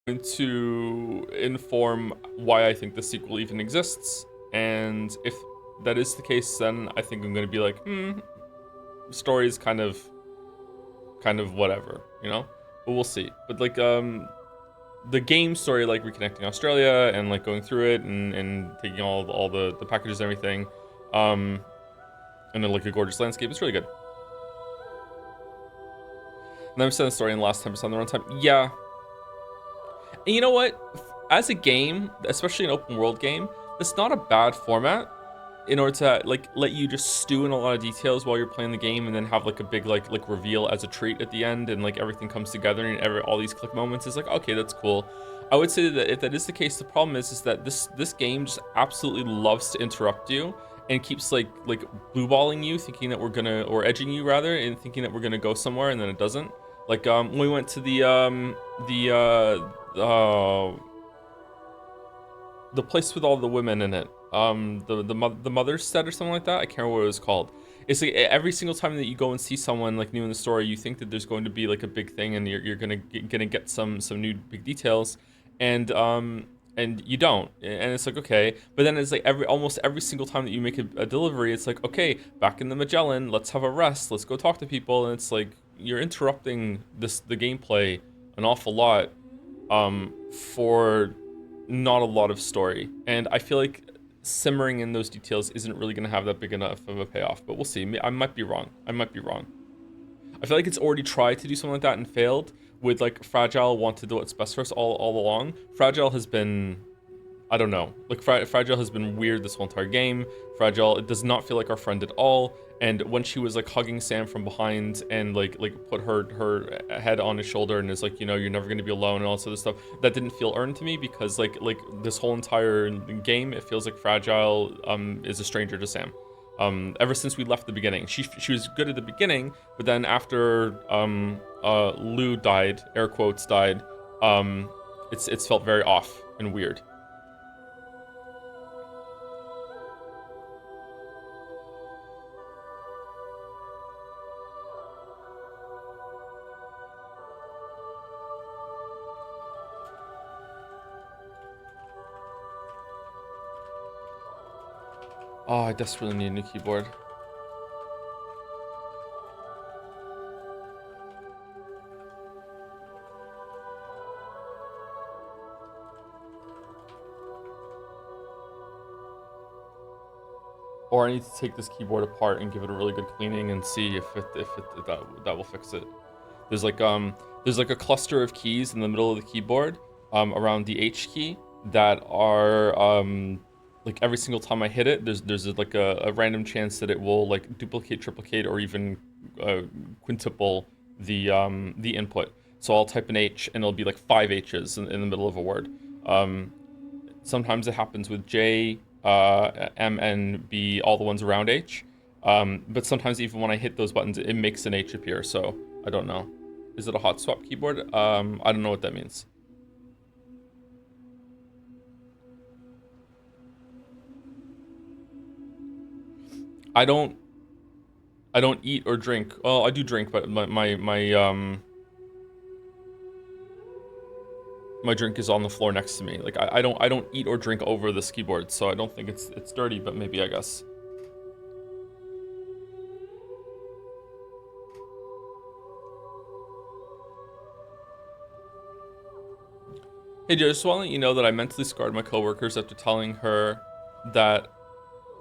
to inform why I think the sequel even exists. And if that is the case, then I think I'm going to be like, story's kind of whatever, you know? But we'll see. But like, the game story, like reconnecting Australia and like going through it and taking all the packages and everything, and then like a gorgeous landscape, it's really good. 9% of the story and the last 10% of the runtime. Yeah. And you know what? As a game, especially an open world game, that's not a bad format in order to like let you just stew in a lot of details while you're playing the game and then have like a big like reveal as a treat at the end and like everything comes together and all these click moments is like, okay, that's cool. I would say that if that is the case, the problem is that this game just absolutely loves to interrupt you and keeps like blue balling you, thinking that we're gonna, or edging you rather, and thinking that we're gonna go somewhere and then it doesn't. Like when we went to the place with all the women in it, the mother's set or something like that. I can't remember what it was called. It's like every single time that you go and see someone like new in the story, you think that there's going to be like a big thing and you're gonna get some new big details, and you don't, and it's like, okay, but then it's like almost every single time that you make a delivery, it's like, okay, back in the Magellan, let's have a rest, let's go talk to people, and it's like you're interrupting the gameplay an awful lot, for not a lot of story, and I feel like simmering in those details isn't really going to have that big enough of a payoff, but we'll see. I might be wrong. I feel like it's already tried to do something like that and failed with like Fragile wanted to do what's best for us all along. Fragile has been, I don't know, like Fragile has been weird this whole entire game. Fragile, it does not feel like our friend at all. And when she was like hugging Sam from behind and like put her head on his shoulder and is like, you know, you're never gonna be alone and all this other stuff, that didn't feel earned to me because like this whole entire game, it feels like Fragile is a stranger to Sam. Ever since we left the beginning, she was good at the beginning, but then after Lou died, air quotes died, it's felt very off and weird. Oh, I desperately need a new keyboard. Or I need to take this keyboard apart and give it a really good cleaning and see if that will fix it. There's like a cluster of keys in the middle of the keyboard, around the H key, that are like every single time I hit it, there's like a random chance that it will like duplicate, triplicate, or even quintuple the input. So I'll type an H and it'll be like 5 H's in the middle of a word. Sometimes it happens with J, M, and B, all the ones around H. But sometimes even when I hit those buttons, it makes an H appear. So I don't know. Is it a hot swap keyboard? I don't know what that means. I don't eat or drink. Well, I do drink, but my drink is on the floor next to me. Like I don't eat or drink over this keyboard, so I don't think it's dirty, but maybe, I guess. Hey, Joe, just want to let you know that I mentally scarred my coworkers after telling her that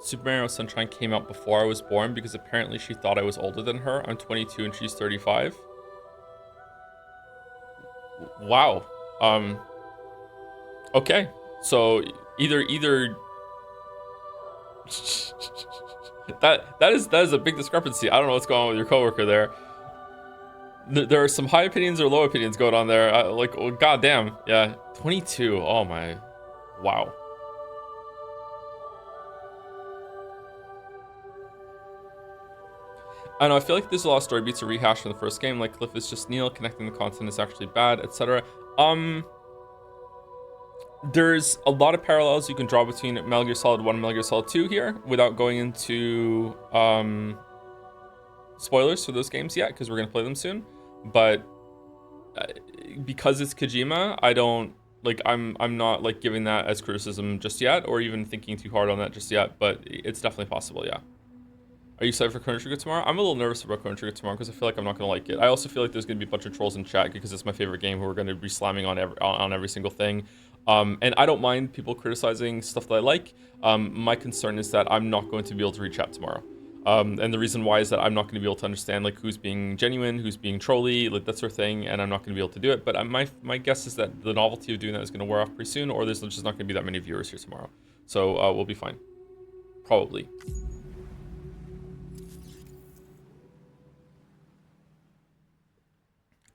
Super Mario Sunshine came out before I was born because apparently she thought I was older than her. I'm 22 and she's 35. Wow. Okay. So either that is a big discrepancy. I don't know what's going on with your coworker there. There are some high opinions or low opinions going on there. Like, oh, goddamn, yeah, 22. Oh my, wow. I know. I feel like there's a lot of story beats to rehash from the first game. Like Cliff is just Neil, connecting the content is actually bad, etc. There's a lot of parallels you can draw between Metal Gear Solid 1 and Metal Gear Solid 2 here, without going into spoilers for those games yet, because we're gonna play them soon. But uh, because it's Kojima, I don't like. I'm not like giving that as criticism just yet, or even thinking too hard on that just yet. But it's definitely possible. Yeah. Are you excited for Chrono Trigger tomorrow? I'm a little nervous about Chrono Trigger tomorrow because I feel like I'm not gonna like it. I also feel like there's gonna be a bunch of trolls in chat because it's my favorite game who are gonna be slamming on every single thing. And I don't mind people criticizing stuff that I like. My concern is that I'm not going to be able to reach out tomorrow. And the reason why is that I'm not going to be able to understand like who's being genuine, who's being trolly, like that sort of thing, and I'm not going to be able to do it. But my guess is that the novelty of doing that is going to wear off pretty soon, or there's just not going to be that many viewers here tomorrow. So we'll be fine, probably.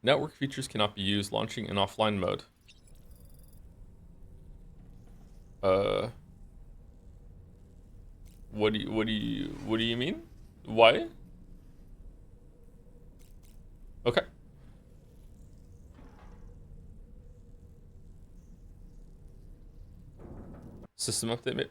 Network features cannot be used launching in offline mode. Uh, what do you mean? Why? Okay. System update.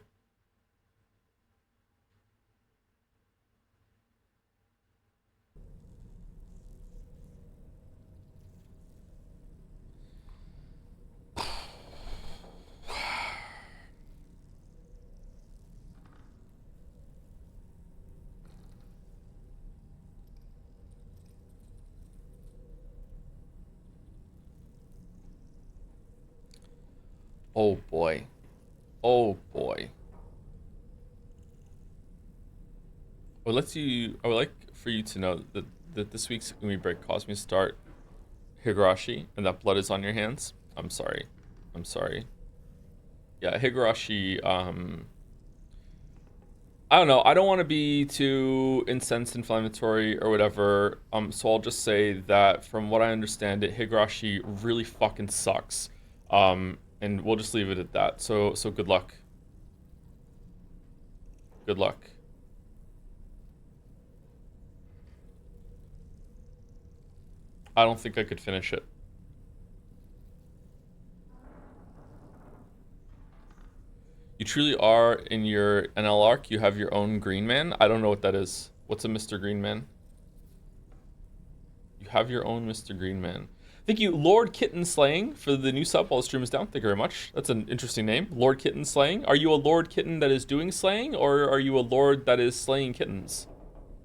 Oh boy. Oh boy. I would like for you to know that this week's Umi break caused me to start Higurashi, and that blood is on your hands. I'm sorry. I'm sorry. Yeah, Higurashi, I don't know. I don't want to be too incensed, inflammatory, or whatever. So I'll just say that from what I understand it, Higurashi really fucking sucks. And we'll just leave it at that. So good luck. Good luck. I don't think I could finish it. You truly are in your NL arc. You have your own Green Man. I don't know what that is. What's a Mr. Green Man? You have your own Mr. Green Man. Thank you, Lord Kitten Slaying, for the new sub while the stream is down. Thank you very much. That's an interesting name. Lord Kitten Slaying. Are you a Lord Kitten that is doing slaying, or are you a Lord that is slaying kittens?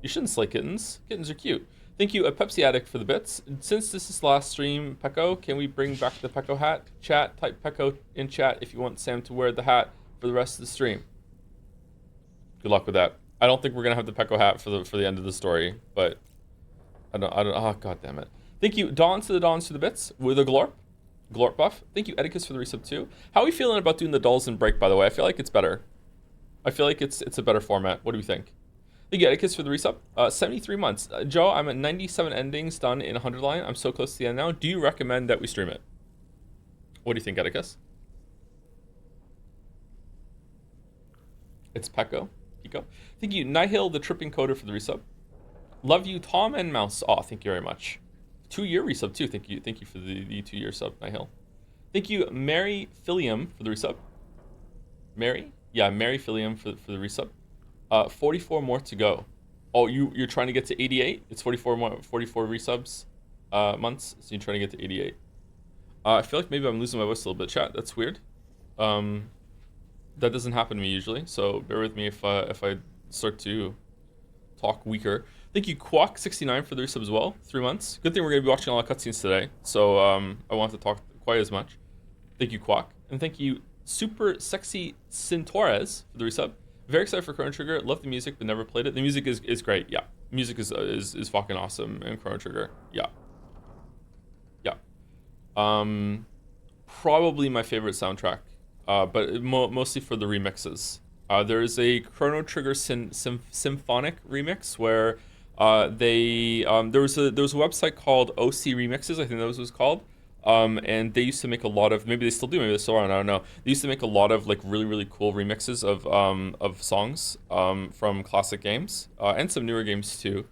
You shouldn't slay kittens. Kittens are cute. Thank you, a Pepsi Addict, for the bits. Since this is last stream, Pecco, can we bring back the Pecco hat? Chat, type Pecco in chat if you want Sam to wear the hat for the rest of the stream. Good luck with that. I don't think we're gonna have the Pecco hat for the end of the story, but I don't. Oh, god damn it. Thank you, Dons to the Dons to the bits with a Glorp buff. Thank you, Edicus, for the resub too. How are we feeling about doing the dolls and break? By the way, I feel like it's better. I feel like it's a better format. What do we think? Thank you, Edicus, for the resub. 73 months. Joe, I'm at 97 endings done in 100 line. I'm so close to the end now. Do you recommend that we stream it? What do you think, Edicus? It's Pecco. Pico. Thank you, Nihil, the tripping coder, for the resub. Love you, Tom and Mouse. Oh, thank you very much. 2-year resub too. Thank you for the 2-year sub, Nihil. Thank you, Mary Philium, for the resub. Mary? Yeah, Mary Philium for the resub. 44 more to go. Oh, you're trying to get to 88? It's 44 resubs months, so you're trying to get to 88. I feel like maybe I'm losing my voice a little bit, chat. That's weird. That doesn't happen to me usually, so bear with me if I start to talk weaker. Thank you, Quack69, for the resub as well. 3 months. Good thing we're going to be watching a lot of cutscenes today, so I won't have to talk quite as much. Thank you, Quack. And thank you, Super Sexy Centaurez, for the resub. Very excited for Chrono Trigger. Love the music, but never played it. The music is great. Yeah, music is fucking awesome in Chrono Trigger. Yeah, yeah. Probably my favorite soundtrack, but mostly for the remixes. There is a Chrono Trigger symphonic remix where there was a website called OC Remixes. I think that was what it was called. And they used to make a lot of, maybe they still do, maybe they still aren't, I don't know. They used to make a lot of like really cool remixes of songs from classic games and some newer games too.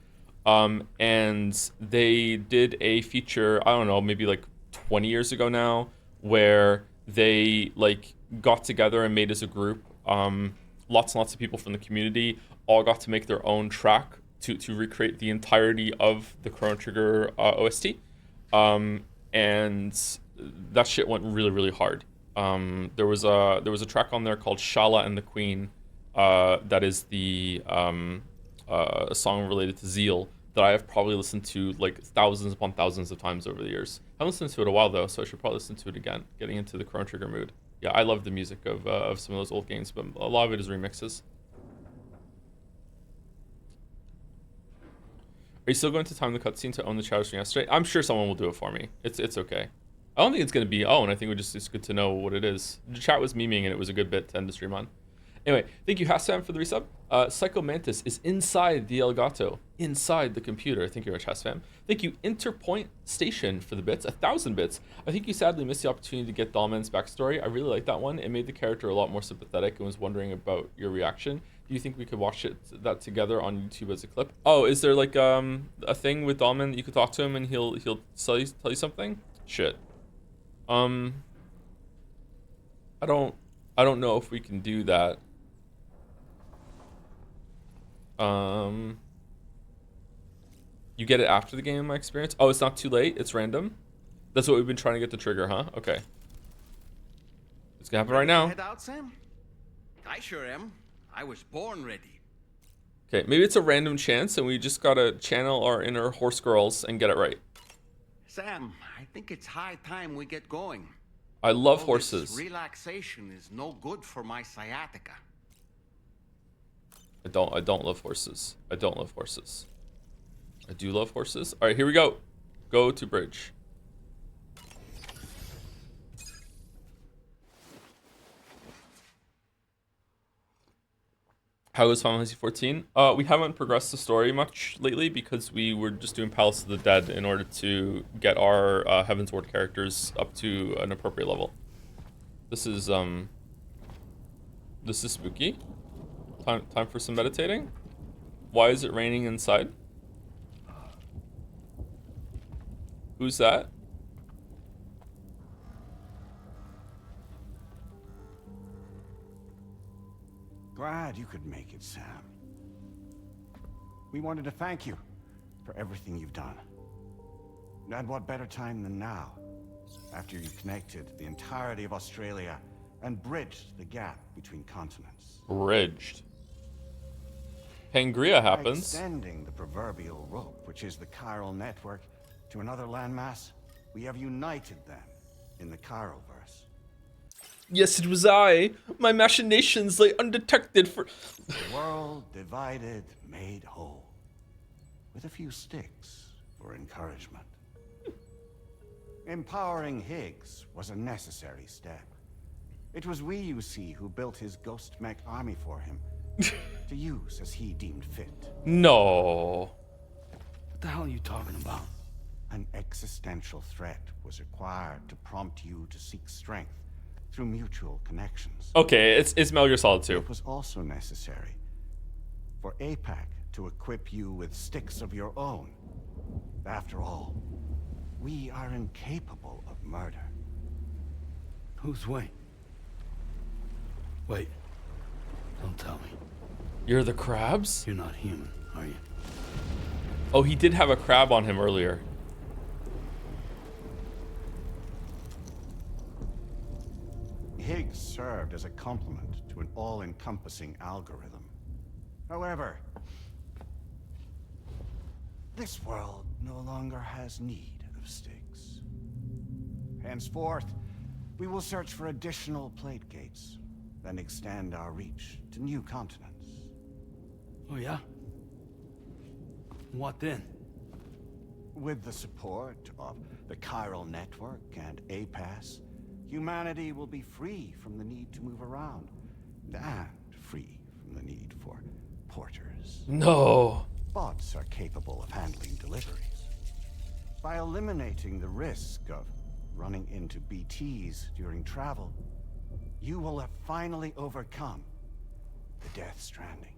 And they did a feature, I don't know, maybe like 20 years ago now, where they like got together and made as a group. Lots and lots of people from the community all got to make their own track to recreate the entirety of the Chrono Trigger OST. and that shit went really, really hard. There was a track on there called Shala and the Queen, that is a song related to Zeal that I have probably listened to like thousands upon thousands of times over the years. I haven't listened to it in a while though, so I should probably listen to it again, getting into the Chrono Trigger mood. Yeah, I love the music of some of those old games, but a lot of it is remixes. Are you still going to time the cutscene to own the shadows from yesterday? I'm sure someone will do it for me. It's okay. I don't think it's going to be own. I think it's good to know what it is. The chat was memeing and it was a good bit to end the stream on. Anyway, thank you, Hassam, for the resub. Psycho Mantis is inside the Elgato, inside the computer. Thank you very much, Hassam. Thank you, Interpoint Station, for the bits, 1,000 bits. I think you sadly missed the opportunity to get Dollman's backstory. I really like that one. It made the character a lot more sympathetic and was wondering about your reaction. Do you think we could watch that together on YouTube as a clip? Oh, is there like a thing with Dollman that you could talk to him and he'll tell you something? Shit. I don't know if we can do that. You get it after the game, in my experience. Oh, it's not too late. It's random. That's what we've been trying to get the trigger, huh? Okay. It's gonna happen right now. Head out, Sam? I sure am. I was born ready. Okay, maybe it's a random chance, and we just gotta channel our inner horse girls and get it right. Sam, I think it's high time we get going. I love All horses. this relaxation is no good for my sciatica. I don't love horses. I don't love horses. I do love horses. All right, here we go. Go to bridge. How is Final Fantasy 14? We haven't progressed the story much lately because we were just doing Palace of the Dead in order to get our Heaven's Ward characters up to an appropriate level. This is spooky. Time for some meditating. Why is it raining inside? Who's that? Glad you could make it, Sam. We wanted to thank you for everything you've done. And what better time than now, after you connected the entirety of Australia and bridged the gap between continents. Bridged. Pangria happens. By extending the proverbial rope, which is the chiral network, to another landmass, we have united them in the Chiroverse. Yes, it was I. My machinations lay undetected for... The world divided, made whole. With a few sticks for encouragement. Empowering Higgs was a necessary step. It was we, you see, who built his ghost mech army for him. To use as he deemed fit. No. What the hell are you talking about? An existential threat was required to prompt you to seek strength through mutual connections. Okay, it's Metal Gear Solid 2. It was also necessary for APAC to equip you with sticks of your own. After all, we are incapable of murder. Who's Wayne? Wait. Don't tell me. You're the crabs? You're not human, are you? Oh, he did have a crab on him earlier. Higgs served as a complement to an all-encompassing algorithm. However, this world no longer has need of sticks. Henceforth, we will search for additional plate gates, then extend our reach to new continents. Oh yeah? What then? With the support of the chiral network and APAS, humanity will be free from the need to move around, and free from the need for porters. No. Bots are capable of handling deliveries. By eliminating the risk of running into BTs during travel, you will have finally overcome the Death Stranding.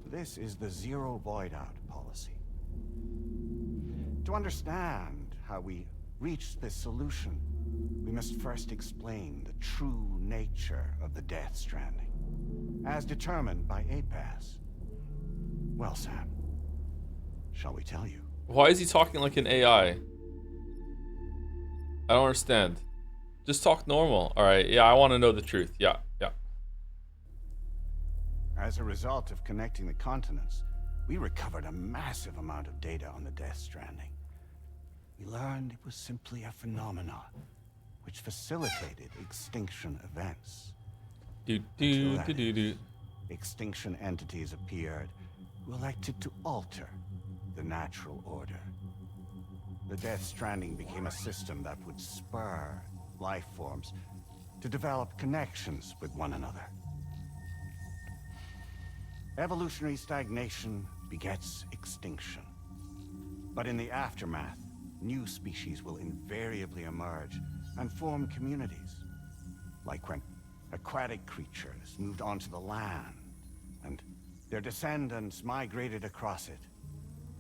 This is the Zero Void Out policy. To understand how we reached this solution, we must first explain the true nature of the Death Stranding, as determined by APAS. Well, Sam, shall we tell you? Why is he talking like an AI? I don't understand. Just talk normal. All right. Yeah, I want to know the truth. Yeah, yeah. As a result of connecting the continents, we recovered a massive amount of data on the Death Stranding. We learned it was simply a phenomenon which facilitated extinction events. Do Until do that do do do. extinction entities appeared who elected to alter the natural order. The Death Stranding became a system that would spur life forms to develop connections with one another. Evolutionary stagnation begets extinction. But in the aftermath, new species will invariably emerge and form communities. Like when aquatic creatures moved onto the land and their descendants migrated across it,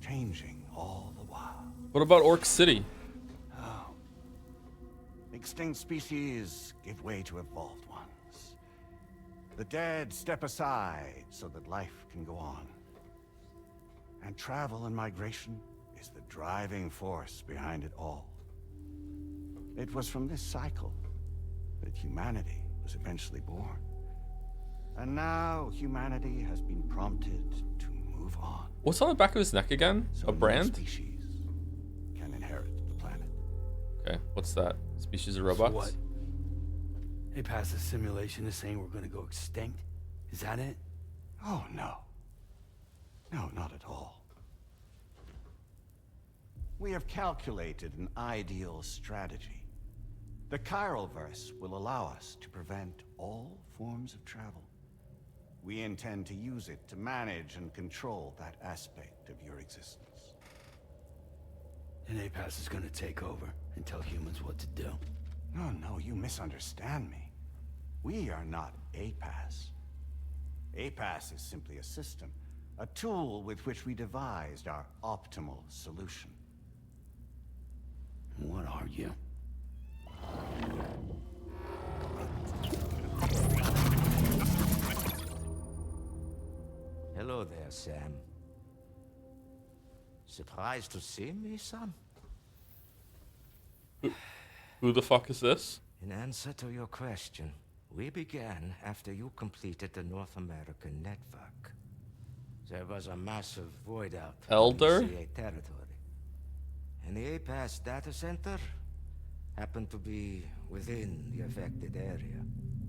changing all the while. What about Orc City? Extinct species give way to evolved ones. The dead step aside so that life can go on. And travel and migration is the driving force behind it all. It was from this cycle that humanity was eventually born. And now humanity has been prompted to move on. What's on the back of his neck again? So A brand? new species can inherit the planet. Okay, what's that? Species of So robots? what? They passed a simulation to saying we're gonna go extinct? Is that it? Oh, no. No, not at all. We have calculated an ideal strategy. The Chiralverse will allow us to prevent all forms of travel. We intend to use it to manage and control that aspect of your existence. And APAS is gonna take over and tell humans what to do. No, you misunderstand me. We are not APAS. APAS is simply a system, a tool with which we devised our optimal solution. What are you? Hello there, Sam. Surprised to see me, son? Who the fuck is this? In answer to your question, we began after you completed the North American network. There was a massive void out Elder? in CA territory. And the APAS data center happened to be within the affected area.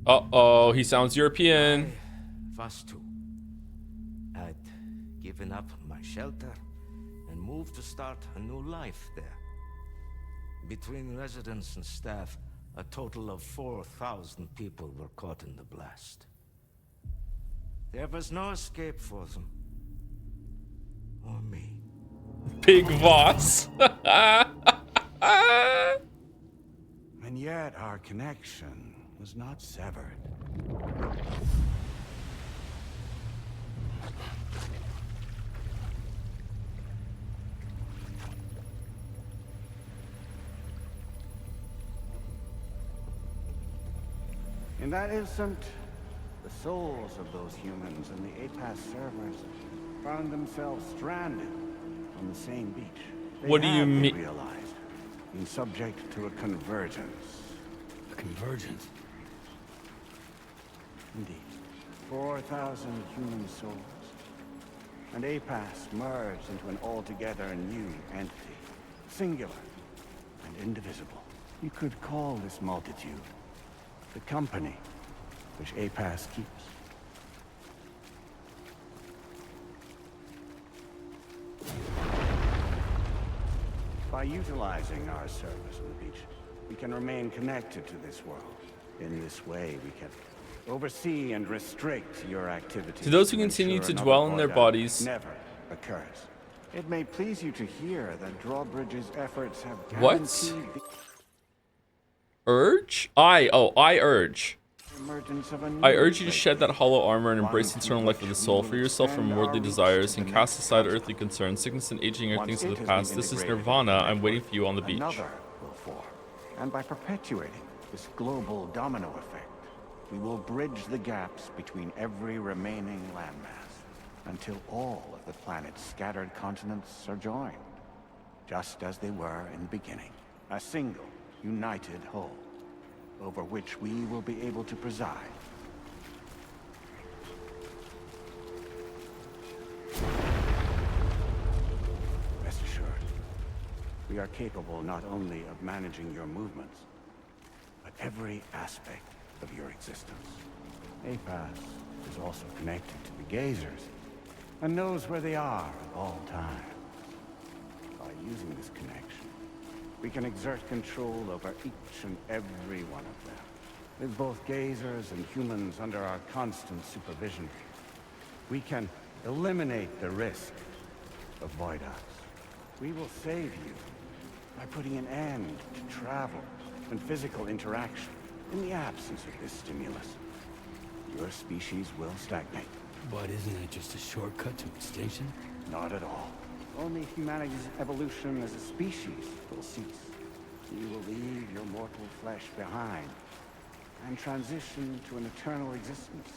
Uh-oh, he sounds European. Us too. I'd given up my shelter and moved to start a new life there. Between residents and staff, a total of 4,000 people were caught in the blast. There was no escape for them. Or me. Big Voss. And yet our connection was not severed. In that instant, the souls of those humans and the APAS servers found themselves stranded on the same beach. They What do you had, they mean? realized, been subject to a convergence. A convergence? Indeed. 4,000 human souls. And APAS merged into an altogether new entity. Singular and indivisible. You could call this multitude the company which APAS keeps. By utilizing our service on the beach, we can remain connected to this world. In this way, we can oversee and restrict your activities. To those who to continue ensure to another dwell in their holdout bodies- never occurs. It may please you to hear that Drawbridge's efforts have What? guaranteed the Urge? I urge. emergence of a I new urge you to place. shed that hollow armor and embrace One eternal through life of the which soul. we For will yourself from extend worldly our reach desires to and the cast next aside continent. earthly concerns, sickness and aging are Once things of it the has past. been This is integrated Nirvana. into the I'm waiting network, for you on the beach. Another will form. And by perpetuating this global domino effect, we will bridge the gaps between every remaining landmass until all of the planet's scattered continents are joined, just as they were in the beginning. A single, united whole, over which we will be able to preside. Rest assured, we are capable not only of managing your movements, but every aspect of your existence. APAS is also connected to the Gazers, and knows where they are at all times. By using this connection, we can exert control over each and every one of them. With both Gazers and humans under our constant supervision, we can eliminate the risk of Voidox. We will save you by putting an end to travel and physical interaction. In the absence of this stimulus, your species will stagnate. But isn't it just a shortcut to extinction? Not at all. Only humanity's evolution as a species will cease. You will leave your mortal flesh behind and transition to an eternal existence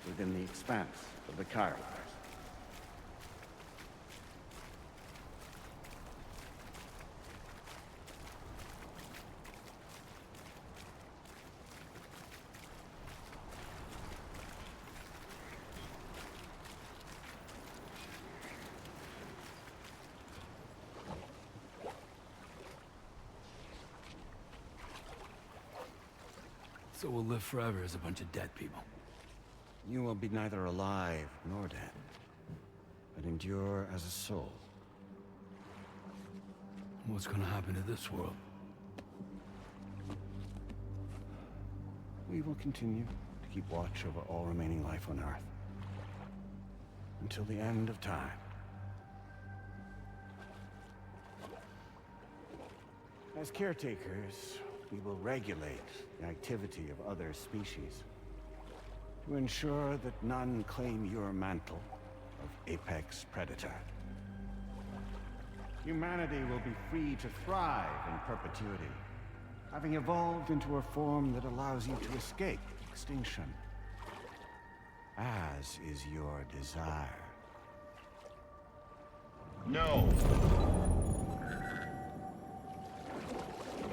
within the expanse of the Chiroverse. So we'll live forever as a bunch of dead people. You will be neither alive nor dead, but endure as a soul. What's gonna happen to this world? We will continue to keep watch over all remaining life on Earth until the end of time. As caretakers, we will regulate the activity of other species to ensure that none claim your mantle of apex predator. Humanity will be free to thrive in perpetuity, having evolved into a form that allows you to escape extinction, as is your desire. No.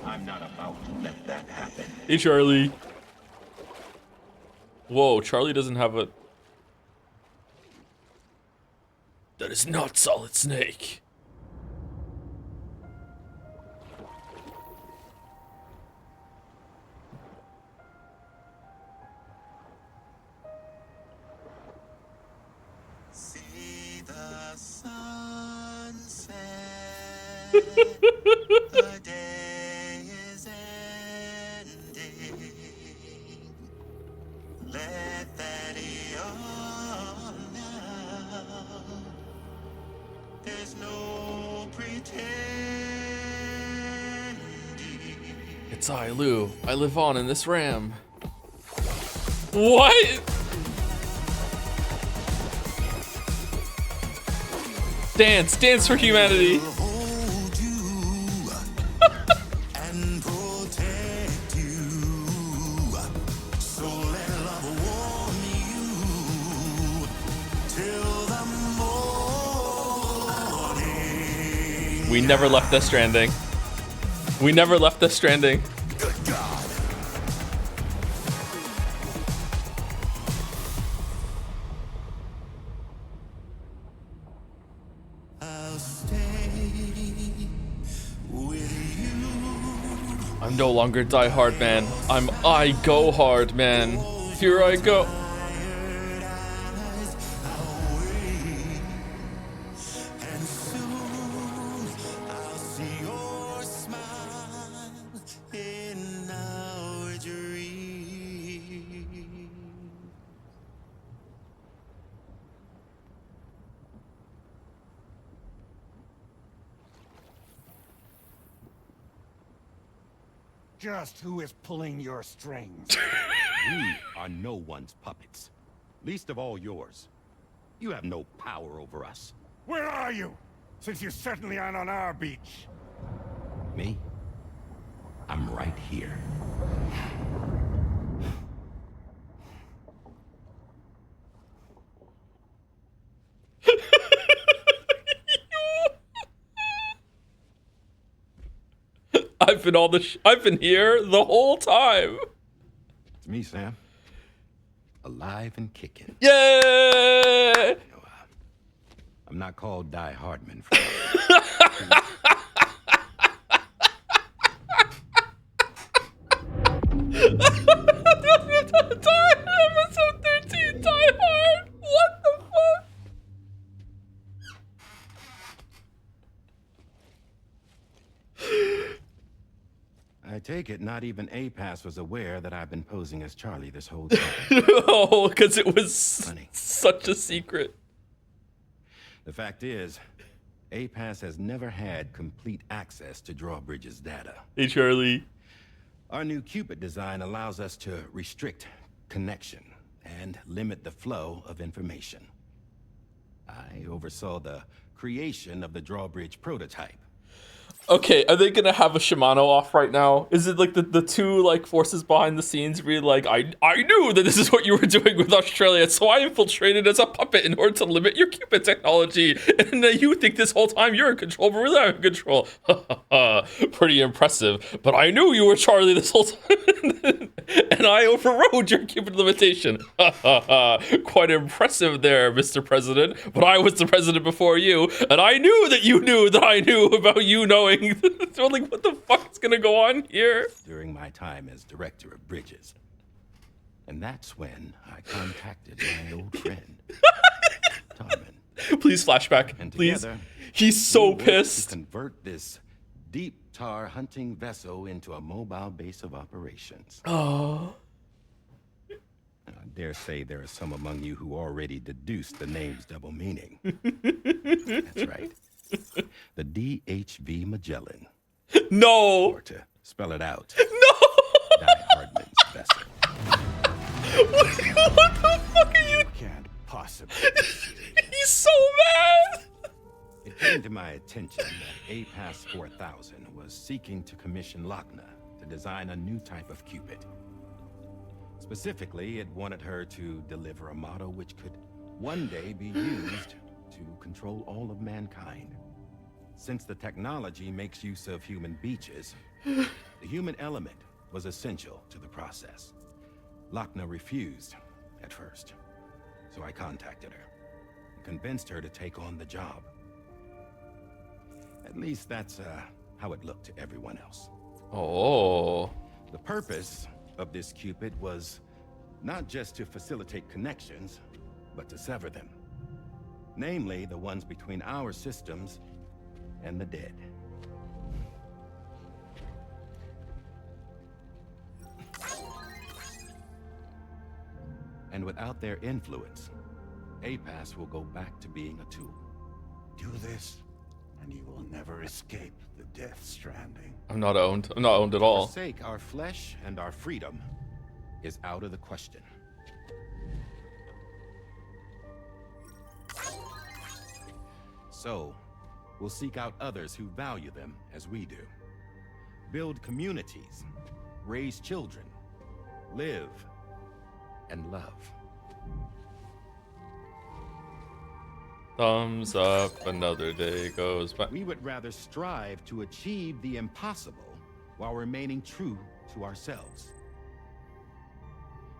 I'm not about to let that happen. Hey, Charlie. Whoa, Charlie doesn't have a... That is not Solid Snake. See the sunset. The day is ending. Let that yawn now. There's no pretending. It's I, Lou. I live on in this ram. What? Dance, dance for humanity. Hold you and protect you. So let love warm you till the morning. We never left Death Stranding. We never left Death Stranding. Good God. I'll stay with you. I'm no longer Die Hard Man. I go hard, man. Here I go. Tired eyes away, and soon I'll see your smile in our dream. Just who is pulling your strings? We are no one's puppets. Least of all yours. You have no power over us. Where are you? Since you certainly aren't on our beach. Me? I'm right here. I've been here the whole time. It's me, Sam. Alive and kicking. Yay! I'm not called Die Hardman for Episode 13, Die Hard. What the fuck? I take it not even A-Pass was aware that I've been posing as Charlie this whole time. Oh, because it was Funny. such a secret. The fact is, A-Pass has never had complete access to Drawbridge's data. Hey, Charlie. Our new Cupid design allows us to restrict connection and limit the flow of information. I oversaw the creation of the Drawbridge prototype. Okay, are they gonna have a Shimano off right now? Is it like the two like forces behind the scenes really like I knew that this is what you were doing with Australia, so I infiltrated as a puppet in order to limit your Cupid technology, and you think this whole time you're in control, but really I'm in control. Pretty impressive. But I knew you were Charlie this whole time, and I overrode your Cupid limitation. Quite impressive there, Mr. President. But I was the president before you, and I knew that you knew that I knew about you knowing. So like, what the fuck is gonna go on here? During my time as director of bridges. And that's when I contacted my old friend, Tommen. Please flashback, And please. together, He's so we worked pissed. to convert this deep tar hunting vessel into a mobile base of operations. Oh. I dare say there are some among you who already deduced the name's double meaning. That's right. The DHV Magellan. No. Or to spell it out, No. Die Hardman's vessel. What the fuck are you? Can't possibly. He's so mad. It came to my attention that A-Pass 4000 was seeking to commission Lochna to design a new type of Cupid. Specifically, it wanted her to deliver a model which could one day be used to control all of mankind. Since the technology makes use of human beaches, the human element was essential to the process. Lochna refused at first, so I contacted her and convinced her to take on the job. At least that's how it looked to everyone else. Oh. The purpose of this Cupid was not just to facilitate connections, but to sever them. Namely, the ones between our systems and the dead. And without their influence, A-Pass will go back to being a tool. Do this, and you will never escape the Death Stranding. I'm not owned. I'm not owned at all. forsake our flesh and our freedom is out of the question. So, we'll seek out others who value them as we do. Build communities, raise children, live, and love. Thumbs up, another day goes by. We would rather strive to achieve the impossible while remaining true to ourselves.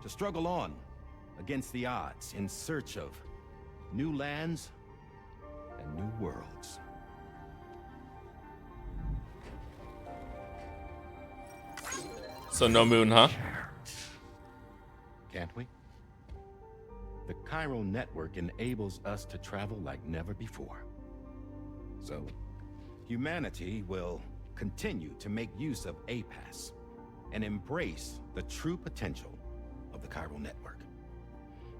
To struggle on against the odds in search of new lands and new worlds. So no moon, huh? Can't we? The chiral network enables us to travel like never before. So, humanity will continue to make use of A-Pass and embrace the true potential of the chiral network.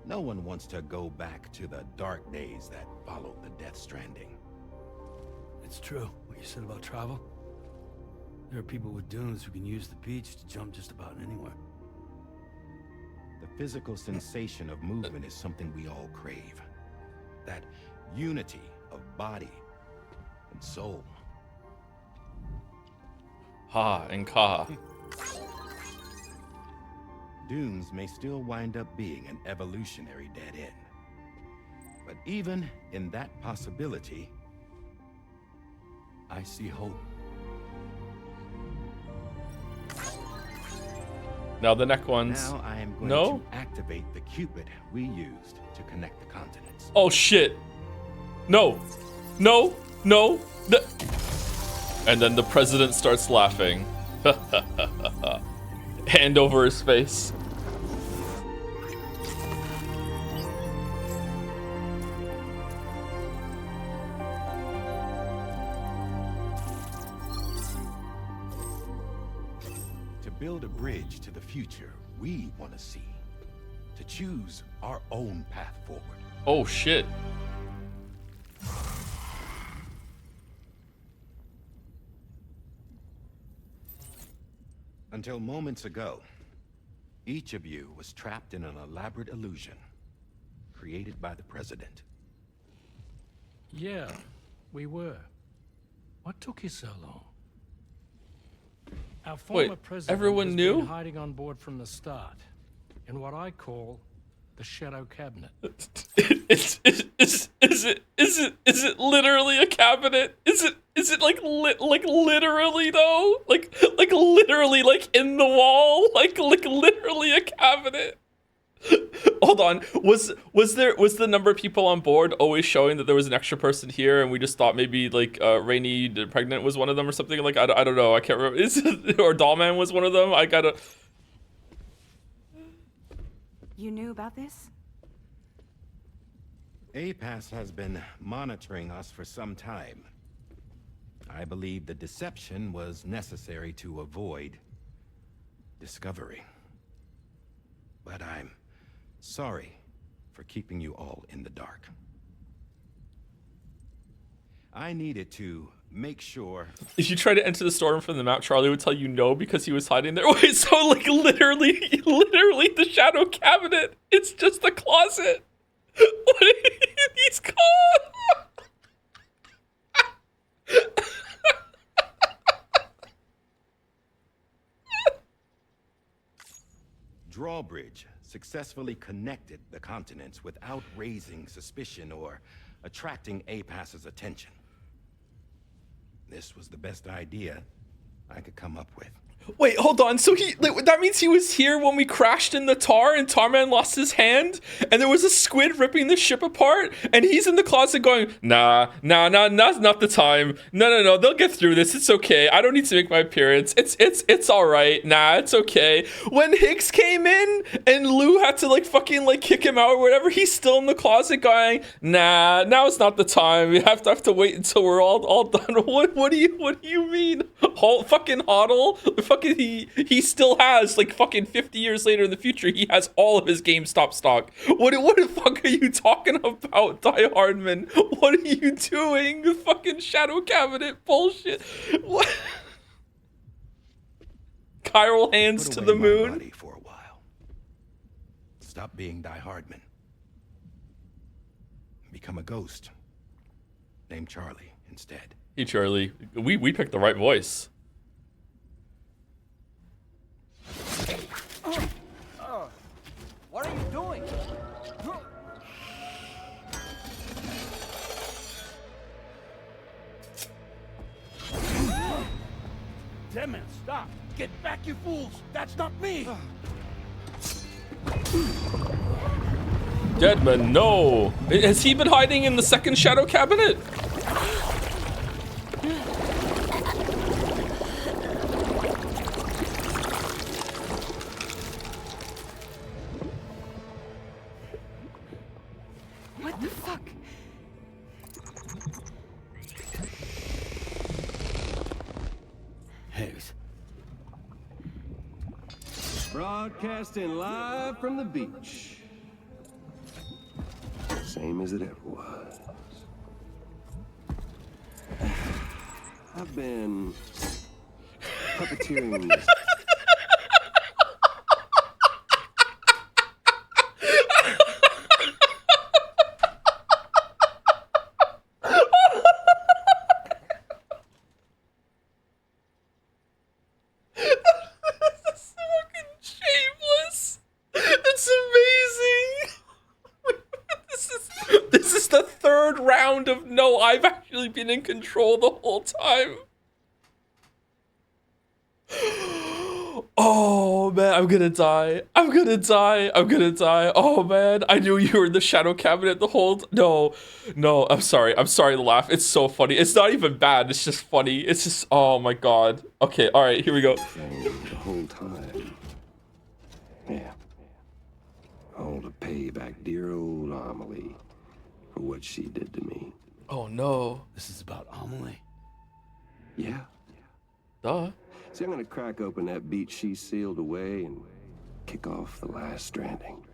No one wants to go back to the dark days that followed the Death Stranding. It's true, what you said about travel. There are people with dunes who can use the beach to jump just about anywhere. The physical sensation of movement is something we all crave. That unity of body and soul. Ha and ka. Dunes may still wind up being an evolutionary dead end. But even in that possibility, I see hope. Now the neck ones. Now I am going No? to activate the Cupid we used to connect the continents. Oh shit. No. No. No. No. And then the president starts laughing. Hand over his face. To build a bridge to the future we want to see. To choose our own path forward. Oh shit. Until moments ago, each of you was trapped in an elaborate illusion created by the president. Yeah, we were. What took you so long? Our former Wait, president everyone has knew? been hiding on board from the start, in what I call the shadow cabinet. Is it literally a cabinet? Is it like literally though? Like literally like in the wall? Like literally a cabinet? Hold on. Was the number of people on board always showing that there was an extra person here, and we just thought maybe like Rainy the pregnant was one of them or something? Like I don't know. I can't remember. Or Dollman was one of them. I gotta. You knew about this? APAS has been monitoring us for some time. I believe the deception was necessary to avoid discovery. But I'm sorry for keeping you all in the dark. I needed to make sure... If you try to enter the storeroom from the map, Charlie would tell you no because he was hiding there. Wait, so like literally the shadow cabinet, it's just a closet. What are these called? Drawbridge successfully connected the continents without raising suspicion or attracting APAS's attention. This was the best idea I could come up with. Wait, hold on. So that means he was here when we crashed in the tar and Tarman lost his hand and there was a squid ripping the ship apart and he's in the closet going, nah, not the time. No, they'll get through this. It's okay. I don't need to make my appearance. It's all right. Nah, it's okay. When Higgs came in and Lou had to like fucking like kick him out or whatever, he's still in the closet going, nah, now it's not the time. We have to wait until we're all done. What do you mean? Fucking Hoddle? Fucking he still has like fucking 50 years later in the future, he has all of his GameStop stock. What the fuck are you talking about, Die Hardman? What are you doing? The fucking shadow cabinet bullshit. What? Chiral hands Put to away the my moon. body for a while. Stop being Die Hardman. Become a ghost. Name Charlie instead. Hey Charlie, we picked the right voice. What are you doing? Damn it, stop! Get back, you fools! That's not me! Deadman, no. Has he been hiding in the second shadow cabinet? What the fuck? Higgs. Broadcasting live from the beach. Same as it ever was. I've been puppeteering this. Shameless. It's amazing. This is the third round of no, I've actually been in control the whole time. Oh man, I'm gonna die. I'm gonna die. I'm gonna die. Oh man, I knew you were in the shadow cabinet the whole. No, no. I'm sorry. I'm sorry to laugh. It's so funny. It's not even bad. It's just funny. It's just. Oh my god. Okay. All right. Here we go. The whole time. Yeah. All to pay back dear old Amelie for what she did to me. Oh no. This is about Amelie. Yeah. Duh. See, I'm gonna crack open that beach she sealed away and kick off the last Stranding.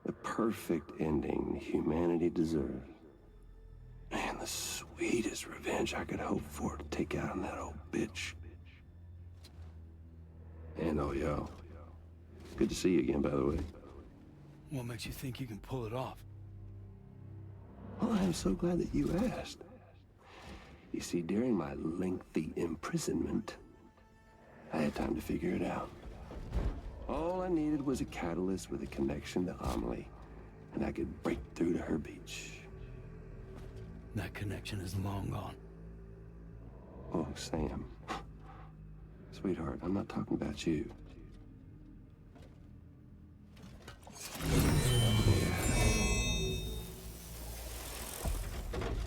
The perfect ending humanity deserves. Man, the sweetest revenge I could hope for to take out on that old bitch. And oh, yo. Good to see you again, by the way. What makes you think you can pull it off? Well, I'm so glad that you asked. You see, during my lengthy imprisonment, I had time to figure it out. All I needed was a catalyst with a connection to Amelie, and I could break through to her beach. That connection is long gone. Oh, Sam. Sweetheart, I'm not talking about you.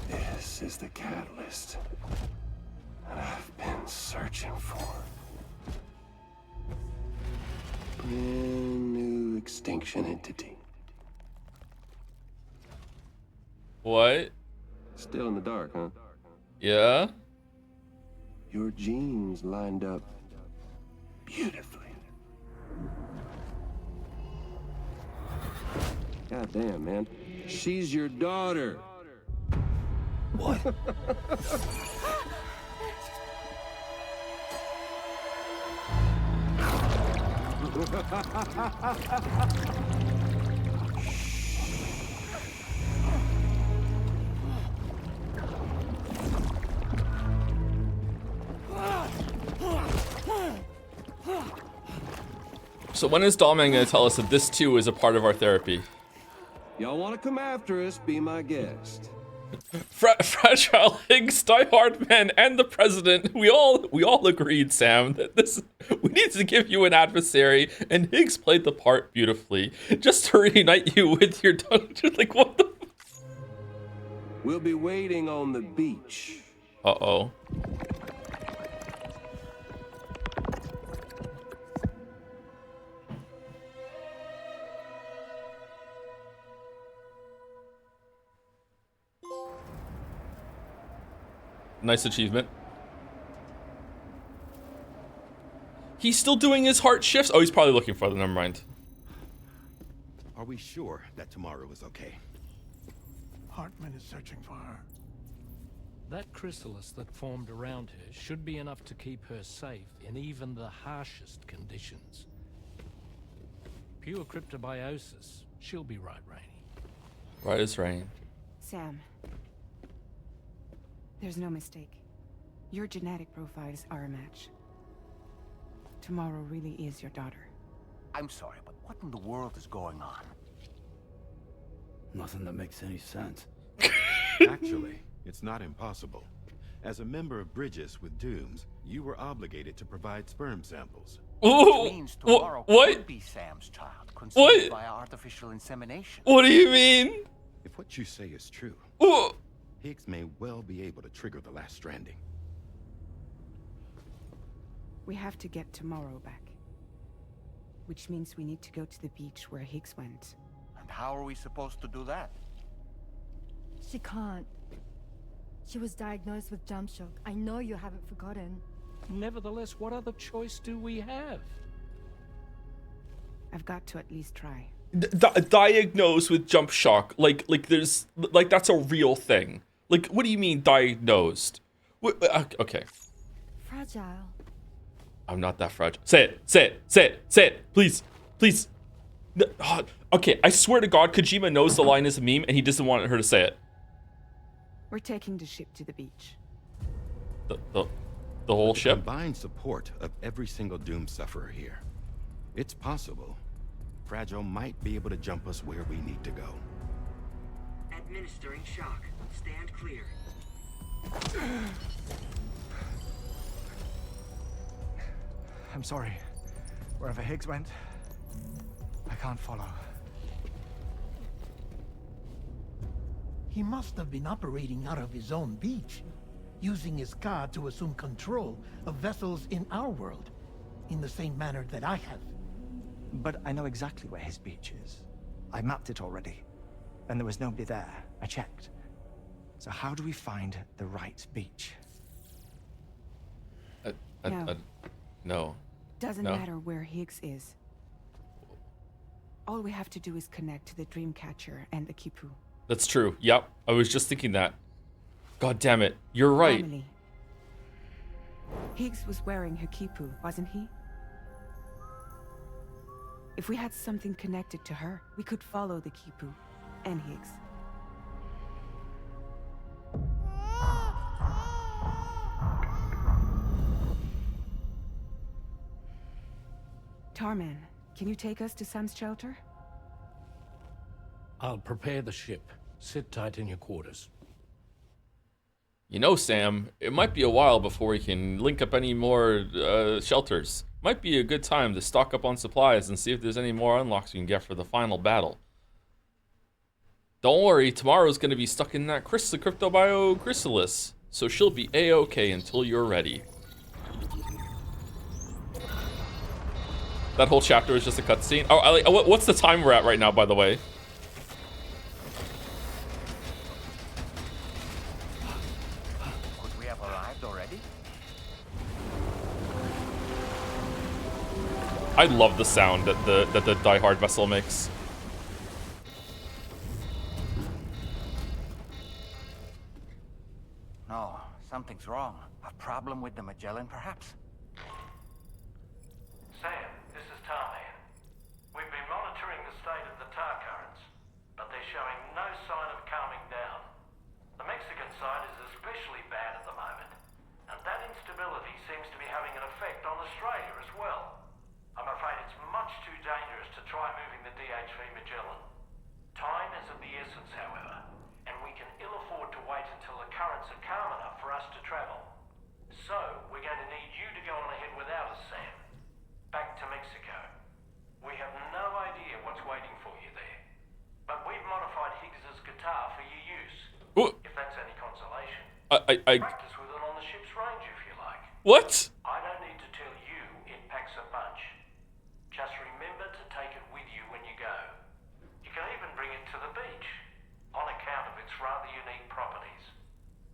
This is the catalyst that I've been searching for. Brand new extinction entity. What? Still in the dark, huh? Yeah. Your genes lined up beautifully. God damn, man. She's your daughter. What? So when is Dollman gonna tell us that this too is a part of our therapy? Y'all want to come after us? Be my guest. Fragile Higgs, Die Hard Man, and the President. We all agreed, Sam, that we need to give you an adversary, and Higgs played the part beautifully, just to reunite you with your daughter. Like, what the? We'll be waiting on the beach. Uh-oh. Nice achievement. He's still doing his heart shifts? Oh, he's probably looking for them. Never mind. Are we sure that tomorrow is okay? Hartman is searching for her. That chrysalis that formed around her should be enough to keep her safe in even the harshest conditions. Pure cryptobiosis. She'll be right, Rainey. Right as rain. Sam. There's no mistake. Your genetic profiles are a match. Tomorrow really is your daughter. I'm sorry, but what in the world is going on? Nothing that makes any sense. Actually, it's not impossible. As a member of Bridges with Dooms, you were obligated to provide sperm samples. Ooh, Which means tomorrow what? could be Sam's child, conceived What? via artificial insemination. What do you mean? If what you say is true, Ooh. Higgs may well be able to trigger the last Stranding. We have to get tomorrow back. Which means we need to go to the beach where Higgs went. And how are we supposed to do that? She can't. She was diagnosed with jump shock. I know you haven't forgotten. Nevertheless, what other choice do we have? I've got to at least try. Diagnosed with jump shock. Like there's, like, that's a real thing. Like, what do you mean diagnosed? Okay. Fragile. I'm not that fragile. Say it, please. Okay, I swear to God, Kojima knows the line is a meme and he doesn't want her to say it. We're taking the ship to the beach. The whole ship? Combined support of every single Doom sufferer here. It's possible Fragile might be able to jump us where we need to go. Administering shock. Stand clear. I'm sorry. Wherever Higgs went, I can't follow. He must have been operating out of his own beach, using his car to assume control of vessels in our world, in the same manner that I have. But I know exactly where his beach is. I mapped it already, and there was nobody there. I checked. So how do we find the right beach? No. Doesn't No. matter where Higgs is. All we have to do is connect to the Dreamcatcher and the Kipu. That's true. Yep. I was just thinking that. God damn it. You're right. Family. Higgs was wearing her Kipu, wasn't he? If we had something connected to her, we could follow the Kipu and Higgs. Tarman, can you take us to Sam's shelter? I'll prepare the ship. Sit tight in your quarters. You know, Sam, it might be a while before we can link up any more shelters. Might be a good time to stock up on supplies and see if there's any more unlocks we can get for the final battle. Don't worry, tomorrow's gonna be stuck in that cryptobio chrysalis, so she'll be a-okay until you're ready. That whole chapter was just a cutscene. Oh, what's the time we're at right now, by the way? Could we have arrived already? I love the sound that the Die Hard vessel makes. No, something's wrong. A problem with the Magellan, perhaps? Sam, this is Tarman. We've been monitoring the state of the tar currents, but they're showing no sign of calming down. The Mexican side is especially bad at the moment, and that instability seems to be having an effect on Australia as well. I'm afraid it's much too dangerous to try moving the DHV Magellan. Time is of the essence, however, and we can ill afford to wait until the currents are calm enough for us to travel. So, we're going to need you to go on ahead without us, Sam. Back to Mexico. We have no idea what's waiting for you there, but we've modified Higgs's guitar for your use. What? If that's any consolation. I Practice with it on the ship's range if you like. What? I don't need to tell you it packs a punch. Just remember to take it with you when you go. You can even bring it to the beach, on account of its rather unique properties.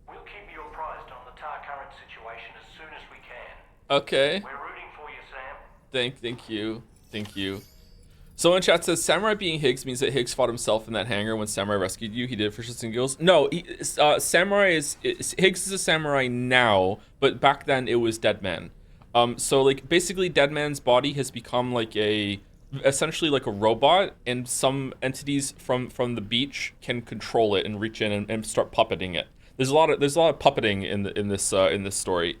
We'll keep you apprised on the tar current situation as soon as we can. Okay. We're rooting for you, Sam. Thank you. Someone in chat says Samurai being Higgs means that Higgs fought himself in that hangar when Samurai rescued you. He did it for shits and giggles. No, Samurai is Higgs is a samurai now, but back then it was Deadman. So like basically Deadman's body has become like essentially like a robot, and some entities from the beach can control it and reach in and start puppeting it. There's a lot of puppeting in this story.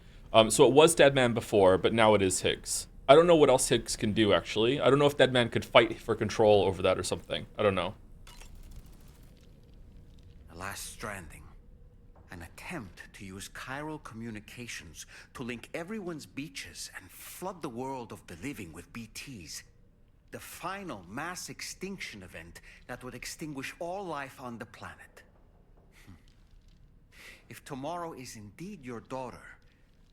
So it was Deadman before, but now it is Higgs. I don't know what else Higgs can do, actually. I don't know if Deadman could fight for control over that or something. I don't know. The last Stranding. An attempt to use chiral communications to link everyone's beaches and flood the world of the living with BTs. The final mass extinction event that would extinguish all life on the planet. If tomorrow is indeed your daughter,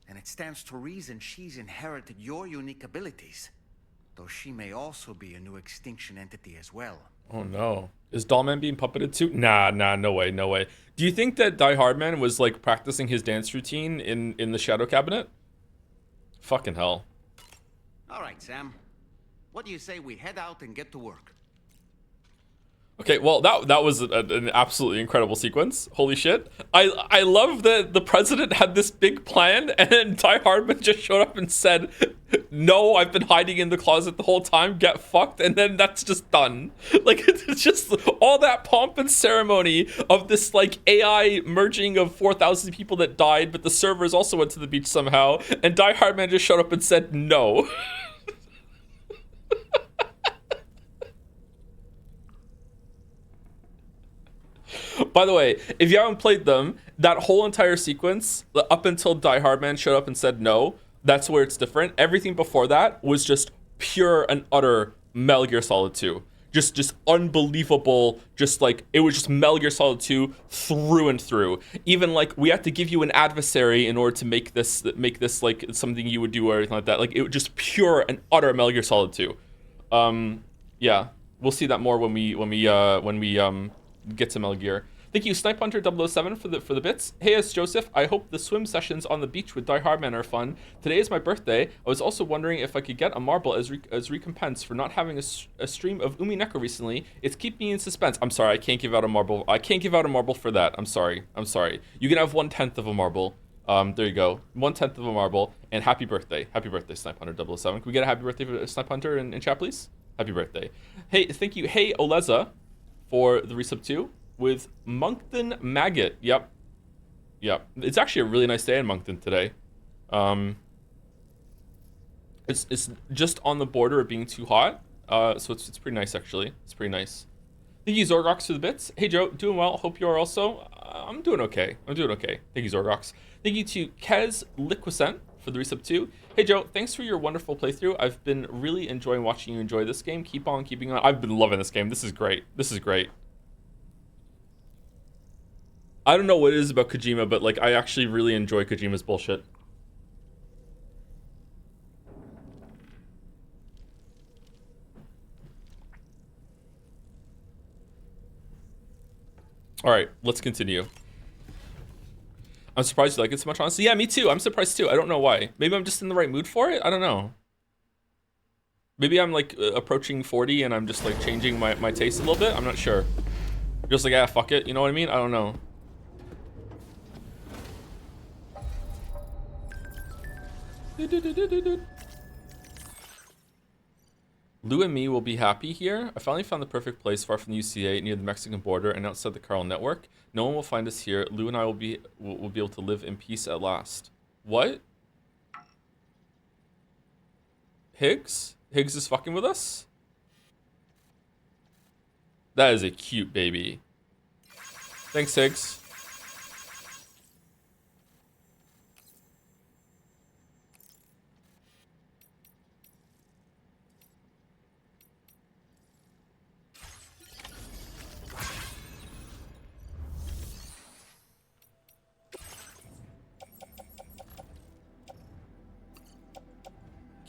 and it stands to reason she's inherited your unique abilities, though she may also be a new extinction entity as well. Oh no. Is Dollman being puppeted too? Nah, no way. Do you think that Die Hard Man was like practicing his dance routine in the Shadow Cabinet? Fucking hell. All right, Sam. What do you say we head out and get to work? Okay, well, that was an absolutely incredible sequence. Holy shit. I love that the president had this big plan, and then Ty Hardman just showed up and said, no, I've been hiding in the closet the whole time, get fucked, and then that's just done. Like, it's just all that pomp and ceremony of this, like, AI merging of 4,000 people that died, but the servers also went to the beach somehow, and Die Hardman just showed up and said no. By the way, if you haven't played them, that whole entire sequence, up until Die Hard Man showed up and said no, that's where it's different. Everything before that was just pure and utter Metal Gear Solid 2. Just unbelievable. Just like it was just Metal Gear Solid 2 through and through. Even like we had to give you an adversary in order to make this like something you would do or anything like that. Like it was just pure and utter Metal Gear Solid 2. Yeah, we'll see that more when we get to Metal Gear. Thank you, Snipe Hunter 007 for the bits. Hey, it's Joseph. I hope the swim sessions on the beach with Die Hard Man are fun. Today is my birthday. I was also wondering if I could get a marble as recompense for not having a stream of Umineko recently. It's keeping me in suspense. I'm sorry, I can't give out a marble. I can't give out a marble for that. I'm sorry. You can have 1/10 of a marble. There you go. 1/10 of a marble. And happy birthday. Happy birthday, Snipe Hunter 007. Can we get a happy birthday for Snipe Hunter in chat, please? Happy birthday. Hey, thank you. Hey, Oleza for the resub 2. With Moncton Maggot. Yep. It's actually a really nice day in Moncton today. It's just on the border of being too hot. So it's pretty nice actually. It's pretty nice. Thank you, Zorgox, for the bits. Hey Joe, doing well. Hope you are also. I'm doing okay. Thank you, Zorgox. Thank you to Kez Liquicent for the resub 2. Hey Joe, thanks for your wonderful playthrough. I've been really enjoying watching you enjoy this game. Keep on keeping on. I've been loving this game. This is great. I don't know what it is about Kojima, but like I actually really enjoy Kojima's bullshit. All right, let's continue. I'm surprised you like it so much, honestly. Yeah, me too. I'm surprised too. I don't know why. Maybe I'm just in the right mood for it. I don't know. Maybe I'm like approaching 40 and I'm just like changing my taste a little bit. I'm not sure. Just like, fuck it. You know what I mean? I don't know. Lou and me will be happy here. I finally found the perfect place far from the UCA, near the Mexican border and outside the Carl network. No one will find us here. Lou and I will be able to live in peace at last. What? Higgs? Higgs is fucking with us? That is a cute baby. Thanks, Higgs.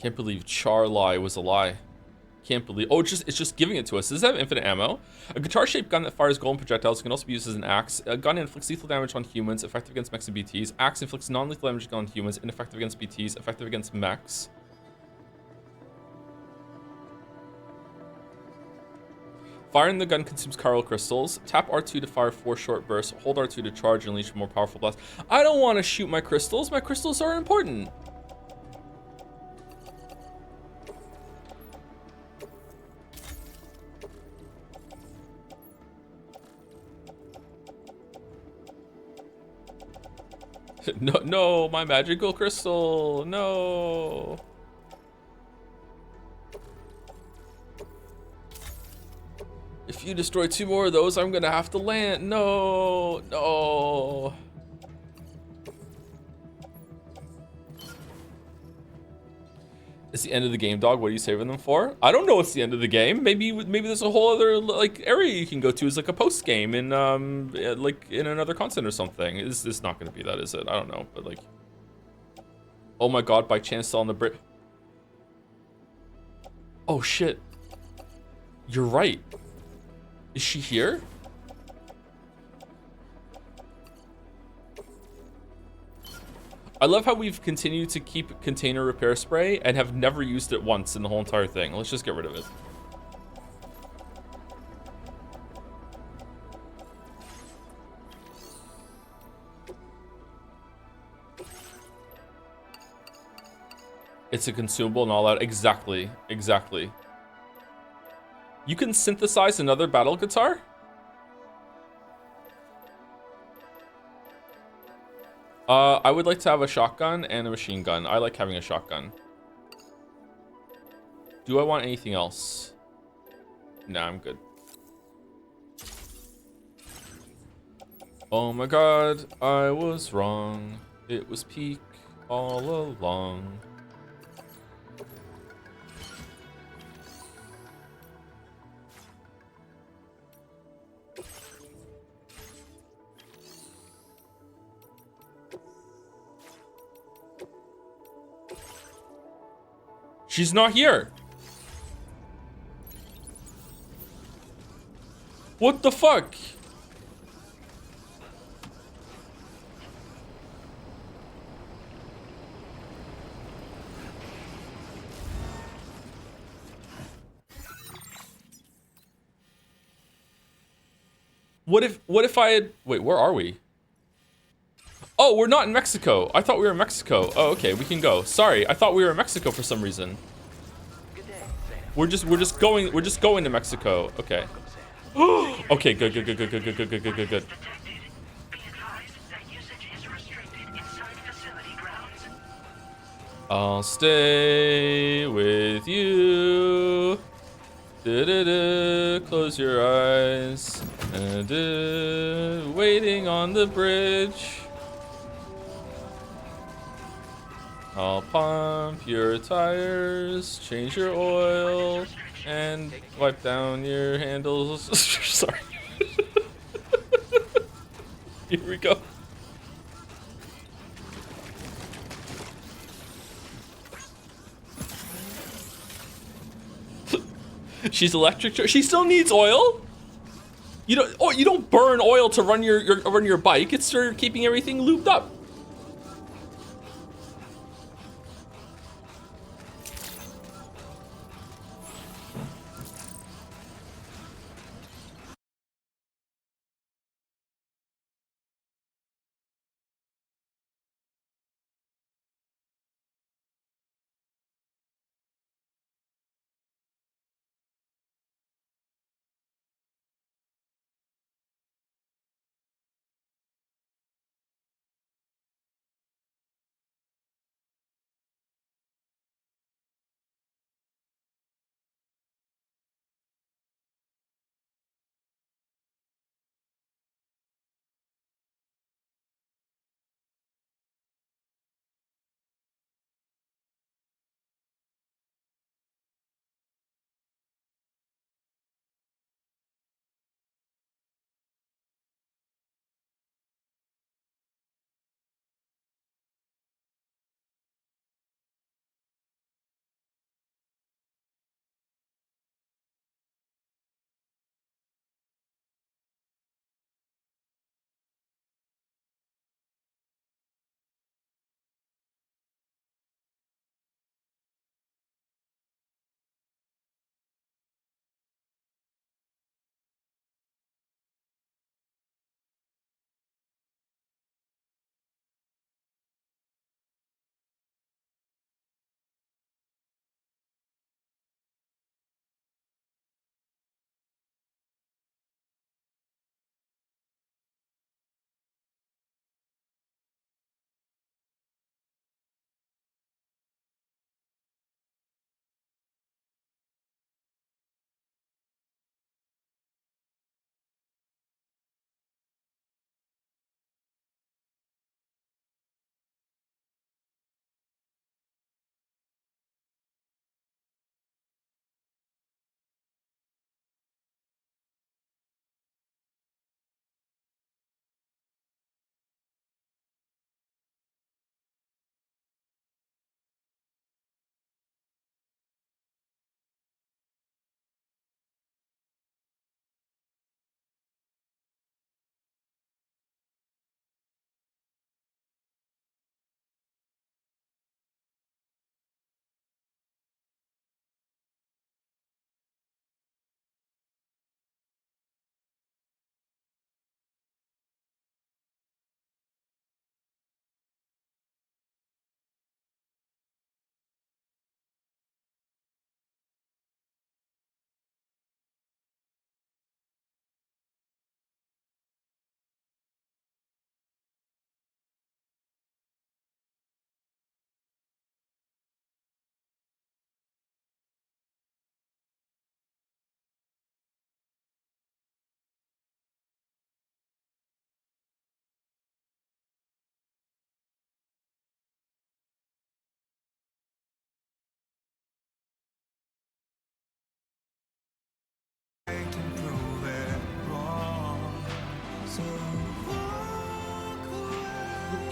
Can't believe Charlie was a lie. Can't believe. Oh, it's just giving it to us. Does it have infinite ammo? A guitar-shaped gun that fires golden projectiles can also be used as an axe. A gun inflicts lethal damage on humans, effective against mechs and BTs. Axe inflicts non-lethal damage on humans, ineffective against BTs, effective against mechs. Firing the gun consumes chiral crystals. Tap R2 to fire 4 short bursts. Hold R2 to charge and unleash a more powerful blast. I don't want to shoot my crystals. My crystals are important. No, my magical crystal. No. If you destroy 2 more of those, I'm gonna have to land. No. It's the end of the game, dog. What are you saving them for? I don't know what's the end of the game. Maybe there's a whole other like area you can go to as like a post game in like in another continent or something. It's not gonna be that, is it? I don't know, but like, oh my god! By chance, still on the bridge. Oh shit! You're right. Is she here? I love how we've continued to keep container repair spray and have never used it once in the whole entire thing. Let's just get rid of it. It's a consumable and all that. Exactly. You can synthesize another battle guitar? I would like to have a shotgun and a machine gun. I like having a shotgun. Do I want anything else? Nah, I'm good. Oh my god, I was wrong. It was peak all along. She's not here. What the fuck? What if I had, wait, where are we? Oh, we're not in Mexico. I thought we were in Mexico. Oh, okay, we can go. Sorry, I thought we were in Mexico for some reason. We're just going to Mexico. Okay. Okay, good. I'll stay with you. Close your eyes. Waiting on the bridge. I'll pump your tires, change your oil, and wipe down your handles. Sorry. Here we go. She's electric. She still needs oil. You don't. Oh, you don't burn oil to run your bike. It's for keeping everything lubed up.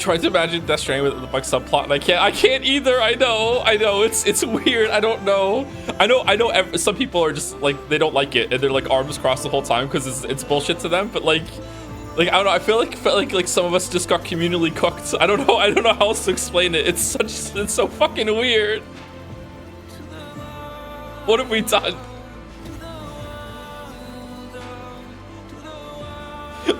tried to imagine Death Stranding with the bug subplot, and I can't either. I know, it's weird. I don't know. I know. Some people are just like they don't like it, and they're like arms crossed the whole time because it's bullshit to them. But like I don't know. I felt like some of us just got communally cooked. I don't know how else to explain it. It's so fucking weird. What have we done?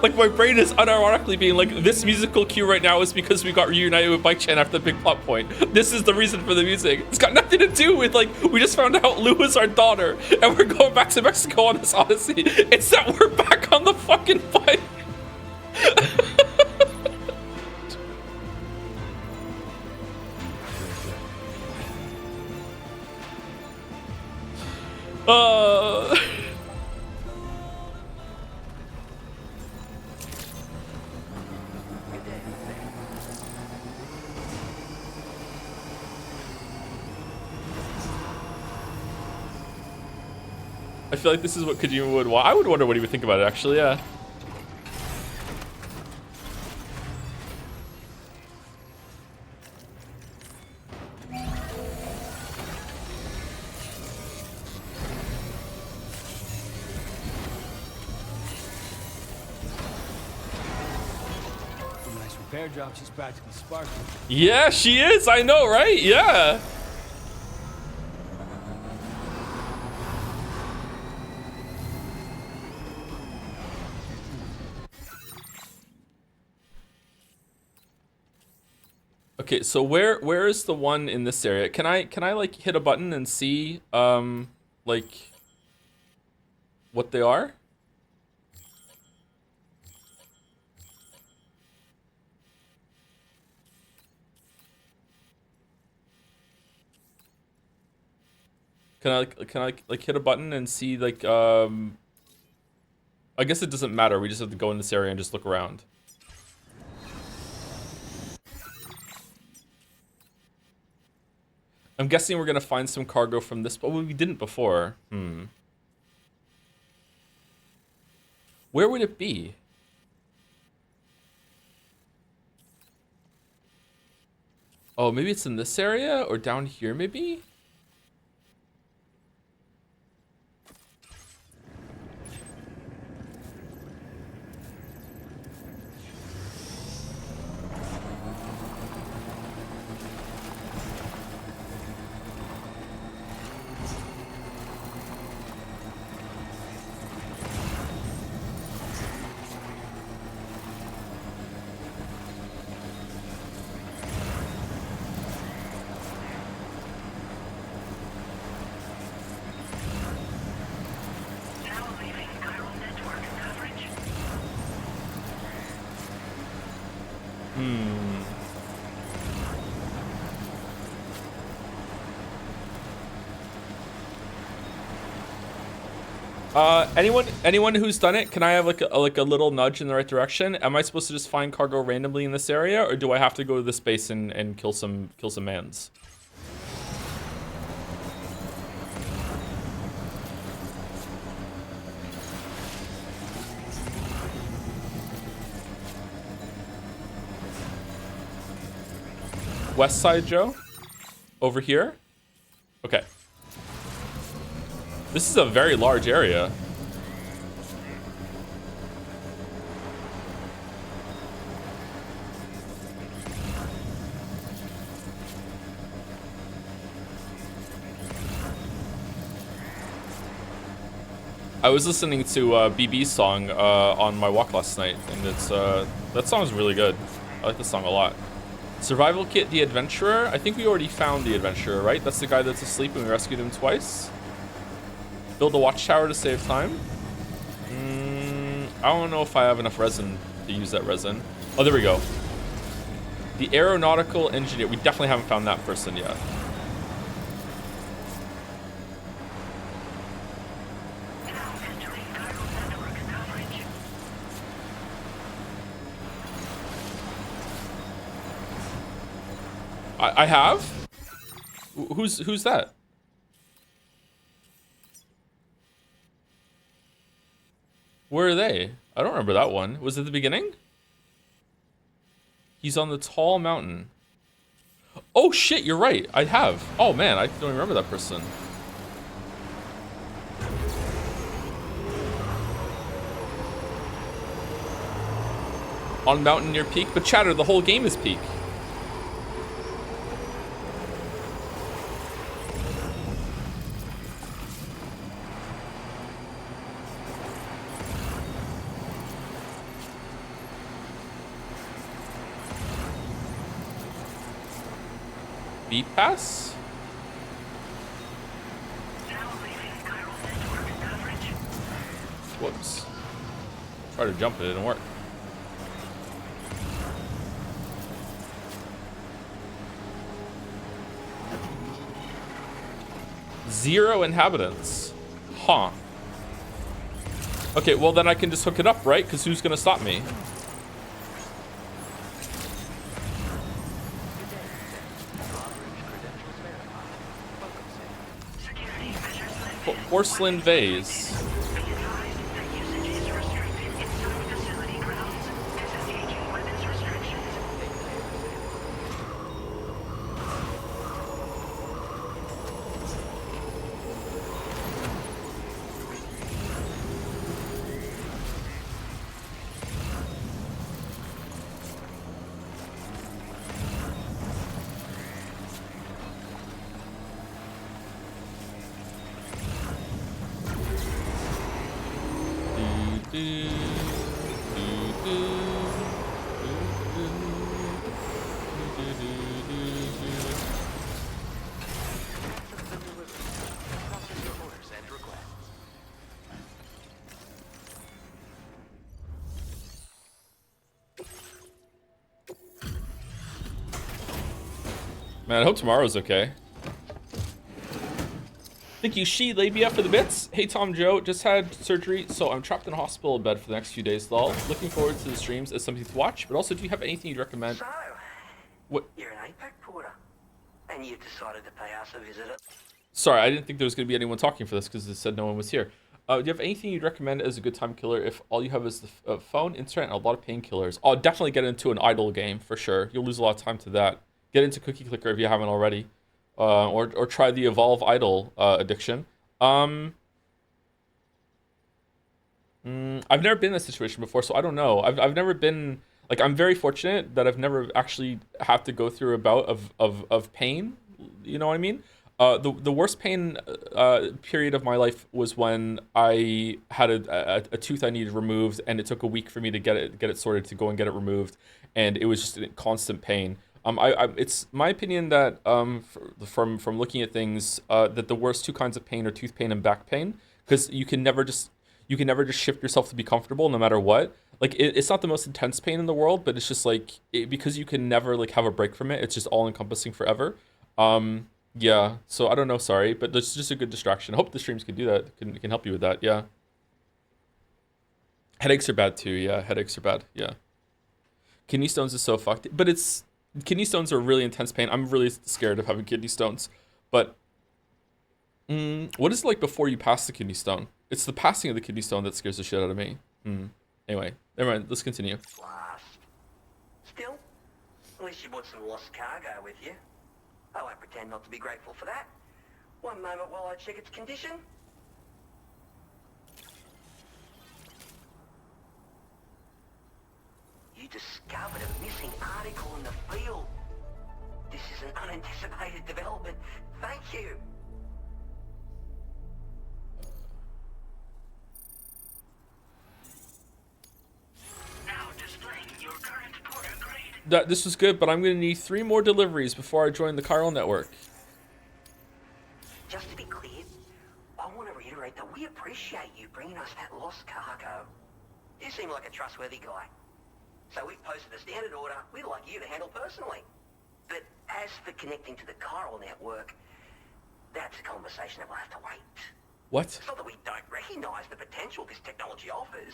Like, my brain is unironically being like, this musical cue right now is because we got reunited with Bike Chan after the big plot point. This is the reason for the music. It's got nothing to do with, like, we just found out Lou is our daughter, and we're going back to Mexico on this odyssey. It's that we're back on the fucking bike. I feel like this is what Kojima would want. I would wonder what he would think about it, actually, yeah. Nice repair job. She's practically sparkling. Yeah, she is. I know, right? Yeah. Okay, so where is the one in this area? Can I like hit a button and see like what they are? Can I like hit a button and see like I guess it doesn't matter. We just have to go in this area and just look around. I'm guessing we're gonna find some cargo from this, but we didn't before. Where would it be? Oh, maybe it's in this area or down here, maybe? Anyone who's done it, can I have like a little nudge in the right direction? Am I supposed to just find cargo randomly in this area, or do I have to go to this base and kill some mans? West side, Joe? Over here? Okay. This is a very large area. I was listening to BB's song on my walk last night, and it's that song is really good. I like the song a lot. Survival Kit the Adventurer. I think we already found the Adventurer, right? That's the guy that's asleep and we rescued him twice. Build a watchtower to save time. I don't know if I have enough resin to use that resin. Oh, there we go. The aeronautical engineer. We definitely haven't found that person yet. I have? Who's that? Where are they? I don't remember that one. Was it the beginning? He's on the tall mountain. Oh shit, you're right. I have. Oh man, I don't even remember that person. On mountain near peak, but Chatter, the whole game is peak. Beat pass? Whoops. Tried to jump, it didn't work. Zero inhabitants. Huh. Okay, well then I can just hook it up, right? Because who's gonna stop me? Porcelain vase. Man, I hope tomorrow's okay. Thank you, She Labia, for the bits. Hey, Tom Joe, just had surgery, so I'm trapped in a hospital bed for the next few days, lol. Looking forward to the streams as something to watch, but also, do you have anything you'd recommend? So, what? You're an APAC porter, and you've decided to pay us a visit. Sorry, I didn't think there was going to be anyone talking for this because it said no one was here. Do you have anything you'd recommend as a good time killer if all you have is the phone, internet, and a lot of painkillers? Oh, definitely get into an idle game, for sure. You'll lose a lot of time to that. Get into Cookie Clicker if you haven't already. Or try the Evolve Idle addiction. I've never been in a situation before, so I don't know. I've never been... Like, I'm very fortunate that I've never actually had to go through a bout of pain. You know what I mean? The worst pain period of my life was when I had a tooth I needed removed, and it took a week for me to get it sorted, to go and get it removed, and it was just in constant pain. It's my opinion that from looking at things that the worst two kinds of pain are tooth pain and back pain, because you can never just shift yourself to be comfortable no matter what. Like it's not the most intense pain in the world, but it's just like because you can never like have a break from it. It's just all encompassing forever. Yeah. So I don't know. Sorry, but it's just a good distraction. I hope the streams can do that. Can help you with that. Yeah. Headaches are bad too. Yeah. Headaches are bad. Yeah. Kidney stones is so fucked, but kidney stones are really intense pain. I'm really scared of having kidney stones. But what is it like before you pass the kidney stone? It's the passing of the kidney stone that scares the shit out of me. Anyway, never mind. Let's continue. Last. Still, at least you brought some lost cargo with you. I won't pretend not to be grateful for that. One moment while I check its condition. You discovered a missing article in the field. This is an unanticipated development. Thank you. Now displaying your current porter grade. This was good, but I'm going to need 3 more deliveries before I join the chiral network. Just to be clear, I want to reiterate that we appreciate you bringing us that lost cargo. You seem like a trustworthy guy. So we've posted a standard order we'd like you to handle personally. But as for connecting to the chiral network, that's a conversation that will have to wait. What? It's not that we don't recognize the potential this technology offers.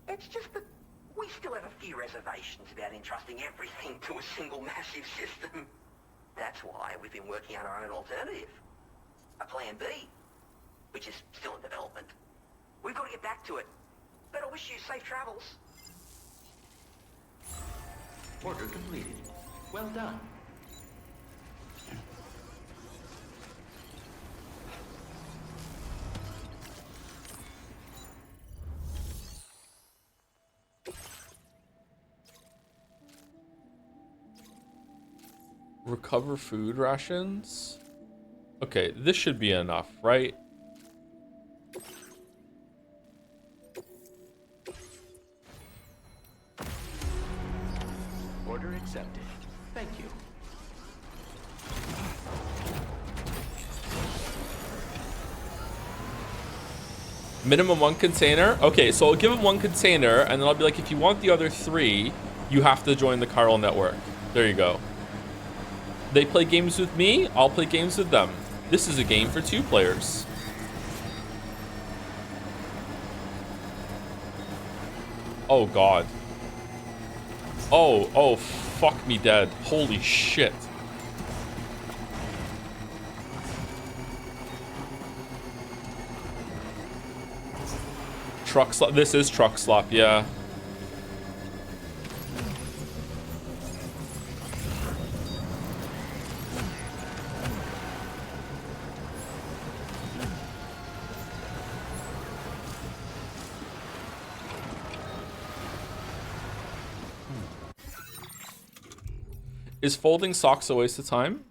It's just that we still have a few reservations about entrusting everything to a single massive system. That's why we've been working on our own alternative. A plan B, which is still in development. We've got to get back to it. But I wish you safe travels. Order completed. Well done. Recover food rations. Okay, this should be enough, right? Order accepted. Thank you. Minimum 1 container. Okay, so I'll give him 1 container, and then I'll be like, if you want the other 3, you have to join the chiral network. There you go. They play games with me, I'll play games with them. This is a game for 2 players. Oh god. Oh, fuck me dead. Holy shit. Truck slop. This is truck slop, yeah. Is folding socks a waste of time?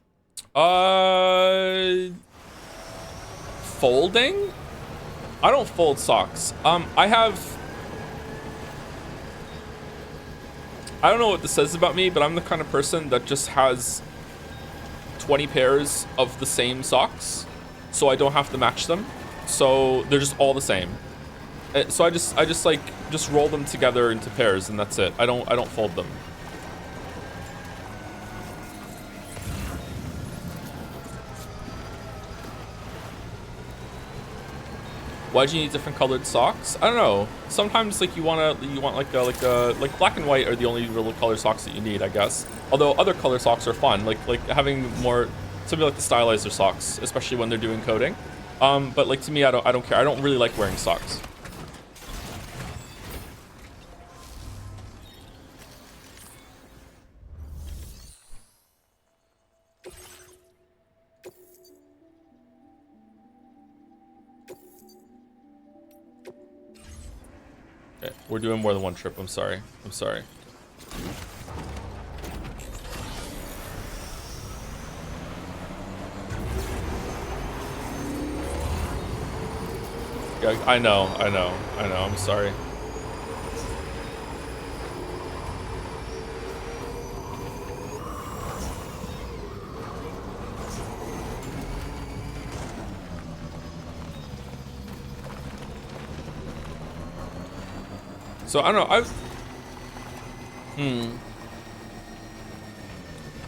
Folding? I don't fold socks. I don't know what this says about me, but I'm the kind of person that just has 20 pairs of the same socks, so I don't have to match them. So they're just all the same. So I just like roll them together into pairs, and that's it. I don't fold them. Why'd you need different colored socks? I don't know. Sometimes like you want like black and white are the only real colored socks that you need, I guess. Although other color socks are fun, like having more something like the stylizer socks, especially when they're doing coding. But like to me, I don't care. I don't really like wearing socks. Okay, we're doing more than one trip. I'm sorry. I'm sorry. Yeah, I know. I'm sorry. So I don't know.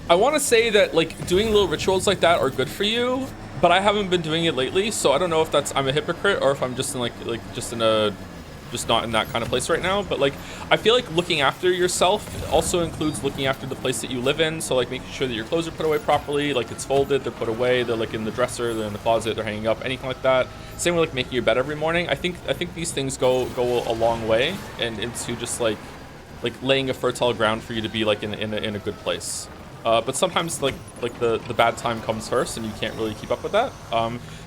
I want to say that like doing little rituals like that are good for you, but I haven't been doing it lately, so I don't know if that's I'm a hypocrite or if I'm just in just not in that kind of place right now. But like I feel like looking after yourself also includes looking after the place that you live in. So like making sure that your clothes are put away properly, like it's folded, they're put away, they're like in the dresser, they're in the closet, they're hanging up, anything like that. Same with like making your bed every morning. I think these things go a long way and into just like laying a fertile ground for you to be like in a good place. But sometimes like the bad time comes first and you can't really keep up with that.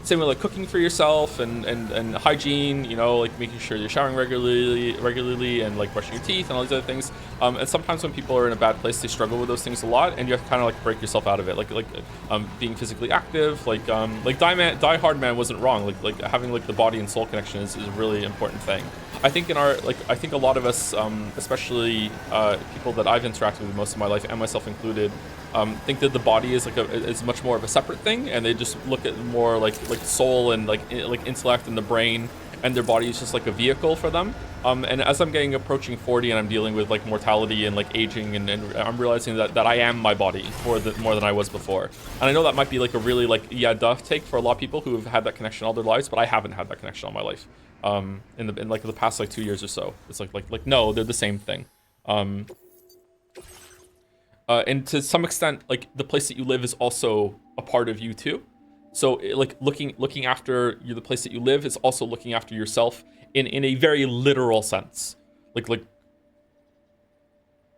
Same with like cooking for yourself and hygiene, you know, like making sure you're showering regularly and like brushing your teeth and all these other things. And sometimes when people are in a bad place, they struggle with those things a lot, and you have to kind of like break yourself out of it. Like being physically active, like Die Hard Man wasn't wrong. Like having like the body and soul connection is a really important thing. I think I think a lot of us, especially people that I've interacted with most of my life, and myself included, think that the body is much more of a separate thing, and they just look at more like soul and like intellect and the brain, and their body is just like a vehicle for them. And as I'm approaching 40 and I'm dealing with like mortality and like aging, and I'm realizing that I am my body more than I was before. And I know that might be like a really duh take for a lot of people who have had that connection all their lives, but I haven't had that connection all my life. In the past like 2 years or so, it's like no, they're the same thing. And to some extent, like the place that you live is also a part of you too. So like looking after the place that you live is also looking after yourself in a very literal sense. Like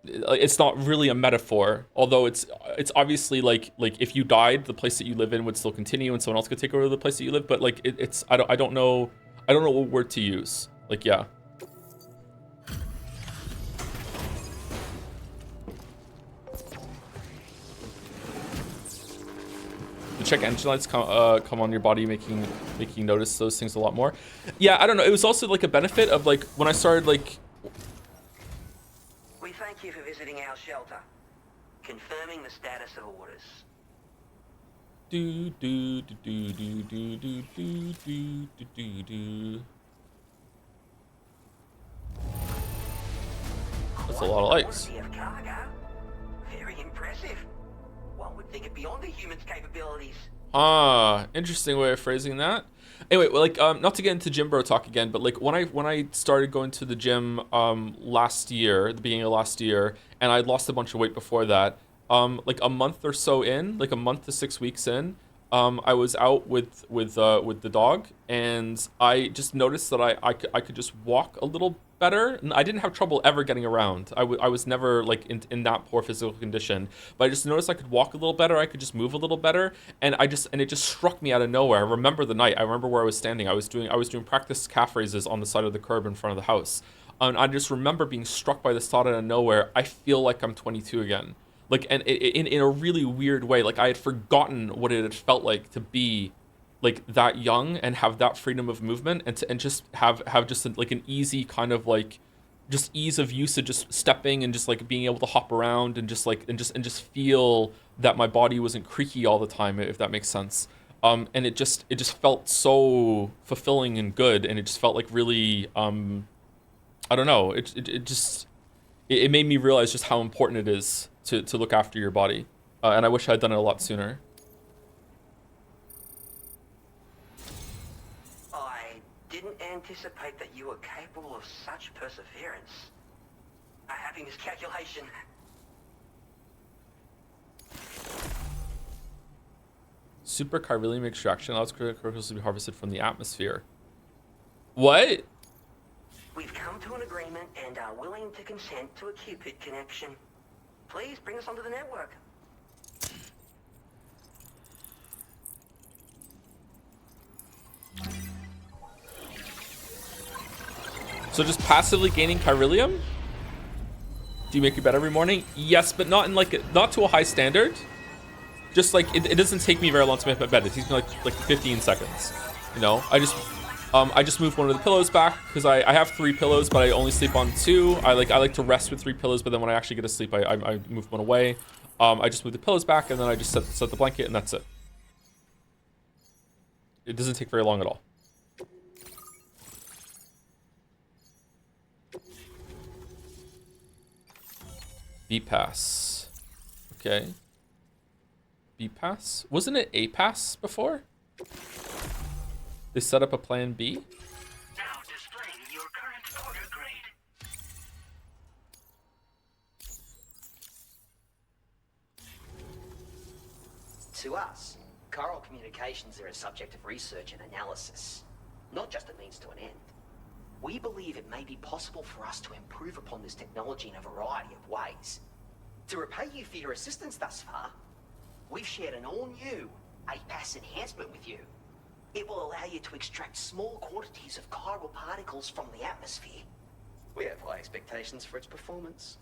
it's not really a metaphor, although it's obviously like if you died, the place that you live in would still continue and someone else could take over the place that you live, but like it's I don't know what word to use. Like, yeah. The check engine lights come on your body, making you notice those things a lot more. Yeah, I don't know. It was also like a benefit of like when I started like. We thank you for visiting our shelter. Confirming the status of orders. Do do do do do do do do do do do. That's a lot of lights. Of cargo. Very impressive. One would think it beyond the human's capabilities. Ah, interesting way of phrasing that. Anyway, like not to get into gym bro talk again, but like when I started going to the gym last year, the beginning of last year, and I lost a bunch of weight before that. Like a month or so in, like a month to 6 weeks in, I was out with the dog, and I just noticed that I could just walk a little better. And I didn't have trouble ever getting around. I was never like in that poor physical condition, but I just noticed I could walk a little better. I could just move a little better, and it just struck me out of nowhere. I remember the night. I remember where I was standing. I was doing practice calf raises on the side of the curb in front of the house. And I just remember being struck by this thought out of nowhere. I feel like I'm 22 again. Like, and in a really weird way, like I had forgotten what it had felt like to be like that young and have that freedom of movement, and just have just like an easy kind of like just ease of use of just stepping and just like being able to hop around and just like and just feel that my body wasn't creaky all the time, if that makes sense. And it just felt so fulfilling and good, and it just felt like really I don't know, it made me realize just how important it is to look after your body. And I wish I'd done it a lot sooner. I didn't anticipate that you were capable of such perseverance. A happy miscalculation. Super chiralium extraction allows crystals to be harvested from the atmosphere. What? We've come to an agreement and are willing to consent to a Cupid connection. Please bring us onto the network. So just passively gaining chiralium? Do you make your bed every morning? Yes, but not in not to a high standard. Just like it doesn't take me very long to make my bed. It takes me like 15 seconds. You know, I just move one of the pillows back because I have 3 pillows, but I only sleep on 2. I like to rest with 3 pillows, but then when I actually get to sleep, I move one away. I just move the pillows back, and then I just set the blanket, and that's it. It doesn't take very long at all. B pass. Okay. B pass? Wasn't it A pass before? They set up a plan B? Now displaying your current order grade. To us, chiral communications are a subject of research and analysis, not just a means to an end. We believe it may be possible for us to improve upon this technology in a variety of ways. To repay you for your assistance thus far, we've shared an all-new APAS enhancement with you. It will allow you to extract small quantities of chiral particles from the atmosphere. We have high expectations for its performance.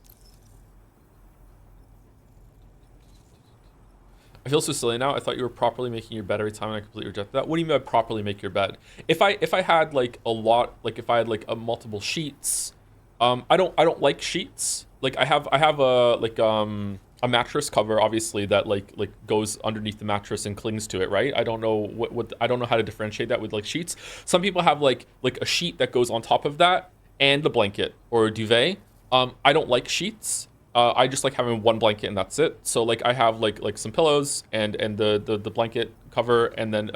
I feel so silly now. I thought you were properly making your bed every time, and I completely rejected that. What do you mean by properly make your bed? If I had like a lot, like if I had like a multiple sheets, I don't like sheets. Like I have a mattress cover, obviously, that like goes underneath the mattress and clings to it, right? I don't know what I don't know how to differentiate that with like sheets. Some people have like a sheet that goes on top of that and the blanket or a duvet. I don't like sheets. I just like having one blanket and that's it. So like I have like some pillows and the blanket cover and then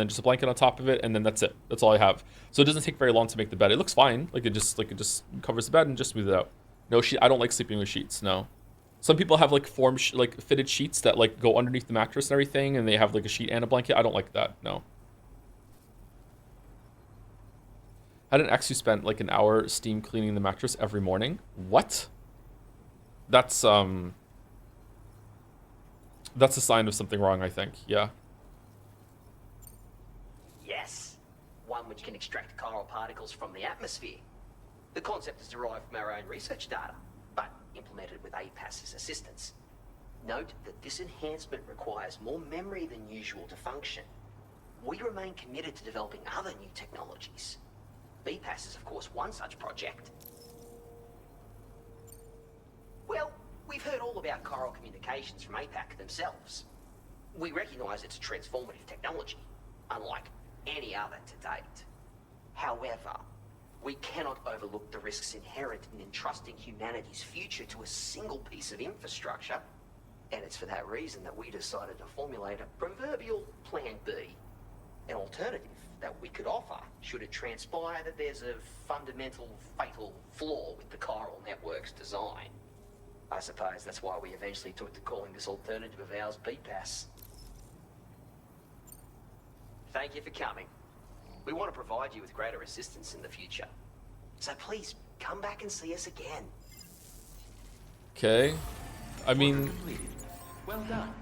just a blanket on top of it, and then that's it. That's all I have. So it doesn't take very long to make the bed. It looks fine. Like it just covers the bed and just smooth it out. No sheet. I don't like sleeping with sheets. No. Some people have like fitted sheets that like go underneath the mattress and everything, and they have like a sheet and a blanket. I don't like that. No. I had an ex who spent like an hour steam cleaning the mattress every morning. What? that's a sign of something wrong, I think. Yeah. Yes, one which can extract chiral particles from the atmosphere. The concept is derived from our own research data, but implemented with APAS's assistance. Note that this enhancement requires more memory than usual to function. We remain committed to developing other new technologies. BPAS is, of course, one such project. Well, we've heard all about chiral communications from APAC themselves. We recognize it's a transformative technology, unlike any other to date. However, we cannot overlook the risks inherent in entrusting humanity's future to a single piece of infrastructure. And it's for that reason that we decided to formulate a proverbial Plan B, an alternative that we could offer should it transpire that there's a fundamental, fatal flaw with the chiral network's design. I suppose that's why we eventually took to calling this alternative of ours BPAS. Thank you for coming. We want to provide you with greater assistance in the future. So please, come back and see us again. Okay. I mean... Well done.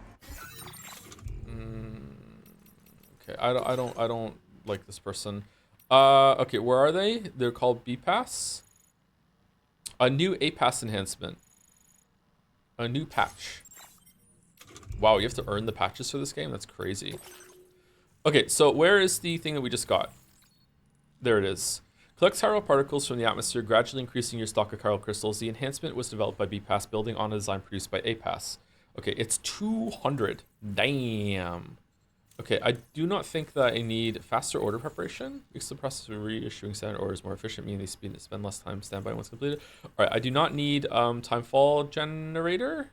Okay, I don't like this person. Okay, where are they? They're called BPAS. A new APAS enhancement. A new patch. Wow, you have to earn the patches for this game? That's crazy. Okay, so where is the thing that we just got? There it is. Collect chiral particles from the atmosphere, gradually increasing your stock of chiral crystals. The enhancement was developed by BPAS, building on a design produced by APAS. Okay, it's 200. Damn. Okay, I do not think that I need faster order preparation because the process of reissuing standard orders more efficient, meaning they spend less time standby once completed. All right, I do not need timefall generator.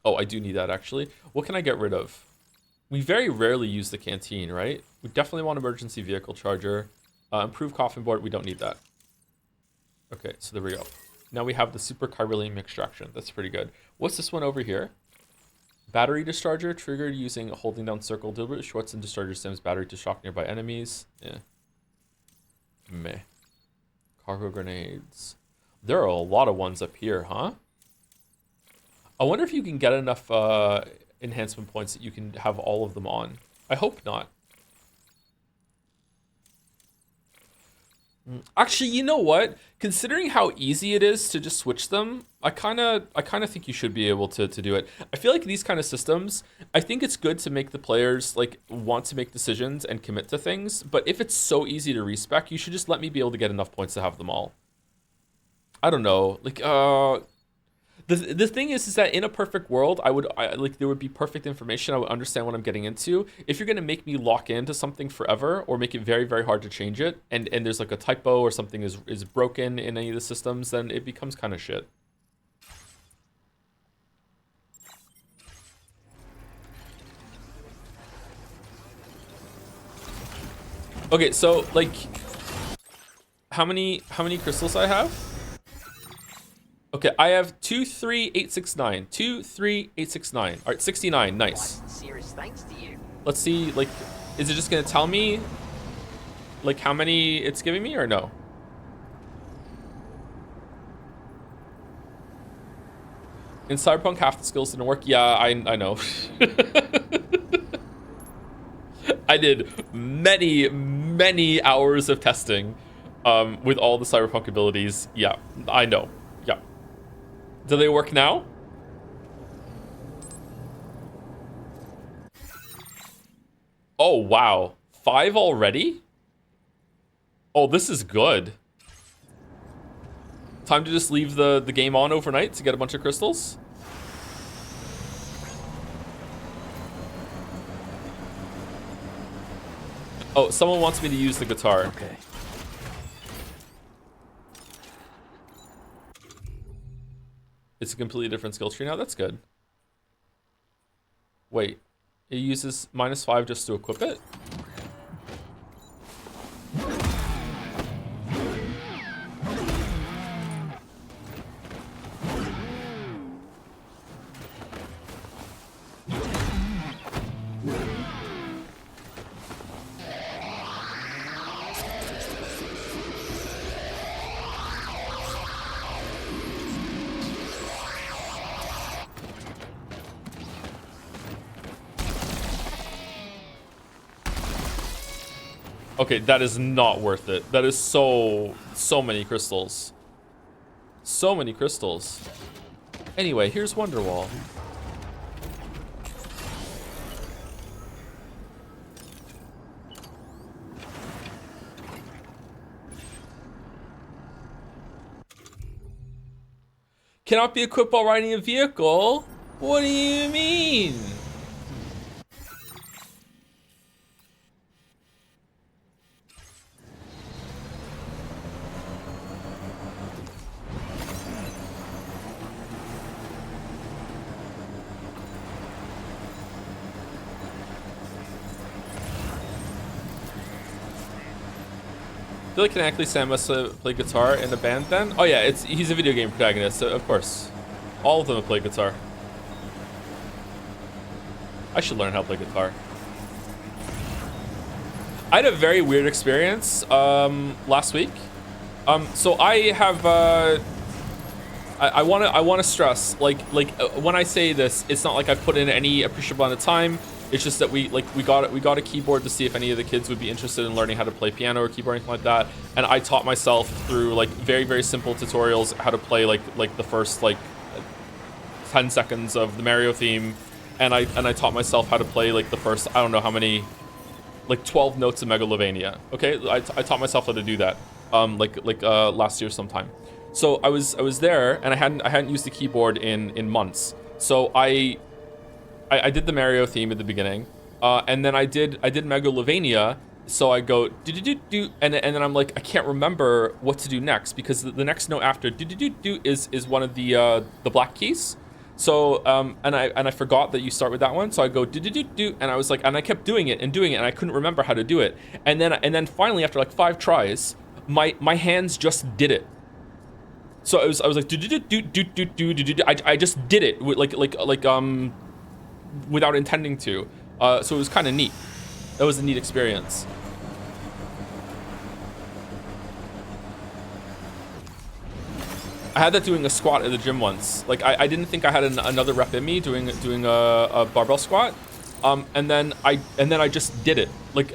Oh, I do need that actually. What can I get rid of? We very rarely use the canteen, right? We definitely want emergency vehicle charger. Improved coffin board, we don't need that. Okay, so there we go. Now we have the super chiralium extraction. That's pretty good. What's this one over here? Battery discharger, triggered using holding down circle. Deliberate shorts and discharger stems battery to shock nearby enemies. Yeah. Meh. Cargo grenades. There are a lot of ones up here, huh? I wonder if you can get enough enhancement points that you can have all of them on. I hope not. Actually, you know what? Considering how easy it is to just switch them, I kind of think you should be able to do it. I feel like these kind of systems, I think it's good to make the players like want to make decisions and commit to things. But if it's so easy to respec, you should just let me be able to get enough points to have them all. I don't know, like the thing is that in a perfect world, like there would be perfect information. I would understand what I'm getting into. If you're gonna make me lock into something forever or make it very, very hard to change it, and there's like a typo or something is broken in any of the systems, then it becomes kind of shit. Okay, so like, how many crystals I have? Okay, I have 23869. 23869. All right, 69. Nice. Serious thanks to you. Let's see, like, is it just gonna tell me, like, how many it's giving me or no? In Cyberpunk, half the skills didn't work. Yeah, I know. I did many hours of testing with all the Cyberpunk abilities. Yeah, I know. Yeah. Do they work now? Oh, wow. 5 already? Oh, this is good. Time to just leave the game on overnight to get a bunch of crystals? Oh, someone wants me to use the guitar. Okay. It's a completely different skill tree now. That's good. Wait, it uses -5 just to equip it? Okay, that is not worth it. That is so many crystals. So many crystals. Anyway, here's Wonderwall. Cannot be equipped while riding a vehicle? What do you mean? I feel like canonically Sam must play guitar in a band then? Oh yeah, he's a video game protagonist, so of course. All of them have played guitar. I should learn how to play guitar. I had a very weird experience last week. So I have I want to stress like when I say this, it's not like I've put in any appreciable amount of time. It's just that we got a keyboard to see if any of the kids would be interested in learning how to play piano or keyboard or anything like that. And I taught myself through like very simple tutorials how to play like the first like 10 seconds of the Mario theme, and I taught myself how to play like the first, I don't know how many, like 12 notes of Megalovania. Okay, I taught myself how to do that last year sometime. So I was there, and I hadn't used the keyboard in months. So I did the Mario theme at the beginning, and then I did Megalovania. So I go do do do do, and then I'm like, I can't remember what to do next, because the next note after do do do do is one of the black keys. So and I forgot that you start with that one. So I go do do do do, and I was like, and I kept doing it, and I couldn't remember how to do it. And then finally, after like 5 tries, my hands just did it. So I was like do do do do do do do do do. I just did it with without intending to. So it was kind of neat. That was a neat experience. I had that doing a squat at the gym once. Like I didn't think I had another rep in me doing a barbell squat, and then I just did it like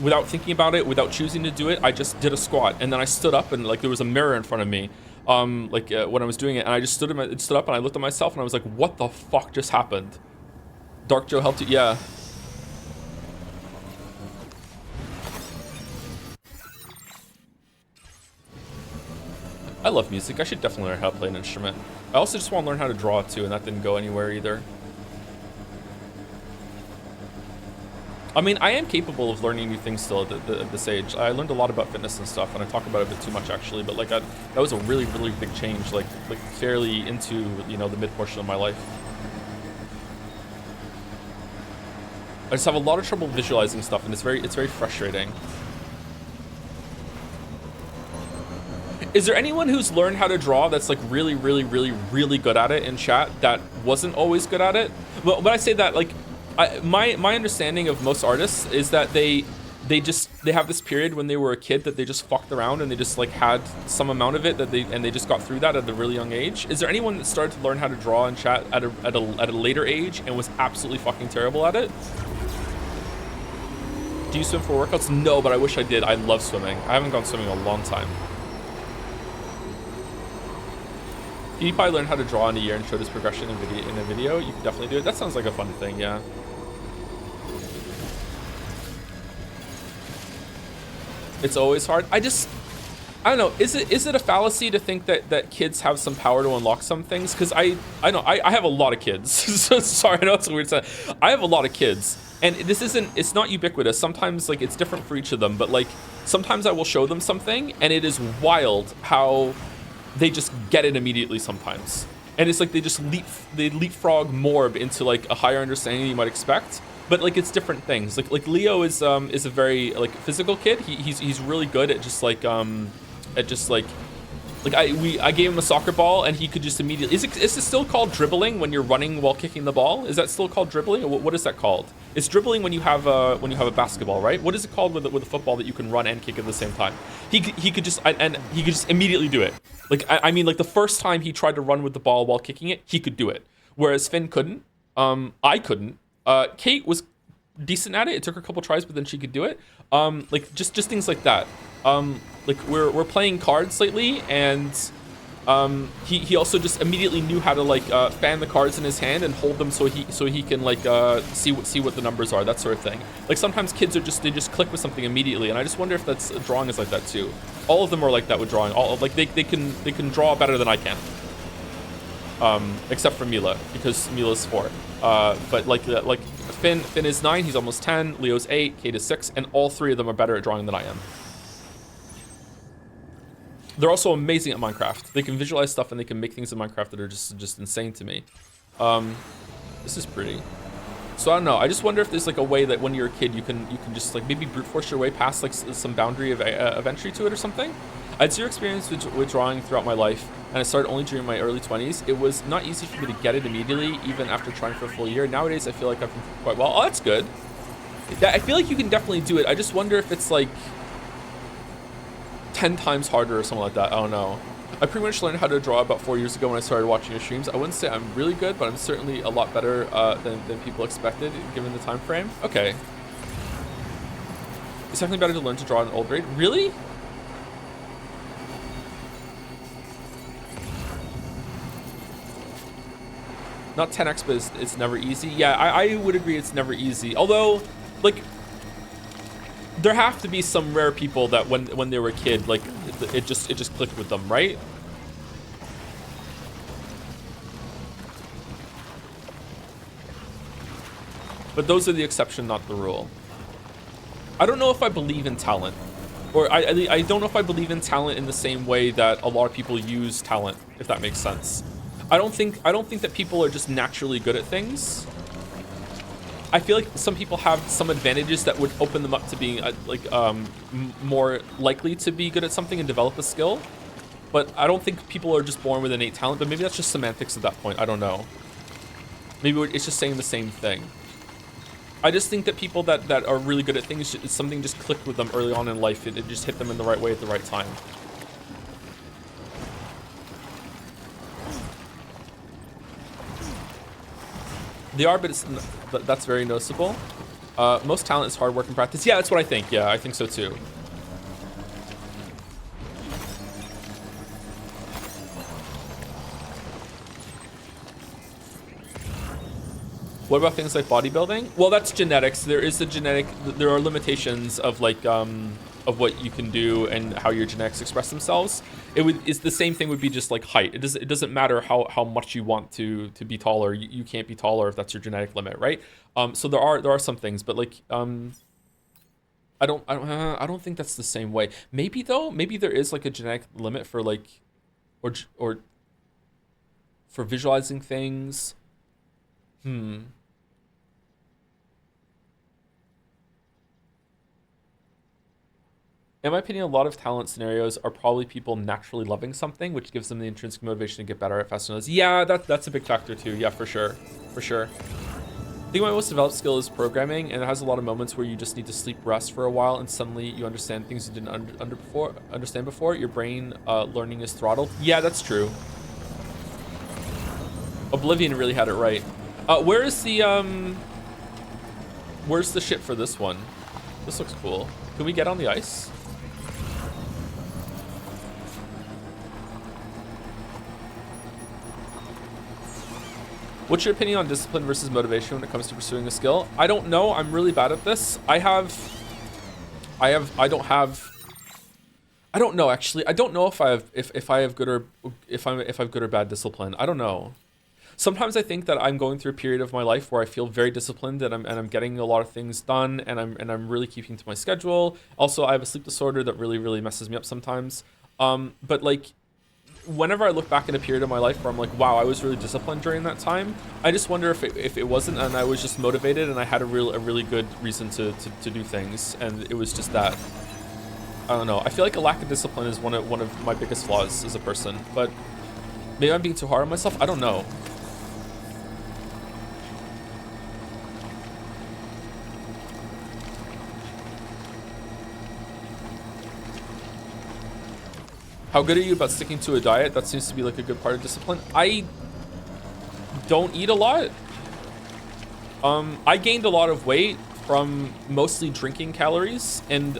without thinking about it, without choosing to do it. I just did a squat, and then I stood up, and like there was a mirror in front of me, when I was doing it, and I just stood up and I looked at myself, and I was like, what the fuck just happened? Dark Joe helped you? Yeah. I love music. I should definitely learn how to play an instrument. I also just want to learn how to draw too, and that didn't go anywhere either. I mean, I am capable of learning new things still at this age. I learned a lot about fitness and stuff, and I talk about it a bit too much actually, but like that was a really big change, like fairly into, you know, the mid portion of my life. I just have a lot of trouble visualizing stuff, and it's very frustrating. Is there anyone who's learned how to draw that's like really good at it in chat that wasn't always good at it? Well, when I say that, like, my understanding of most artists is that they have this period when they were a kid that they just fucked around, and they just like had some amount of it that they just got through that at a really young age. Is there anyone that started to learn how to draw in chat at a later age and was absolutely fucking terrible at it? Do you swim for workouts? No, but I wish I did. I love swimming. I haven't gone swimming in a long time. You probably learn how to draw in a year and show this progression in a video. You can definitely do it. That sounds like a fun thing, yeah. It's always hard. I don't know. Is it a fallacy to think that kids have some power to unlock some things? Because I know I have a lot of kids. So, sorry, I know it's a weird saying. I have a lot of kids, and it's not ubiquitous. Sometimes like it's different for each of them, but like sometimes I will show them something, and it is wild how they just get it immediately sometimes. And it's like they just leapfrog Morb into like a higher understanding than you might expect. But like it's different things. Like Leo is a very like physical kid. He's really good at just like I gave him a soccer ball, and he could just immediately. Is it still called dribbling when you're running while kicking the ball? Is that still called dribbling? Or what is that called? It's dribbling when you have a basketball, right? What is it called with a football that you can run and kick at the same time? He could just immediately do it. Like I mean, like the first time he tried to run with the ball while kicking it, he could do it, whereas Finn couldn't. I couldn't. Kate was decent at it. It took her a couple tries, but then she could do it. Like just things like that. Like we're playing cards lately, and he also just immediately knew how to like fan the cards in his hand and hold them so he can like see what the numbers are, that sort of thing. Like sometimes kids are they just click with something immediately, and I just wonder if that's drawing is like that too. All of them are like that with drawing. All like they can draw better than I can. Except for Mila, because Mila's 4. But like Finn is 9, he's almost 10, Leo's 8, Kate is 6, and all 3 of them are better at drawing than I am. They're also amazing at Minecraft. They can visualize stuff and they can make things in Minecraft that are just insane to me. This is pretty. So I don't know. I just wonder if there's like a way that when you're a kid you can just like maybe brute force your way past like some boundary of entry to it or something. I had 0 experience with drawing throughout my life, and I started only during my early 20s. It was not easy for me to get it immediately, even after trying for a full year. Nowadays, I feel like I've been quite well. Oh, that's good. I feel like you can definitely do it. I just wonder if it's like 10 times harder or something like that. I don't know. I pretty much learned how to draw about 4 years ago when I started watching your streams. I wouldn't say I'm really good, but I'm certainly a lot better than people expected, given the time frame. Okay. It's definitely better to learn to draw at an old rate. Really? Not 10x, but it's never easy. Yeah, I would agree it's never easy. Although, like, there have to be some rare people that when they were a kid, like, it just clicked with them, right? But those are the exception, not the rule. I don't know if I believe in talent. Or I don't know if I believe in talent in the same way that a lot of people use talent, if that makes sense. I don't think that people are just naturally good at things. I feel like some people have some advantages that would open them up to being more likely to be good at something and develop a skill. But I don't think people are just born with innate talent, but maybe that's just semantics at that point. I don't know. Maybe it's just saying the same thing. I just think that people that are really good at things, something just clicked with them early on in life. It just hit them in the right way at the right time. They are, but that's very noticeable. Most talent is hard work and practice. Yeah, that's what I think. Yeah, I think so too. What about things like bodybuilding? Well, that's genetics. There is there are limitations of like of what you can do and how your genetics express themselves. It's the same thing would be just like height. It doesn't matter how much you want to be taller. You can't be taller if that's your genetic limit, right? So there are some things, but like I don't think that's the same way. Maybe though. Maybe there is like a genetic limit for like or for visualizing things. In my opinion, a lot of talent scenarios are probably people naturally loving something, which gives them the intrinsic motivation to get better at faster. Yeah, that's a big factor too. Yeah, for sure. For sure. I think my most developed skill is programming, and it has a lot of moments where you just need to sleep rest for a while, and suddenly you understand things you didn't understand before. Your brain learning is throttled. Yeah, that's true. Oblivion really had it right. Where's the ship for this one? This looks cool. Can we get on the ice? What's your opinion on discipline versus motivation when it comes to pursuing a skill? I don't know. I'm really bad at this. I don't know actually. I don't know if I have good or bad discipline. I don't know. Sometimes I think that I'm going through a period of my life where I feel very disciplined and I'm getting a lot of things done and I'm really keeping to my schedule. Also, I have a sleep disorder that really messes me up sometimes. But like whenever I look back in a period of my life where I'm like, wow, I was really disciplined during that time, I just wonder if it wasn't and I was just motivated and I had a really good reason to do things, and it was just that. I don't know. I feel like a lack of discipline is one of my biggest flaws as a person, but maybe I'm being too hard on myself. I don't know. How good are you about sticking to a diet? That seems to be like a good part of discipline. I don't eat a lot. I gained a lot of weight from mostly drinking calories and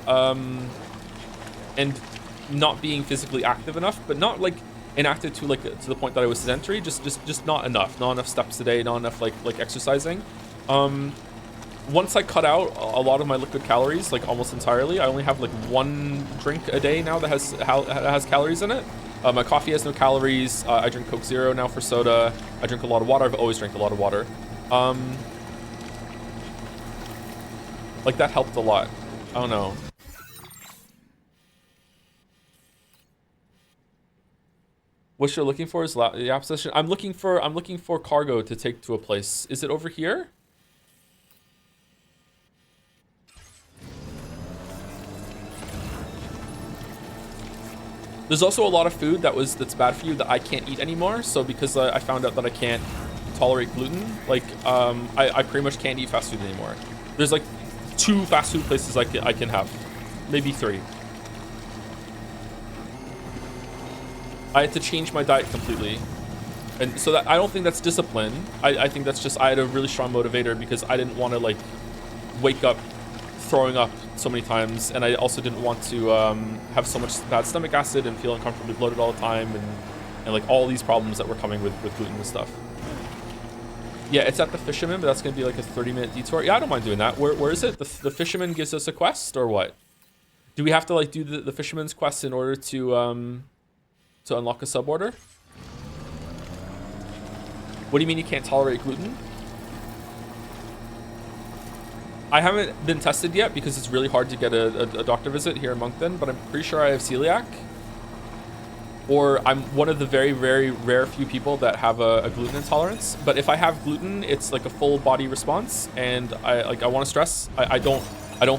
not being physically active enough, but not like inactive to the point that I was sedentary, just not enough steps a day, not enough like exercising. Once I cut out a lot of my liquid calories, like almost entirely, I only have like 1 drink a day now that has calories in it. My coffee has no calories. I drink Coke Zero now for soda. I drink a lot of water. I've always drank a lot of water. Like that helped a lot. I don't know. What you're looking for is the app session. I'm looking for cargo to take to a place. Is it over here? There's also a lot of food that's bad for you that I can't eat anymore. So because I found out that I can't tolerate gluten, like I pretty much can't eat fast food anymore. There's like 2 fast food places I can have, maybe 3. I had to change my diet completely. And so that I don't think that's discipline. I think that's just I had a really strong motivator because I didn't want to like wake up throwing up so many times, and I also didn't want to have so much bad stomach acid and feel uncomfortably bloated all the time, and like all these problems that were coming with gluten and stuff. Yeah, it's at the Fisherman, but that's gonna be like a 30-minute detour. Yeah, I don't mind doing that. Where is it? The Fisherman gives us a quest, or what? Do we have to like do the Fisherman's quest in order to unlock a suborder? What do you mean you can't tolerate gluten? I haven't been tested yet because it's really hard to get a doctor visit here in Moncton, but I'm pretty sure I have celiac. Or I'm one of the very, very rare few people that have a gluten intolerance. But if I have gluten, it's like a full body response, and I want to stress, I don't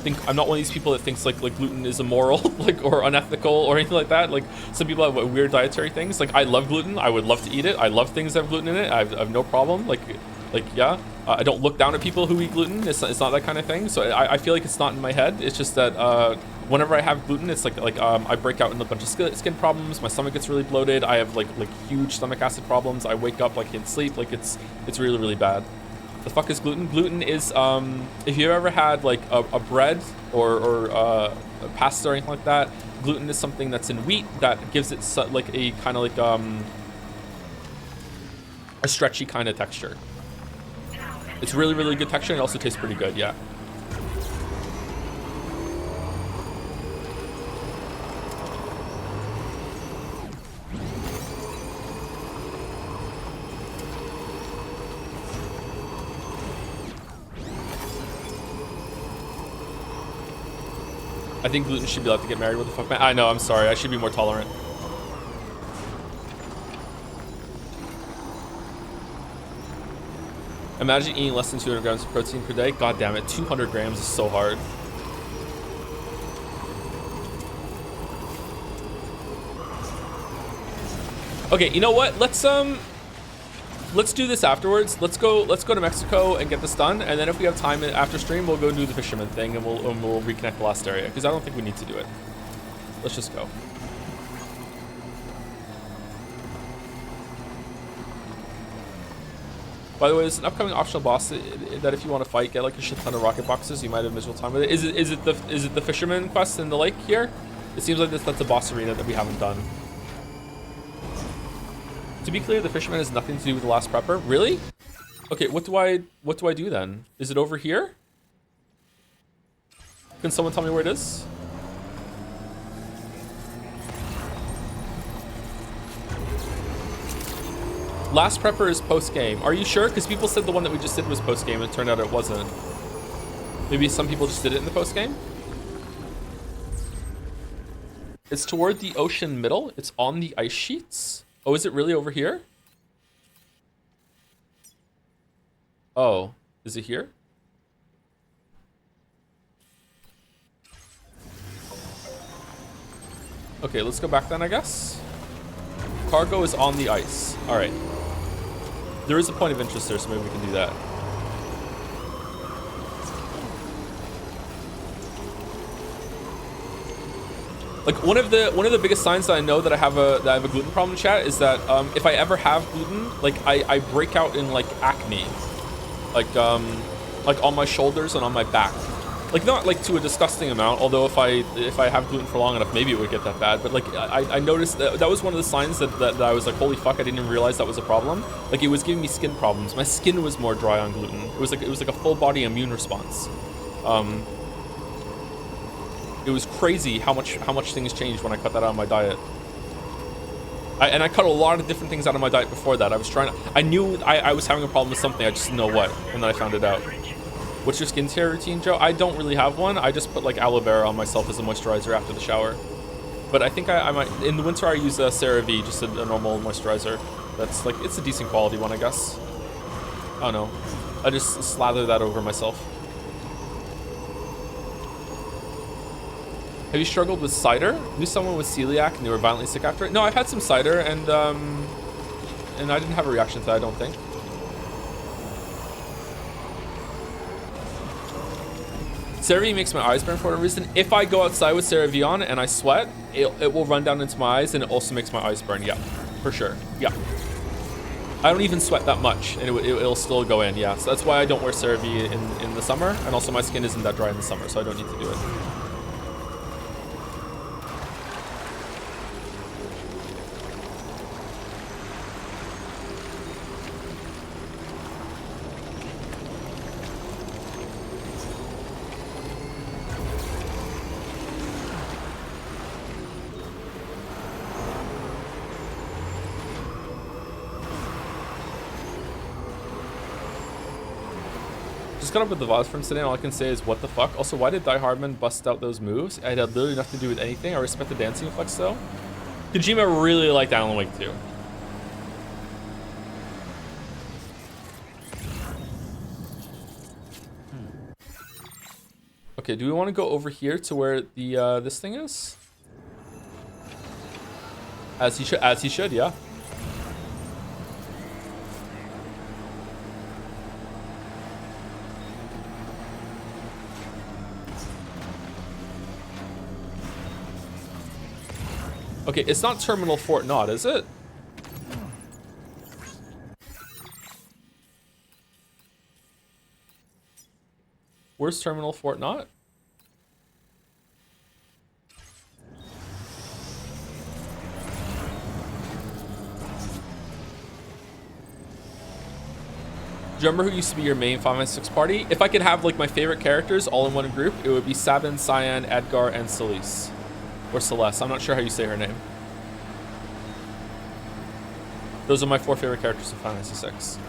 think I'm not one of these people that thinks like gluten is immoral like or unethical or anything like that. Like some people have weird dietary things. Like I love gluten. I would love to eat it. I love things that have gluten in it. I have no problem. Like yeah. I don't look down at people who eat gluten. It's not that kind of thing. So I feel like it's not in my head. It's just that whenever I have gluten, it's like I break out in a bunch of skin problems. My stomach gets really bloated. I have like huge stomach acid problems. I wake up like in sleep. Like it's really, really bad. The fuck is gluten? Gluten is if you've ever had like a bread or a pasta or anything like that, gluten is something that's in wheat that gives it like a kind of like a stretchy kind of texture. It's really, really good texture, and it also tastes pretty good, yeah. I think gluten should be allowed to get married. What the fuck, man? I know, I'm sorry. I should be more tolerant. Imagine eating less than 200 grams of protein per day. God damn it, 200 grams is so hard. Okay, you know what? Let's do this afterwards. Let's go to Mexico and get this done, and then if we have time after stream, we'll go do the Fisherman thing, and we'll reconnect the last area because I don't think we need to do it. Let's just go. By the way, there's an upcoming optional boss that if you want to fight, get like a shit ton of rocket boxes. You might have miserable time with it. Is it the Fisherman quest in the lake here? It seems like that's a boss arena that we haven't done. To be clear, the Fisherman has nothing to do with the Last Prepper. Really? Okay, what do I do then? Is it over here? Can someone tell me where it is? Last Prepper is post-game. Are you sure? Because people said the one that we just did was post-game, and it turned out it wasn't. Maybe some people just did it in the post-game? It's toward the ocean middle. It's on the ice sheets. Oh, is it really over here? Oh, is it here? Okay, let's go back then, I guess. Cargo is on the ice. All right. There is a point of interest there, so maybe we can do that. Like one of the biggest signs that I know that I have a gluten problem, chat, is that if I ever have gluten, like I break out in like acne, like like on my shoulders and on my back. Like not like to a disgusting amount, although if I have gluten for long enough, maybe it would get that bad. But like I noticed that was one of the signs that I was like, holy fuck, I didn't even realize that was a problem. Like it was giving me skin problems. My skin was more dry on gluten. It was like a full body immune response. It was crazy how much things changed when I cut that out of my diet. And I cut a lot of different things out of my diet before that. I knew I was having a problem with something, I just didn't know what, and then I found it out. What's your skincare routine, Joe? I don't really have one. I just put like aloe vera on myself as a moisturizer after the shower. But I think I might, in the winter I use a CeraVe, just a normal moisturizer. That's like, it's a decent quality one, I guess. I don't know. I just slather that over myself. Have you struggled with cider? Knew someone with celiac and they were violently sick after it. No, I've had some cider and I didn't have a reaction to that, I don't think. CeraVe makes my eyes burn for whatever reason. If I go outside with CeraVe on and I sweat, it will run down into my eyes and it also makes my eyes burn. Yeah, for sure. Yeah. I don't even sweat that much and it'll still go in. Yeah, so that's why I don't wear CeraVe in the summer. And also my skin isn't that dry in the summer, so I don't need to do it. Just got up with the VODs from today and all I can say is what the fuck. Also, why did Die Hardman bust out those moves? It had literally nothing to do with anything. I respect the dancing flex though. Kojima really liked Alan Wake 2. Okay, do we want to go over here to where the this thing is? As he should, yeah. Okay, it's not Terminal Fort Knot, is it? Where's Terminal Fort Knot? Do you remember who used to be your main 5.6 party? If I could have like my favorite characters all in one group, it would be Sabin, Cyan, Edgar, and Celeste. Or Celeste, I'm not sure how you say her name. Those are my 4 favorite characters of Final Fantasy VI.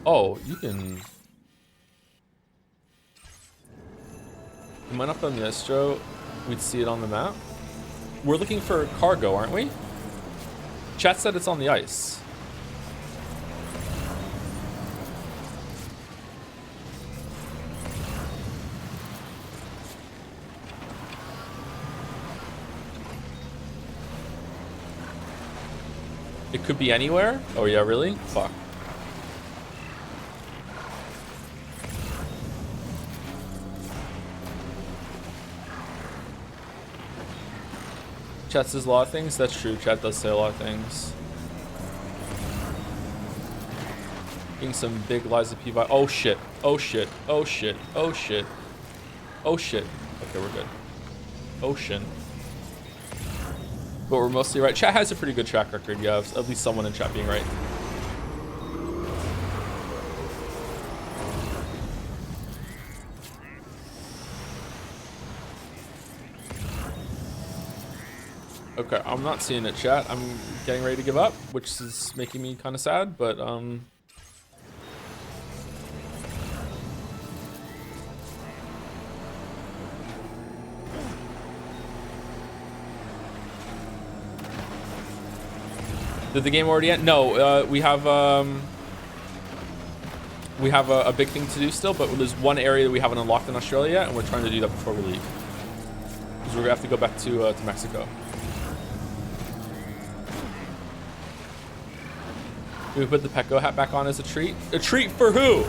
Oh, you can... You went up on the Estro, we'd see it on the map. We're looking for cargo, aren't we? Chat said it's on the ice. It could be anywhere? Oh yeah, really? Fuck. Chat says a lot of things. That's true. Chat does say a lot of things. Being some big Liza P vibe. Oh shit. Oh shit. Oh shit. Oh shit. Oh shit. Okay, we're good. Ocean. But we're mostly right. Chat has a pretty good track record. You have at least someone in chat being right. Okay, I'm not seeing it, chat. I'm getting ready to give up, which is making me kind of sad, but did the game already end? No, we have a big thing to do still, but there's one area that we haven't unlocked in Australia yet, and we're trying to do that before we leave. Because we're gonna have to go back to Mexico. Do we put the Petco hat back on as a treat? A treat for who?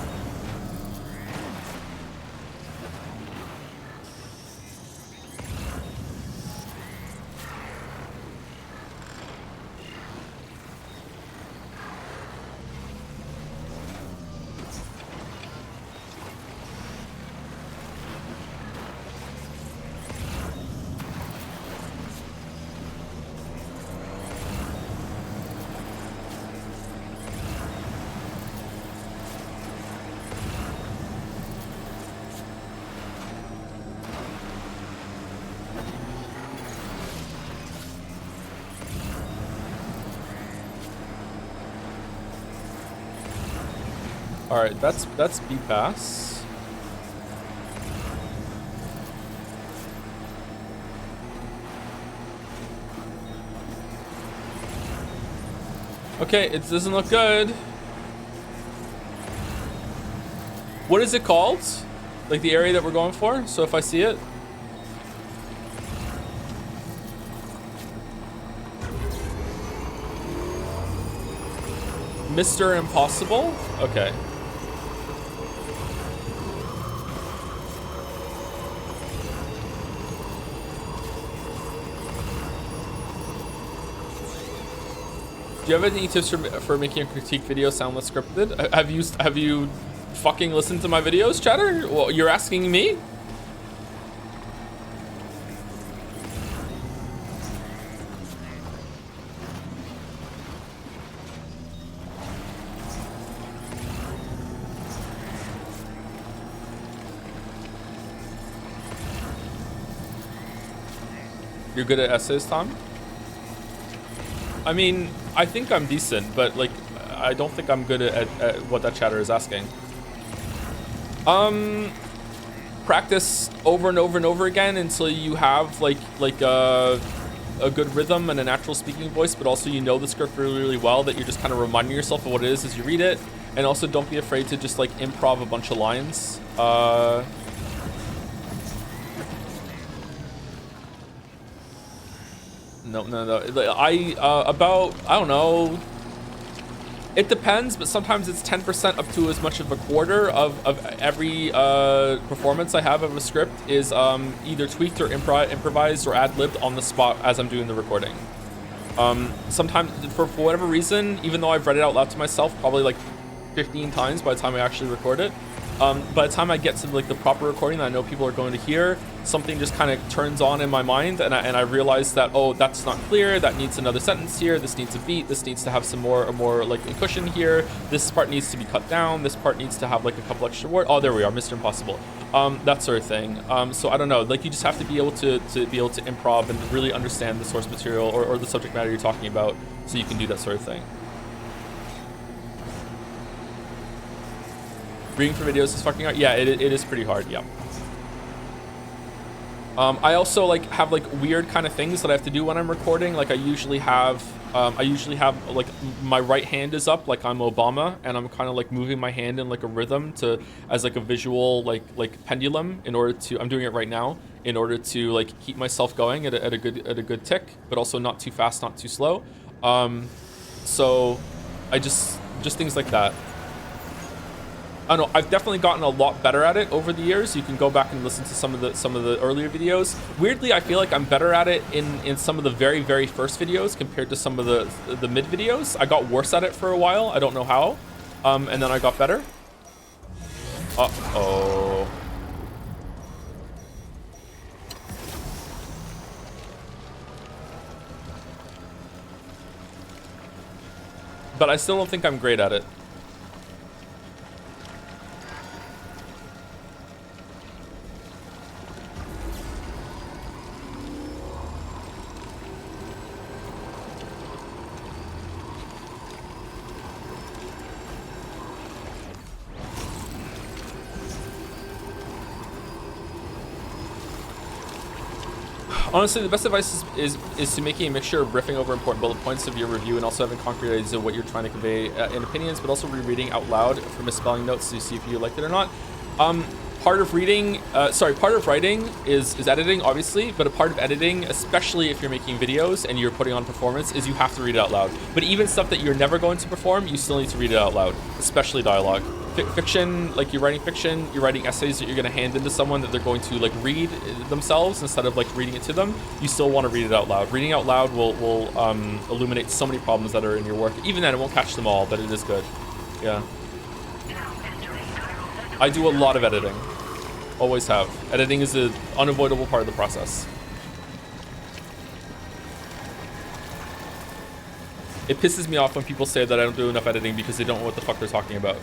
All right, that's B pass. Okay, it doesn't look good. What is it called? Like the area that we're going for? So if I see it. Mr. Impossible? Okay. Do you have any tips for making a critique video sound less scripted? Have you fucking listened to my videos, chatter? Well, you're asking me? You're good at essays, Tom? I mean, I think I'm decent, but like, I don't think I'm good at what that chatter is asking. Practice over and over and over again until you have like a good rhythm and a natural speaking voice, but also you know the script really, really well, that you're just kind of reminding yourself of what it is as you read it. And also don't be afraid to just like improv a bunch of lines. No. I don't know. It depends, but sometimes it's 10% up to as much of a quarter of every performance I have of a script is either tweaked or improvised or ad-libbed on the spot as I'm doing the recording. Sometimes, for whatever reason, even though I've read it out loud to myself probably like 15 times by the time I actually record it, by the time I get to like the proper recording that I know people are going to hear, something just kind of turns on in my mind, and I realize that, oh, that's not clear, that needs another sentence here, this needs a beat, this needs to have some more like a cushion here, this part needs to be cut down, this part needs to have like a couple extra words. Oh, there we are, Mr. Impossible. That sort of thing. So I don't know, like you just have to be able to improv and really understand the source material or the subject matter you're talking about, so you can do that sort of thing. Reading for videos is fucking hard. Yeah, it is pretty hard. Yeah. I also like have like weird kind of things that I have to do when I'm recording. Like I usually have like my right hand is up like I'm Obama, and I'm kind of like moving my hand in like a rhythm as like a visual like pendulum in order to, I'm doing it right now, in order to like keep myself going at a good tick, but also not too fast, not too slow. So I just things like that. I don't know, I've definitely gotten a lot better at it over the years. You can go back and listen to some of the earlier videos. Weirdly, I feel like I'm better at it in some of the very, very first videos compared to some of the mid videos. I got worse at it for a while. I don't know how. And then I got better. Uh-oh. But I still don't think I'm great at it. Honestly, the best advice is to making a mixture of riffing over important bullet points of your review and also having concrete ideas of what you're trying to convey in opinions, but also rereading out loud for misspelling notes to see if you liked it or not. part of reading, part of writing is editing, obviously, but a part of editing, especially if you're making videos and you're putting on performance, is you have to read it out loud. But even stuff that you're never going to perform, you still need to read it out loud, especially dialogue. Fiction, like you're writing fiction, you're writing essays that you're gonna hand into someone that they're going to like read themselves instead of like reading it to them, you still want to read it out loud. Reading out loud will illuminate so many problems that are in your work. Even then, it won't catch them all, but it is good. Yeah. I do a lot of editing. Always have. Editing is an unavoidable part of the process. It pisses me off when people say that I don't do enough editing because they don't know what the fuck they're talking about.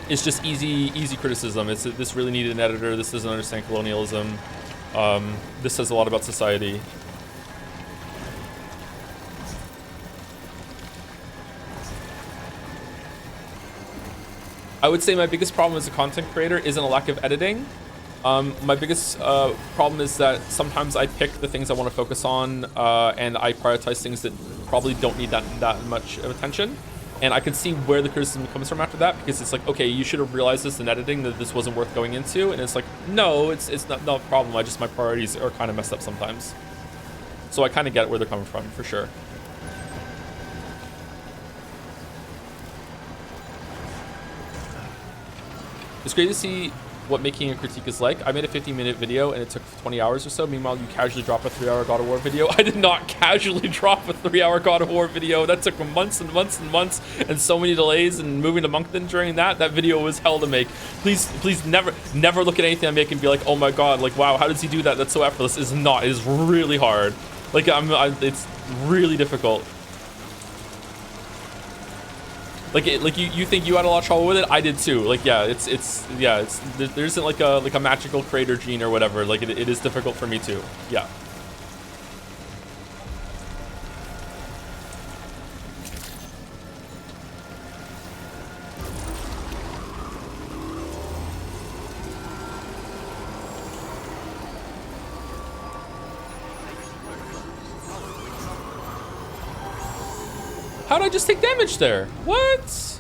It's just easy criticism. It's this really needed an editor. This doesn't understand colonialism. This says a lot about society. I would say my biggest problem as a content creator isn't a lack of editing. My biggest problem is that sometimes I pick the things I want to focus on and I prioritize things that probably don't need that much of attention. And I can see where the criticism comes from after that, because it's like, okay, you should have realized this in editing that this wasn't worth going into. And it's like, no, it's not a problem. My priorities are kind of messed up sometimes. So I kind of get where they're coming from, for sure. It's great to see what making a critique is like. I made a 15-minute video and it took 20 hours or so. Meanwhile, you casually drop a 3-hour God of War video. I did not casually drop a 3-hour God of War video. That took months and months and months and so many delays, and moving to Moncton during that video was hell to make. Please never look at anything I make and be like, oh my God, like, wow, how does he do that? That's so effortless. It's not. It is really hard. Like, it's really difficult. Like you think you had a lot of trouble with it? I did too. Like, yeah, there isn't like a magical creator gene or whatever. Like it is difficult for me too. Yeah. How'd I just take damage there? What?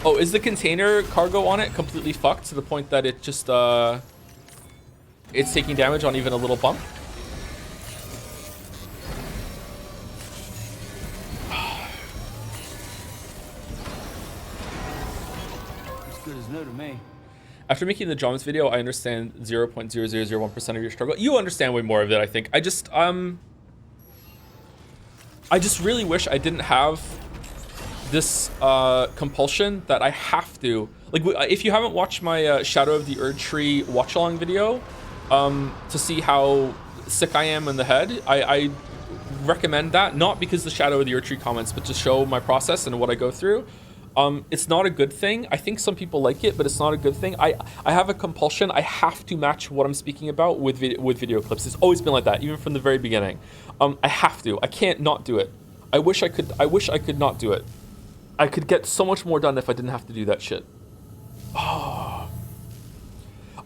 Oh, is the container cargo on it completely fucked to the point that it just, it's taking damage on even a little bump? As good as new to me. After making the Joms video, I understand 0.0001% of your struggle. You understand way more of it, I think. I just really wish I didn't have this compulsion that I have to, like, if you haven't watched my Shadow of the Erd Tree watch along video to see how sick I am in the head, I recommend that, not because the Shadow of the Erd Tree comments, but to show my process and what I go through. It's not a good thing. I think some people like it, but it's not a good thing. I have a compulsion. I have to match what I'm speaking about with video clips. It's always been like that, even from the very beginning. I have to. I can't not do it. I wish I could not do it. I could get so much more done if I didn't have to do that shit. Oh.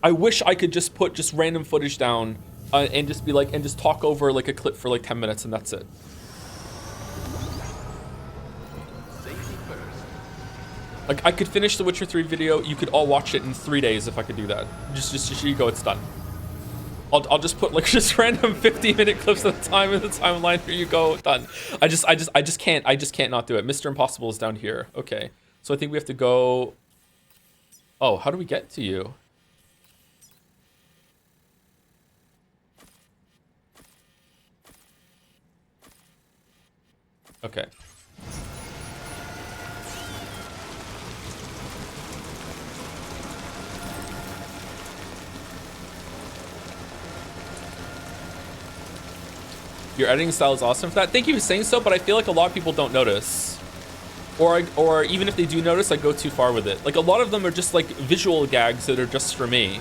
I wish I could just put random footage down and just be like, and just talk over like a clip for like 10 minutes and that's it. Like, I could finish the Witcher 3 video. You could all watch it in 3 days if I could do that. Just here you go, it's done. I'll just put like just random 50-minute clips at a time in the timeline. Here you go, done. I just can't not do it. Mr. Impossible is down here. Okay, so I think we have to go. Oh, how do we get to you? Okay. Your editing style is awesome for that. Thank you for saying so, but I feel like a lot of people don't notice. Or even if they do notice, I go too far with it. Like, a lot of them are just like visual gags that are just for me.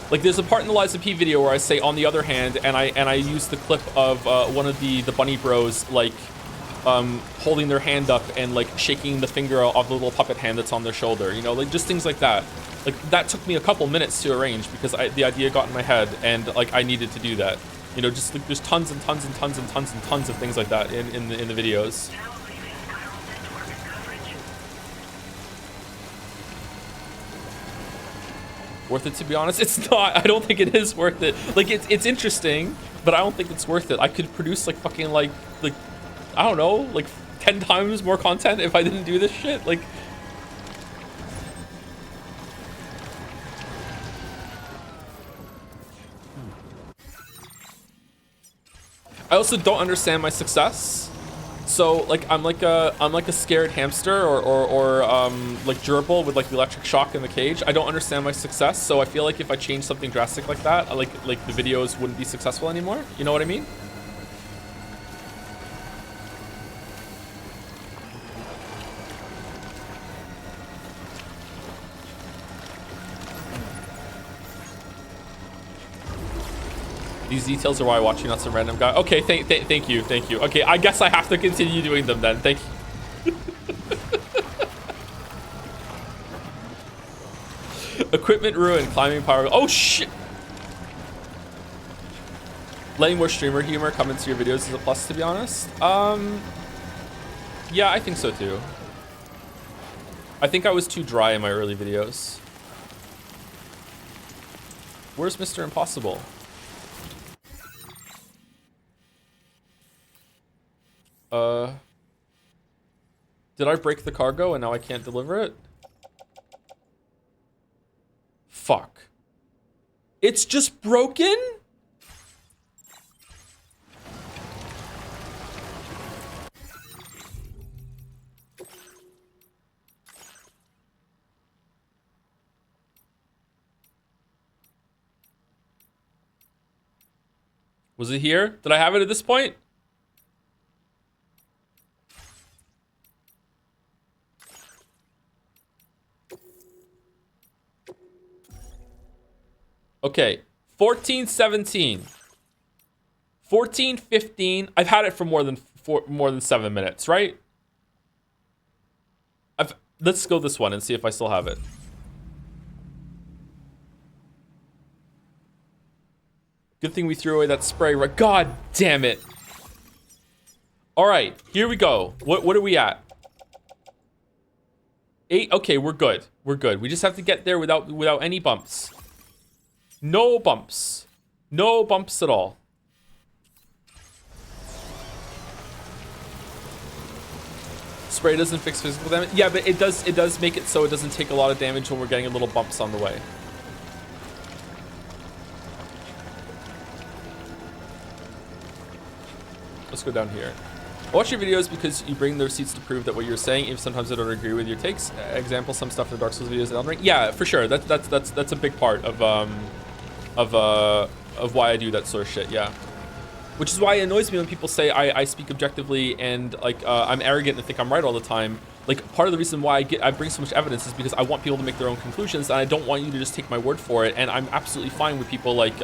Like, there's a part in the Liza P video where I say, on the other hand, and I use the clip of one of the Bunny Bros, like, holding their hand up and like shaking the finger of the little puppet hand that's on their shoulder, you know, like just things like that. Like that took me a couple minutes to arrange because the idea got in my head and like I needed to do that. You know, just like there's tons and tons and tons and tons and tons of things like that in the videos. Worth it, to be honest? It's not. I don't think it is worth it. Like it's interesting, but I don't think it's worth it. I could produce like fucking like I don't know, like 10 times more content if I didn't do this shit. Like I also don't understand my success. So like I'm like a scared hamster or like gerbil with like the electric shock in the cage. I don't understand my success, so I feel like if I change something drastic like that, like the videos wouldn't be successful anymore. You know what I mean? These details are why I watch you, not some random guy. Okay, thank you. Okay, I guess I have to continue doing them then. Thank you. Equipment ruined, climbing power. Oh shit! Letting more streamer humor come into your videos is a plus, to be honest. Yeah, I think so too. I think I was too dry in my early videos. Where's Mr. Impossible? Did I break the cargo and now I can't deliver it? Fuck. It's just broken? Was it here? Did I have it at this point? Okay, 14:17, 14:15. I've had it for more than 7 minutes, right? Let's go this one and see if I still have it. Good thing we threw away that spray, right? God damn it! All right, here we go. What are we at? 8. Okay, we're good. We're good. We just have to get there without any bumps. No bumps. No bumps at all. Spray doesn't fix physical damage. Yeah, but it does make it so it doesn't take a lot of damage when we're getting little bumps on the way. Let's go down here. I watch your videos because you bring the receipts to prove that what you're saying, even sometimes I don't agree with your takes. Example, some stuff in the Dark Souls videos and Elden Ring. Yeah, for sure. That's a big part of why I do that sort of shit. Yeah, which is why it annoys me when people say I speak objectively and like I'm arrogant and think I'm right all the time. Like part of the reason why I bring so much evidence is because I want people to make their own conclusions, and I don't want you to just take my word for it. And I'm absolutely fine with people like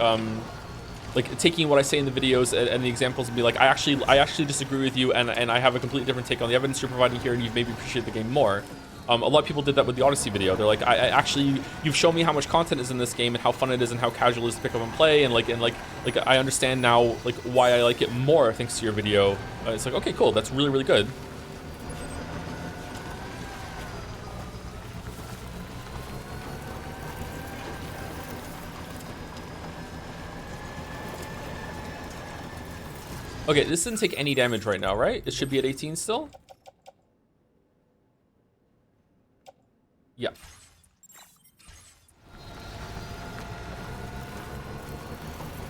taking what I say in the videos and the examples and be like, I actually disagree with you, and I have a completely different take on the evidence you're providing here, and you've made me appreciate the game more. A lot of people did that with the Odyssey video. They're like, I actually, you've shown me how much content is in this game and how fun it is and how casual it is to pick up and play, and like I understand now like why I like it more thanks to your video. It's like, okay, cool, that's really, really good. Okay, this didn't take any damage right now, right? It should be at 18 still. Yeah.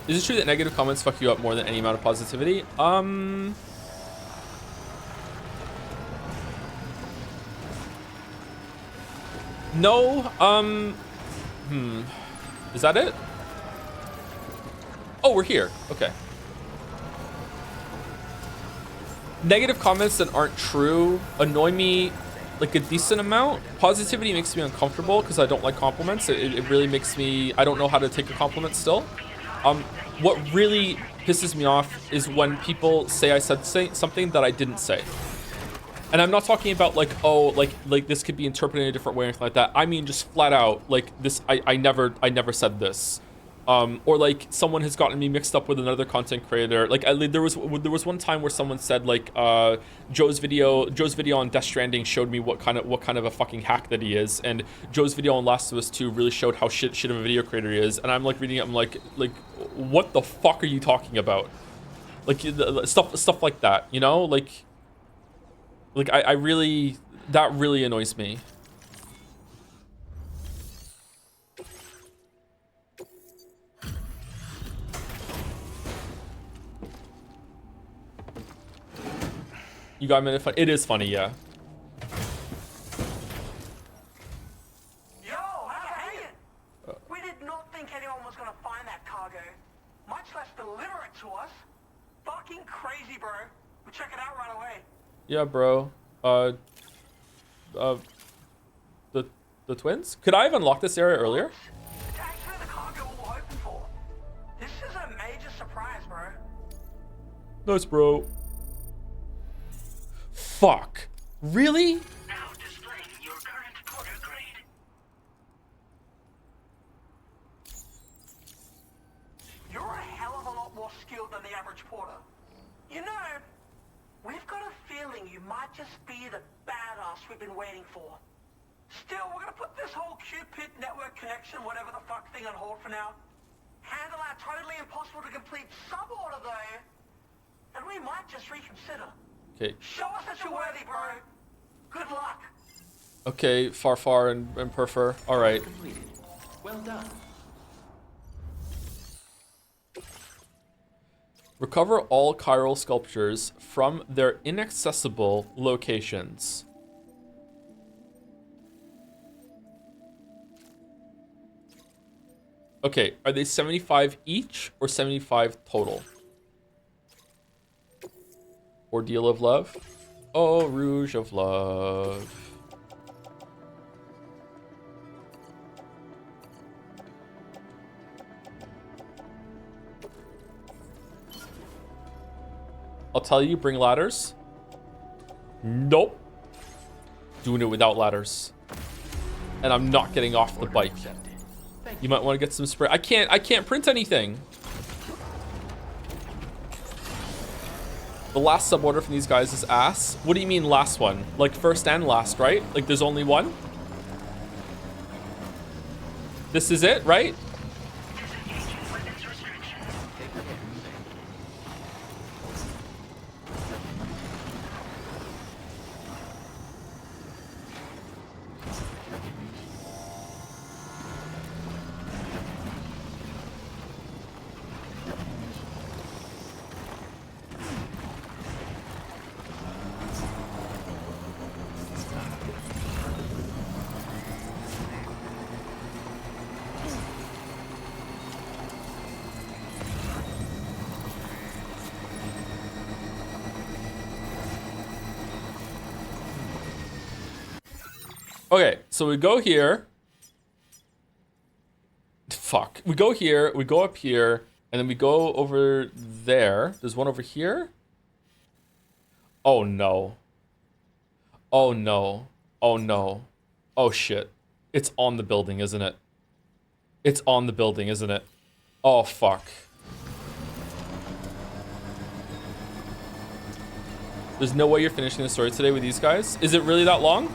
Is it true that negative comments fuck you up more than any amount of positivity? No. Is that it? Oh, we're here. Okay. Negative comments that aren't true annoy me like a decent amount. Positivity makes me uncomfortable because I don't like compliments. It really makes me, I don't know how to take a compliment still. What really pisses me off is when people say I said something that I didn't say. And I'm not talking about like, oh, like this could be interpreted in a different way or anything like that. I mean just flat out like this. I never said this. Or like someone has gotten me mixed up with another content creator. Like there was one time where someone said like Joe's video on Death Stranding showed me what kind of a fucking hack that he is, and Joe's video on Last of Us 2 really showed how shit of a video creator he is. And I'm like reading it, I'm like what the fuck are you talking about? Like stuff like that, you know? Like I really, that really annoys me. You got a minute? It is funny, yeah. Yo, how's it hanging? We did not think anyone was gonna find that cargo, much less deliver it to us. Fucking crazy, bro. We'll check it out right away. Yeah, bro. The twins? Could I have unlocked this area earlier? It's actually the cargo we were hoping for. This is a major surprise, bro. Nice, bro. Fuck. Really? Now displaying your current porter grade. You're a hell of a lot more skilled than the average porter. You know, we've got a feeling you might just be the badass we've been waiting for. Still, we're gonna put this whole Cupid network connection, whatever the fuck thing, on hold for now. Handle our totally impossible to complete sub-order though, and we might just reconsider. Okay. Show us that you're worthy, bro. Good luck. Okay, Far and Perfer. All right. Completed. Well done. Recover all chiral sculptures from their inaccessible locations. Okay, are they 75 each or 75 total? Ordeal of Love. Oh, Rouge of Love. I'll tell you, bring ladders. Nope. Doing it without ladders. And I'm not getting off the bike. You might want to get some spray. I can't print anything. The last sub order from these guys is ass. What do you mean last one? Like first and last, right? Like there's only one? This is it, right? Okay, so we go here. Fuck. We go here, we go up here, and then we go over there. There's one over here. Oh no. Oh no. Oh no. Oh shit. It's on the building, isn't it? It's on the building, isn't it? Oh fuck. There's no way you're finishing the story today with these guys? Is it really that long?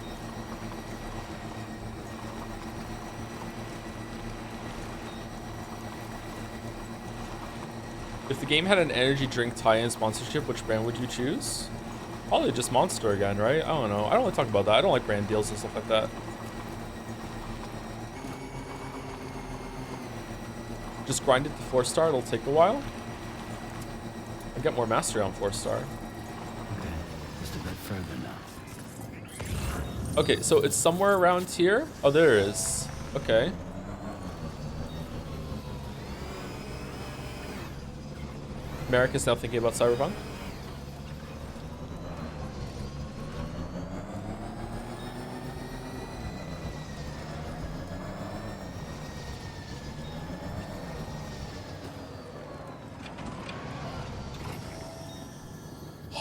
If the game had an energy drink tie-in sponsorship, which brand would you choose? Probably just Monster again, right? I don't know. I don't want to talk about that. I don't like brand deals and stuff like that. Just grind it to 4-star. It'll take a while. I get more mastery on 4-star. Okay, just a bit further now. Okay, so it's somewhere around here. Oh, there it is. Okay. Merrick is now thinking about Cyberpunk.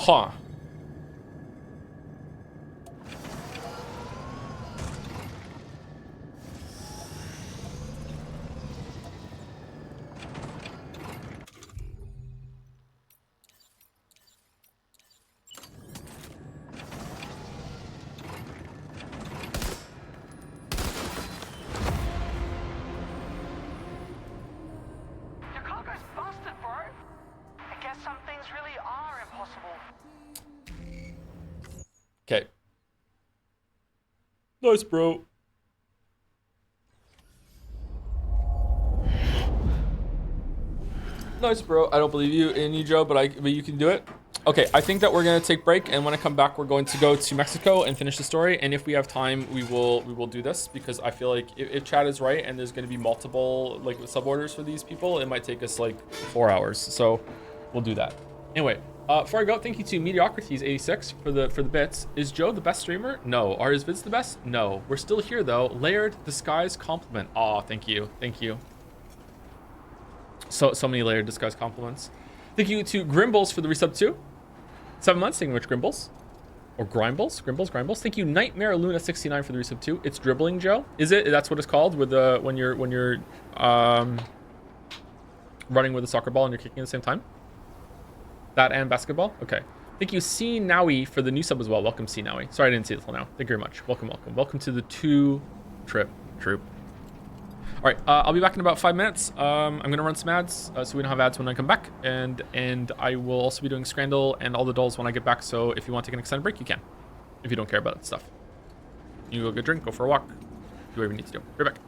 Huh. Your cargo's busted, bro. I guess some things really are impossible. Okay. Nice, bro. Nice, bro. I don't believe you in you, Joe, but you can do it. Okay, I think that we're gonna take a break, and when I come back, we're going to go to Mexico and finish the story. And if we have time, we will do this, because I feel like if Chad is right and there's gonna be multiple like sub orders for these people, it might take us like 4 hours. So we'll do that. Anyway, before I go, thank you to Mediocrities86 for the bits. Is Joe the best streamer? No. Are his vids the best? No. We're still here though. Layered disguise compliment. Aw, thank you. Thank you. So many layered disguise compliments. Thank you to Grimbles for the resub too. 7 months, thank you much, Grimbles. Or Grimbles? Grimbles. Thank you, Nightmare Luna 69 for the resub too. It's dribbling, Joe. Is it? That's what it's called with the when you're running with a soccer ball and you're kicking at the same time? That and basketball? Okay. Thank you, C Nowie, for the new sub as well. Welcome, C Nowie. Sorry I didn't see it till now. Thank you very much. Welcome. Welcome to the 2-trip troop. All right, I'll be back in about 5 minutes. I'm gonna run some ads, so we don't have ads when I come back, and I will also be doing Scrandal and all the dolls when I get back. So if you want to take an extended break, you can. If you don't care about that stuff, you go get a drink, go for a walk, do whatever you need to do. Be right back.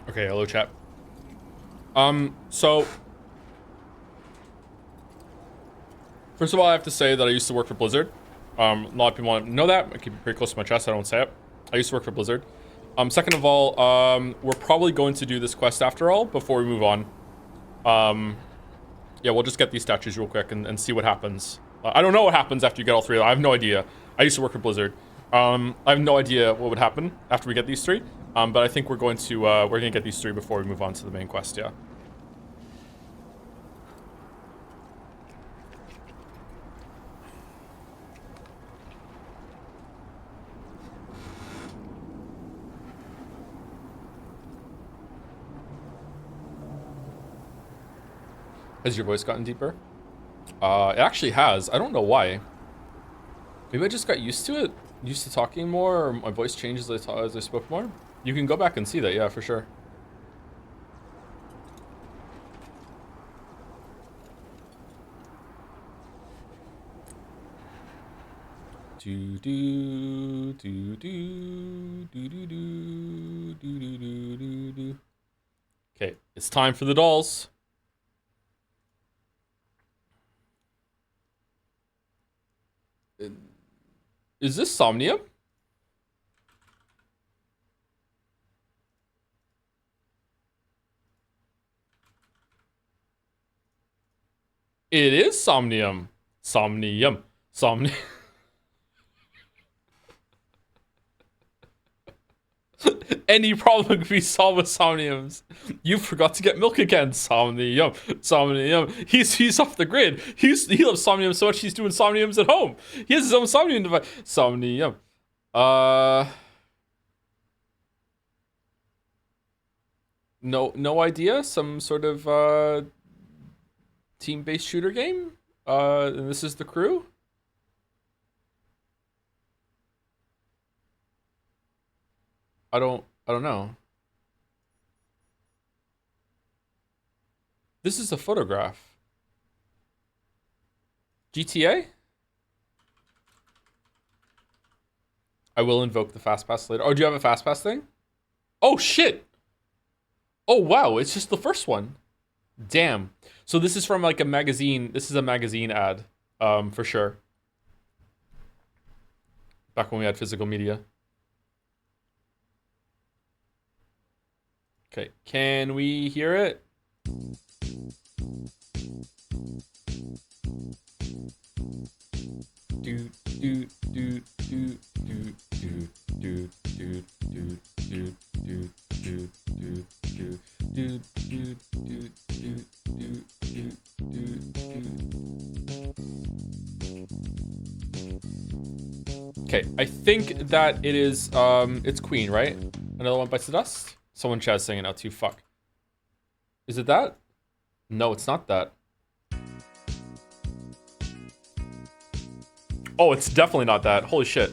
Okay, hello chat. So first of all, I have to say that I used to work for Blizzard. A lot of people want to know that. I keep it pretty close to my chest. I don't say it. I used to work for Blizzard. Second of all, we're probably going to do this quest after all before we move on. Yeah, we'll just get these statues real quick and see what happens. I don't know what happens after you get all three of them. I have no idea. I used to work for Blizzard. I have no idea what would happen after we get these three. But I think we're going to get these three before we move on to the main quest. Yeah. Has your voice gotten deeper? It actually has. I don't know why. Maybe I just got used to it. Used to talking more, or my voice changed as I spoke more. You can go back and see that, yeah, for sure. Do do do do do do do do do do do. Okay, it's time for the dolls. Is this Somnium? It is Somnium. Somnium. Somnium. Any problem can be solved with Somniums. You forgot to get milk again. Somnium. Somnium. He's off the grid. He loves Somnium so much he's doing Somniums at home. He has his own Somnium device. Somnium. No idea. Some sort of team-based shooter game. And this is the crew. I don't know. This is a photograph. GTA? I will invoke the fast pass later. Oh, do you have a fast pass thing? Oh shit. Oh wow, it's just the first one. Damn. So this is from like a magazine. This is a magazine ad, for sure. Back when we had physical media. Okay, can we hear it? Do do do do do do do do do do do do do do do do Okay, I think that it is it's Queen, right? Another one bites the dust? Someone chat's saying it now too, fuck. Is it that? No, it's not that. Oh, it's definitely not that. Holy shit.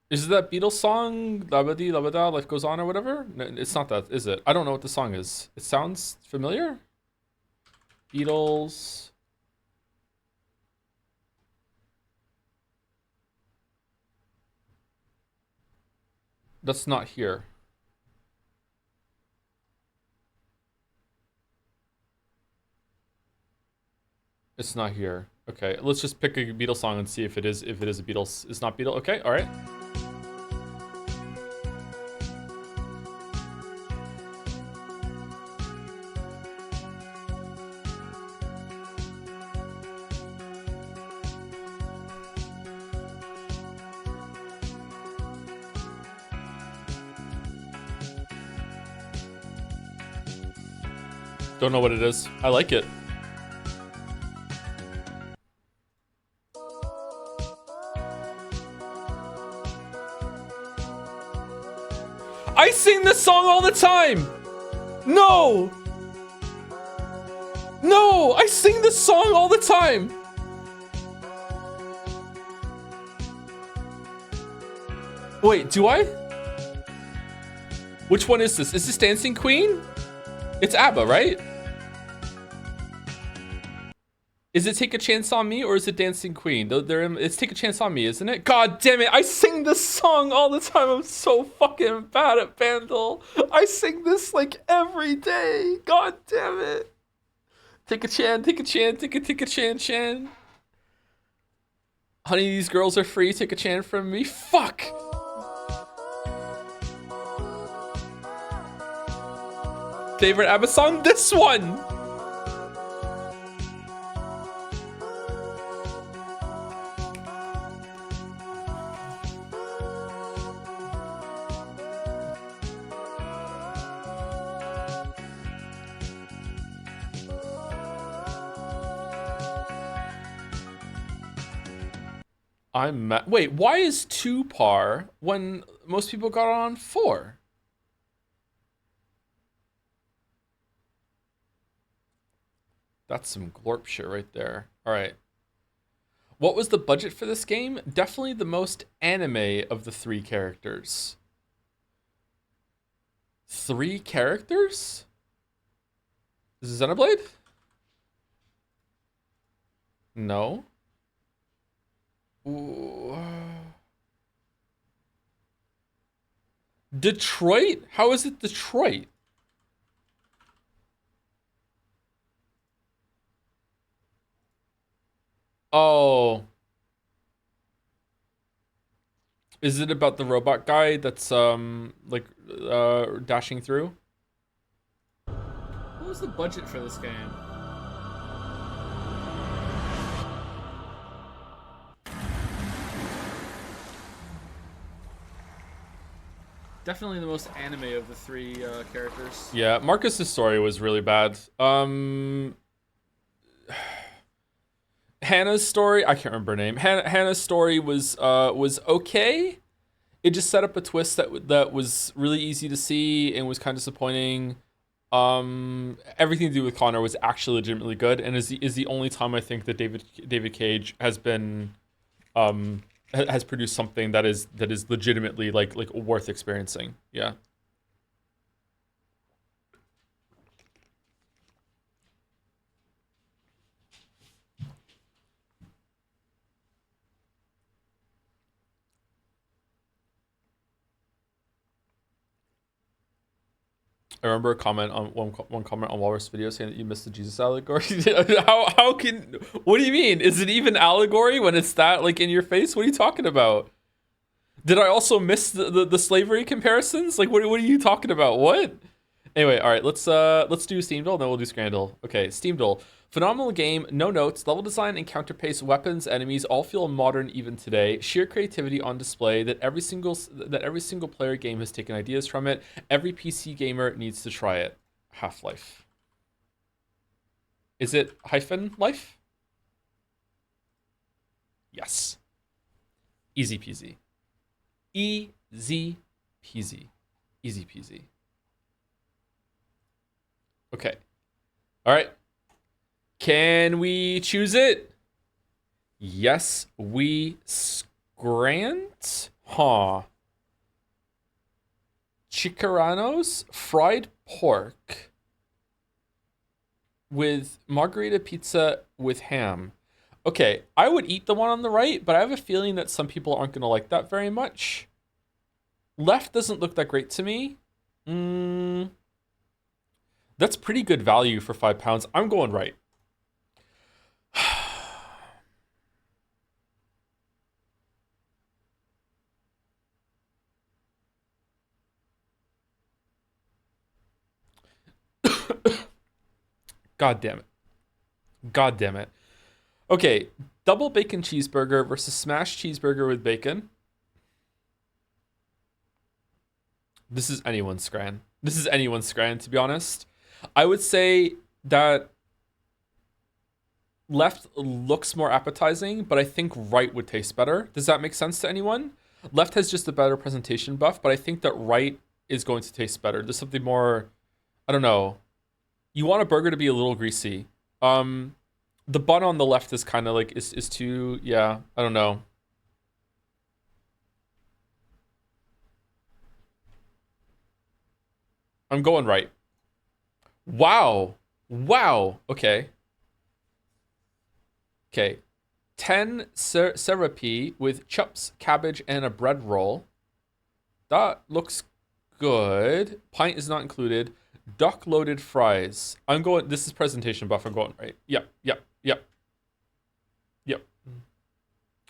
Is it that Beatles song? Labadi labada, life goes on or whatever? No, it's not that, is it? I don't know what the song is. It sounds familiar? Beatles. That's not here. It's not here. Okay, let's just pick a Beatles song and see if it is a Beatles. It's not Beatles. Okay, all right. Don't know what it is. I like it. I sing this song all the time! No! No! I sing this song all the time! Wait, do I? Which one is this? Is this Dancing Queen? It's ABBA, right? Is it Take a Chance on Me or is it Dancing Queen? It's Take a Chance on Me, isn't it? God damn it, I sing this song all the time. I'm so fucking bad at Vandal. I sing this like every day. God damn it. Take a chan, take a chan, take a chan chan. Honey, these girls are free. Take a chan from me. Fuck. Favorite ABBA song? This one. Wait, why is 2 par when most people got on 4? That's some glorp shit right there. All right. What was the budget for this game? Definitely the most anime of the 3 characters. 3 characters? Is it Xenoblade? No. Ooh. Detroit? How is it Detroit? Oh. Is it about the robot guy that's dashing through? What was the budget for this game? Definitely the most anime of the 3 characters. Yeah, Marcus's story was really bad. Hannah's story, I can't remember her name. Hannah's story was okay. It just set up a twist that was really easy to see and was kind of disappointing. Everything to do with Connor was actually legitimately good, and is the only time I think that David Cage has been has produced something that is legitimately like worth experiencing. Yeah. I remember a comment on one comment on Walrus video saying that you missed the Jesus allegory. how can, what do you mean? Is it even allegory when it's that like in your face? What are you talking about? Did I also miss the slavery comparisons? Like what are you talking about? What? Anyway, all right, let's do Steamdale, then we'll do Scrandle. Okay, Steamdale. Phenomenal game, no notes, level design and counter pace, weapons, enemies all feel modern even today. Sheer creativity on display that every single player game has taken ideas from it. Every PC gamer needs to try it. Half-Life. Is it hyphen life? Yes. Easy peasy. Easy peasy. Easy peasy. Okay. All right. Can we choose it? Yes, we scrant. Huh. Chicaranos, fried pork with margarita pizza with ham. Okay, I would eat the one on the right, but I have a feeling that some people aren't going to like that very much. Left doesn't look that great to me. That's pretty good value for £5. I'm going right. God damn it. God damn it. Okay, double bacon cheeseburger versus smashed cheeseburger with bacon. This is anyone's scran. This is anyone's scran, to be honest. I would say that left looks more appetizing, but I think right would taste better. Does that make sense to anyone? Left has just a better presentation buff, but I think that right is going to taste better. There's something more, I don't know. You want a burger to be a little greasy. The bun on the left is kind of like, is too, yeah, I don't know. I'm going right. Wow. Wow. Okay. Okay. 10 serape with chops, cabbage, and a bread roll. That looks good. Pint is not included. Duck loaded fries. I'm going, this is presentation buff. I'm going right. Yep.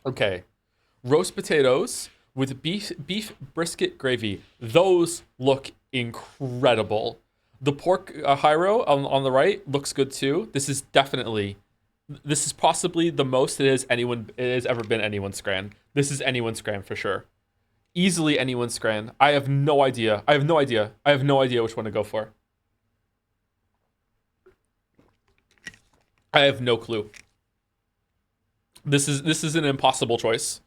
Okay. Roast potatoes with beef brisket gravy. Those look incredible. The pork gyro on the right looks good too. This is possibly the most it has ever been anyone's Scran. This is anyone's Scran for sure. Easily anyone's Scran. I have no idea. I have no idea which one to go for. I have no clue. This is an impossible choice.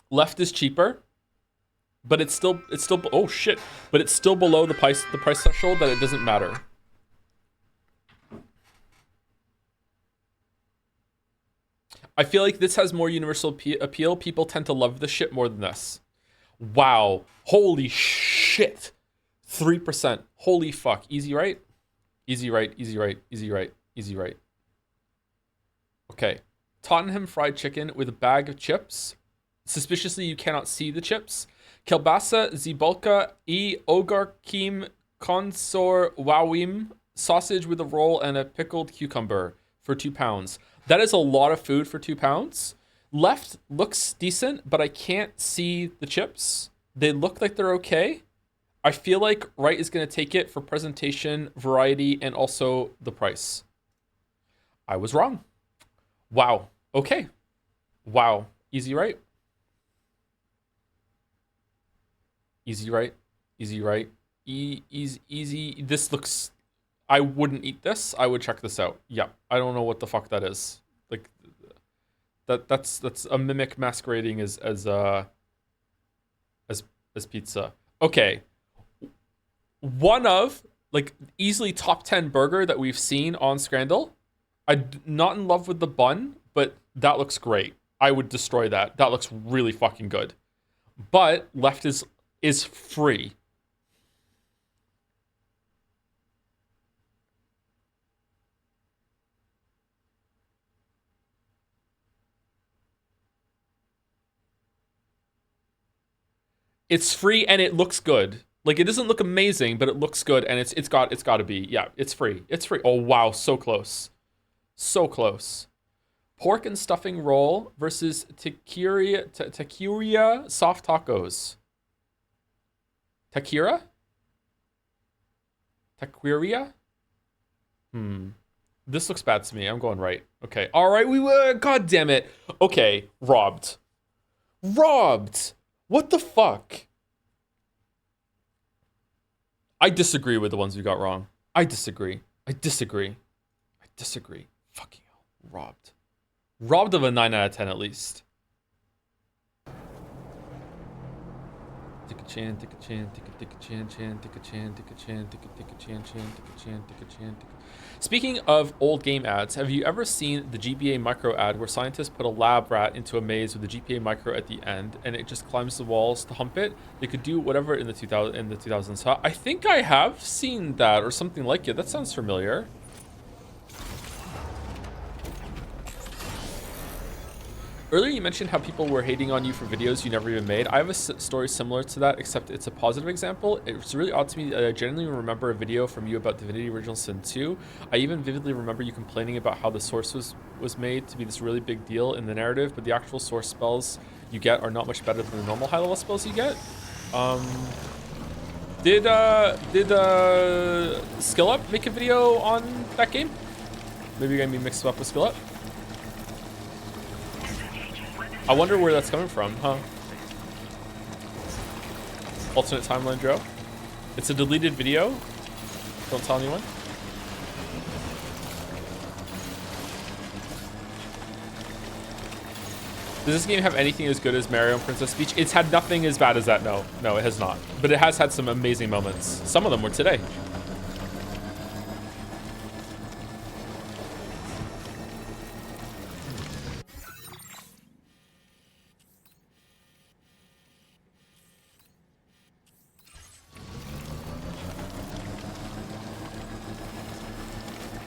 Left is cheaper, but it's still oh shit, but it's still below the price threshold that it doesn't matter. I feel like this has more universal appeal. People tend to love this shit more than this. Wow. Holy shit. 3%. Holy fuck. Easy right? Easy right, easy right, easy right, easy right. Okay. Tottenham fried chicken with a bag of chips. Suspiciously, you cannot see the chips. Kielbasa, Zibolka, Ogarkim, Konsor, Wawim. Sausage with a roll and a pickled cucumber for £2. That is a lot of food for £2. Left looks decent, but I can't see the chips. They look like they're okay. I feel like right is going to take it for presentation, variety, and also the price. I was wrong. Wow. Okay. Wow. Easy right. Easy right. Easy right. Easy. This looks... I wouldn't eat this. I would check this out. Yeah. I don't know what the fuck that is. Like, that's a mimic masquerading as pizza. Okay. One of, like, easily top 10 burger that we've seen on Scrandle. I'm not in love with the bun, but that looks great. I would destroy that. That looks really fucking good. But left is free. It's free and it looks good. Like, it doesn't look amazing, but it looks good, and it's got to be. Yeah, it's free. It's free. Oh wow, so close. So close. Pork and stuffing roll versus taqueria soft tacos. Taqueria? Taqueria? This looks bad to me. I'm going right. Okay. All right, we were. God damn it. Okay, robbed. Robbed. What the fuck? I disagree with the ones we got wrong. I disagree. Fucking hell. Robbed. Robbed of a 9 out of 10 at least. Speaking of old game ads, have you ever seen the GBA micro ad where scientists put a lab rat into a maze with the GPA micro at the end and it just climbs the walls to hump it? They could do whatever in the 2000s. I think I have seen that or something like it. That sounds familiar. Earlier you mentioned how people were hating on you for videos you never even made. I have a story similar to that, except it's a positive example. It's really odd to me that I genuinely remember a video from you about Divinity Original Sin 2. I even vividly remember you complaining about how the source was made to be this really big deal in the narrative, but the actual source spells you get are not much better than the normal high-level spells you get. Did Skill Up make a video on that game? Maybe you're gonna be mixed up with Skill Up. I wonder where that's coming from, huh? Alternate timeline, Joe. It's a deleted video. Don't tell anyone. Does this game have anything as good as Mario and Princess Peach? It's had nothing as bad as that, no. No, it has not. But it has had some amazing moments. Some of them were today.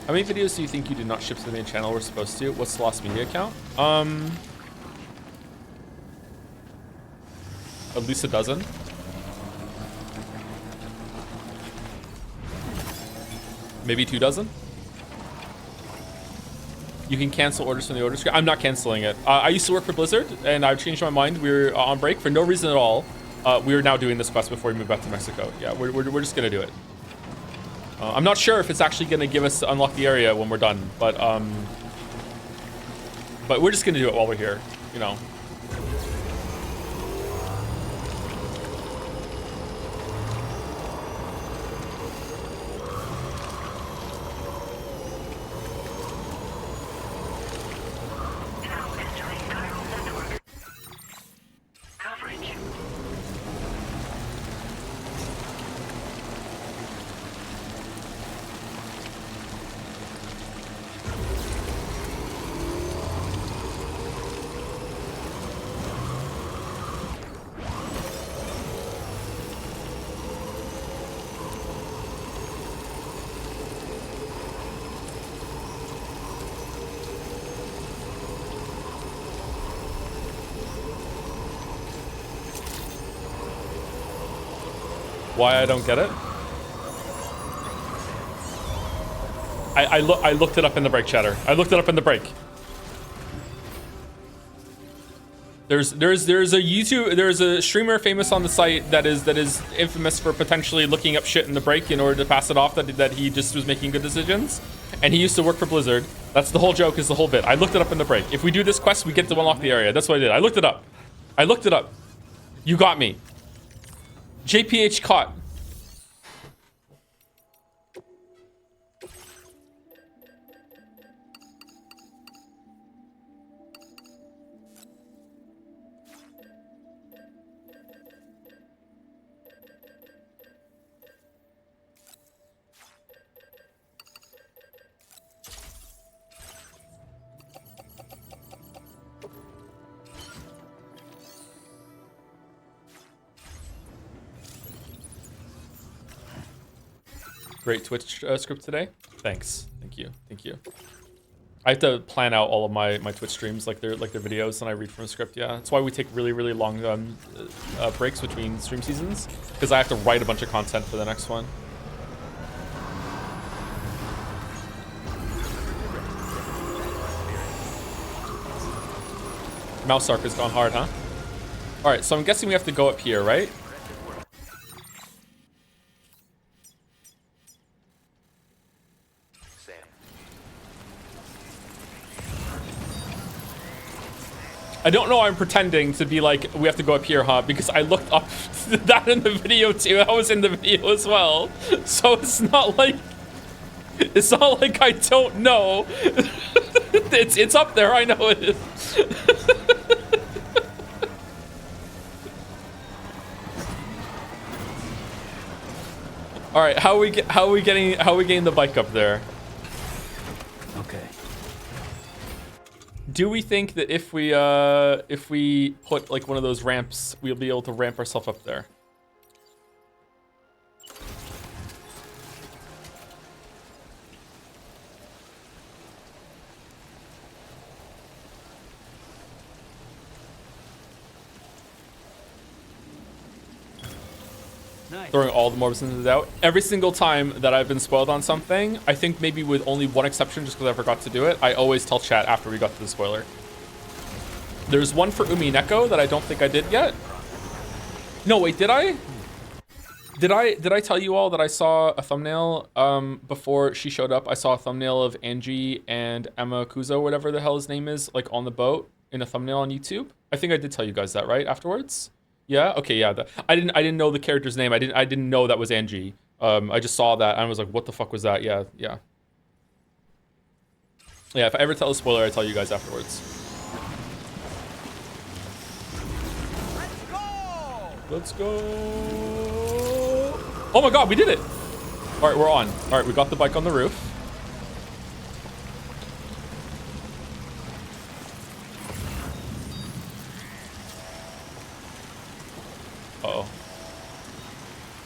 How many videos do you think you did not ship to the main channel we're supposed to? What's the lost media account? At least a dozen. Maybe 2 dozen. You can cancel orders from the order screen. I'm not canceling it. I used to work for Blizzard, and I've changed my mind. We were on break for no reason at all. We are now doing this quest before we move back to Mexico. Yeah, we're just gonna do it. I'm not sure if it's actually gonna give us to unlock the area when we're done, but we're just gonna do it while we're here, you know. Why I don't get it? I looked it up in the break, chatter. I looked it up in the break. There's a streamer famous on the site that is infamous for potentially looking up shit in the break in order to pass it off that he just was making good decisions. And he used to work for Blizzard. That's the whole joke, is the whole bit. I looked it up in the break. If we do this quest, we get to unlock the area. That's what I did. I looked it up. I looked it up. You got me. JPH caught. Great Twitch script today. Thanks. Thank you. Thank you. I have to plan out all of my Twitch streams like their videos, and I read from a script. Yeah, that's why we take really long breaks between stream seasons, because I have to write a bunch of content for the next one. Mouse arc has gone hard, huh? All right, so I'm guessing we have to go up here, right? I don't know, I'm pretending to be like, we have to go up here, huh? Because I looked up that in the video too. I was in the video as well. So it's not like I don't know. It's up there, I know it is. All right, how are we getting the bike up there? Okay. Do we think that if we put like one of those ramps, we'll be able to ramp ourselves up there? Nice. Throwing all the morbs into the doubt. Every single time that I've been spoiled on something, I think maybe with only one exception, just because I forgot to do it, I always tell chat after we got to the spoiler. There's one for Umineko that I don't think I did yet. No, wait, did I? Did I tell you all that I saw a thumbnail before she showed up? I saw a thumbnail of Angie and Emma Kuzo, whatever the hell his name is, like on the boat in a thumbnail on YouTube. I think I did tell you guys that, right? Afterwards. Yeah. Okay. Yeah. I didn't know the character's name. I didn't know that was Angie. I just saw that and I was like, what the fuck was that? Yeah. Yeah. Yeah. If I ever tell a spoiler, I tell you guys afterwards. Let's go. Oh my God, we did it. All right, we're on. All right, we got the bike on the roof. Uh-oh.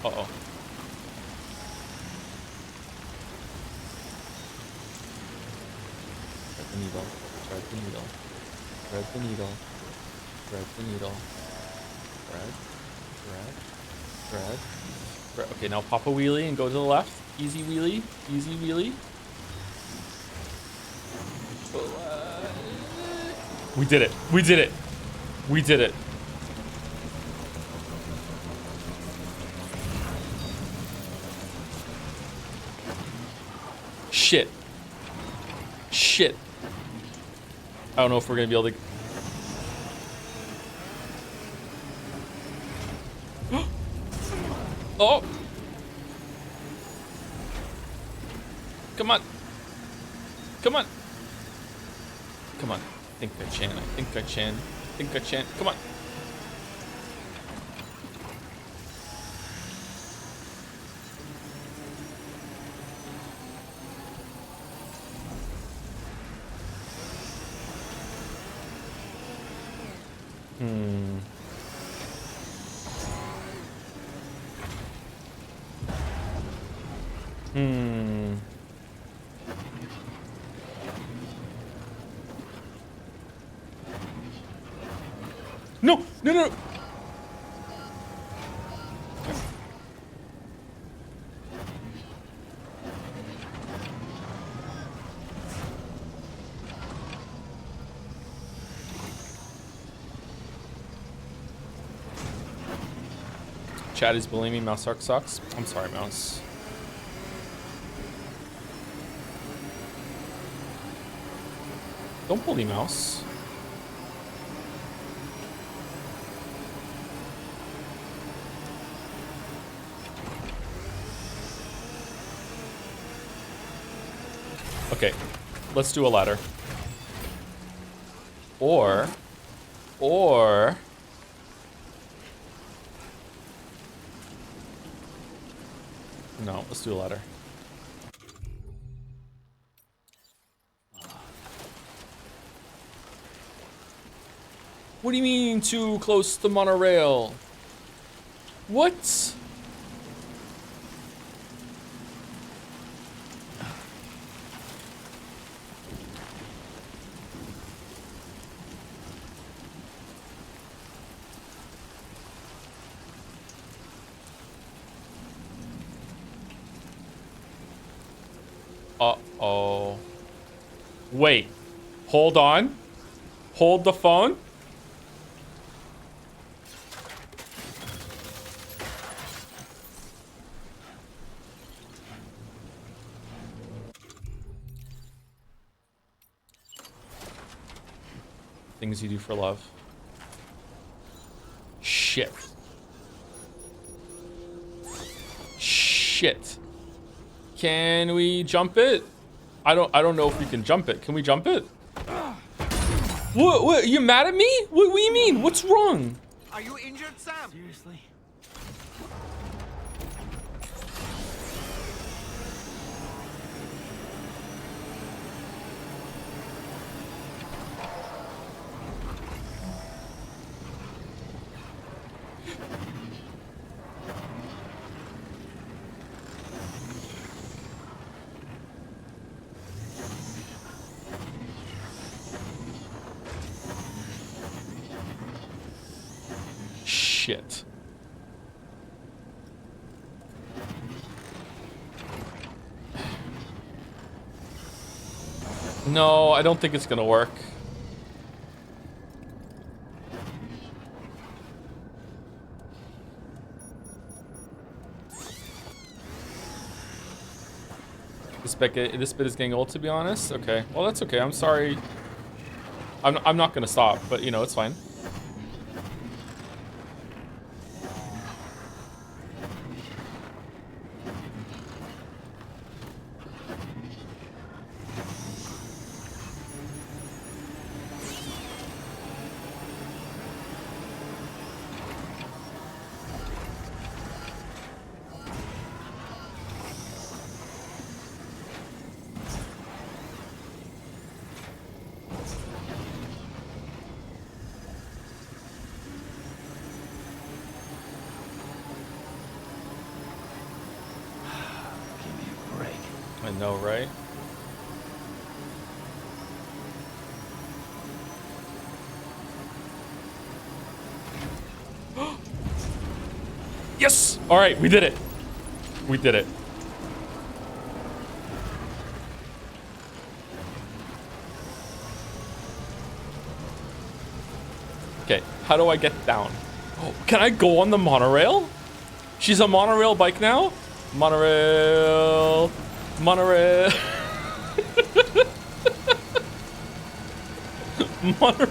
Uh-oh. the needle. Thread the needle. Thread the needle. Thread the needle. Thread. Thread. Thread. Thread. Okay, now pop a wheelie and go to the left. Easy wheelie. Easy wheelie. We did it. We did it. We did it. Shit. Shit. I don't know if we're gonna be able to. Oh! Come on. Come on. Come on. I think I can. I think I can. I think I can. Come on. No, no, no. Chad is bullying me. Mouse arc sucks. I'm sorry, Mouse. Don't bully Mouse. Okay, let's do a ladder. Or... No, let's do a ladder. What do you mean too close to the monorail? What? Uh-oh. Wait. Hold on. Hold the phone. Things you do for love. Shit. Shit. Can we jump it? I don't know if we can jump it. Can we jump it? What? You mad at me? What do you mean? What's wrong? Are you injured, Sam? Seriously? Shit. No, I don't think it's gonna work. This bit is getting old, to be honest. Okay, well that's okay. I'm sorry. I'm not gonna stop, but you know it's fine. I know, right? Yes! All right, we did it. We did it. Okay, how do I get down? Oh, can I go on the monorail? She's a monorail bike now? Monorail. Monorail. Monorail.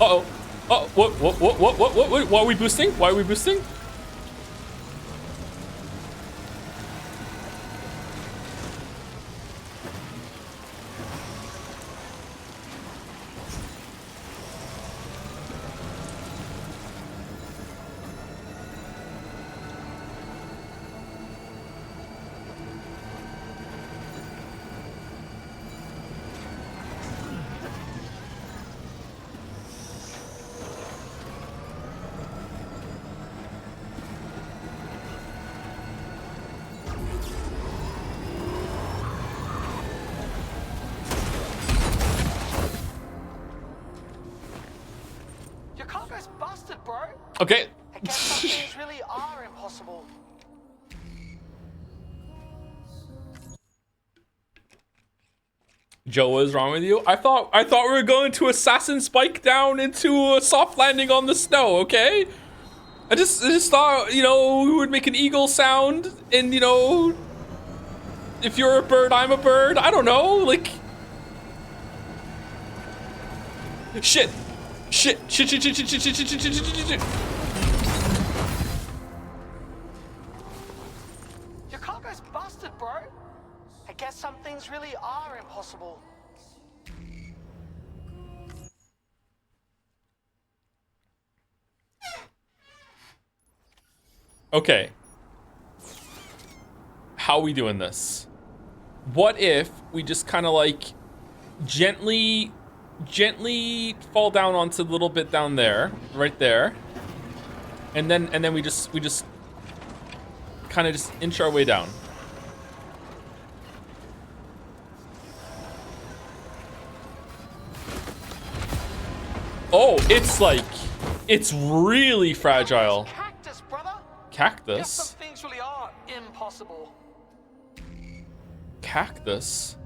Uh-oh. Oh, what? Why are we boosting? Why are we boosting? Okay. I guess some things really are impossible. Joe, what is wrong with you? I thought we were going to assassin spike down into a soft landing on the snow, okay? I just thought, you know, we would make an eagle sound and, you know, if you're a bird, I'm a bird. I don't know, like shit. Shit. Your cargo's busted, bro. I guess some things really are impossible. Okay. How are we doing this? What if we just kind of like gently fall down onto a little bit down there, right there. And then we just kind of just inch our way down. Oh, it's like, it's really fragile. Cactus, brother. Cactus? Guess some things really are impossible. Cactus?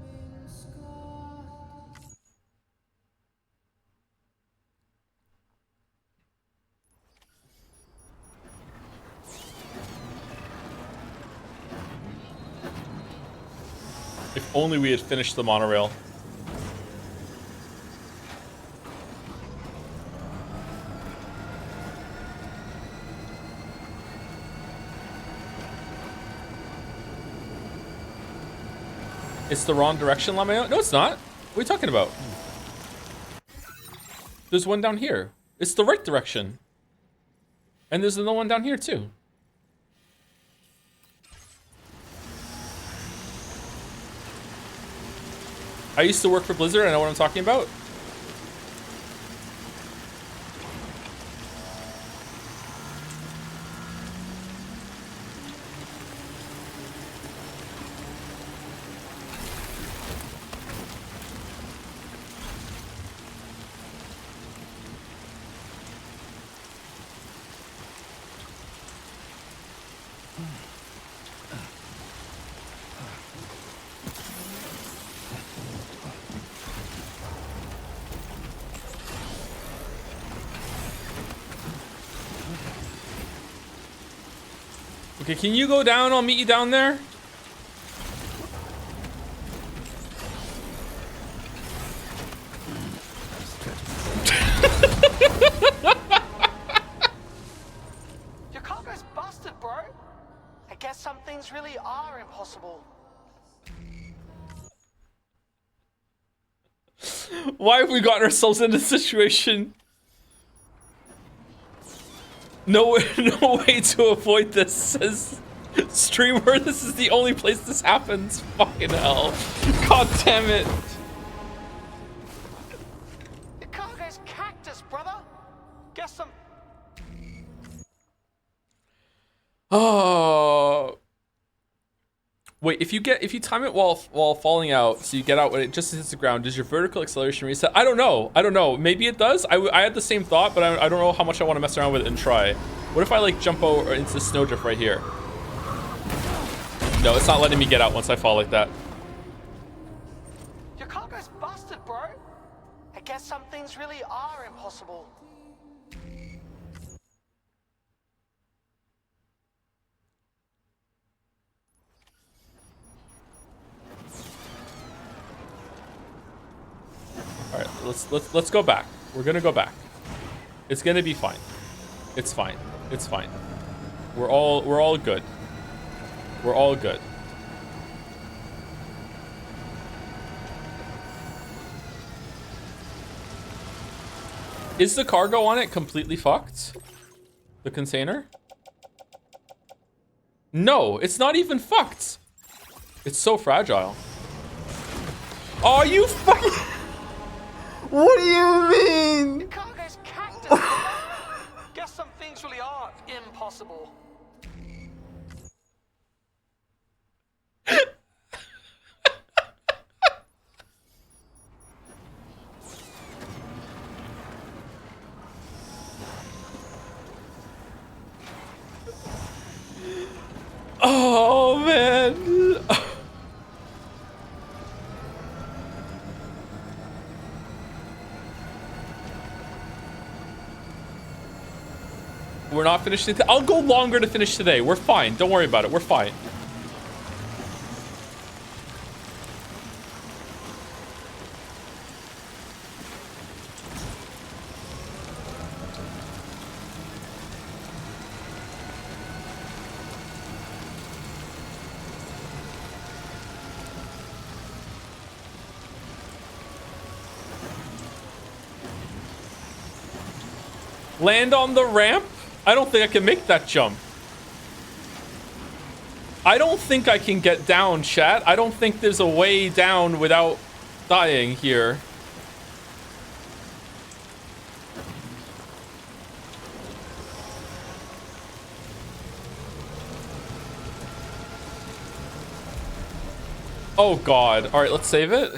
If only we had finished the monorail. It's the wrong direction, Lameo? No, it's not. What are you talking about? There's one down here. It's the right direction. And there's another one down here, too. I used to work for Blizzard. I know what I'm talking about. Okay, can you go down? I'll meet you down there. Your cargo's busted, bro. I guess some things really are impossible. Why have we gotten ourselves in this situation? No way to avoid this, says streamer. This is the only place this happens. Fucking hell. God damn it. Your cargo's cactus, brother. Guess some. Oh. Wait, if you time it while falling out, so you get out when it just hits the ground, does your vertical acceleration reset? I don't know. Maybe it does. I had the same thought, but I don't know how much I want to mess around with it and try. What if I like jump over into the snowdrift right here? No, it's not letting me get out once I fall like that. Your cargo's busted, bro. I guess some things really are impossible. All right, let's go back. We're gonna go back. It's gonna be fine. It's fine. It's fine. We're all good. We're all good. Is the cargo on it completely fucked? The container? No, it's not even fucked. It's so fragile. Oh, you fucking... What do you mean? Your cargo's cactus. Guess some things really are impossible. Oh, man. We're not finishing. I'll go longer to finish today. We're fine. Don't worry about it. We're fine. Land on the ramp? I don't think I can make that jump. I don't think I can get down, chat. I don't think there's a way down without dying here. Oh god. All right, let's save it.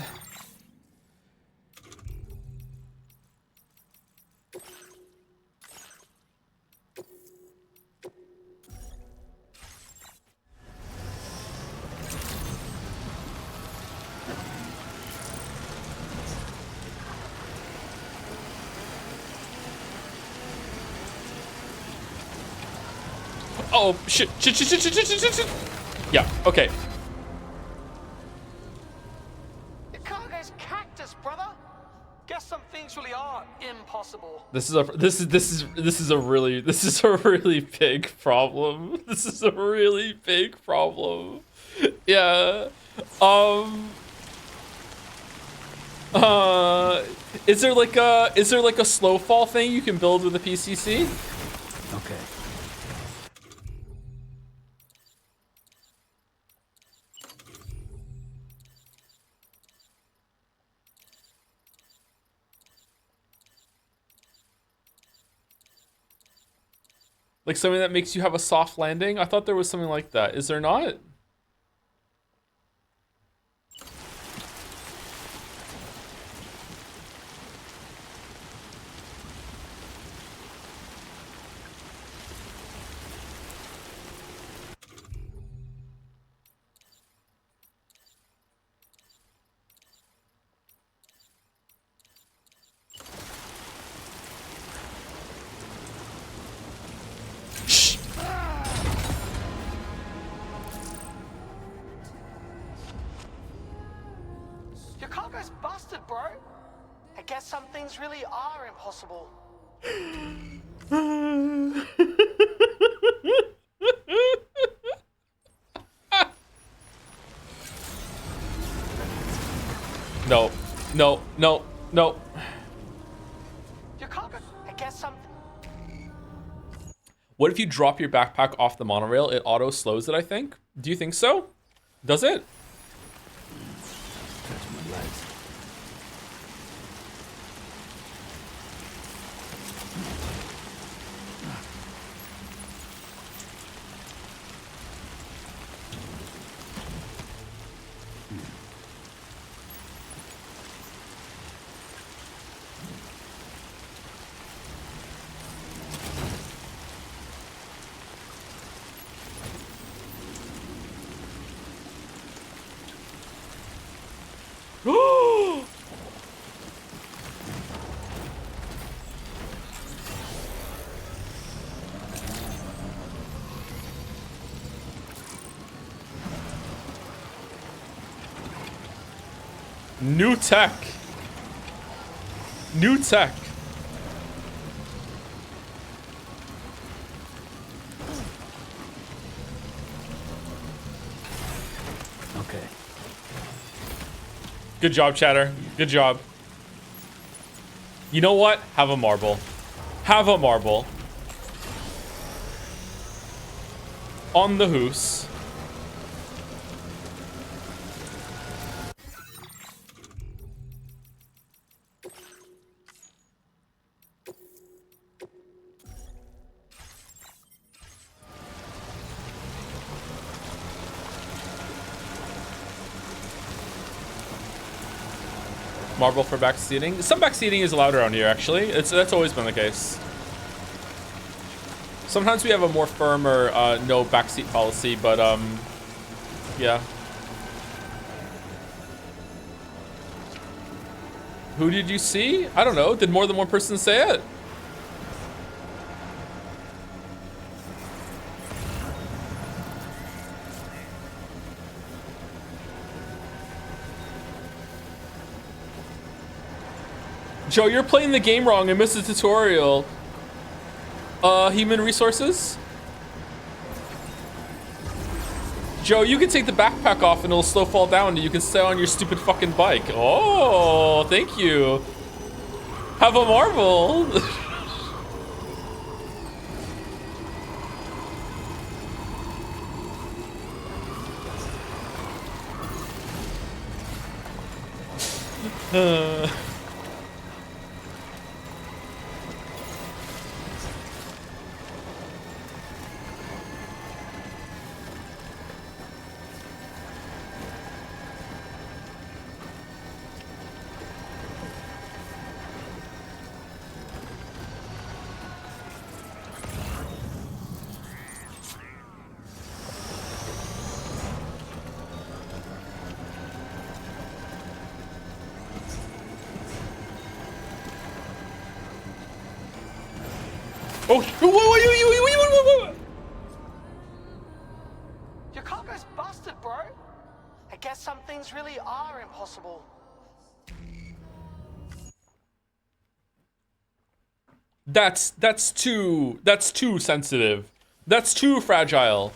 Oh, shit. Yeah, okay. Your cargo's cactus, brother. Guess some things really are impossible. This is a really big problem. This is a really big problem. Yeah. Is there like a slow fall thing you can build with a PCC? Okay. Like something that makes you have a soft landing? I thought there was something like that. Is there not? Your cargo's busted, bro. I guess some things really are impossible. No, no, no, no. Your cargo, I guess some... What if you drop your backpack off the monorail? It auto slows it, I think. Do you think so? Does it? Touch my legs. New tech. New tech. Okay. Good job, Chatter. Good job. You know what? Have a marble. Have a marble. On the hoose. Marble for backseating. Some backseating is allowed around here, actually. That's always been the case. Sometimes we have a more firmer no backseat policy, but yeah. Who did you see? I don't know. Did more than one person say it? Joe, you're playing the game wrong and missed the tutorial. Human resources? Joe, you can take the backpack off and it'll slow fall down and you can stay on your stupid fucking bike. Oh, thank you. Have a marble. Oh, wait. Your cargo's busted, bro. I guess some things really are impossible. That's too sensitive. That's too fragile.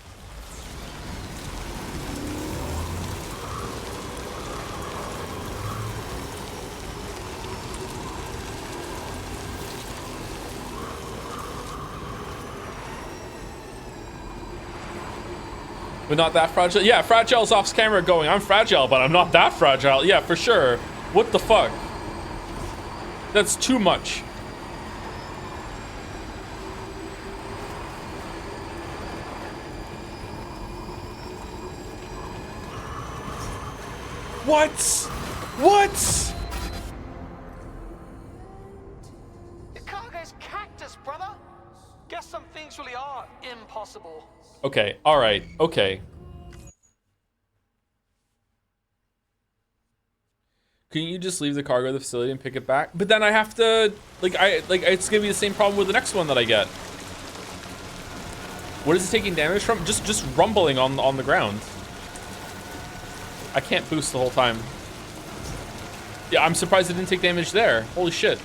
But not that fragile? Yeah, Fragile's off camera going, I'm fragile, but I'm not that fragile. Yeah, for sure. What the fuck? That's too much. What? What? Your cargo's cactus, brother. Guess some things really are impossible. Okay, alright, okay. Can you just leave the cargo at the facility and pick it back? But then I have to, it's gonna be the same problem with the next one that I get. What is it taking damage from? Just rumbling on the ground. I can't boost the whole time. Yeah, I'm surprised it didn't take damage there. Holy shit.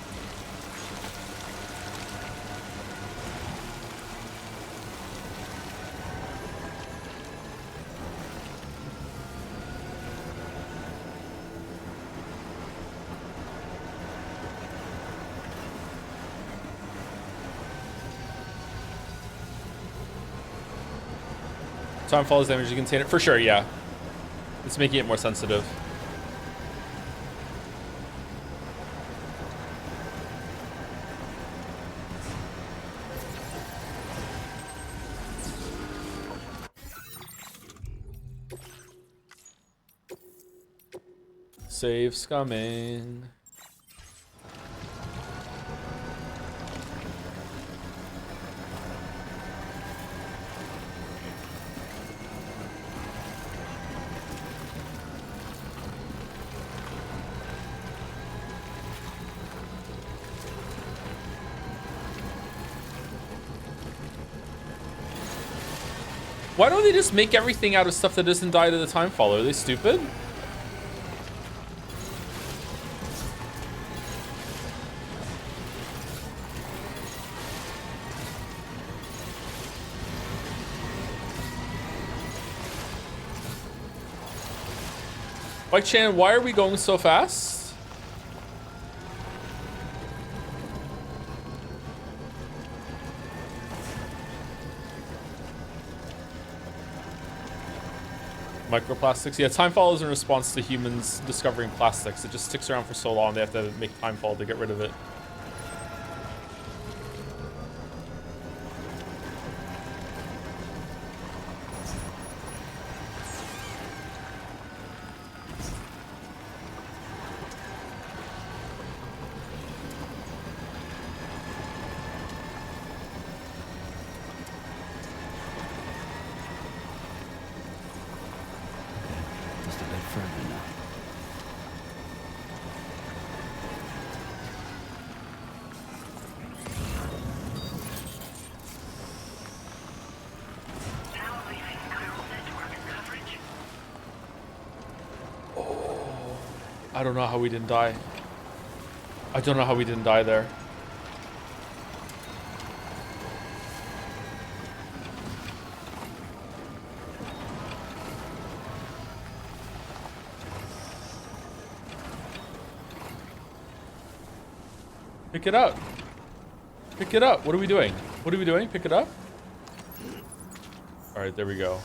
Time follows damage to container. For sure, yeah. It's making it more sensitive. Save's coming. Why don't they just make everything out of stuff that doesn't die to the time follower? Are they stupid? Bike Chan, why are we going so fast? Microplastics. Yeah, time fall is in response to humans discovering plastics. It just sticks around for so long they have to make time fall to get rid of it. Just a bit further now. I don't know how we didn't die. I don't know how we didn't die there. Pick it up. Pick it up. What are we doing? What are we doing? Pick it up? All right, there we go.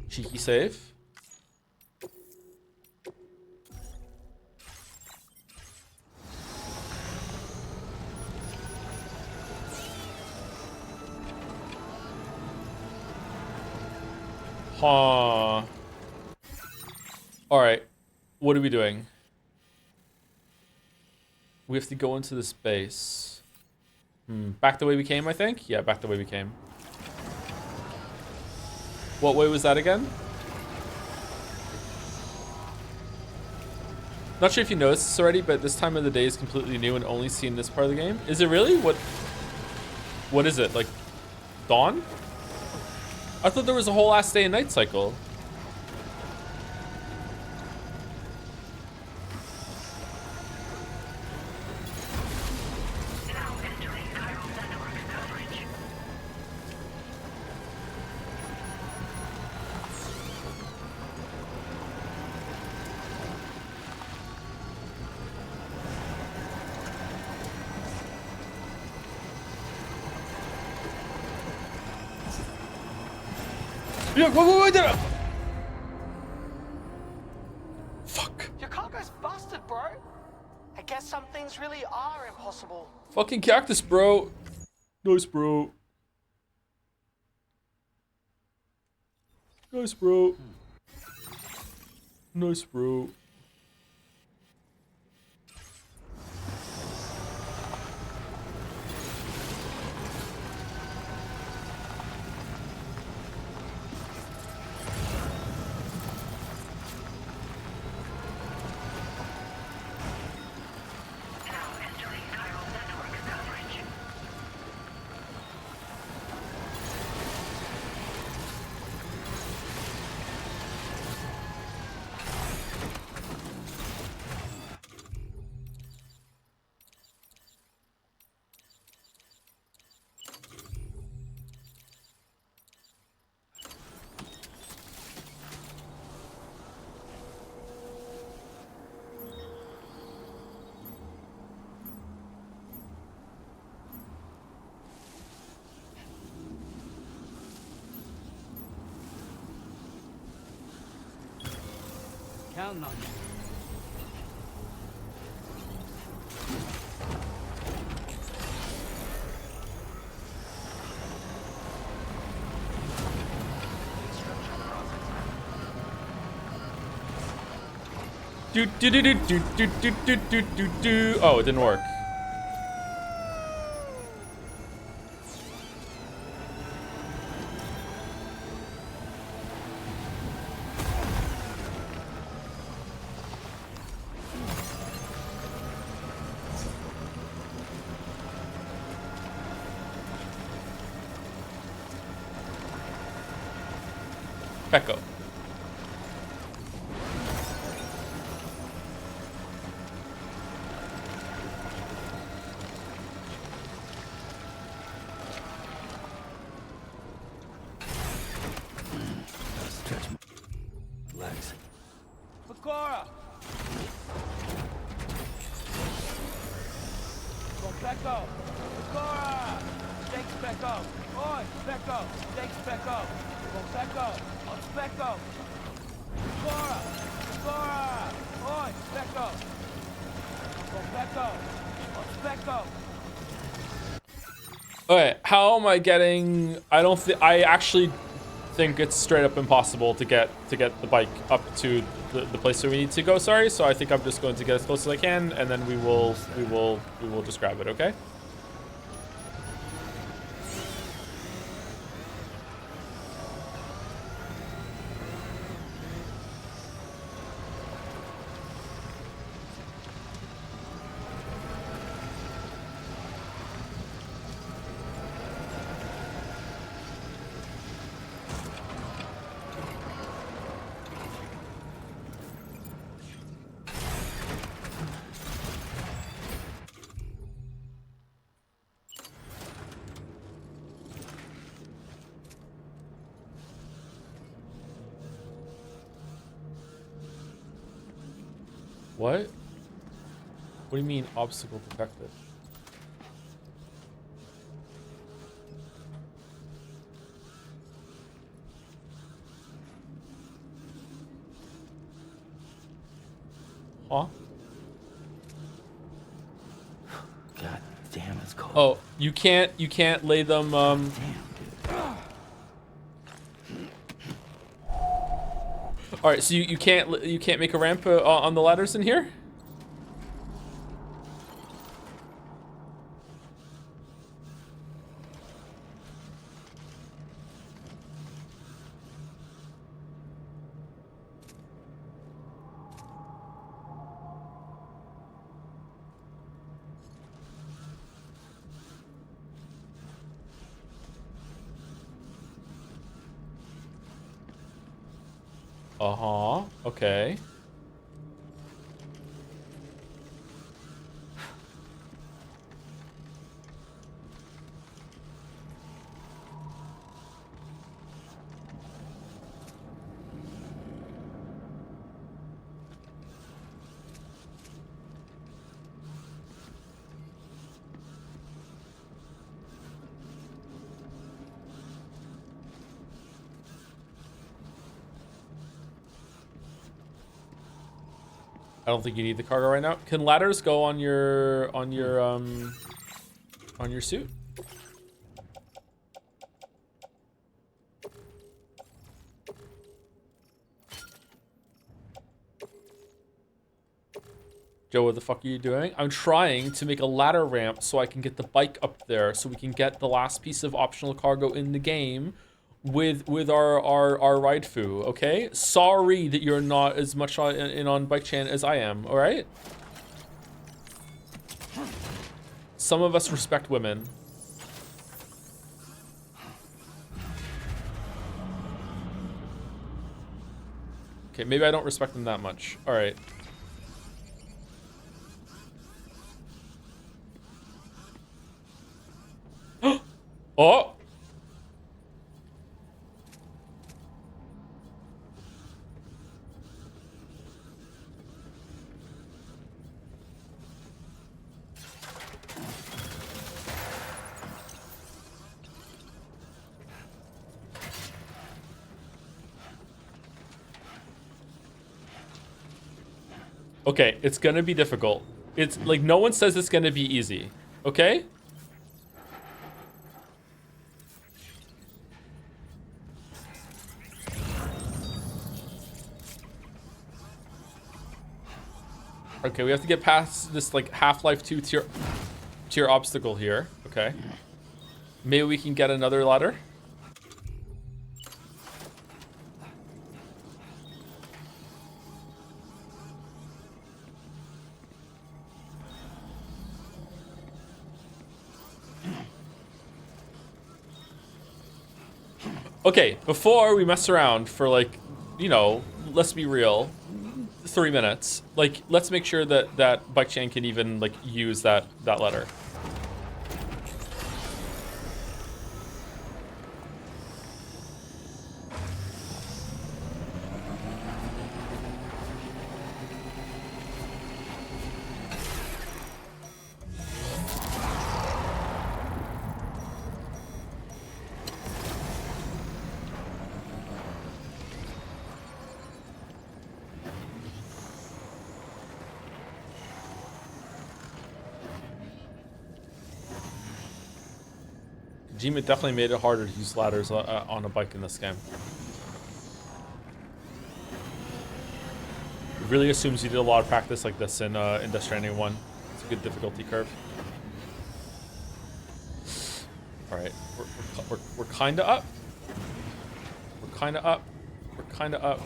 Cheeky save. Huh. All right. What are we doing? We have to go into this base. Back the way we came, I think? Yeah, back the way we came. What way was that again? Not sure if you noticed this already, but this time of the day is completely new and only seen this part of the game. Is it really? What is it? Like dawn? I thought there was a whole last day and night cycle. Yeah, wait, fuck. Your cargo's busted, bro. I guess some things really are impossible. Fucking cactus, bro. Nice, bro. Nice, bro. Nice, bro. Counting on you. Do. Oh, it didn't work. Echo. Becco! Agora! Shakes Becco! Oi! Becco! Shakes Becco! Becco! Becco! Agora! Agora! Oi! Becco! Becco! Becco! Okay, how am I getting? I actually think it's straight up impossible to get the bike up to the place where we need to go. Sorry, so I think I'm just going to get as close as I can, and then we will just grab it. Okay. What? What do you mean obstacle detected? Huh? God damn, it's cold. Oh, you can't lay them All right, so you can't make a ramp on the ladders in here? Uh-huh. Okay. I don't think you need the cargo right now. Can ladders go on your suit? Joe, what the fuck are you doing? I'm trying to make a ladder ramp so I can get the bike up there so we can get the last piece of optional cargo in the game with our ride foo, okay? Sorry that you're not as much in on Bike Chan as I am, all right? Some of us respect women. Okay, maybe I don't respect them that much. All right. Oh! Okay, it's gonna be difficult. It's like no one says it's gonna be easy. Okay? Okay, we have to get past this like Half-Life 2 tier obstacle here. Okay. Maybe we can get another ladder. Okay, before we mess around for like, you know, let's be real, 3 minutes. Like, let's make sure that Bike Chan can even like use that letter. Kojima definitely made it harder to use ladders on a bike in this game. It really assumes you did a lot of practice like this in Death Stranding 1. It's a good difficulty curve. All right, we're kind of up. We're kind of up. We're kind of up.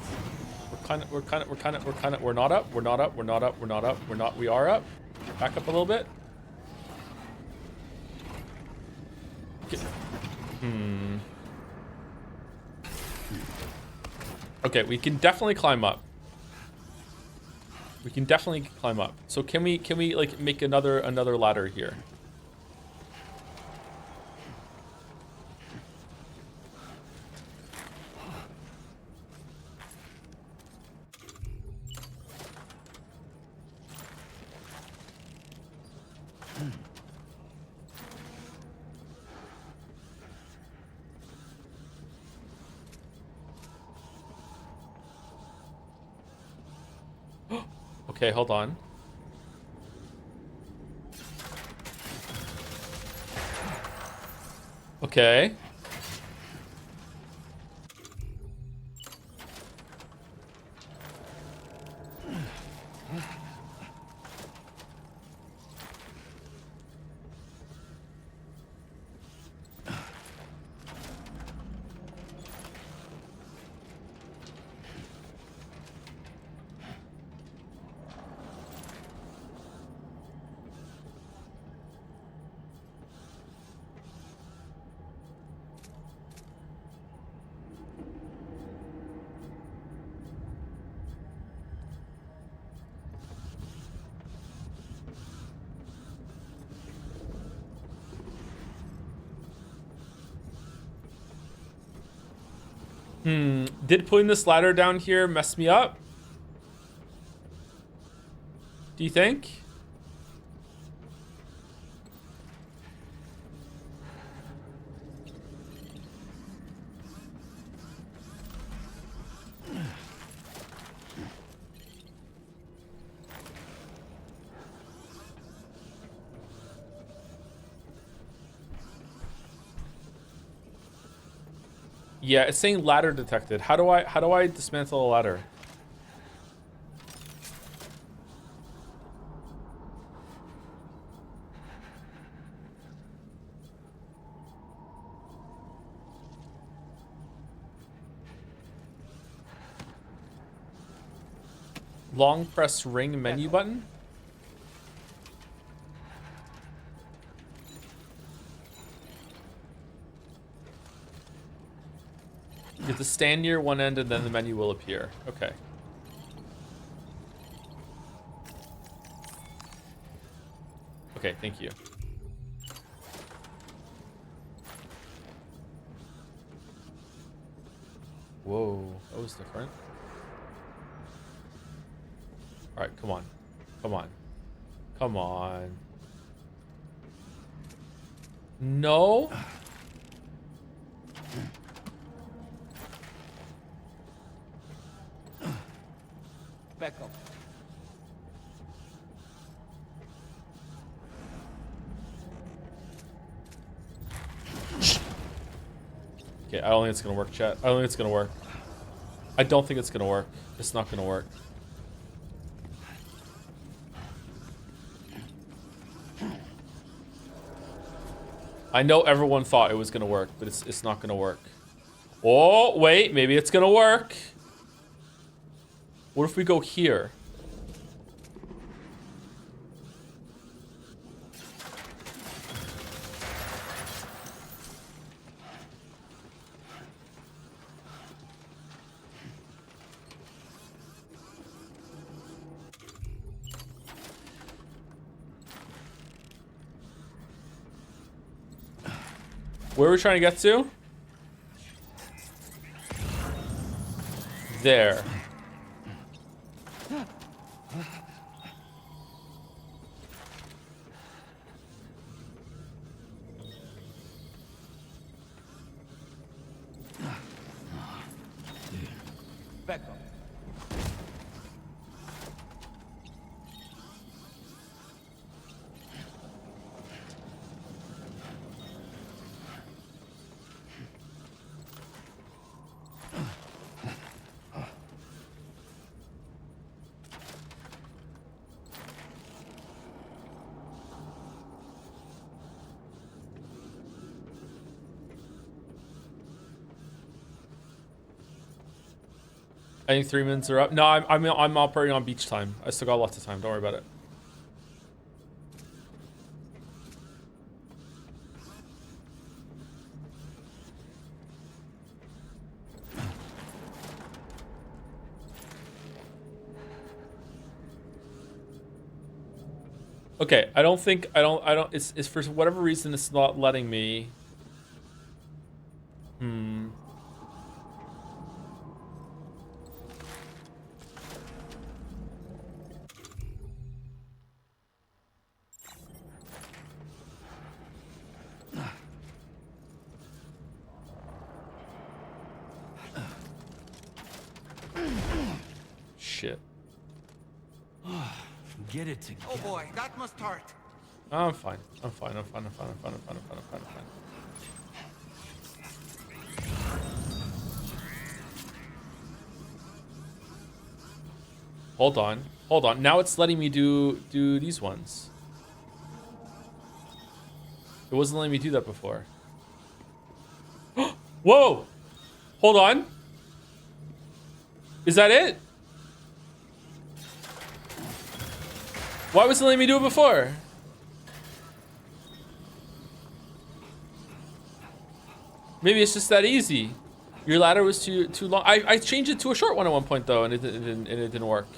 We're not up. We're not up. We're not up. We're not up. We're not. We are up. Back up a little bit. Okay, we can definitely climb up. We can definitely climb up. So can we like make another ladder here? Okay, hold on. Okay. Did putting this ladder down here mess me up? Do you think? Yeah, it's saying ladder detected. How do I dismantle a ladder? Long press ring menu button? You have to stand near one end and then the menu will appear. Okay. Okay, thank you. Whoa, that was different. All right, come on. Come on. Come on. No? Back up. Okay, I don't think it's gonna work, chat. I don't think it's gonna work. I don't think it's gonna work. It's not gonna work. I know everyone thought it was gonna work, but it's not gonna work. Oh, wait, maybe it's gonna work. What if we go here? Where are we trying to get to? There. Back up. I think 3 minutes are up. No, I'm operating on beach time. I still got lots of time. Don't worry about it. Okay, I don't, it's for whatever reason it's not letting me. Shit. Get it together. Oh boy, that must hurt. I'm fine. I'm fine. I'm fine. I'm fine. I'm fine. I'm fine. I'm fine. I'm fine. I'm fine. Hold on. Hold on. Now it's letting me do these ones. It wasn't letting me do that before. Whoa! Hold on. Is that it? Why wasn't it letting me do it before? Maybe it's just that easy. Your ladder was too long. I changed it to a short one at one point though, and it didn't work.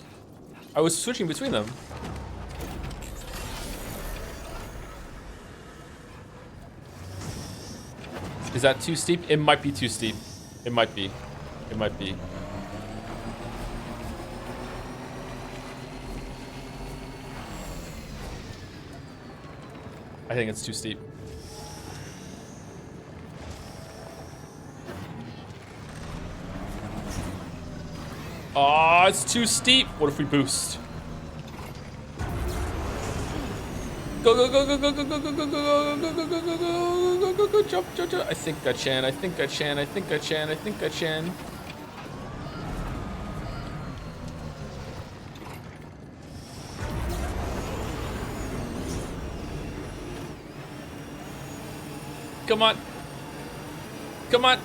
I was switching between them. Is that too steep? It might be too steep. It might be. It might be. I think it's too steep. Oh, it's too steep. What if we boost? Go, go, go, go, go, go, go, go, go, go, go, go, go, go, go, go, go, jump, jump, jump. I think I can. I think I can. I think I can. I think I can. Come on. Come on.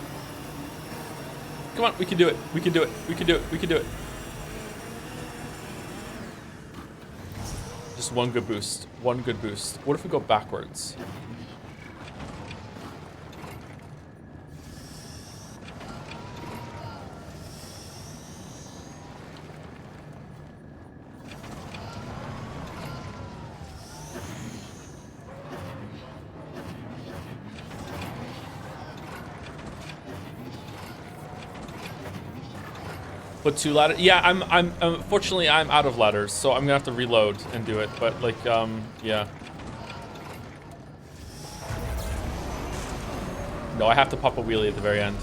Come on, we can do it. We can do it. We can do it. We can do it. Just one good boost. One good boost. What if we go backwards? Put 2 ladders. Yeah, I'm unfortunately I'm out of ladders, so I'm gonna have to reload and do it. But like, yeah. No, I have to pop a wheelie at the very end.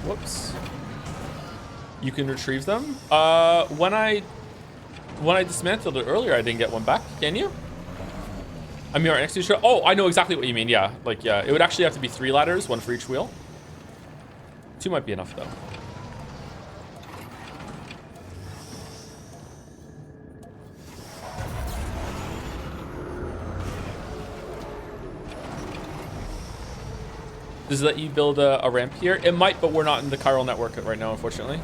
Whoops. You can retrieve them. When I dismantled it earlier, I didn't get one back. Can you? I mean, right next to each other. Oh, I know exactly what you mean. Yeah, like, yeah. It would actually have to be 3 ladders, 1 for each wheel. 2 might be enough, though. Does it let you build a ramp here? It might, but we're not in the chiral network right now, unfortunately.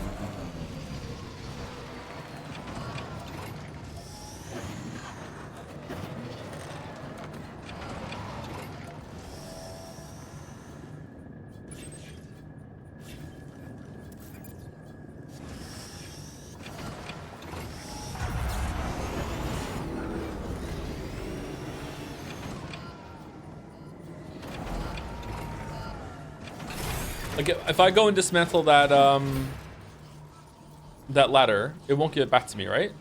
Like if I go and dismantle that that ladder, it won't give it back to me, right?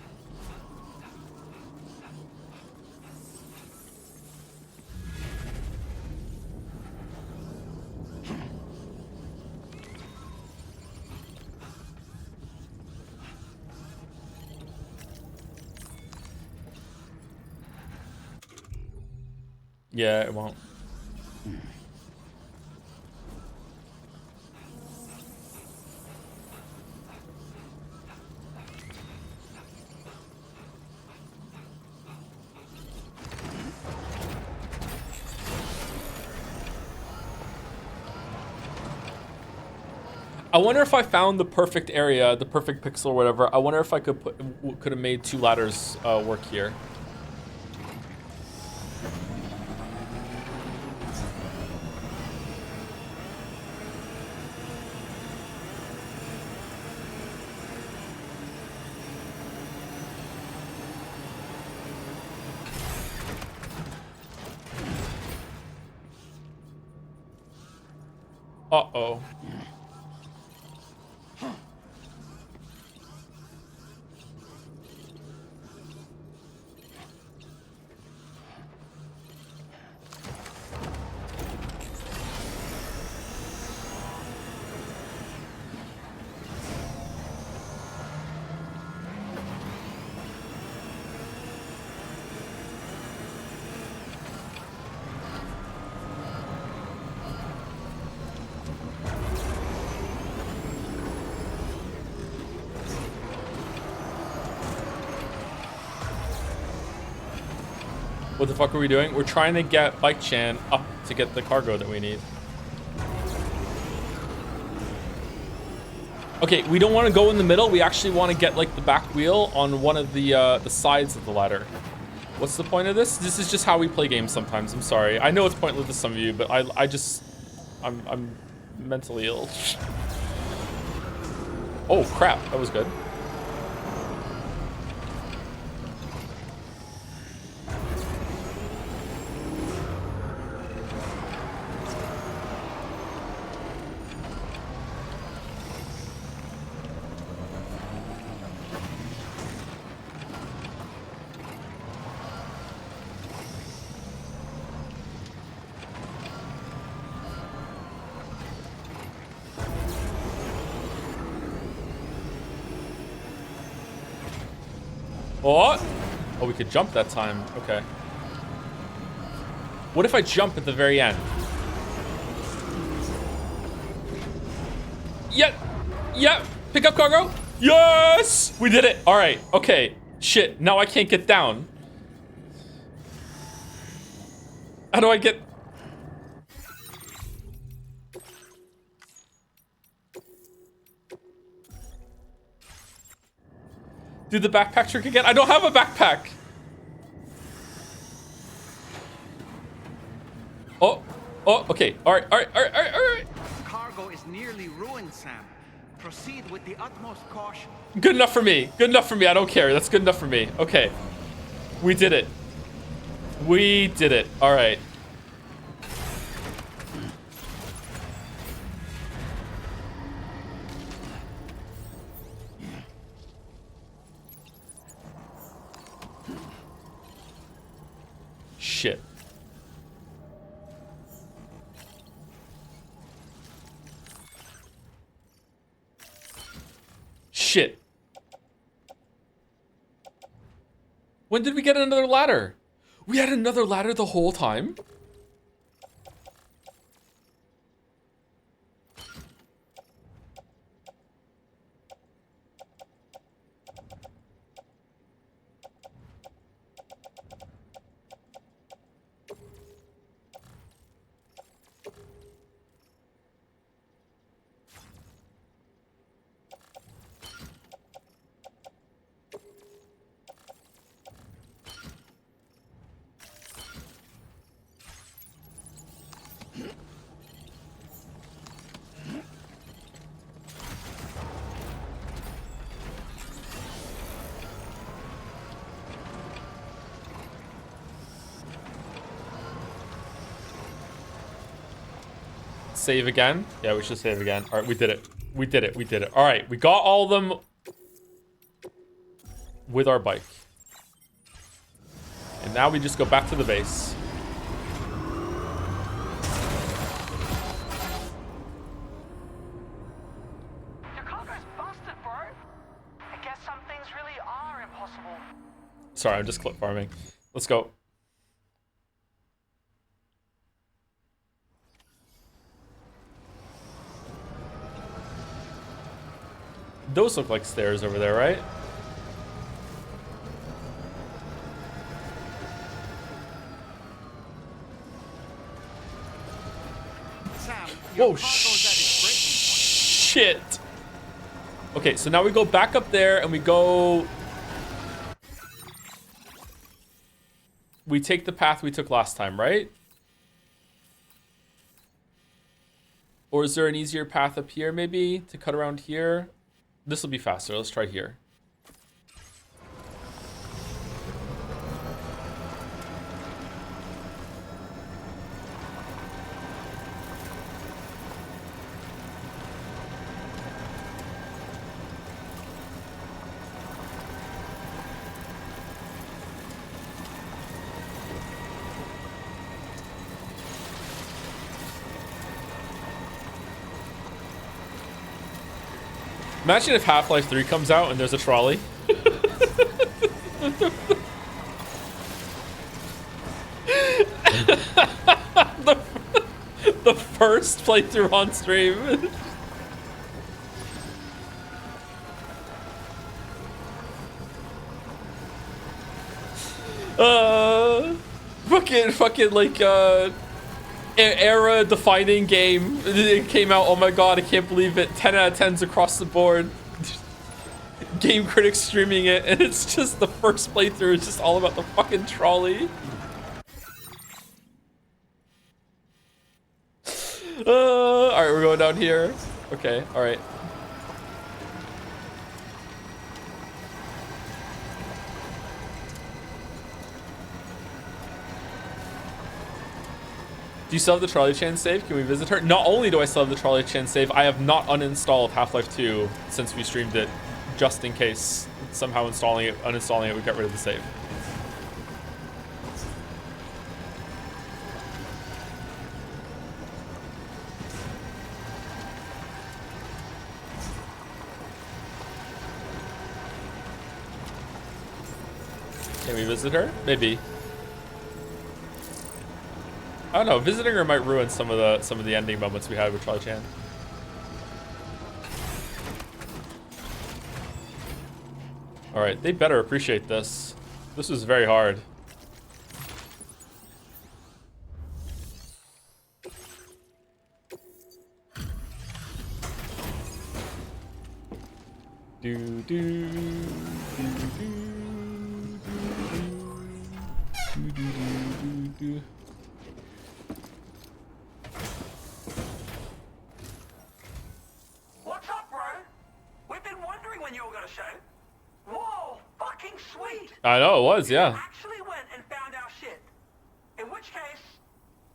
Yeah, it won't. I wonder if I found the perfect area, the perfect pixel or whatever. I wonder if I could have made 2 ladders work here. Uh-oh. What the fuck are we doing? We're trying to get Bike Chan up to get the cargo that we need. Okay, we don't want to go in the middle. We actually want to get like the back wheel on one of the sides of the ladder. What's the point of this? This is just how we play games sometimes. I'm sorry. I know it's pointless to some of you, but I'm mentally ill. Oh crap, that was good. Oh! Oh, we could jump that time. Okay. What if I jump at the very end? Yeah! Yeah! Pick up cargo! Yes! We did it! Alright, okay. Shit, now I can't get down. How do I get... Do the backpack trick again? I don't have a backpack! Oh, oh, okay. Alright. Cargo is nearly ruined, Sam. Proceed with the utmost caution. Good enough for me. Good enough for me. I don't care. That's good enough for me. Okay. We did it. We did it. Alright. Shit. Shit. When did we get another ladder? We had another ladder the whole time? Save again? Yeah, we should save again. All right, we did it. We did it. We did it. All right, we got all of them with our bike. And now we just go back to the base. Your cargo's busted, bro. I guess some things really are impossible. Sorry, I'm just clip farming. Let's go. Those look like stairs over there, right? Sam, whoa, shh. shit. Okay, so now we go back up there and we go... We take the path we took last time, right? Or is there an easier path up here, maybe, to cut around here? This will be faster. Let's try here. Imagine if Half-Life 3 comes out and there's a trolley. the first playthrough on stream. Fucking like era defining game. It came out, oh my god, I can't believe it. 10 out of 10s across the board. Game critics streaming it, and it's just the first playthrough is just all about the fucking trolley. Alright, we're going down here. Okay, alright. Do you still have the Trolley Chan save? Can we visit her? Not only do I still have the Trolley Chan save, I have not uninstalled Half-Life 2 since we streamed it, just in case somehow uninstalling it would get rid of the save. Can we visit her? Maybe. I don't know. Visiting her might ruin some of the ending moments we had with Charlie Chan. All right, they better appreciate this. This was very hard. Do do do do do do. What's up, bro? We've been wondering when you were gonna show. Whoa, fucking sweet! I know, it was, yeah. Actually went and found our shit. In which case,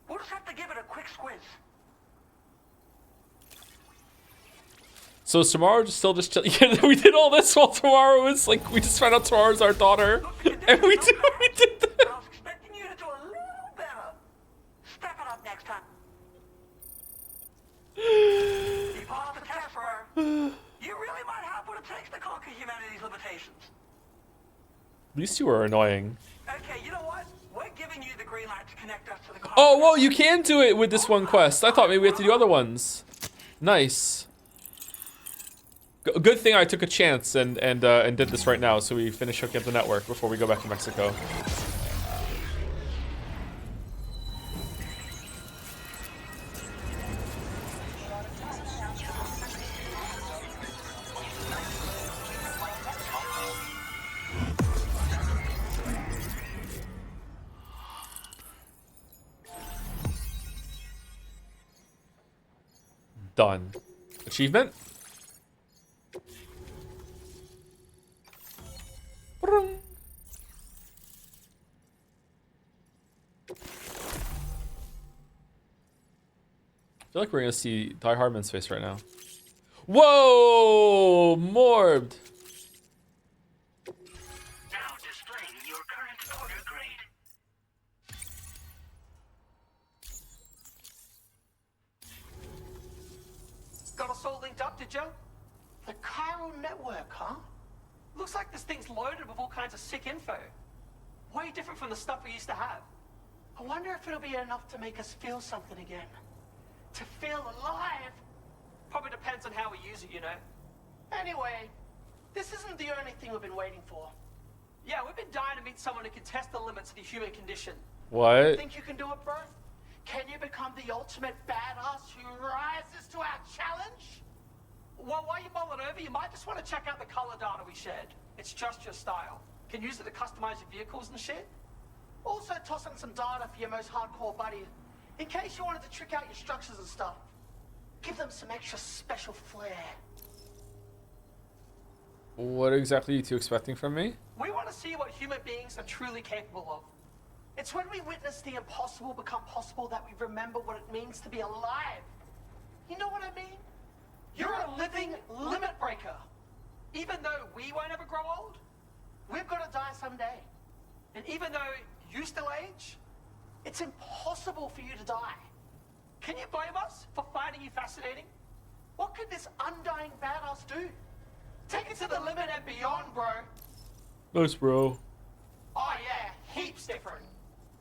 we'll just have to give it a quick squeeze. So is Tomorrow still just chill? Yeah, we did all this while Tomorrow was like, we just found out Tomorrow's our daughter. And we did that. I was expecting you to do a little better. Step it up next time. You passed the test, bro. You really might have what it takes to conquer humanity's limitations. These two are annoying. Okay, you know what? We're giving you the green light to connect us to the Oh, whoa, you can do it with this one quest. I thought maybe we have to do other ones. Nice. Good thing I took a chance and did this right now, so we finish hooking up the network before we go back to Mexico. Done. Achievement? I feel like we're gonna see Die Hardman's face right now. Whoa! Morbed! Now displaying your current order grade. Got us all linked up, did you? The chiral network, huh? Looks like this thing's loaded with all kinds of sick info. Way different from the stuff we used to have. I wonder if it'll be enough to make us feel something again. To feel alive. Probably depends on how we use it, you know. Anyway, this isn't the only thing we've been waiting for. Yeah, we've been dying to meet someone who can test the limits of the human condition. What? Think you can do it, bro? Can you become the ultimate badass who rises to our challenge? Well, while you mull it over, you might just want to check out the color data we shared. It's just your style. Can use it to customize your vehicles and shit. Also toss in some data for your most hardcore buddy, in case you wanted to trick out your structures and stuff. Give them some extra special flair. What exactly are you two expecting from me? We want to see what human beings are truly capable of. It's when we witness the impossible become possible that we remember what it means to be alive. You know what I mean? You're a living limit breaker. Even though we won't ever grow old, we've got to die someday. And even though you still age, it's impossible for you to die. Can you blame us for finding you fascinating? What could this undying badass do? Take it to the limit and beyond, bro. Nice, bro. Oh yeah, heaps different.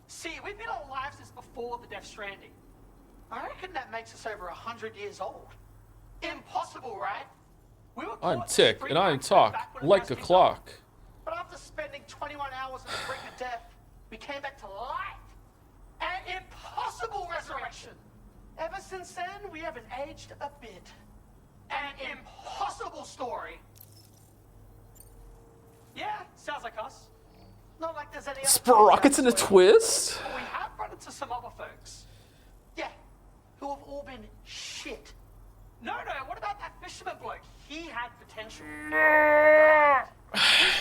See, we've been alive since before the Death Stranding. I reckon that makes us over 100 years old. Impossible, right? We were I'm caught tick, and I talk back when it like first a kicked clock. off. But after spending 21 hours on the brink of death, we came back to life. An impossible resurrection. Ever since then, we haven't aged a bit. An impossible story. Yeah, sounds like us. Not like there's any other Sprockets in a twist? But we have run into some other folks. Yeah, who have all been shit. No, what about that fisherman bloke? He had potential. We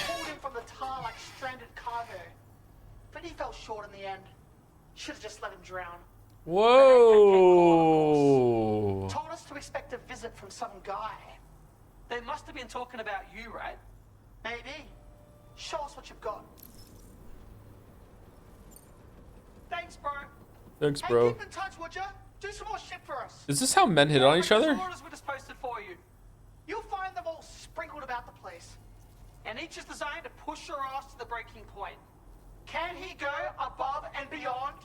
pulled him from the tar like stranded cargo. But he fell short in the end. Should have just let him drown. Whoa. Told us to expect a visit from some guy. They must have been talking about you, right? Maybe. Show us what you've got. Thanks, bro. Thanks, Hey, bro. keep in touch, would ya? Do some more shit for us. Is this how men hit on each other? Orders we just posted for you. You'll find them all sprinkled about the place. And each is designed to push your ass to the breaking point. Can he go above and beyond?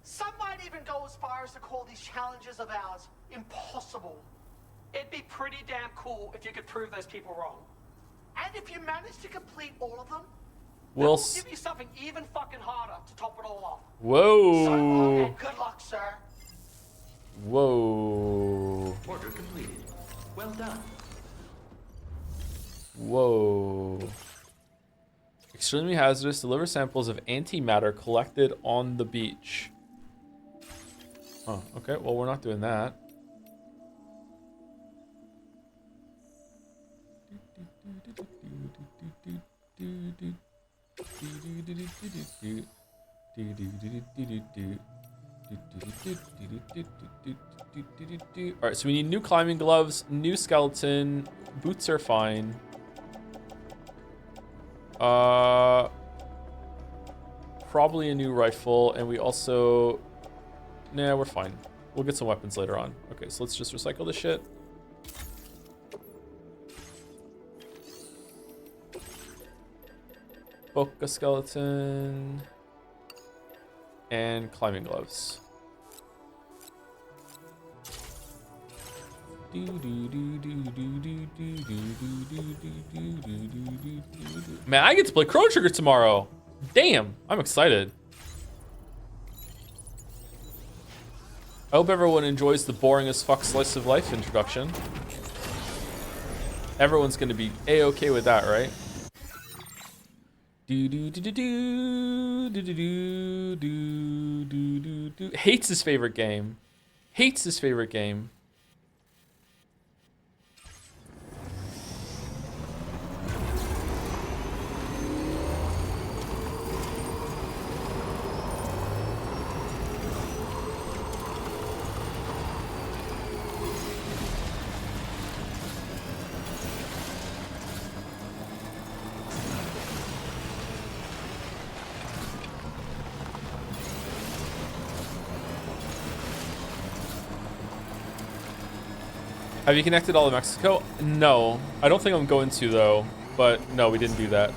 Some might even go as far as to call these challenges of ours impossible. It'd be pretty damn cool if you could prove those people wrong. And if you manage to complete all of them, We'll give you something even fucking harder to top it all off. Whoa. So long and good luck, sir. Whoa. Order completed. Well done. Whoa. Extremely hazardous. Deliver samples of antimatter collected on the beach. Oh, okay. Well, we're not doing that. Alright, so we need new climbing gloves, new skeleton, boots are fine. Probably a new rifle, and we also... Nah, we're fine. We'll get some weapons later on. Okay, so let's just recycle this shit. Boca skeleton. And climbing gloves. Man, I get to play Chrono Trigger tomorrow. Damn, I'm excited. I hope everyone enjoys the boring as fuck slice of life introduction. Everyone's gonna be a-okay with that, right? Hates his favorite game. Hates his favorite game. Have you connected all of Mexico? No. I don't think I'm going to, though. But no, we didn't do that.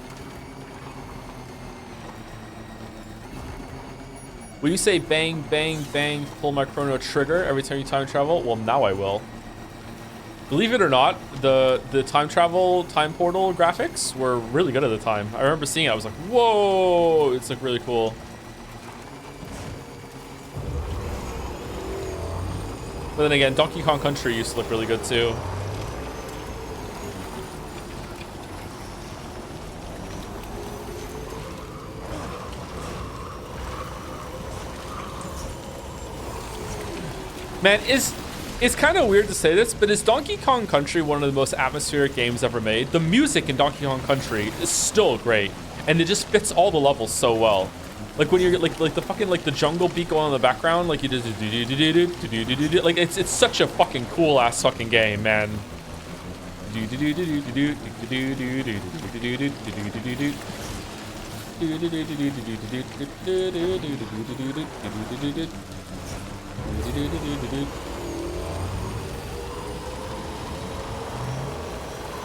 Will you say bang, bang, bang, pull my Chrono Trigger every time you time travel? Well, now I will. Believe it or not, the time travel, time portal graphics were really good at the time. I remember seeing it. I was like, whoa, it's like really cool. But then again, Donkey Kong Country used to look really good too. Man, it's kind of weird to say this, but is Donkey Kong Country one of the most atmospheric games ever made? The music in Donkey Kong Country is still great, and it just fits all the levels so well. Like when you're like the fucking like the jungle beat going on in the background, like you just like it's such a fucking cool ass fucking game, man.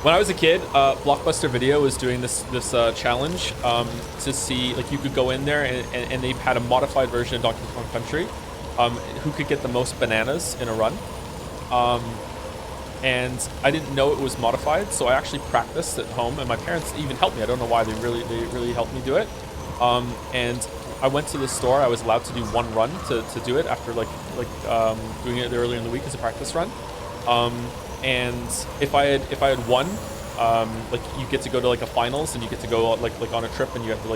When I was a kid, Blockbuster Video was doing this challenge to see, like, you could go in there and they had a modified version of Donkey Kong Country, who could get the most bananas in a run. And I didn't know it was modified, so I actually practiced at home, and my parents even helped me. I don't know why, they really helped me do it. And I went to the store. I was allowed to do one run to do it after doing it earlier in the week as a practice run. And if I had won, like you get to go to like a finals, and you get to go like on a trip, and you have to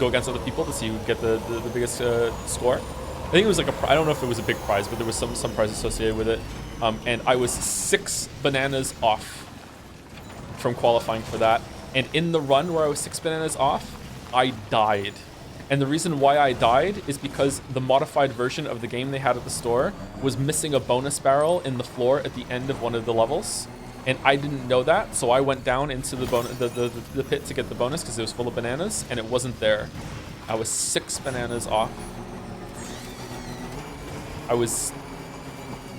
go against other people to see who get the biggest score. I think it was like I don't know if it was a big prize, but there was some prize associated with it. And I was 6 bananas off from qualifying for that. And in the run where I was 6 bananas off, I died. And the reason why I died is because the modified version of the game they had at the store was missing a bonus barrel in the floor at the end of one of the levels. And I didn't know that, so I went down into the pit to get the bonus because it was full of bananas, and it wasn't there. I was 6 bananas off. I was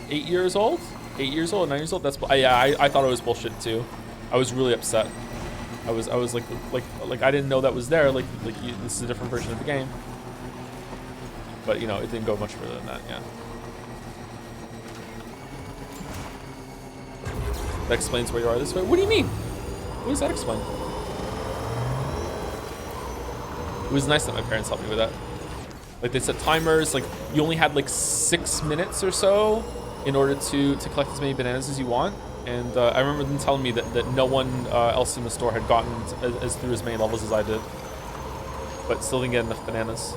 8 years old? 8 years old, 9 years old? That's I thought it was bullshit too. I was really upset. I was like I didn't know that was there. This is a different version of the game. But you know, it didn't go much further than that. Yeah. That explains where you are this way. What do you mean? What does that explain? It was nice that my parents helped me with that. Like they set timers. Like you only had like 6 minutes or so in order to collect as many bananas as you want. And I remember them telling me that no one else in the store had gotten as through as many levels as I did, but still didn't get enough bananas.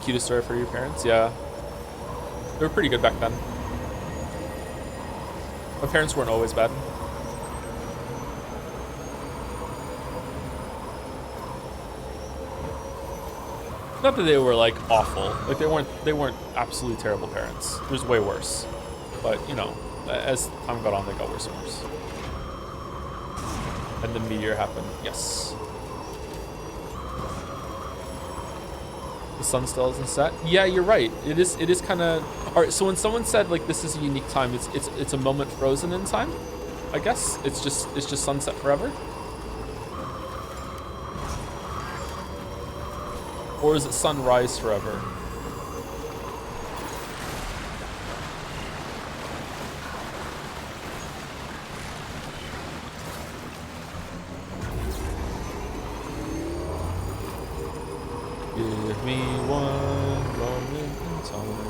Cutest story for your parents? Yeah. They were pretty good back then. My parents weren't always bad. Not that they were like awful. Like they weren't absolutely terrible parents. It was way worse. But you know, as time got on, they got worse and worse. And the meteor happened. Yes. The sun still isn't set. Yeah, you're right. It is kind of. All right. So when someone said like this is a unique time, it's a moment frozen in time. I guess it's just sunset forever. Or is it sunrise forever? Give me one moment in time.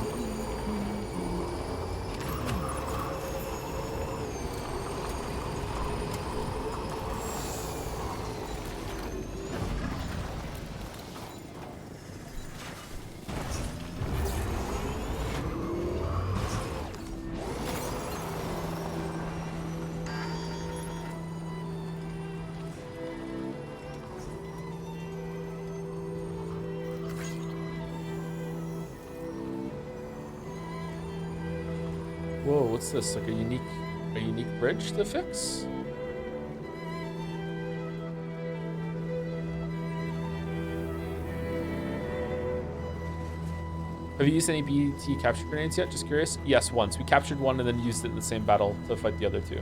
Whoa, what's this? Like a unique bridge to fix? Have you used any BT capture grenades yet? Just curious. Yes, once. We captured one and then used it in the same battle to fight the other 2.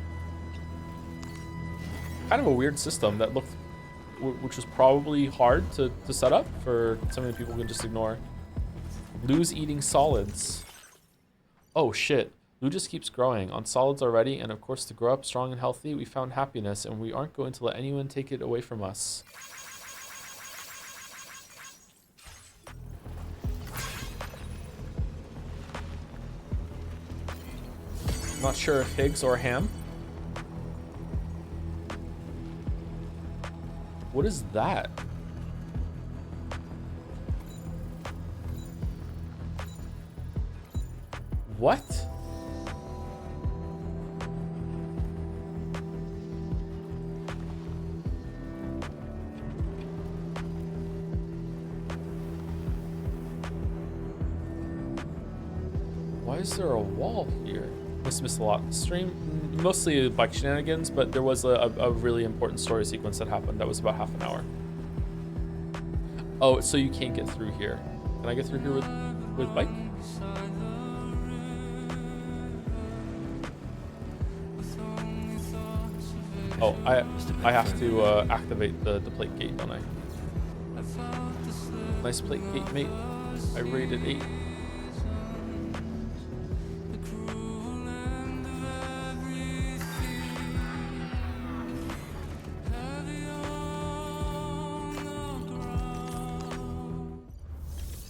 Kind of a weird system that looked, which was probably hard to set up for something that people can just ignore. Lou's eating solids. Oh shit. Lou just keeps growing on solids already, and of course to grow up strong and healthy, we found happiness, and we aren't going to let anyone take it away from us. Not sure if Higgs or Ham. What is that? What? Why is there a wall here? Must miss a lot in the stream. Mostly bike shenanigans, but there was a really important story sequence that happened that was about half an hour. Oh, so you can't get through here. Can I get through here with bike? Oh, I have to activate the plate gate, don't I? Nice plate gate, mate. I rated 8.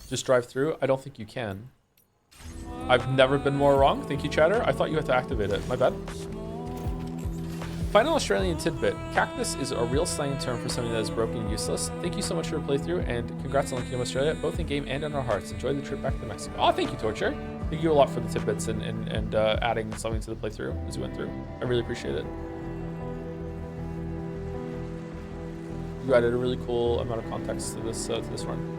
Just drive through? I don't think you can. I've never been more wrong. Thank you, chatter. I thought you had to activate it. My bad. Final Australian tidbit. Cactus is a real slang term for something that is broken and useless. Thank you so much for your playthrough, and congrats on Kingdom Australia, both in game and in our hearts. Enjoy the trip back to Mexico. Oh, thank you, Torture. Thank you a lot for the tidbits and adding something to the playthrough as we went through. I really appreciate it. You added a really cool amount of context to this run.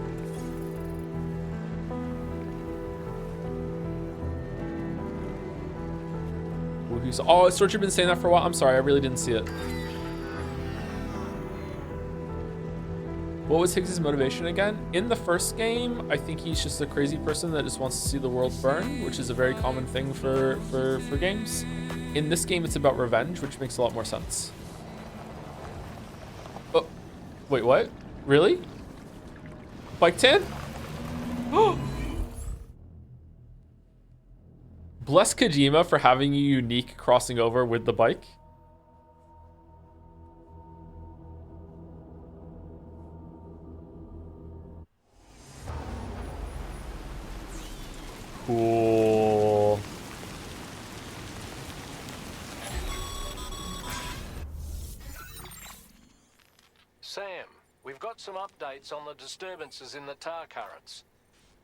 Oh, Storch, you've been saying that for a while. I'm sorry, I really didn't see it. What was Higgs's motivation again? In the first game, I think he's just a crazy person that just wants to see the world burn, which is a very common thing for games. In this game, it's about revenge, which makes a lot more sense. Oh, wait, what? Really? Bike Tan? Oh! Bless Kojima for having a unique crossing over with the bike. Cool. Sam, we've got some updates on the disturbances in the tar currents.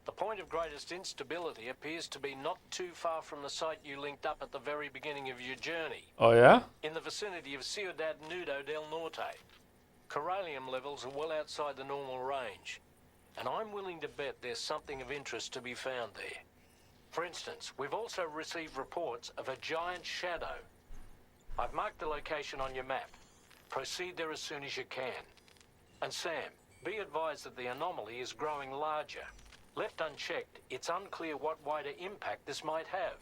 The point of greatest instability appears to be not too far from the site you linked up at the very beginning of your journey. Oh, yeah? In the vicinity of Ciudad Nudo del Norte. Corallium levels are well outside the normal range, and I'm willing to bet there's something of interest to be found there. For instance, we've also received reports of a giant shadow. I've marked the location on your map. Proceed there as soon as you can. And Sam, be advised that the anomaly is growing larger. Left unchecked, it's unclear what wider impact this might have.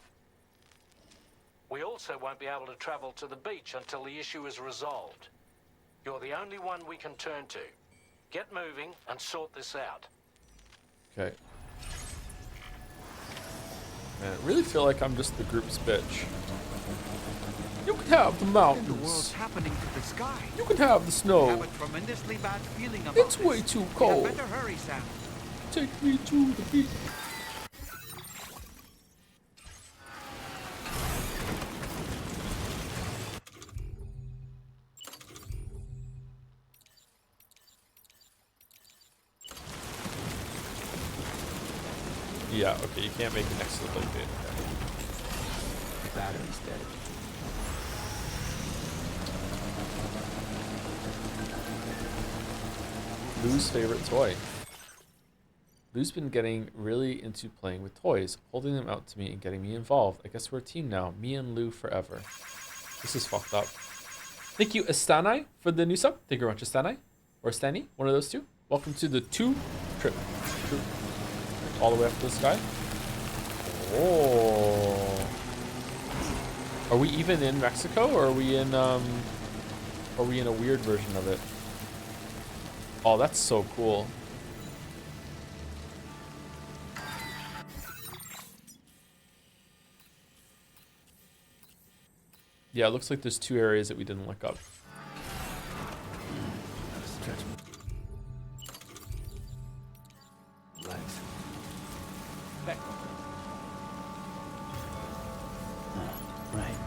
We also won't be able to travel to the beach until the issue is resolved. You're the only one we can turn to. Get moving and sort this out. Okay. Man, I really feel like I'm just the group's bitch. You can have the mountains. What in the world's happening to the sky? You can have the snow. I have a tremendously bad feeling about It's this. way too You cold. better hurry, Sam. Take me to the beach. Yeah, okay, you can't make it next to the plate gate. Okay. The battery's dead. Lou's favorite toy. Lou's been getting really into playing with toys, holding them out to me and getting me involved. I guess we're a team now. Me and Lou forever. This is fucked up. Thank you, Estanai, for the new sub. Thank you very much, Estanai. Or Stani, one of those two. Welcome to the 2 trip. All the way up to the sky. Oh. Are we even in Mexico, or are we in a weird version of it? Oh, that's so cool. Yeah, it looks like there's 2 areas that we didn't look up. Relax. Back. Right.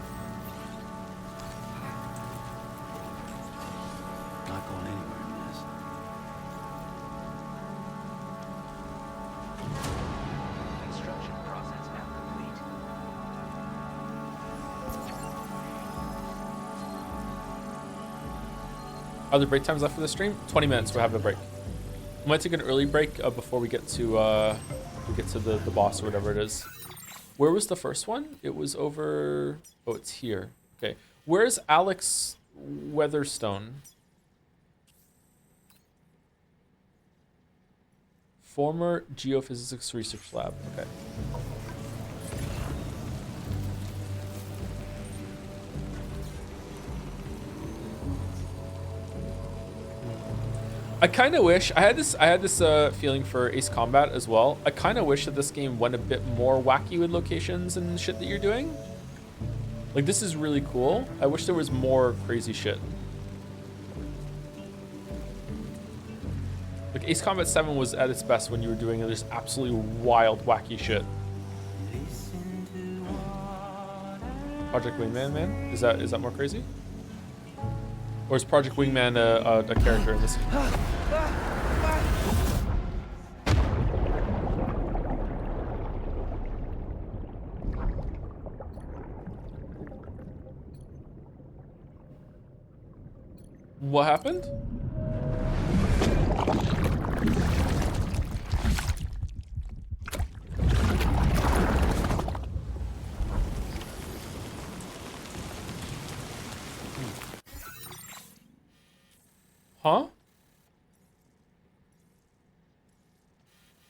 Not going anywhere in this. Are there break times left for the stream? 20 minutes. We're having a break. We might take an early break before we get to the boss or whatever it is. Where was the first one? It was over. Oh, it's here. Okay. Where's Alex Weatherstone? Former geophysics research lab. Okay. I kind of wish I had this feeling for Ace Combat as well. I kind of wish that this game went a bit more wacky with locations and shit that you're doing. Like, this is really cool. I wish there was more crazy shit. Like, Ace Combat 7 was at its best when you were doing this absolutely wild, wacky shit. Project Wingman, man? Is that more crazy? Or is Project Wingman a character in this? What happened? Huh?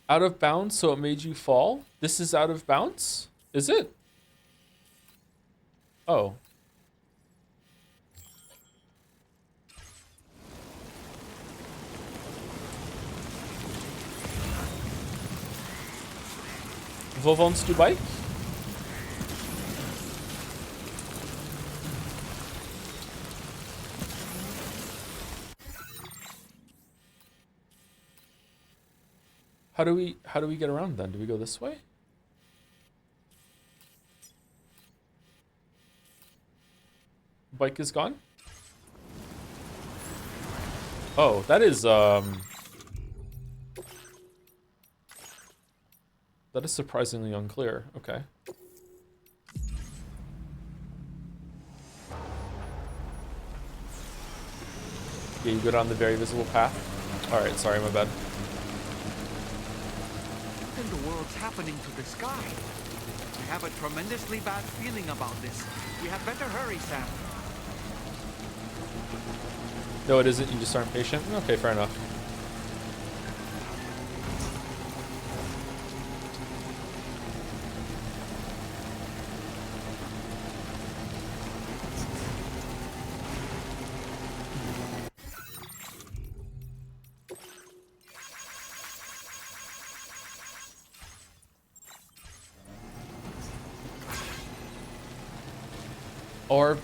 Out of bounds, so it made you fall? This is out of bounds? Is it? Oh. Vovons du bike? How do we get around then? Do we go this way? Bike is gone? Oh, that is surprisingly unclear. Okay. Yeah, you go down the very visible path. All right, sorry, my bad. What in the world's happening to the sky? I have a tremendously bad feeling about this. We had better hurry, Sam. No, it isn't. You just aren't patient. Okay, fair enough. Or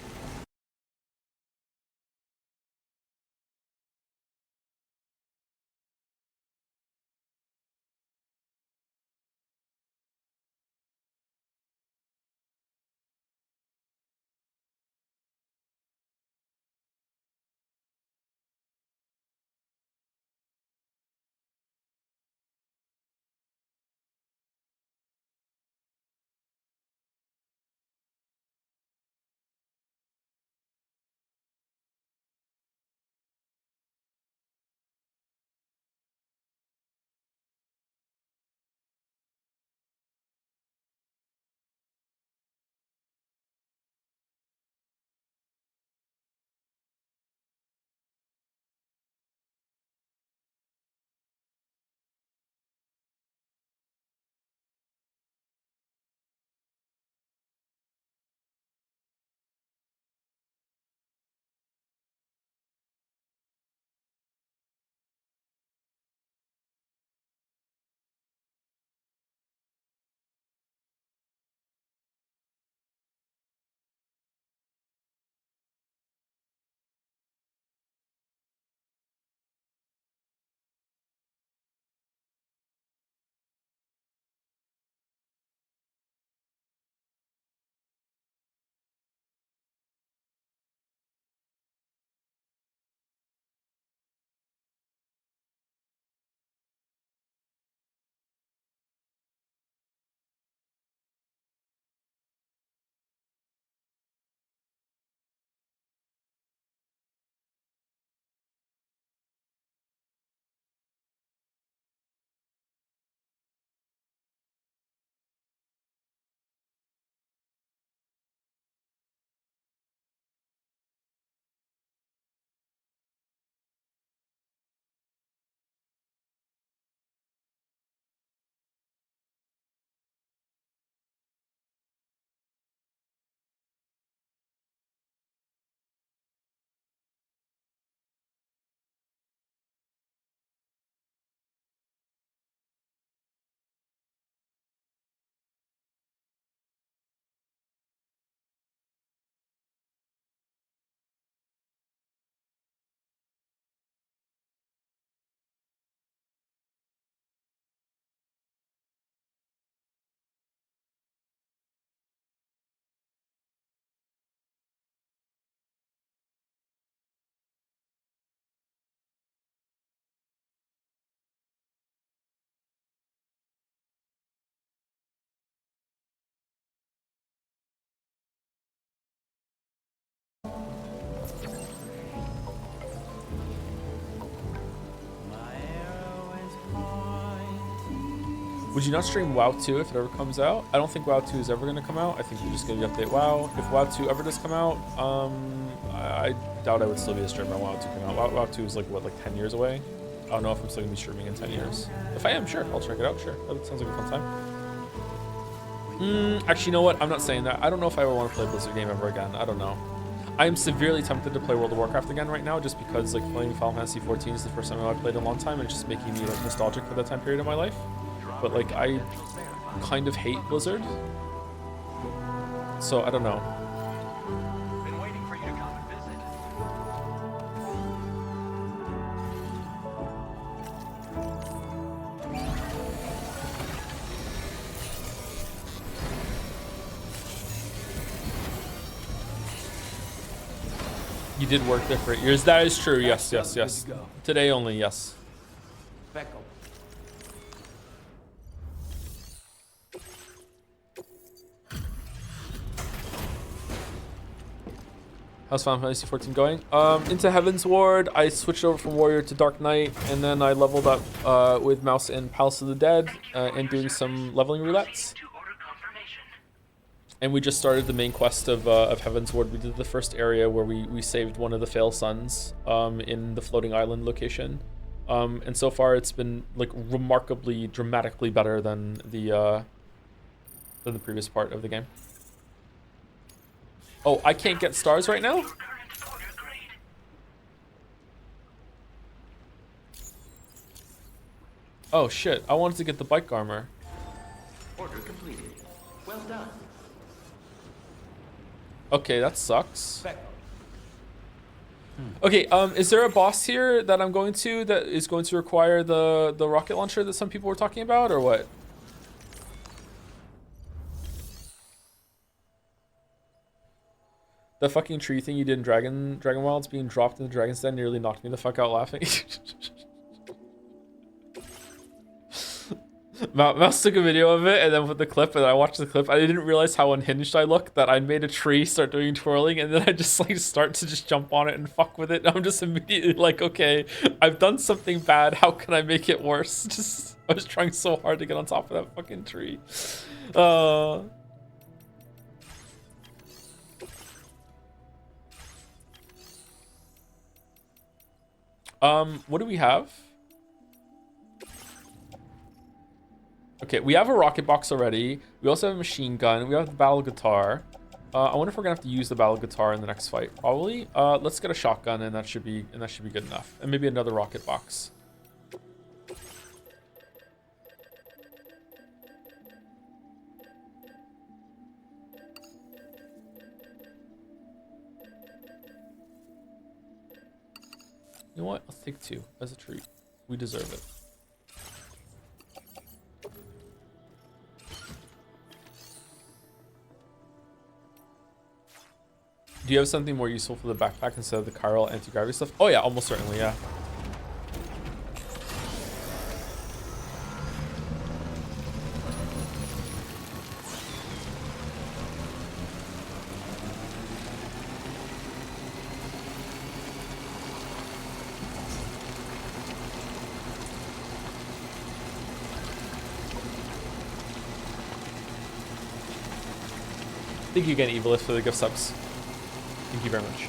Would you not stream WoW 2 if it ever comes out? I don't think WoW 2 is ever going to come out. I think you're just going to update WoW. If WoW 2 ever does come out, I doubt I would still be a streamer when WoW 2 came out. WoW 2 is like, what, like 10 years away? I don't know if I'm still going to be streaming in 10 years. If I am, sure, I'll check it out, sure. That sounds like a fun time. Actually, you know what? I'm not saying that. I don't know if I ever want to play a Blizzard game ever again. I don't know. I am severely tempted to play World of Warcraft again right now, just because like playing Final Fantasy 14 is the first time I played in a long time, and it's just making me like nostalgic for that time period of my life. But like I kind of hate Blizzard, so I don't know. Been waiting for you to come and visit. You did work there for 8 years. That is true. Yes, yes, yes. Today only, yes. How's Final Fantasy 14 going? Into Heaven's Ward, I switched over from Warrior to Dark Knight, and then I leveled up with Mouse and Palace of the Dead, and doing some leveling roulettes. And we just started the main quest of Heaven's Ward. We did the first area where we saved one of the Fail Sons in the floating island location. And so far it's been like remarkably, dramatically better than the previous part of the game. Oh, I can't get stars right now? Oh shit, I wanted to get the bike armor. Order completed. Well done. Okay, that sucks. Okay, is there a boss here that I'm going to that is going to require the rocket launcher that some people were talking about, or what? The fucking tree thing you did in Dragon Wilds being dropped in the Dragon's Den nearly knocked me the fuck out laughing. Mouse took a video of it and then with the clip, and I watched the clip. I didn't realize how unhinged I looked, that I made a tree start doing twirling, and then I just like start to just jump on it and fuck with it. And I'm just immediately like, okay, I've done something bad. How can I make it worse? Just I was trying so hard to get on top of that fucking tree. What do we have? Okay, we have a rocket box already. We also have a machine gun. We have the battle guitar. I wonder if we're gonna have to use the battle guitar in the next fight. Probably. Let's get a shotgun, and that should be good enough. And maybe another rocket box. You know what? Let's take 2 as a treat. We deserve it. Do you have something more useful for the backpack instead of the chiral anti-gravity stuff? Oh yeah, almost certainly, yeah. Thank you again, Evilith, for the gift subs. Thank you very much.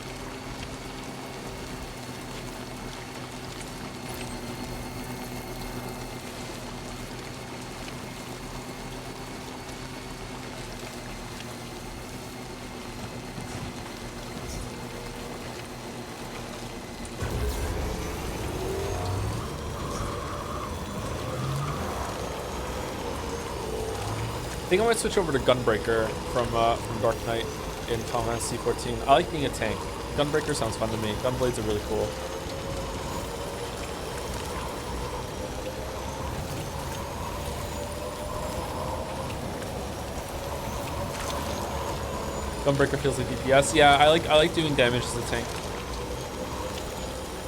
I think I might switch over to Gunbreaker from Dark Knight in Final Fantasy 14. I like being a tank. Gunbreaker sounds fun to me. Gunblades are really cool. Gunbreaker feels like DPS. Yeah, I like doing damage as a tank.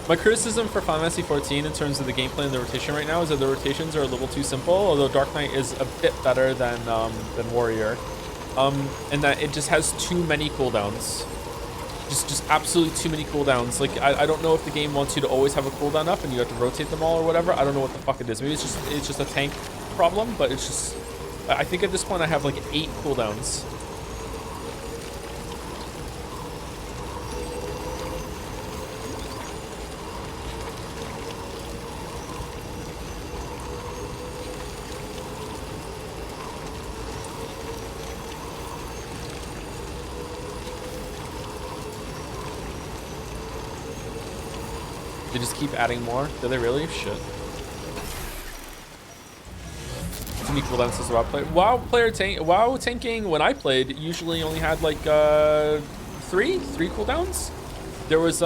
My criticism for Final Fantasy 14 in terms of the gameplay and the rotation right now is that the rotations are a little too simple, although Dark Knight is a bit better than Warrior. And that it just has too many cooldowns. Just absolutely too many cooldowns. Like, I don't know if the game wants you to always have a cooldown up and you have to rotate them all or whatever. I don't know what the fuck it is. Maybe it's just a tank problem, but it's just, I think at this point I have like 8 cooldowns. They just keep adding more? Do they really? Shit. Too many cooldowns as a WoW player. WoW tanking when I played usually only had like 3 cooldowns. There was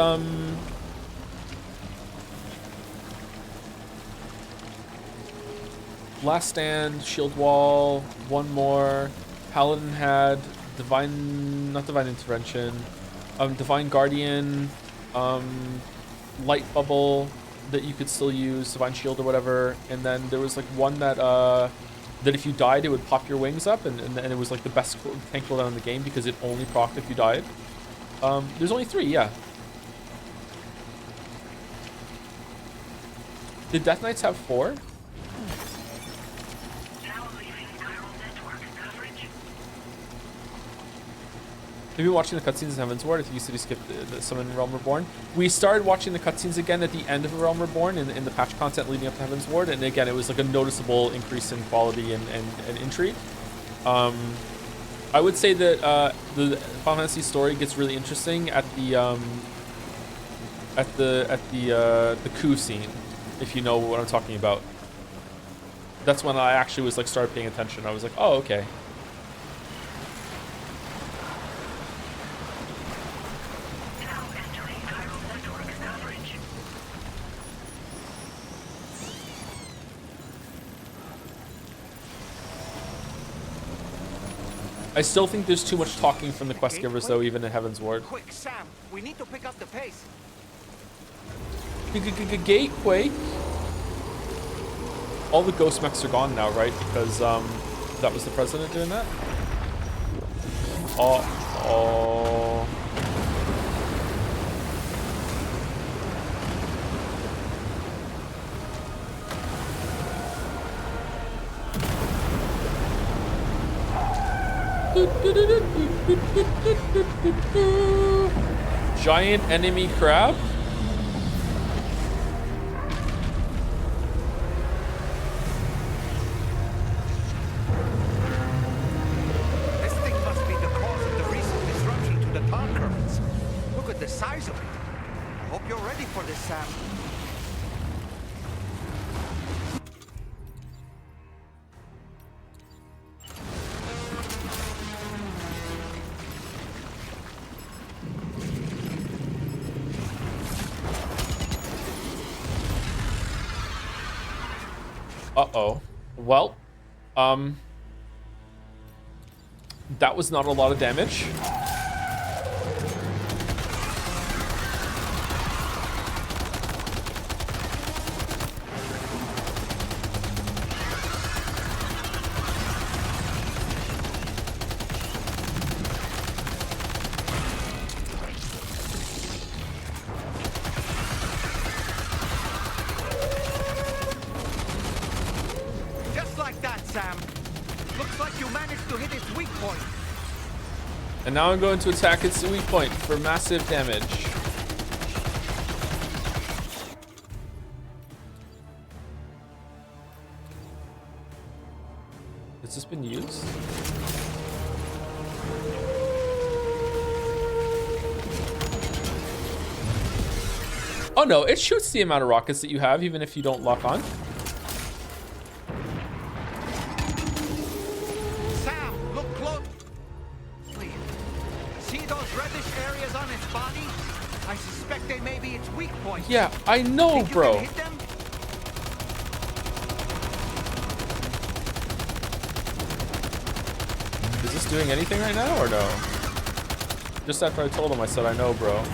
Last Stand, Shield Wall, one more. Paladin had not Divine Intervention, Divine Guardian, Light Bubble that you could still use, Divine Shield or whatever, and then there was like one that that if you died it would pop your wings up, and it was like the best tank cooldown in the game because it only procced if you died. There's only 3, yeah. Did Death Knights have 4? Have you been watching the cutscenes in Heavensward? I think you said you skipped some in Realm Reborn. We started watching the cutscenes again at the end of Realm Reborn in the patch content leading up to Heavensward, and again, it was like a noticeable increase in quality and intrigue. I would say that the Final Fantasy story gets really interesting at the coup scene, if you know what I'm talking about. That's when I actually was like started paying attention. I was like, oh, okay. I still think there's too much talking from the quest givers, though, even in Heavensward. Quick, Sam, we need to pick up the pace. Gateway. All the ghost mechs are gone now, right? Because that was the president doing that. Oh. Giant enemy crab? This thing must be the cause of the recent disruption to the time currents. Look at the size of it. I hope you're ready for this, Sam. Uh-oh. Well, that was not a lot of damage. And now I'm going to attack its weak point for massive damage. Has this been used? Oh no, it shoots the amount of rockets that you have even if you don't lock on. Yeah, I know, bro. Is this doing anything right now or no? Just after I told him, I said, I know, bro.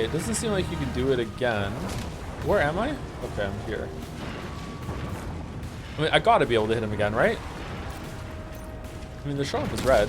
Okay, it doesn't seem like you can do it again. Where am I? Okay, I'm here. I mean, I gotta be able to hit him again, right? I mean, they're showing up as red.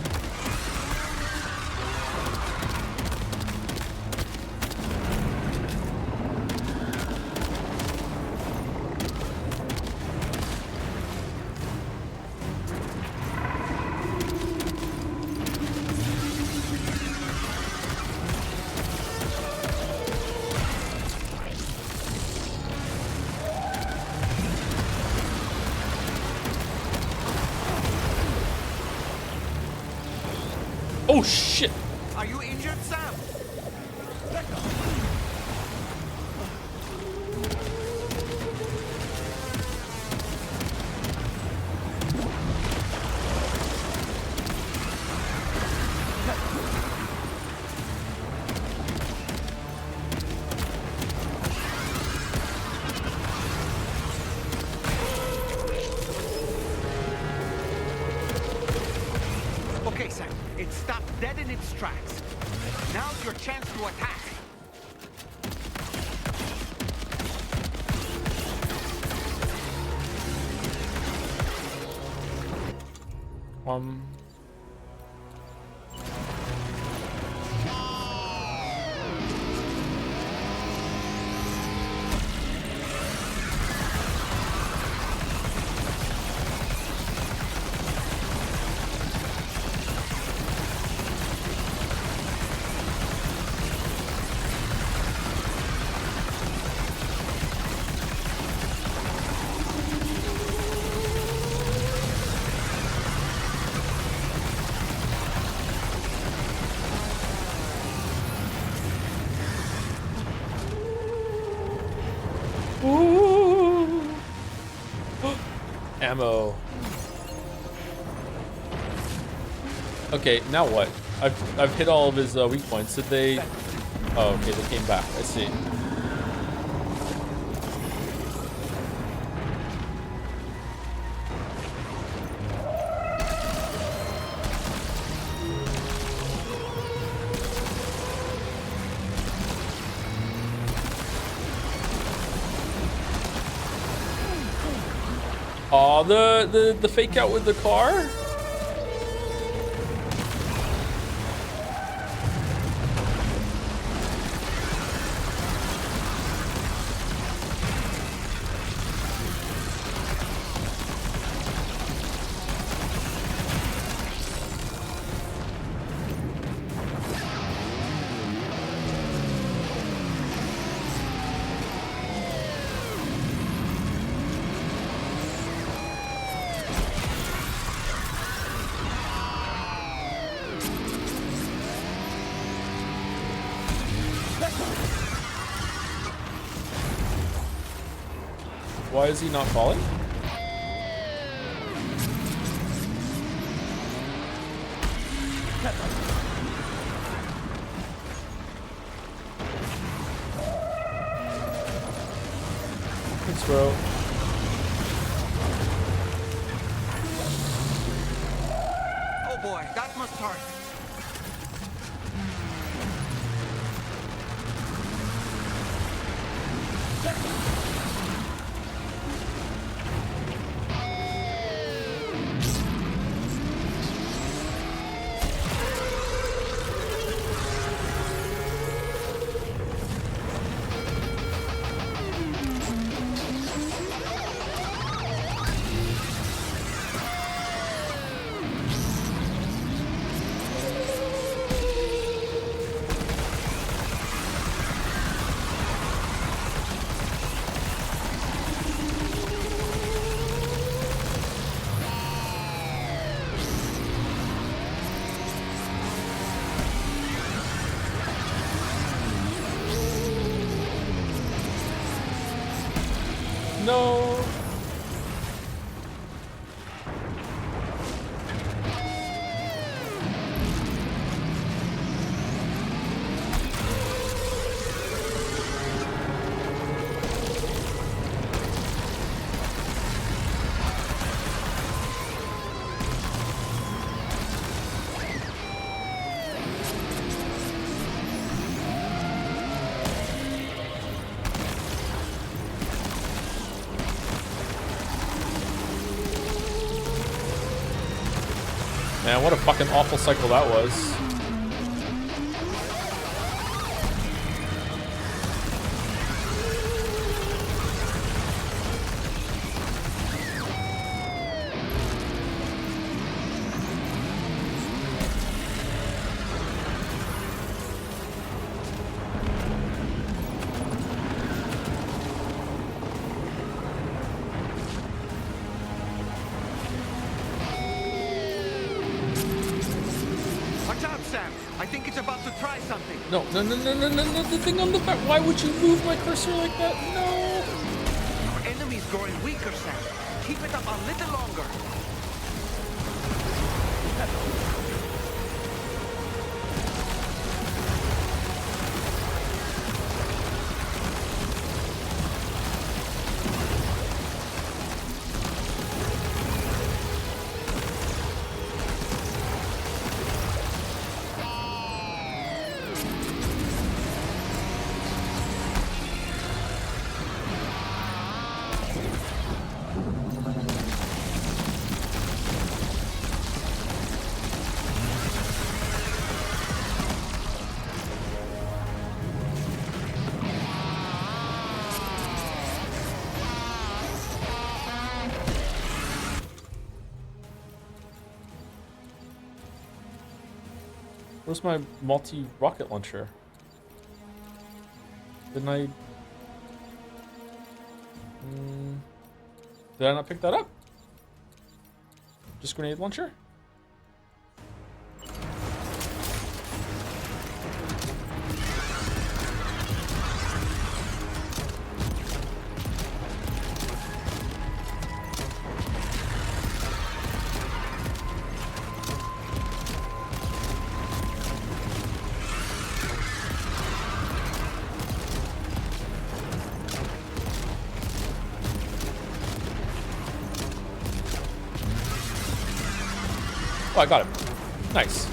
Oh shit! Are you injured, Sam? Okay, Sam. It stopped dead in its tracks. Now's your chance to attack. Ooh. Ammo. Okay, now what? I've hit all of his weak points. Did they? Oh, okay, they came back. I see. Oh, the fake out with the car? Why is he not falling? Thanks, bro. Oh boy, that must hurt. man. What a fucking awful cycle that was. Watch out, Sam. I think it's about to try something. No, no, no, no, no, no, no, the thing on the back. Why would you move my cursor like that? No. Our enemy's growing weaker, Sam. Keep it up a little longer. Where's my multi-rocket launcher? Didn't I... Did I not pick that up? Just grenade launcher? Oh, I got him. Nice.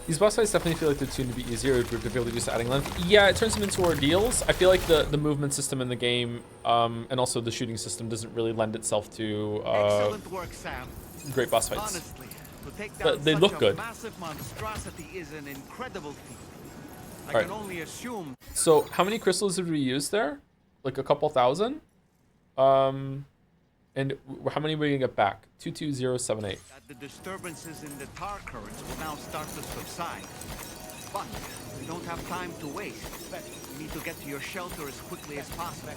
These boss fights definitely feel like they're tuned to be easier to be able to use adding length. Yeah, it turns them into ordeals. I feel like the movement system in the game and also the shooting system doesn't really lend itself to Excellent work, Sam. great boss fights. Honestly, to take But down they such look a good. massive monstrosity is an incredible feat. I Alright. can only assume. So how many crystals did we use there? Like a couple thousand? And how many are we gonna get back? 22078. That the disturbances in the tar currents will now start to subside. But we don't have time to waste. We need to get to your shelter as quickly as possible.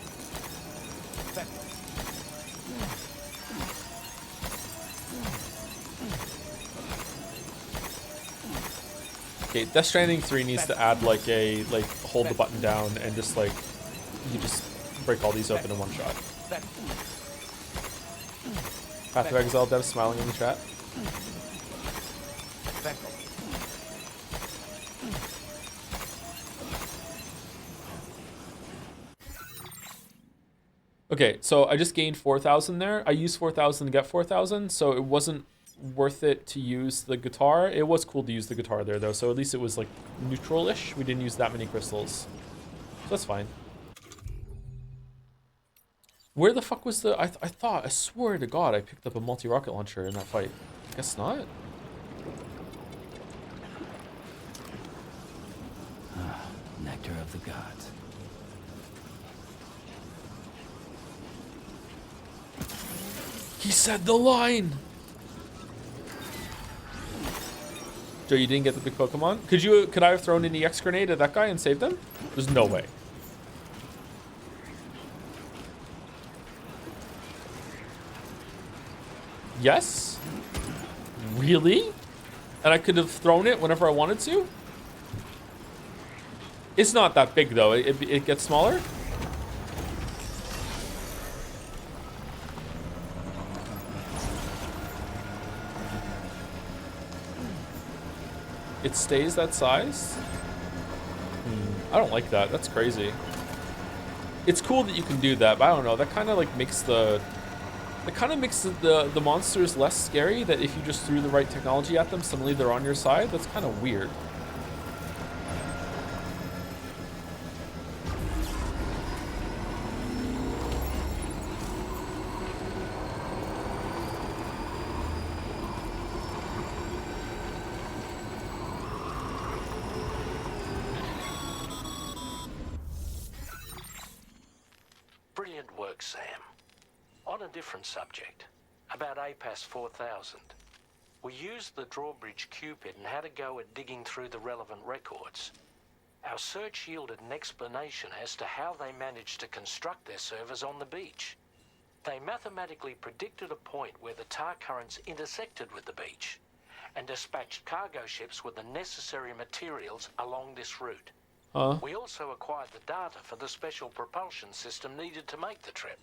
Okay, Death Stranding 3 needs to add like a hold the button down and just like you just break all these open in one shot. Path of Exile dev smiling in the chat. Okay, so I just gained 4,000 there. I used 4,000 to get 4,000, so it wasn't worth it to use the guitar. It was cool to use the guitar there though, so at least it was like neutral-ish. We didn't use that many crystals. So that's fine. Where the fuck was the... I swear to God, I picked up a multi-rocket launcher in that fight. I guess not. Nectar of the gods. He said the line! Joe, you didn't get the big Pokemon? Could I have thrown an EX grenade at that guy and saved him? There's no way. Yes? Really? And I could have thrown it whenever I wanted to? It's not that big though. It gets smaller? It stays that size? I don't like that. That's crazy. It's cool that you can do that, but I don't know. That kind of like makes the... It kind of makes the monsters less scary, that if you just threw the right technology at them, suddenly they're on your side. That's kind of weird. Brilliant work, Sam. On a different subject, about APAS 4000. We used the drawbridge Cupid and had a go at digging through the relevant records. Our search yielded an explanation as to how they managed to construct their servers on the beach. They mathematically predicted a point where the tar currents intersected with the beach and dispatched cargo ships with the necessary materials along this route. We also acquired the data for the special propulsion system needed to make the trip.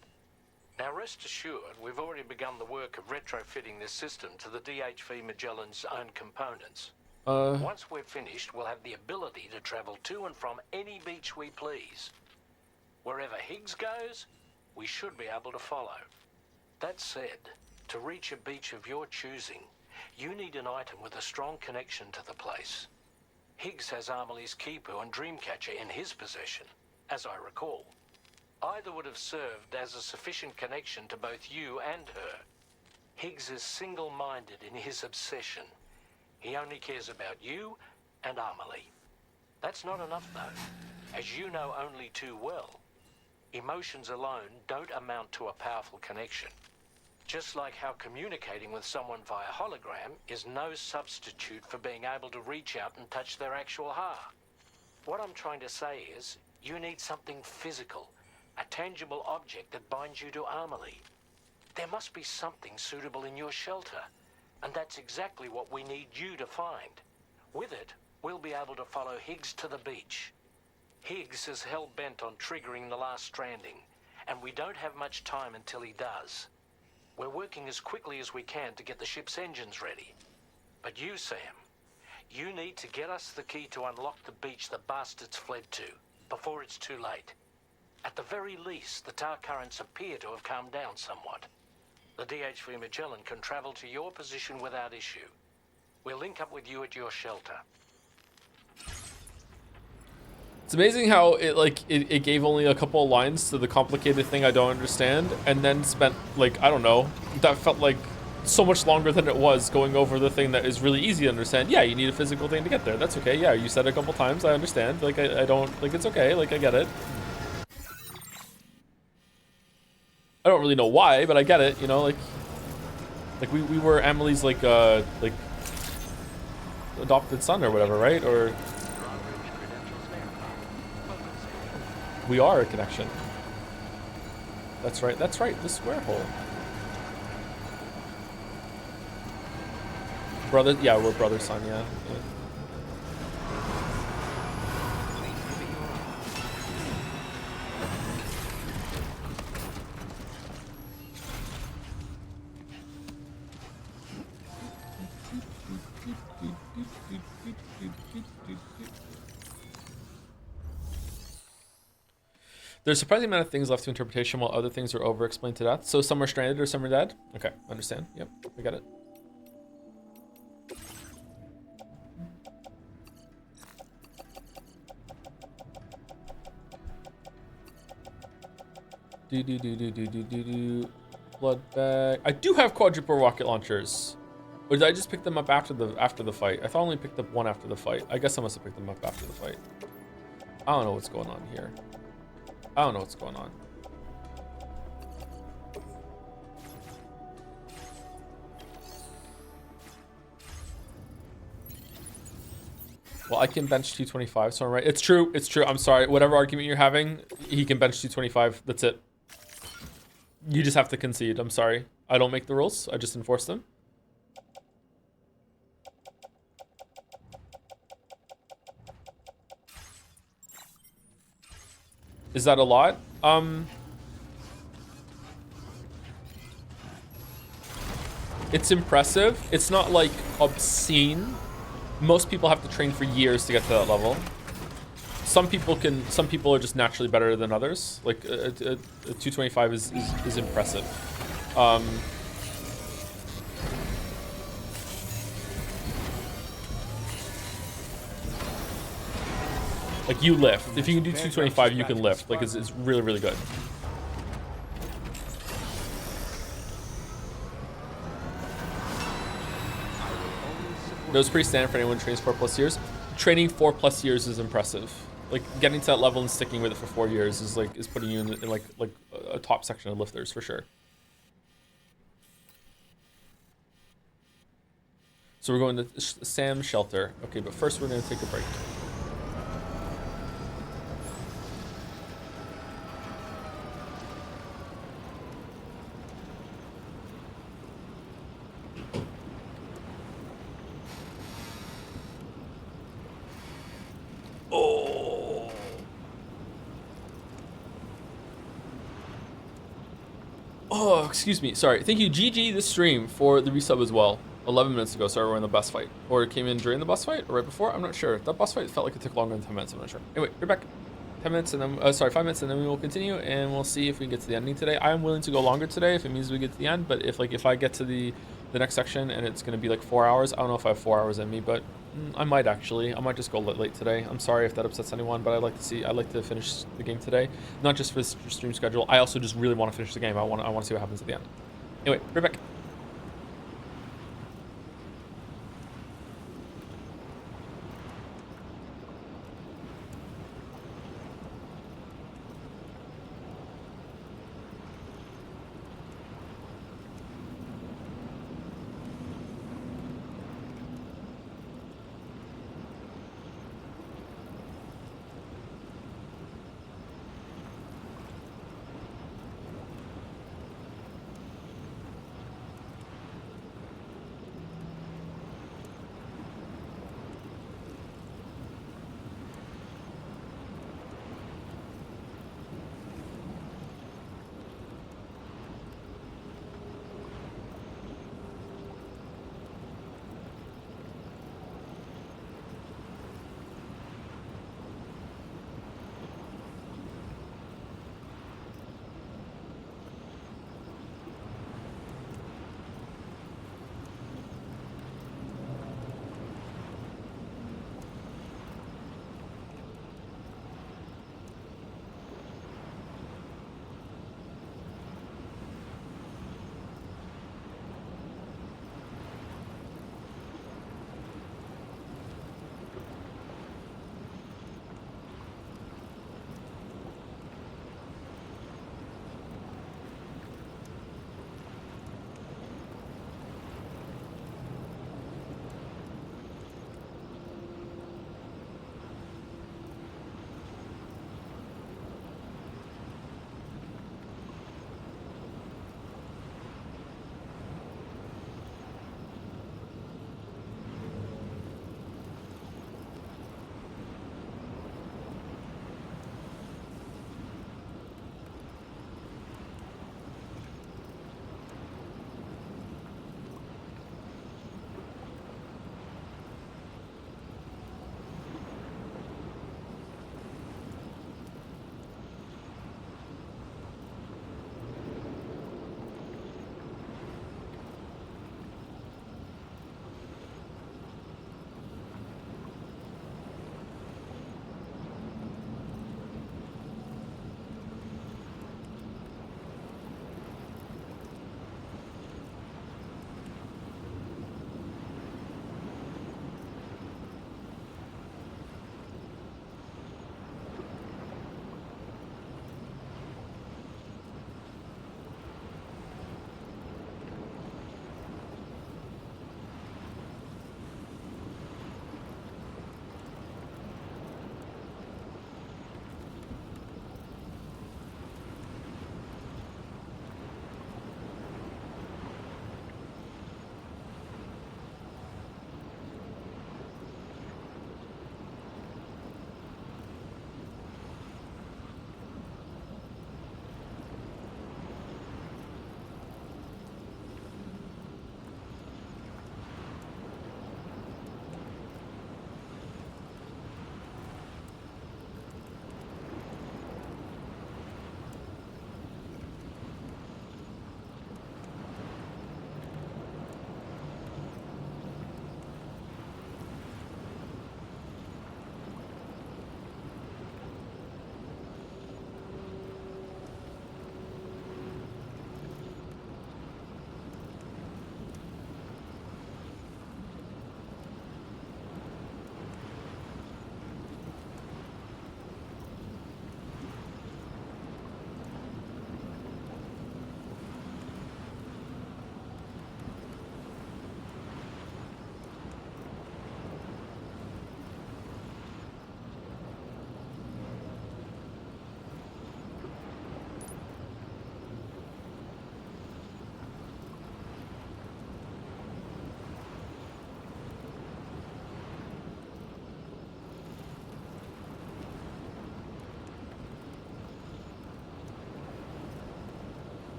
Now rest assured, we've already begun the work of retrofitting this system to the DHV Magellan's own components. Once we're finished, we'll have the ability to travel to and from any beach we please. Wherever Higgs goes, we should be able to follow. That said, to reach a beach of your choosing, you need an item with a strong connection to the place. Higgs has Amelie's Kipu and Dreamcatcher in his possession, as I recall. Either would have served as a sufficient connection to both you and her. Higgs is single-minded in his obsession. He only cares about you and Amelie. That's not enough, though, as you know only too well. Emotions alone don't amount to a powerful connection. Just like how communicating with someone via hologram is no substitute for being able to reach out and touch their actual heart. What I'm trying to say is, you need something physical, a tangible object that binds you to Amelie. There must be something suitable in your shelter, and that's exactly what we need you to find. With it, we'll be able to follow Higgs to the beach. Higgs is hell-bent on triggering the last stranding, and we don't have much time until he does. We're working as quickly as we can to get the ship's engines ready. But you, Sam, you need to get us the key to unlock the beach the bastards fled to, before it's too late. At the very least, the tar currents appear to have calmed down somewhat. The DHV Magellan can travel to your position without issue. We'll link up with you at your shelter. It's amazing how it gave only a couple of lines to the complicated thing I don't understand, and then spent, like, I don't know, that felt like so much longer than it was going over the thing that is really easy to understand. Yeah, you need a physical thing to get there. That's okay. Yeah, you said it a couple times. I understand. Like, I don't, like, it's okay. Like, I get it. I don't really know why, but I get it, you know, like we were Amelie's, like adopted son or whatever, right? Or we are a connection. That's right, the square hole. Brother, yeah, we're brother son, yeah. There's a surprising amount of things left to interpretation while other things are over-explained to death. So some are stranded or some are dead? Okay, understand. Yep, I got it. Blood bag. I do have quadruple rocket launchers. Or did I just pick them up after the fight? I thought I only picked up one after the fight. I guess I must have picked them up after the fight. I don't know what's going on here. I don't know what's going on. Well, I can bench 225, so I'm right. It's true. It's true. I'm sorry. Whatever argument you're having, he can bench 225. That's it. You just have to concede. I'm sorry. I don't make the rules. I just enforce them. Is that a lot? It's impressive. It's not like obscene. Most people have to train for years to get to that level. Some people are just naturally better than others. Like a 225 is impressive. Like you lift. If you can do 225, you can lift. Like it's really, really good. It was pretty standard for anyone who trains 4+ years. Training 4+ years is impressive. Like getting to that level and sticking with it for 4 years is putting you in like a top section of lifters for sure. So we're going to Sam's shelter. Okay, but first we're going to take a break. Oh, excuse me. Sorry. Thank you, GG, the stream, for the resub as well. 11 minutes ago. Sorry, we're in the boss fight. Or it came in during the boss fight, or right before? I'm not sure. That boss fight felt like it took longer than 10 minutes. I'm not sure. Anyway, we're back. 10 minutes and then, 5 minutes, and then we will continue, and we'll see if we can get to the ending today. I am willing to go longer today if it means we get to the end, but if I get to the next section and it's going to be like 4 hours, I don't know if I have 4 hours in me, but I might actually. I might just go late today. I'm sorry if that upsets anyone, but I'd like to finish the game today. Not just for the stream schedule. I also just really want to finish the game. I want to see what happens at the end. Anyway, right back.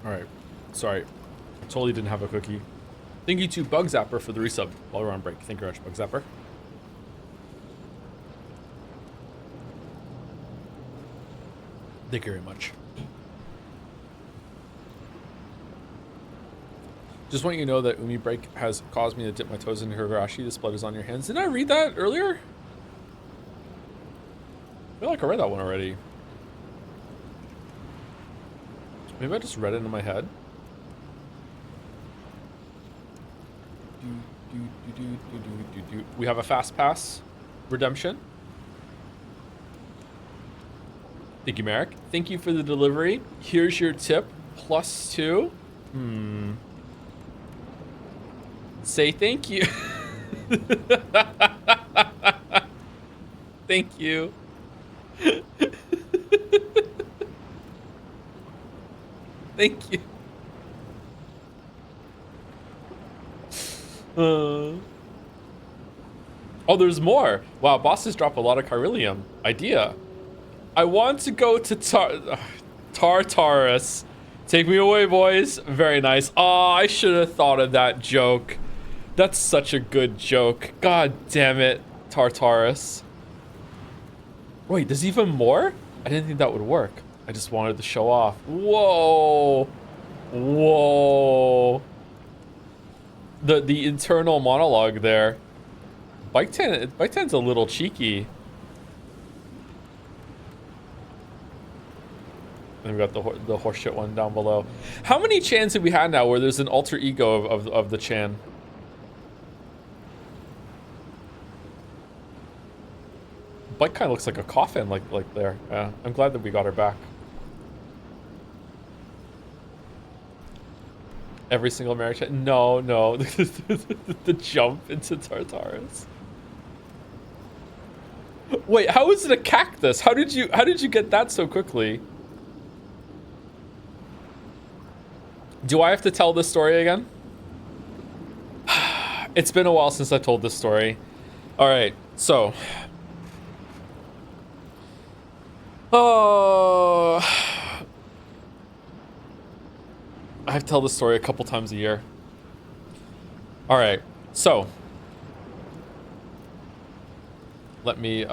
All right. Sorry. I totally didn't have a cookie. Thank you to Bug Zapper for the resub while we're on break. Thank you very much, Bug Zapper. Thank you very much. Just want you to know that Umi Break has caused me to dip my toes into Higurashi. This blood is on your hands. Didn't I read that earlier? I feel like I read that one already. Maybe I just read it in my head. We have a fast pass redemption. Thank you, Merrick. Thank you for the delivery. Here's your tip. +2. Say thank you. Thank you. Thank you. Oh, there's more. Wow, bosses drop a lot of Carilium. Idea. I want to go to Tartarus. Take me away, boys. Very nice. Oh, I should have thought of that joke. That's such a good joke. God damn it, Tartarus. Wait, there's even more? I didn't think that would work. I just wanted to show off. Whoa. Whoa. The internal monologue there. Bike 10's a little cheeky. And we got the horseshit one down below. How many Chans have we had now where there's an alter ego of the Chan? Bike kind of looks like a coffin, like there. Yeah, I'm glad that we got her back. Every single marriage. No. The jump into Tartarus. Wait, how is it a cactus? How did you get that so quickly? Do I have to tell this story again? It's been a while since I told this story. All right, so. Oh. I have to tell this story a couple times a year. All right, so. Let me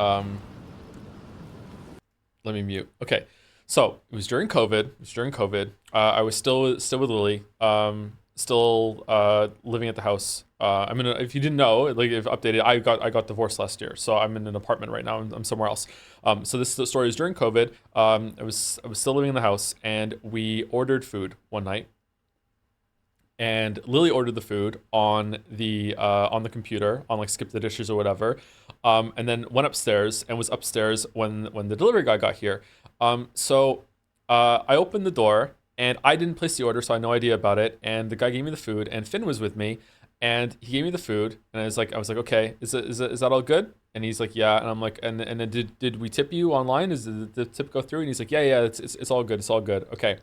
mute. Okay, so it was during COVID. I was still with Lily. Still living at the house. I'm in. If you didn't know, like if updated, I got divorced last year, so I'm in an apartment right now. I'm somewhere else. So this story is during COVID. I was still living in the house, and we ordered food one night. And Lily ordered the food on the computer, on like Skip the Dishes or whatever, and then went upstairs and was upstairs when the delivery guy got here. So I opened the door and I didn't place the order, so I had no idea about it. And the guy gave me the food, and Finn was with me, and he gave me the food, and I was like, okay, is that all good? And he's like, yeah. And I'm like, and then did we tip you online? Did the tip go through? And he's like, yeah, it's all good, it's all good. Okay,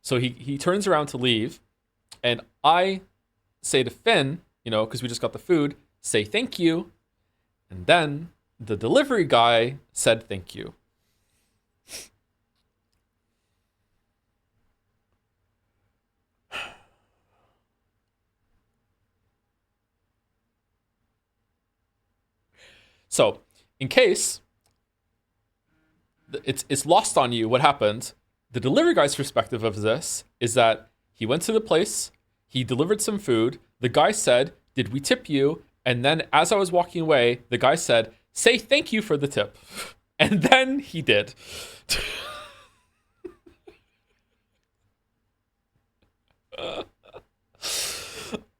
so he turns around to leave. And I say to Finn, because we just got the food, say thank you. And then the delivery guy said thank you. So, in case it's lost on you what happened, the delivery guy's perspective of this is that he went to the place, he delivered some food, the guy said, did we tip you? And then as I was walking away, the guy said, say thank you for the tip. And then he did.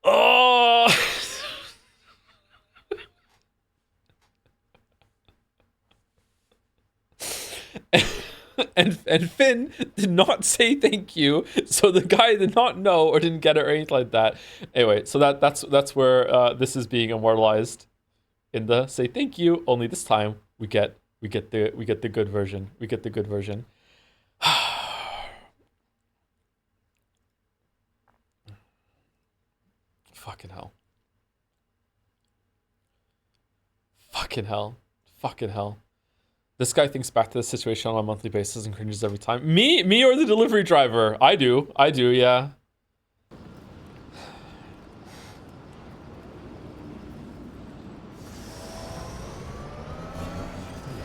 Oh! And Finn did not say thank you, so the guy did not know or didn't get it or anything like that. Anyway, so that's where this is being immortalized in the say thank you. Only this time we get the good version. We get the good version. Fucking hell. Fucking hell. Fucking hell. This guy thinks back to the situation on a monthly basis and cringes every time. Me or the delivery driver? I do, yeah.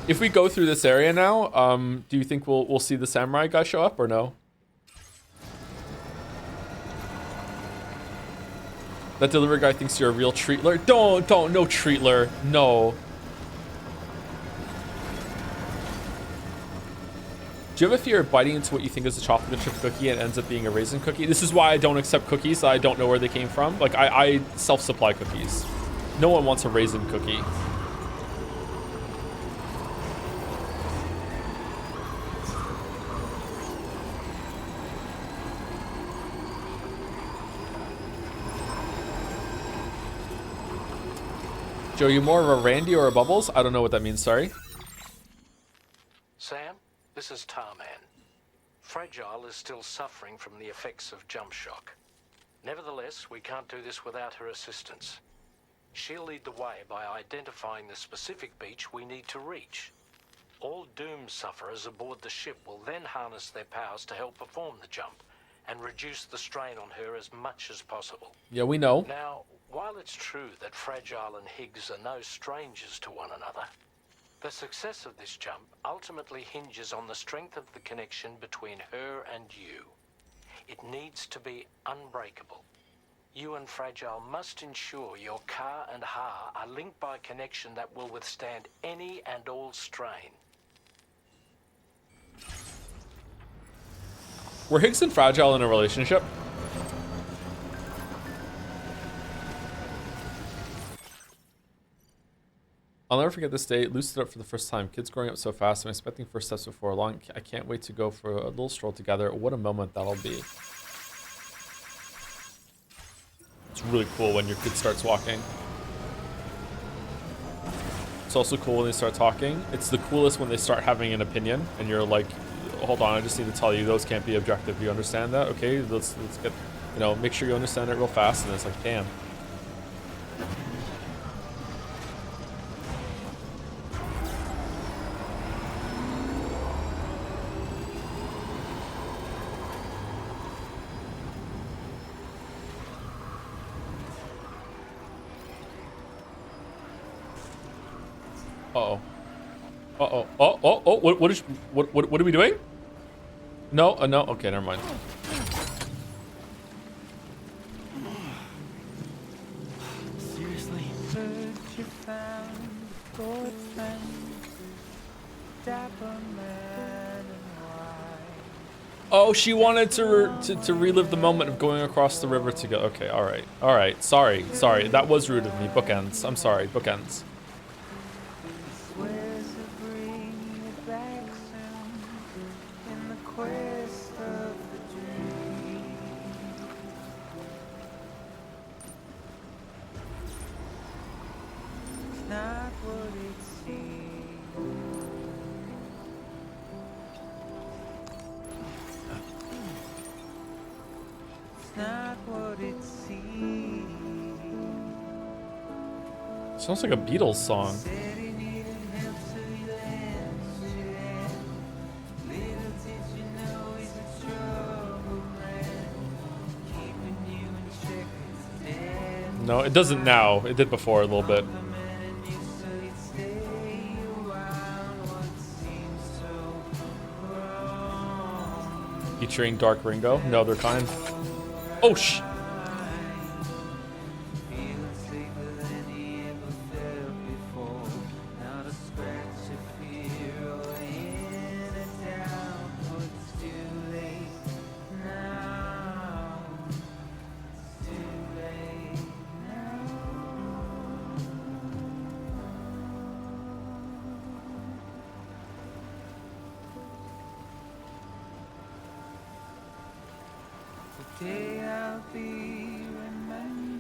If we go through this area now, do you think we'll see the samurai guy show up or no? That delivery guy thinks you're a real treatler. Don't, no treatler, no. Do you have a fear of biting into what you think is a chocolate chip cookie and it ends up being a raisin cookie? This is why I don't accept cookies. I don't know where they came from. Like, I self-supply cookies. No one wants a raisin cookie. Joe, you more of a Randy or a Bubbles? I don't know what that means, sorry. Sam, this is Tarman. Fragile is still suffering from the effects of jump shock. Nevertheless, we can't do this without her assistance. She'll lead the way by identifying the specific beach we need to reach. All Doom sufferers aboard the ship will then harness their powers to help perform the jump and reduce the strain on her as much as possible. Yeah, we know. Now, while it's true that Fragile and Higgs are no strangers to one another, the success of this jump ultimately hinges on the strength of the connection between her and you. It needs to be unbreakable. You and Fragile must ensure your Ka and Ha are linked by a connection that will withstand any and all strain. Were Higgs and Fragile in a relationship? I'll never forget this day. Loosed it up for the first time. Kids growing up so fast. I'm expecting first steps before long. I can't wait to go for a little stroll together. What a moment that'll be. It's really cool when your kid starts walking. It's also cool when they start talking. It's the coolest when they start having an opinion and you're like, hold on, I just need to tell you those can't be objective. You understand that? Okay, let's get, you know, make sure you understand it real fast. And it's like, damn. What are we doing? No, no. Okay, never mind. Seriously? Oh, she wanted to relive the moment of going across the river together. Okay, all right. Sorry. That was rude of me. Bookends. I'm sorry. Bookends. Sounds like a Beatles song. No, it doesn't now. It did before a little bit. Featuring Dark Ringo? No, they're kind. Oh, sh.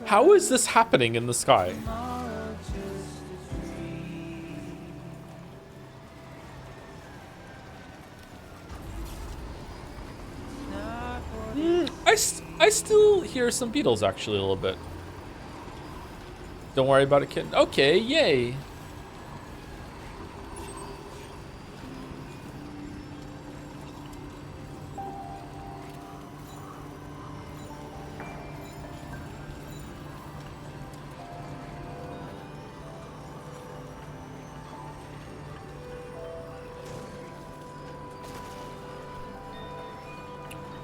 How is this happening in the sky? I still hear some Beatles actually a little bit. Don't worry about it, kid. Okay, yay.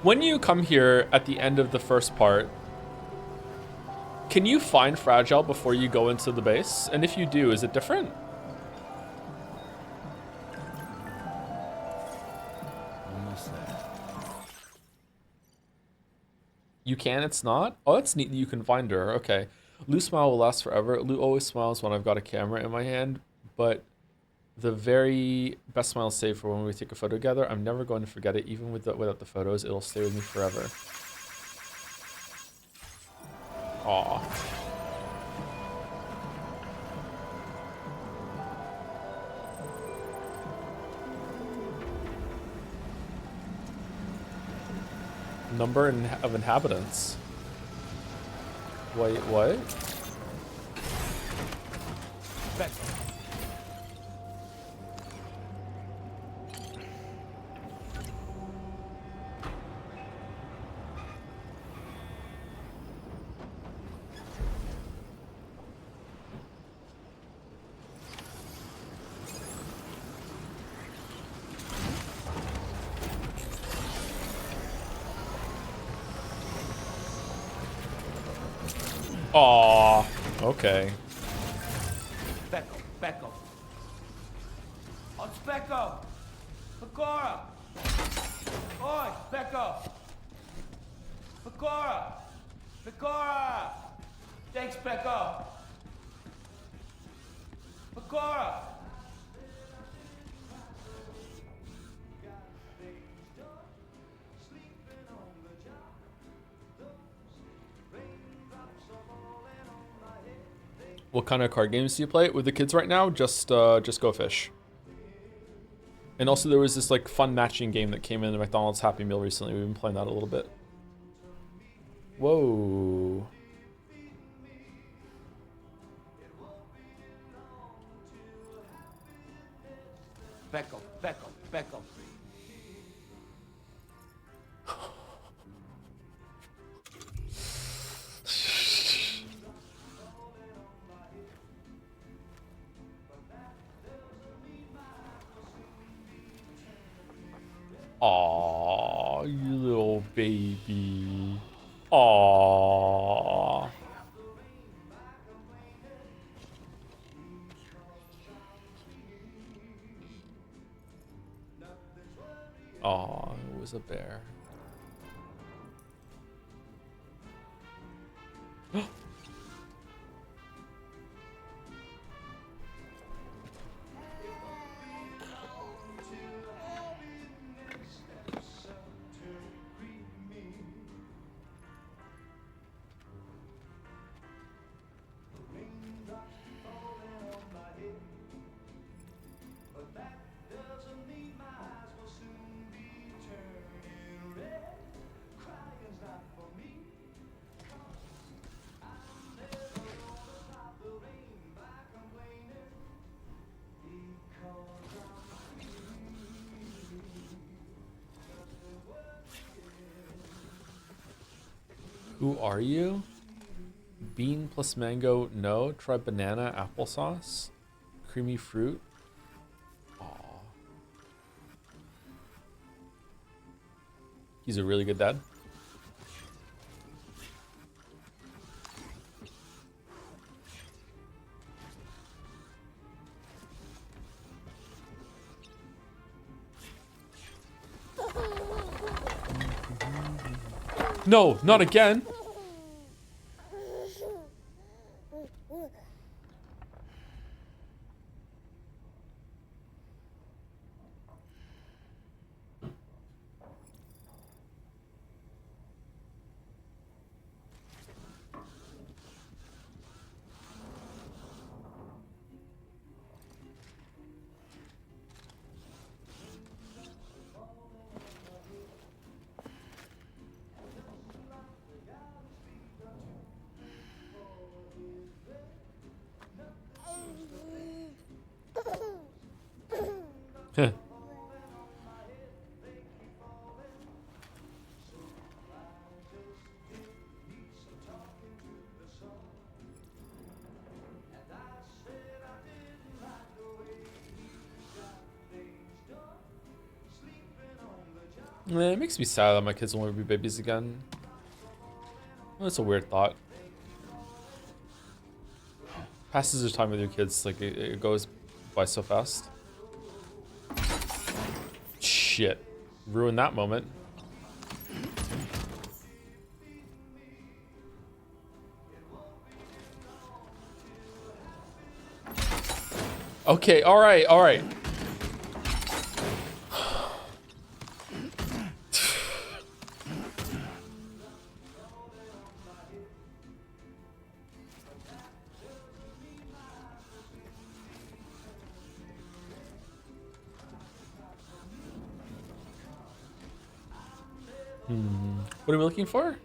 When you come here at the end of the first part, can you find Fragile before you go into the base? And if you do, is it different? Almost there. You can, it's not? Oh, that's neat that you can find her. Okay. Lou's smile will last forever. Lou always smiles when I've got a camera in my hand, but the very best smile is saved for when we take a photo together. I'm never going to forget it, even without the photos. It'll stay with me forever. Aw. Number of inhabitants. Wait, what? Aw, okay. Becco. Oh, it's Becco. Pecora. Oi, Becco. Pecora. Thanks, Becco. Pecora. What kind of card games do you play with the kids right now? Just Go Fish. And also there was this like fun matching game that came in the McDonald's Happy Meal recently. We've been playing that a little bit. Whoa. Becco. Aw, you little baby. Aw. Aw, it was a bear. Who are you? Bean plus mango, no. Try banana applesauce. Creamy fruit. Aw. He's a really good dad. No, not again. Huh. It makes me sad that my kids will never be babies again. Well, that's a weird thought. Passes of time with your kids, like it goes by so fast. Shit. Ruined that moment. Okay, alright, alright. What are we looking for?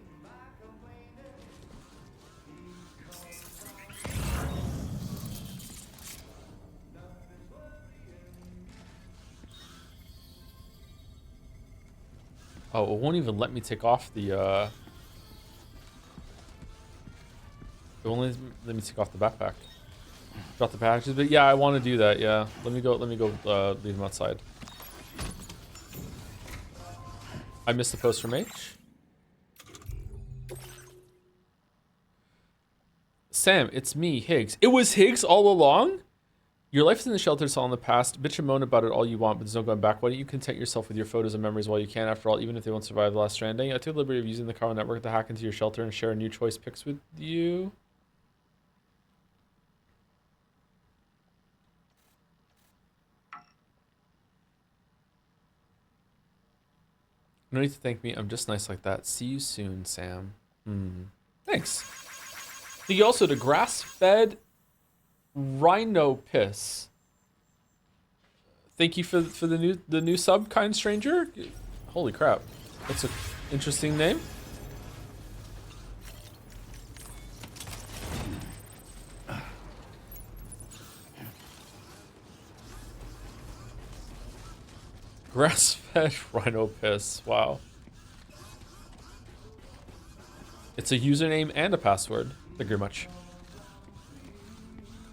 Oh, it won't even let me take off the, it won't let me take off the backpack. Drop the packages, but yeah, I want to do that, yeah. Let me go, leave them outside. I missed the post from H. Sam, it's me, Higgs. It was Higgs all along? Your life is in the shelter cell in the past. Bitch and moan about it all you want, but there's no going back. Why don't you content yourself with your photos and memories while you can? After all, even if they won't survive the last Stranding, I took the liberty of using the Chrono network to hack into your shelter and share new choice pics with you. No need to thank me. I'm just nice like that. See you soon, Sam. Thanks. Thank you also to grass-fed rhino piss. Thank you for the new sub, kind stranger. Holy crap, that's an interesting name. Grass-fed rhino piss. Wow. It's a username and a password. Thank you very much.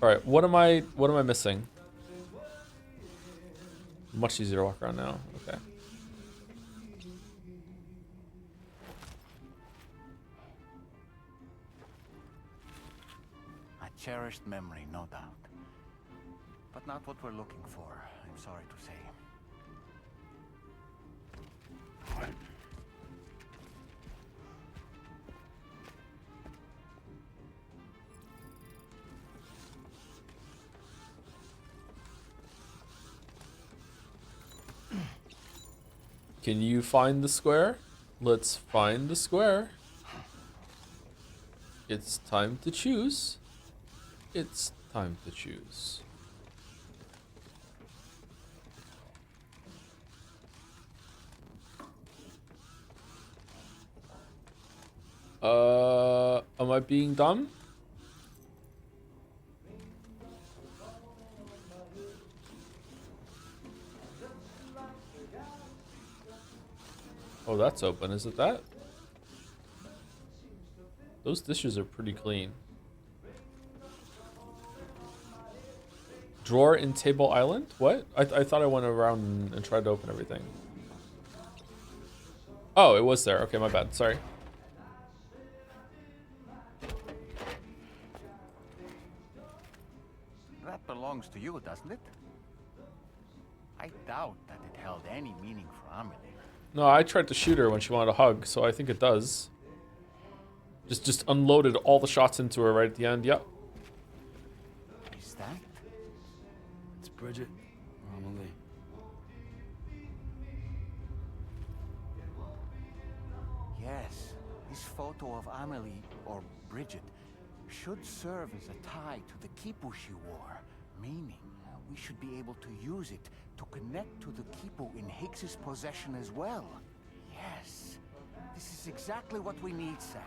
All right, what am I missing? Much easier to walk around now. Okay. A cherished memory, no doubt. But not what we're looking for, I'm sorry to say. Can you find the square? Let's find the square. It's time to choose. It's time to choose. Am I being dumb? Oh, that's open. Is it that? Those dishes are pretty clean. Drawer in Table Island? What? I thought I went around and tried to open everything. Oh, it was there. Okay, my bad. Sorry. That belongs to you, doesn't it? I doubt that it held any meaning for Amelie. No, I tried to shoot her when she wanted a hug, so I think it does. Just unloaded all the shots into her right at the end. Yep. Is that? It's Bridget. Or Amelie. Yes, this photo of Amelie, or Bridget, should serve as a tie to the quipu she wore, meaning we should be able to use it to connect to the quipu in Higgs's possession as well. Yes, this is exactly what we need, Sam.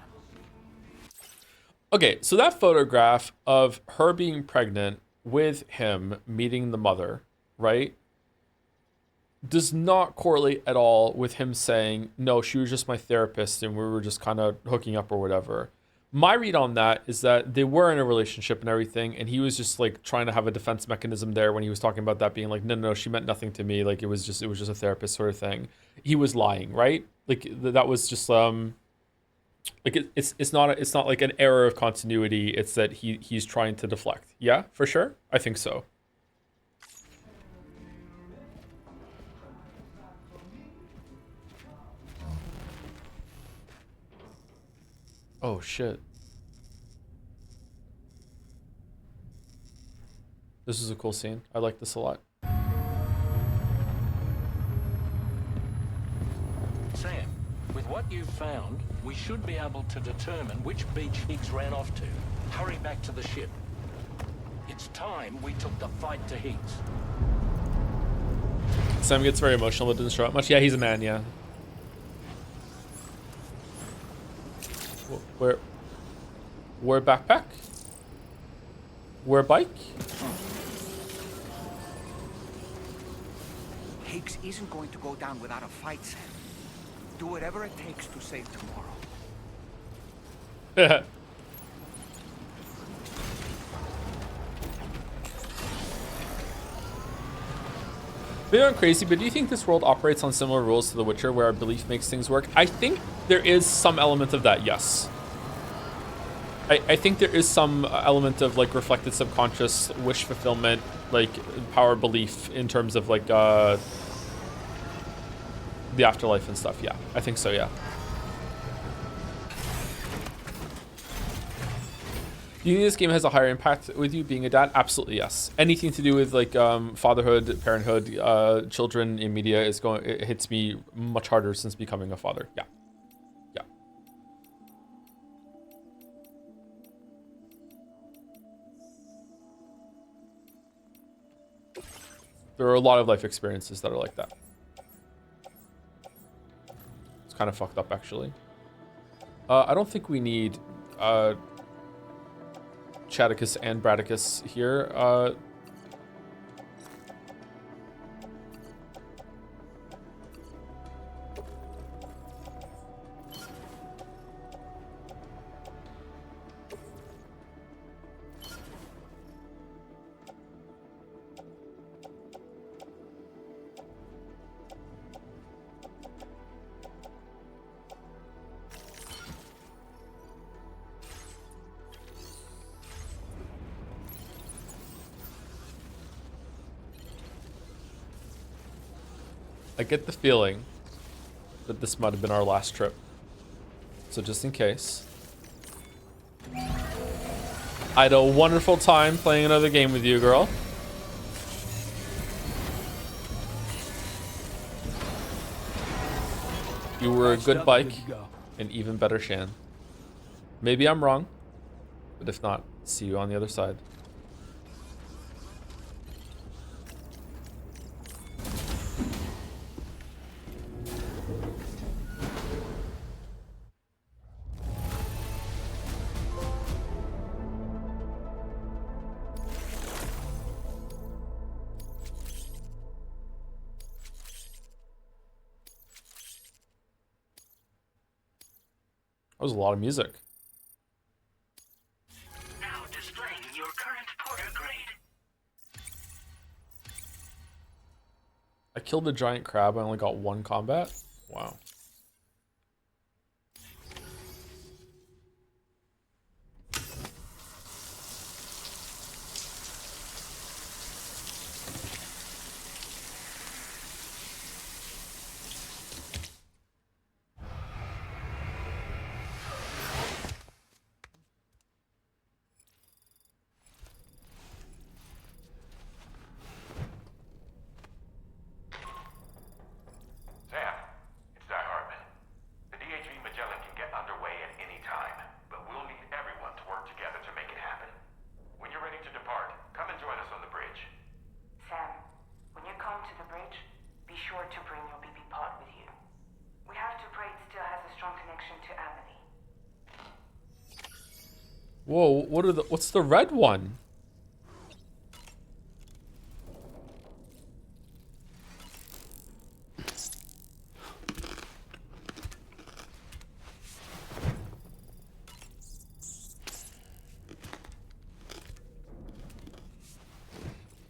Okay, so that photograph of her being pregnant with him meeting the mother, right, does not correlate at all with him saying, no, she was just my therapist and we were just kind of hooking up or whatever. My read on that is that they were in a relationship and everything, and he was just like trying to have a defense mechanism there when he was talking about that being like, no, she meant nothing to me. Like it was just a therapist sort of thing. He was lying, right? Like that was just like it's not like an error of continuity. It's that he's trying to deflect. Yeah, for sure. I think so. Oh shit. This is a cool scene. I like this a lot. Sam, with what you've found, we should be able to determine which beach Higgs ran off to. Hurry back to the ship. It's time we took the fight to Higgs. Sam gets very emotional but doesn't show up much. Yeah, he's a man, yeah. Where backpack? Where bike? Higgs isn't going to go down without a fight, Sam. Do whatever it takes to save tomorrow. Maybe I'm crazy, but do you think this world operates on similar rules to The Witcher where our belief makes things work? I think there is some element of that, yes. I think there is some element of like reflected subconscious wish fulfillment, like power belief in terms of like the afterlife and stuff. Yeah, I think so, yeah. Do you think this game has a higher impact with you being a dad? Absolutely, yes. Anything to do with like fatherhood, parenthood, children in media it hits me much harder since becoming a father. Yeah. Yeah. There are a lot of life experiences that are like that. It's kind of fucked up, actually. I don't think we need Chadicus and Bradicus here. I get the feeling that this might have been our last trip. So just in case. I had a wonderful time playing another game with you, girl. You were a good bike, an even better Shan. Maybe I'm wrong, but if not, see you on the other side. That was a lot of music. Now displaying your current Porter grade. I killed a giant crab. I only got 1 combat. Wow. Whoa, what's the red one?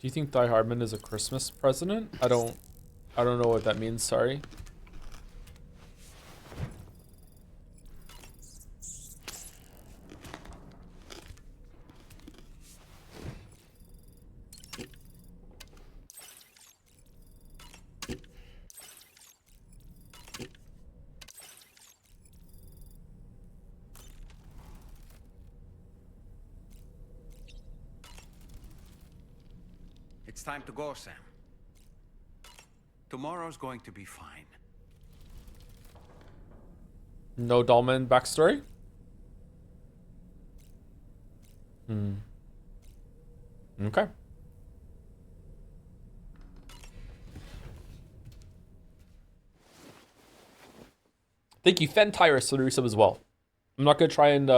Do you think Die Hardman is a Christmas president? I don't know what that means, sorry. It's time to go, Sam. Tomorrow's going to be fine. No Dahlman backstory? Okay. Thank you, Fentyrus, for the resub as well. I'm not gonna try and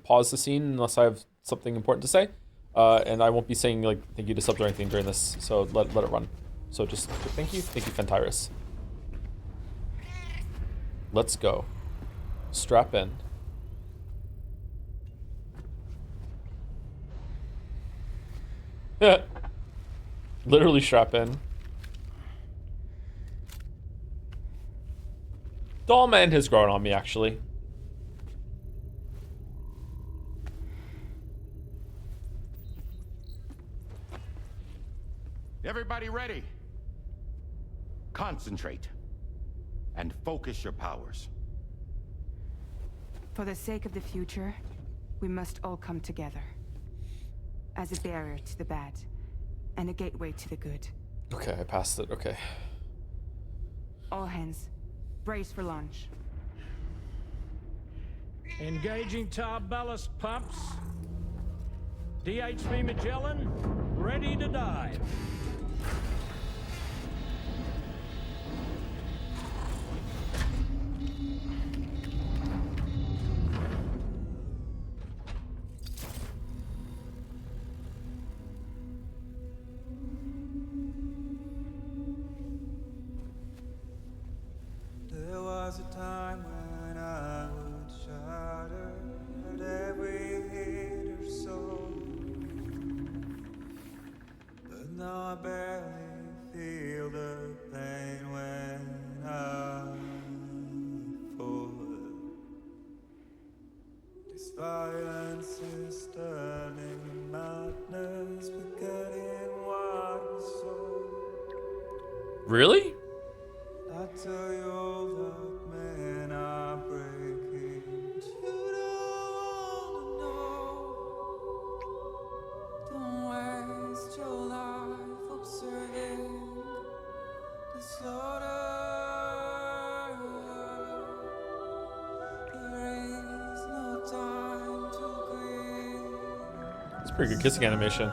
pause the scene unless I have something important to say. And I won't be saying like thank you to subs or anything during this, so let it run. So just thank you, Fentyrus. Let's go. Strap in. Literally strap in. Dollman has grown on me, actually. Everybody ready? Concentrate. And focus your powers. For the sake of the future, we must all come together. As a barrier to the bad, and a gateway to the good. Okay, I passed it, okay. All hands, brace for launch. Engaging tar ballast pumps. DHV Magellan, ready to dive. There was a time when I would shudder at every hit or soul, but now I barely feel the pain when I fall. This violence is turning madness, forgetting what we saw. Really? I tell you all that men are breaking, but you don't know. Don't waste your life observing the slaughter. There is no time to grieve. It's pretty good kissing animation.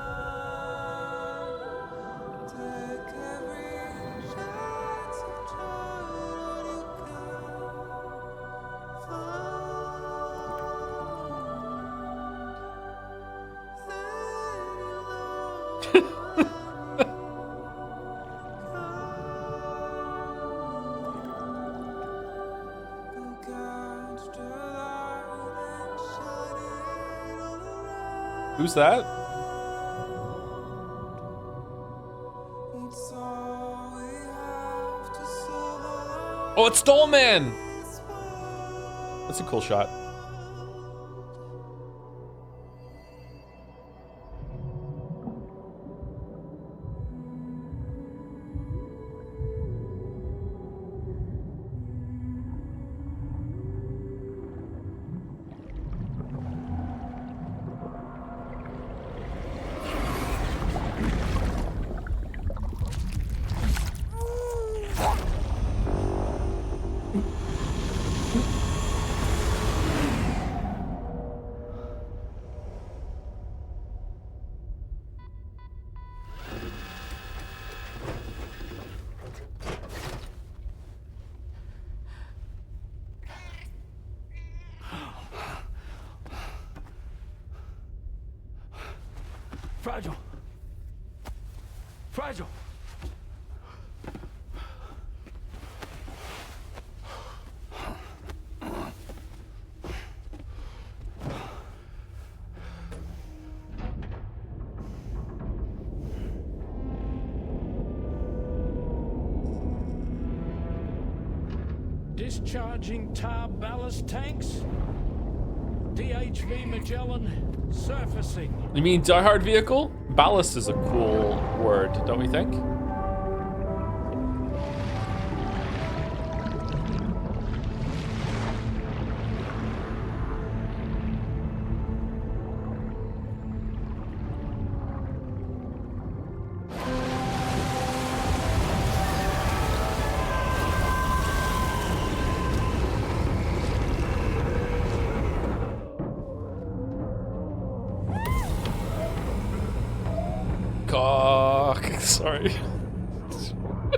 Who's that? Oh, it's Stallman! That's a cool shot. Fragile. Fragile. Discharging tar ballast tanks. DHV Magellan surfacing. You mean Die Hard vehicle? Ballast is a cool word, don't we think? Sorry.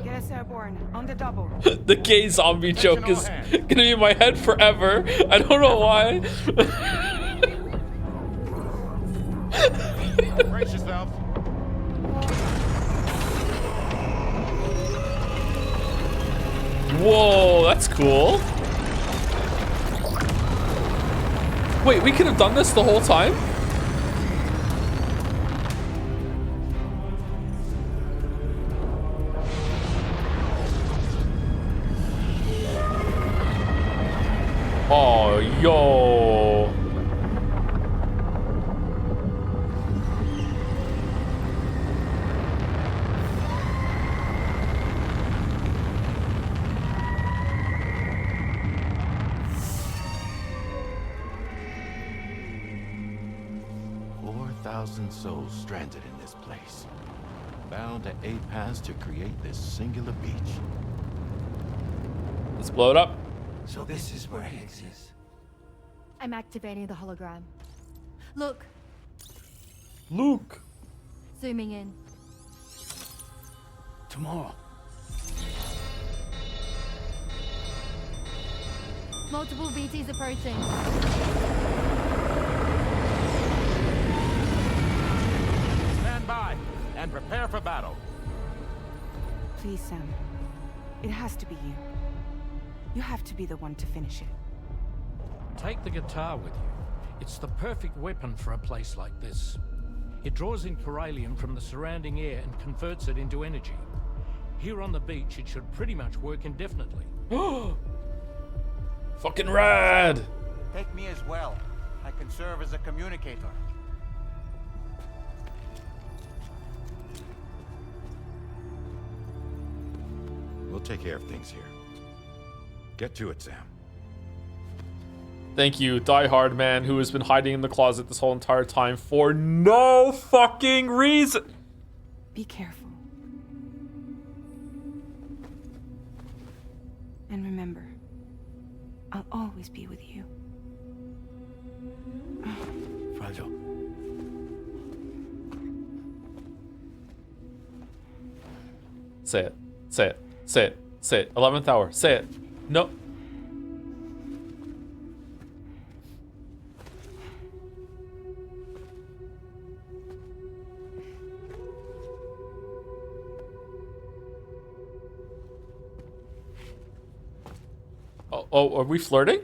Get us airborne, on the double. The gay zombie joke is gonna be in my head forever. I don't know why. Brace yourself. Whoa, that's cool. Wait, we could have done this the whole time? Oh, yo. Souls stranded in this place, bound to a paths to create this singular beach. Let's blow it up. So this is where Higgs is. I'm activating the hologram. Look. Luke. Zooming in. Tomorrow. Multiple BTs approaching. Stand by and prepare for battle. Please, Sam. It has to be you. You have to be the one to finish it. Take the guitar with you. It's the perfect weapon for a place like this. It draws in chiralium from the surrounding air and converts it into energy. Here on the beach, it should pretty much work indefinitely. Fucking rad! Take me as well. I can serve as a communicator. We'll take care of things here. Get to it, Sam. Thank you, Die Hard man, who has been hiding in the closet this whole entire time for no fucking reason. Be careful. And remember, I'll always be with you. Fragile. Say it. Say it. Say it. Say it. 11th hour. Say it. No. Oh, are we flirting?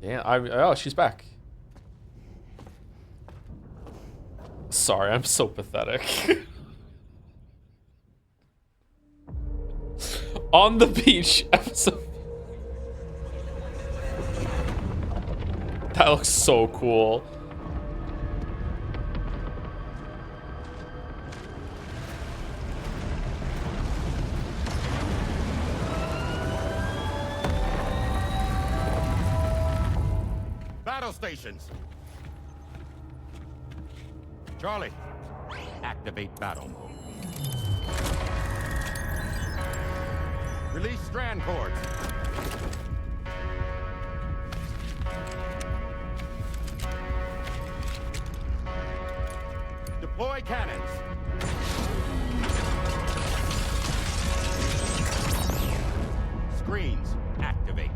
Yeah, oh, she's back. Sorry, I'm so pathetic. On the beach episode. That looks so cool. Battle stations. Charlie, activate battle mode. Release strand cords. Deploy cannons. Screens activate.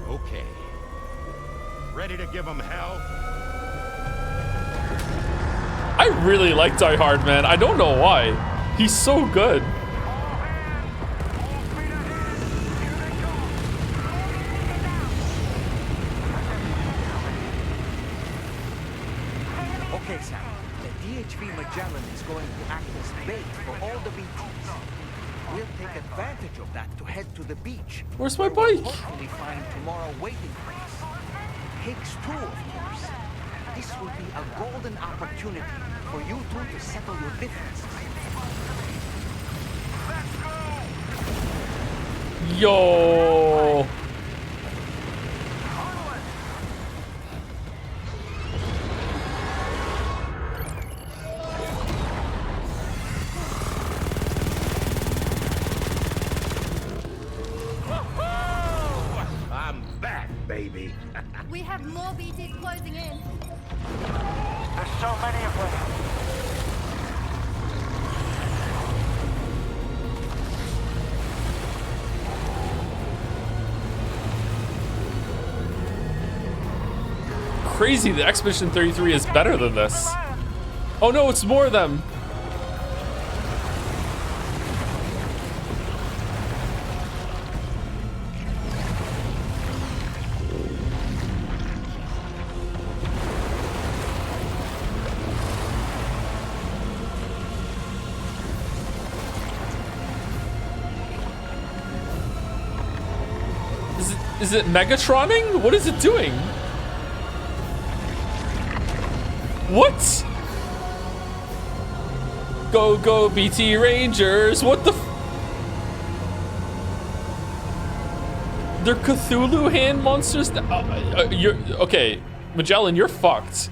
Okay. Ready to give them hell? I really like Die Hard, man. I don't know why. He's so good. Okay, Sam. The DHV Magellan is going to act as bait for all the BTs. We'll take advantage of that to head to the beach. Where's my where we'll bike? hopefully find tomorrow waiting for us. Higgs too, of course. This will be a golden opportunity for you two to settle your differences. Yo. I'm back, baby. We have more BTs closing in. There's so many of them. Crazy, the Expedition 33 is better than this. Oh no, it's more of them. Is it Megatroning? What is it doing? What? Go, go, BT Rangers. What the f— They're Cthulhu hand monsters? You're, okay, Magellan, you're fucked.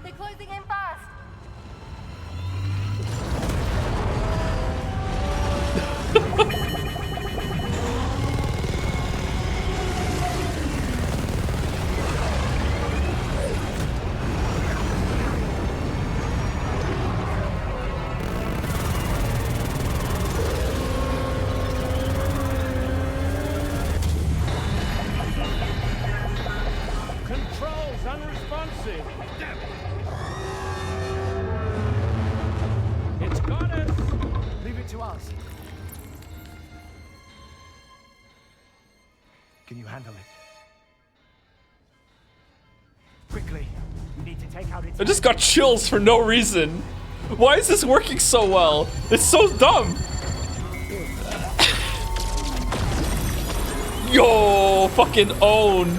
They're closing in fast. Controls unresponsive. Damn it. It's got us. Leave it to us. Can you handle it? Quickly, we need to take out its— I just got chills for no reason. Why is this working so well? It's so dumb. Yo, fucking own.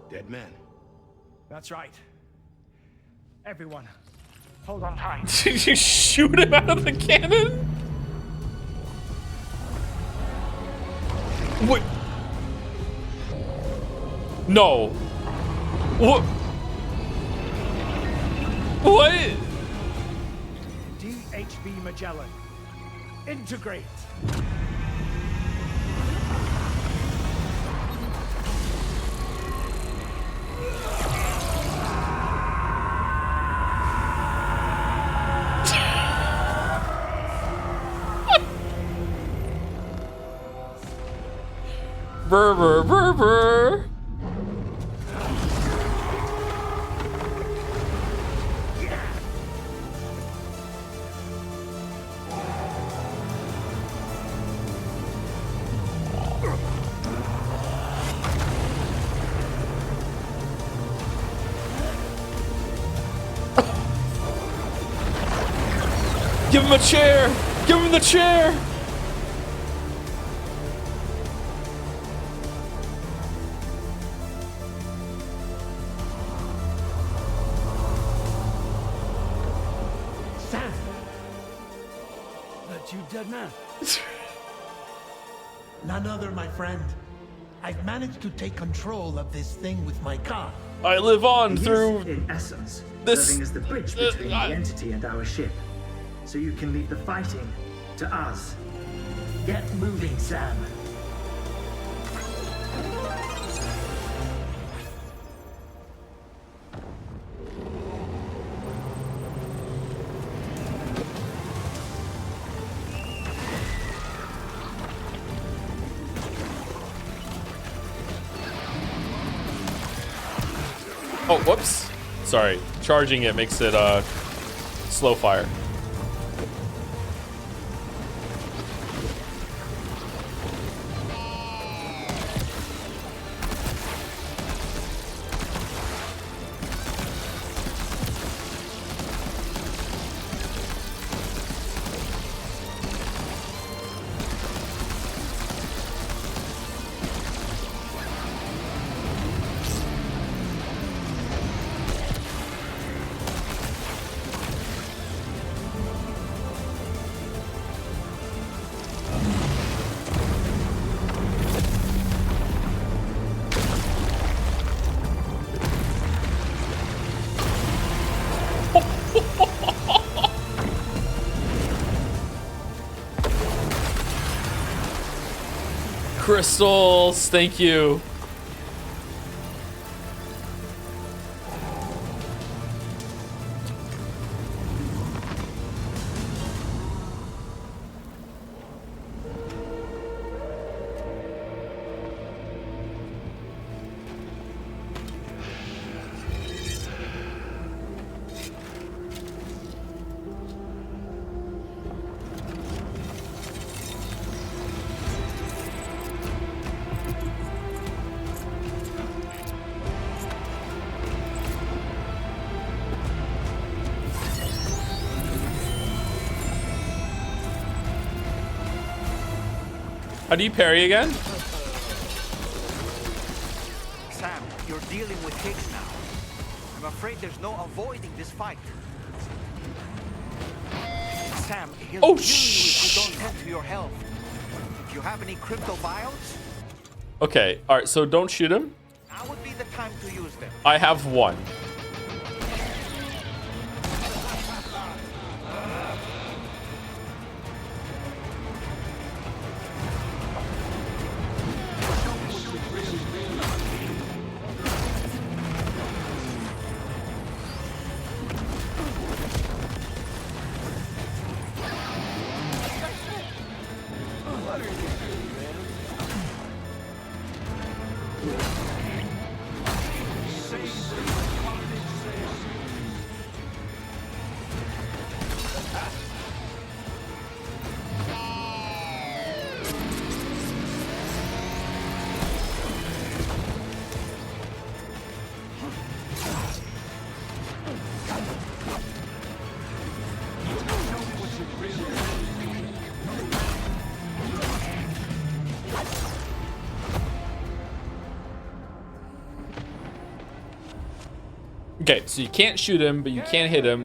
Dead man. That's right. Everyone, hold on tight. Did you shoot him out of the cannon? What? No. What? What? DHV Magellan. Integrate. Brr, brr, brr, brr. Give him a chair! Give him the chair! Sam! That you, dead man? None other, my friend. I've managed to take control of this thing with my car. I live on It is, through in essence, this. serving as the bridge between the entity and our ship. So you can leave the fighting to us. Get moving, Sam. Oh, whoops. Sorry. Charging it makes it slow fire. Crystals, thank you. How do you parry again? Sam, you're dealing with Higgs now. I'm afraid there's no avoiding this fight. Sam, he'll kill you if you don't tend to your health. If you have any crypto biotes, Okay, all right, so don't shoot him. now would be the time to use them. I have one. Okay, so you can't shoot him, but you can hit him.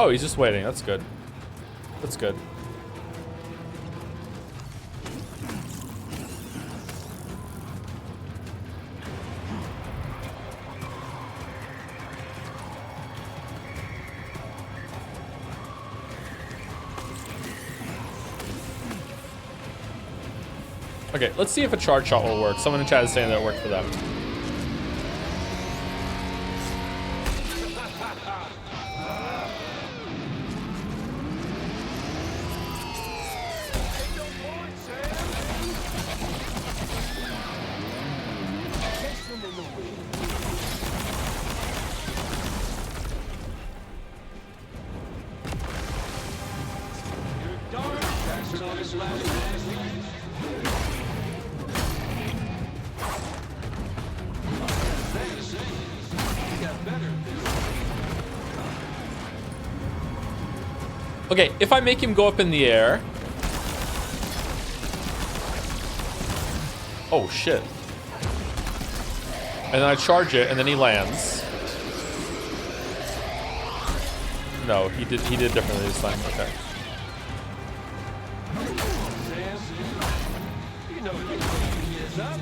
Oh, he's just waiting. That's good. That's good. Okay, let's see if a charge shot will work. Someone in chat is saying that it worked for them. Okay, if I make him go up in the air. Oh shit. And then I charge it and then he lands. No, he did differently this time. Okay. You know what is up.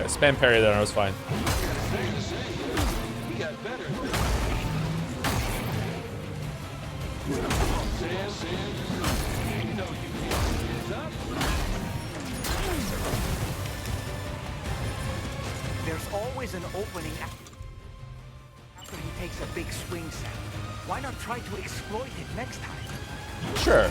Spam parry there, I was fine. There's always an opening after he takes a big swing, Sam. Why not try to exploit it next time? Sure.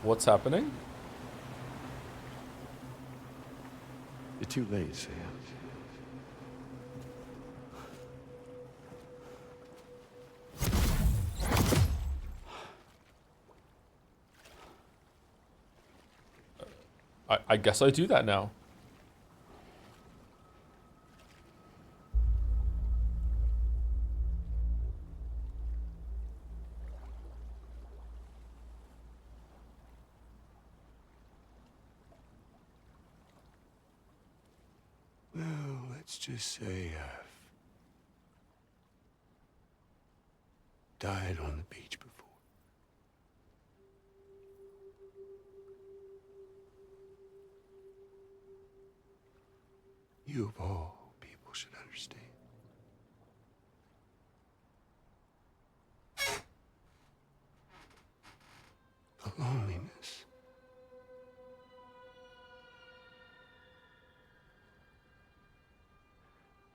What's happening? You're too late, Sam. I guess I do that now. Well, let's just say I've died on the beach before. You of all people should understand. The loneliness.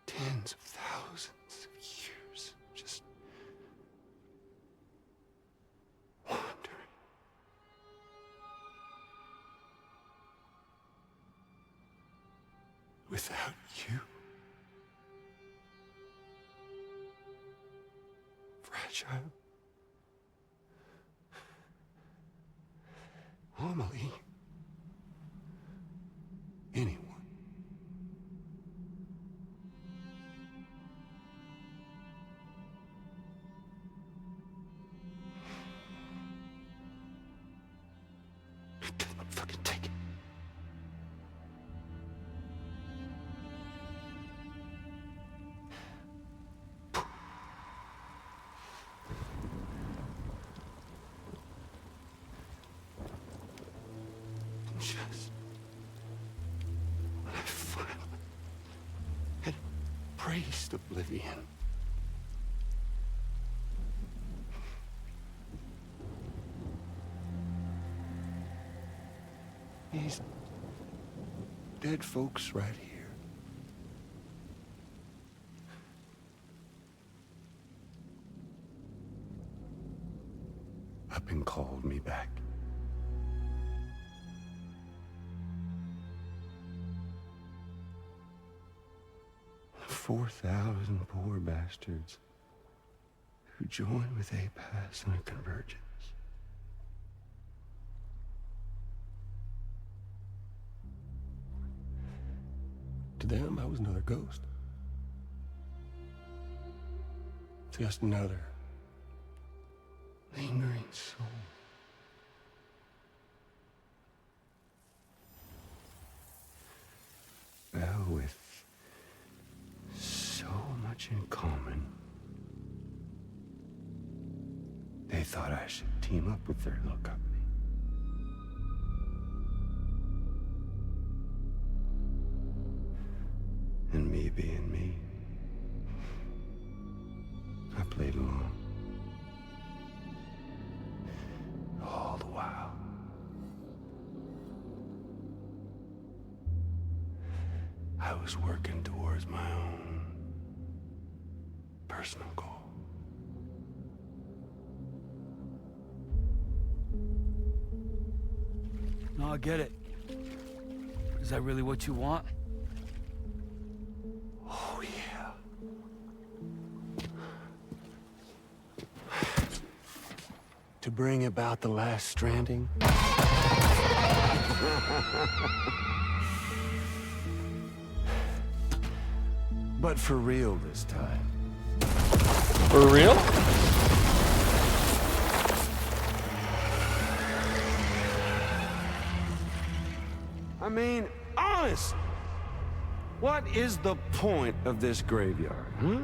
Tens of thousands of years just wandering. Without you. Fragile. Amelie. Anyone. Fucking take it. Just when I finally had embraced oblivion. dead folks right here. Up and called me back. 4,000 poor bastards who joined with APAS in a convergence. To them, I was another ghost. Just another lingering soul. Well, with so much in common, they thought I should team up with their little company. And me being me, I played along. All the while, I was working towards my own personal goal. No, I get it. Is that really what you want? Oh, yeah. To bring about the last stranding. But for real this time. For real? I mean, honest. What is the point of this graveyard, huh?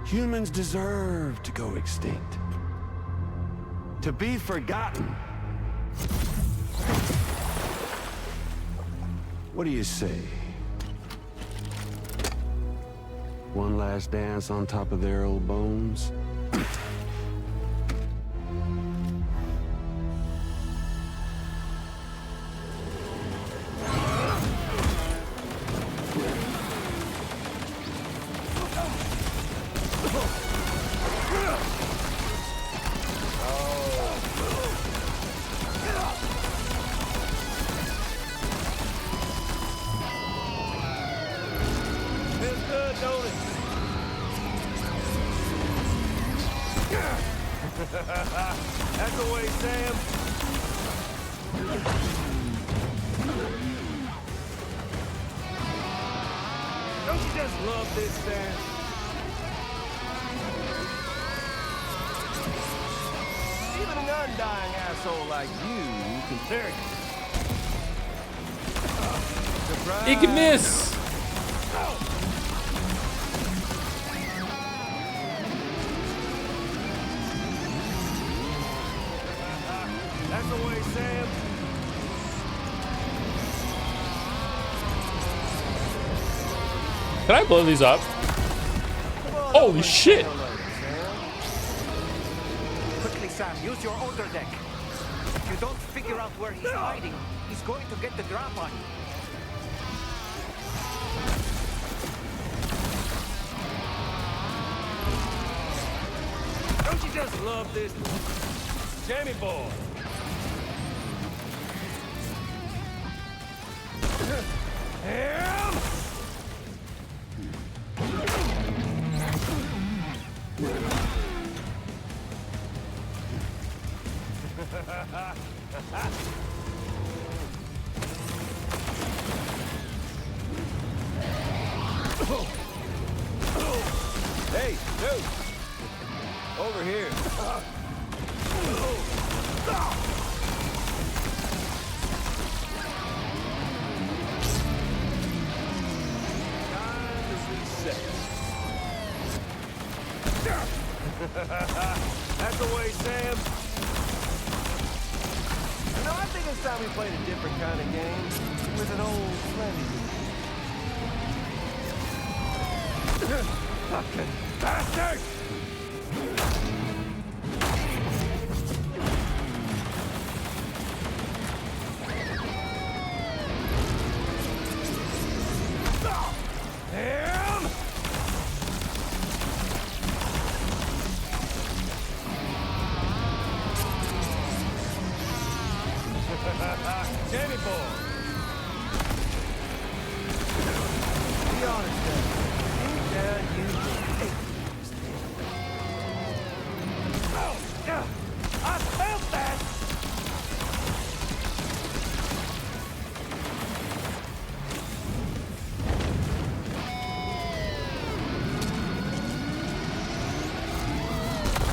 Humans deserve to go extinct. To be forgotten. What do you say? One last dance on top of their old bones? That's the way, Sam. Don't you just love this, Sam? Even an undying asshole like you can carry it. Surprise. He can miss. That's the way, Sam. Can I blow these up? Holy shit! Quickly, Sam, use your order deck. If you don't figure out where he's hiding, he's going to get the drop on you. Don't you just love this? Jammy boy. Him! Hey, dude! Over here. That's the way, Sam. No, I think it's time we played a different kind of game with an old friend of yours. Fucking bastard!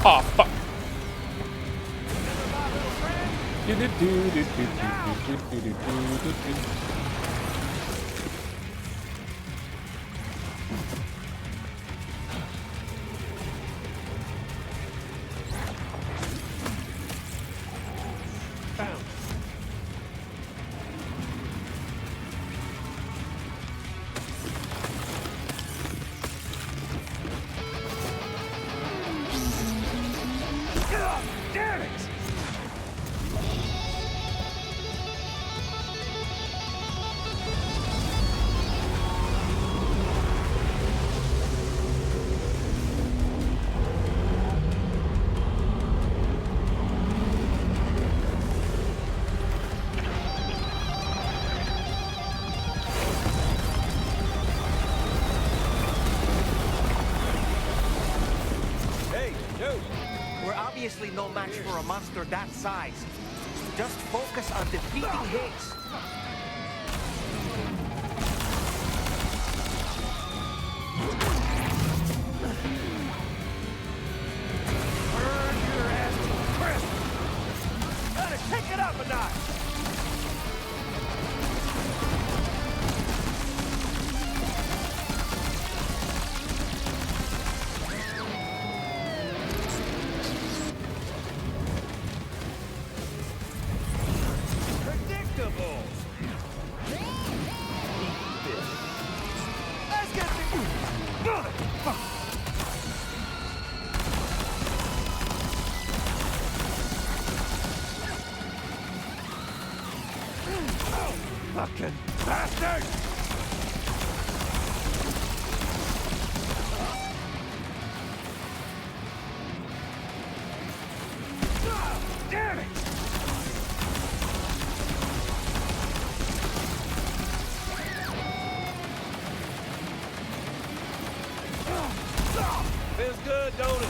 Oh, fuck. Damn it! Hey, dude! We're obviously no match for a monster that size. Just focus on defeating Higgs. Burn your ass to a crisp! Gotta kick it up a notch! Predictable! Let's get the... Motherfucker! Fucking bastard! Damn it! Feels good, don't it?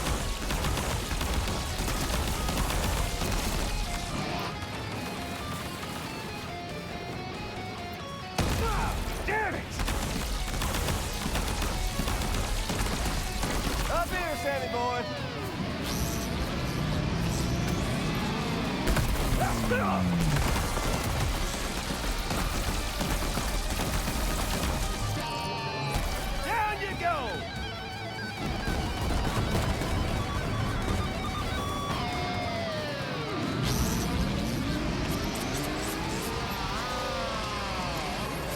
Damn it! Up here, Sammy boy. Down you go!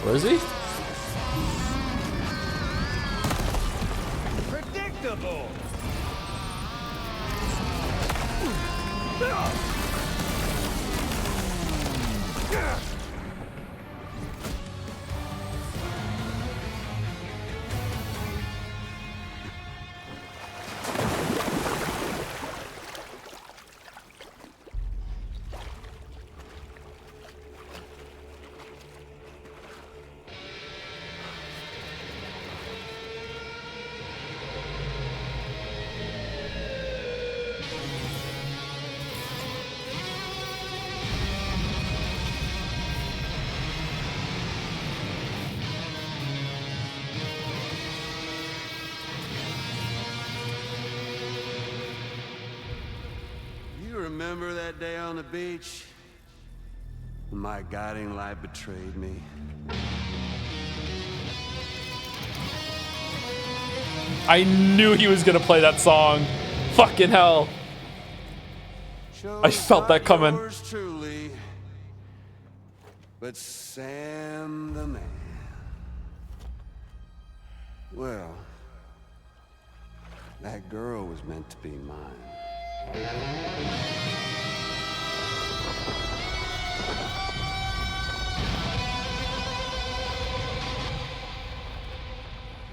Where is he? Predictable! You remember that day on the beach? When my guiding light betrayed me? I knew he was gonna play that song. Fucking hell. I felt that coming. Yours truly, but Sam the man. Well, that girl was meant to be mine.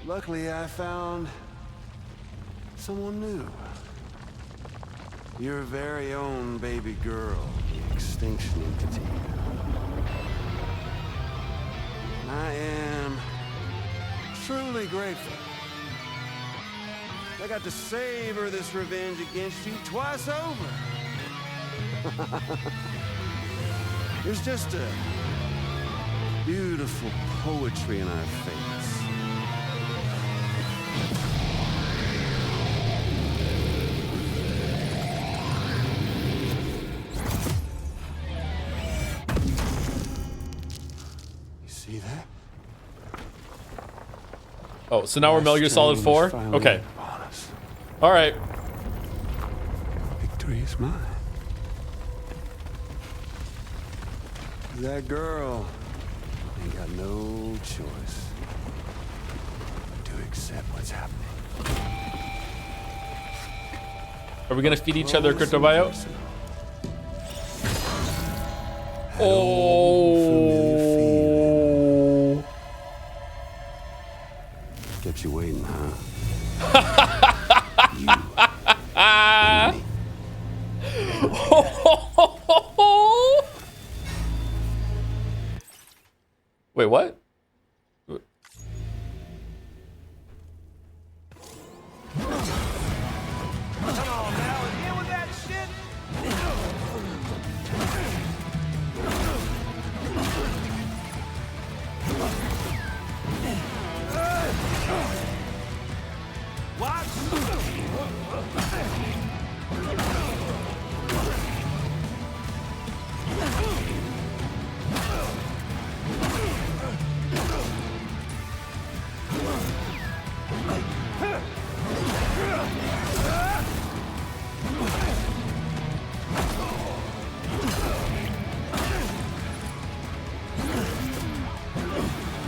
Luckily, I found someone new. Your very own baby girl, the Extinction Entity. I am truly grateful. I got to savor this revenge against you twice over. There's just a beautiful poetry in our fates. see that? Oh, so now we're Metal Gear Solid 4? Okay. Alright. Victory is mine. That girl ain't got no choice to accept what's happening. Are we gonna feed each other cryptobio? Oh. Kept you waiting, huh? Wait, what?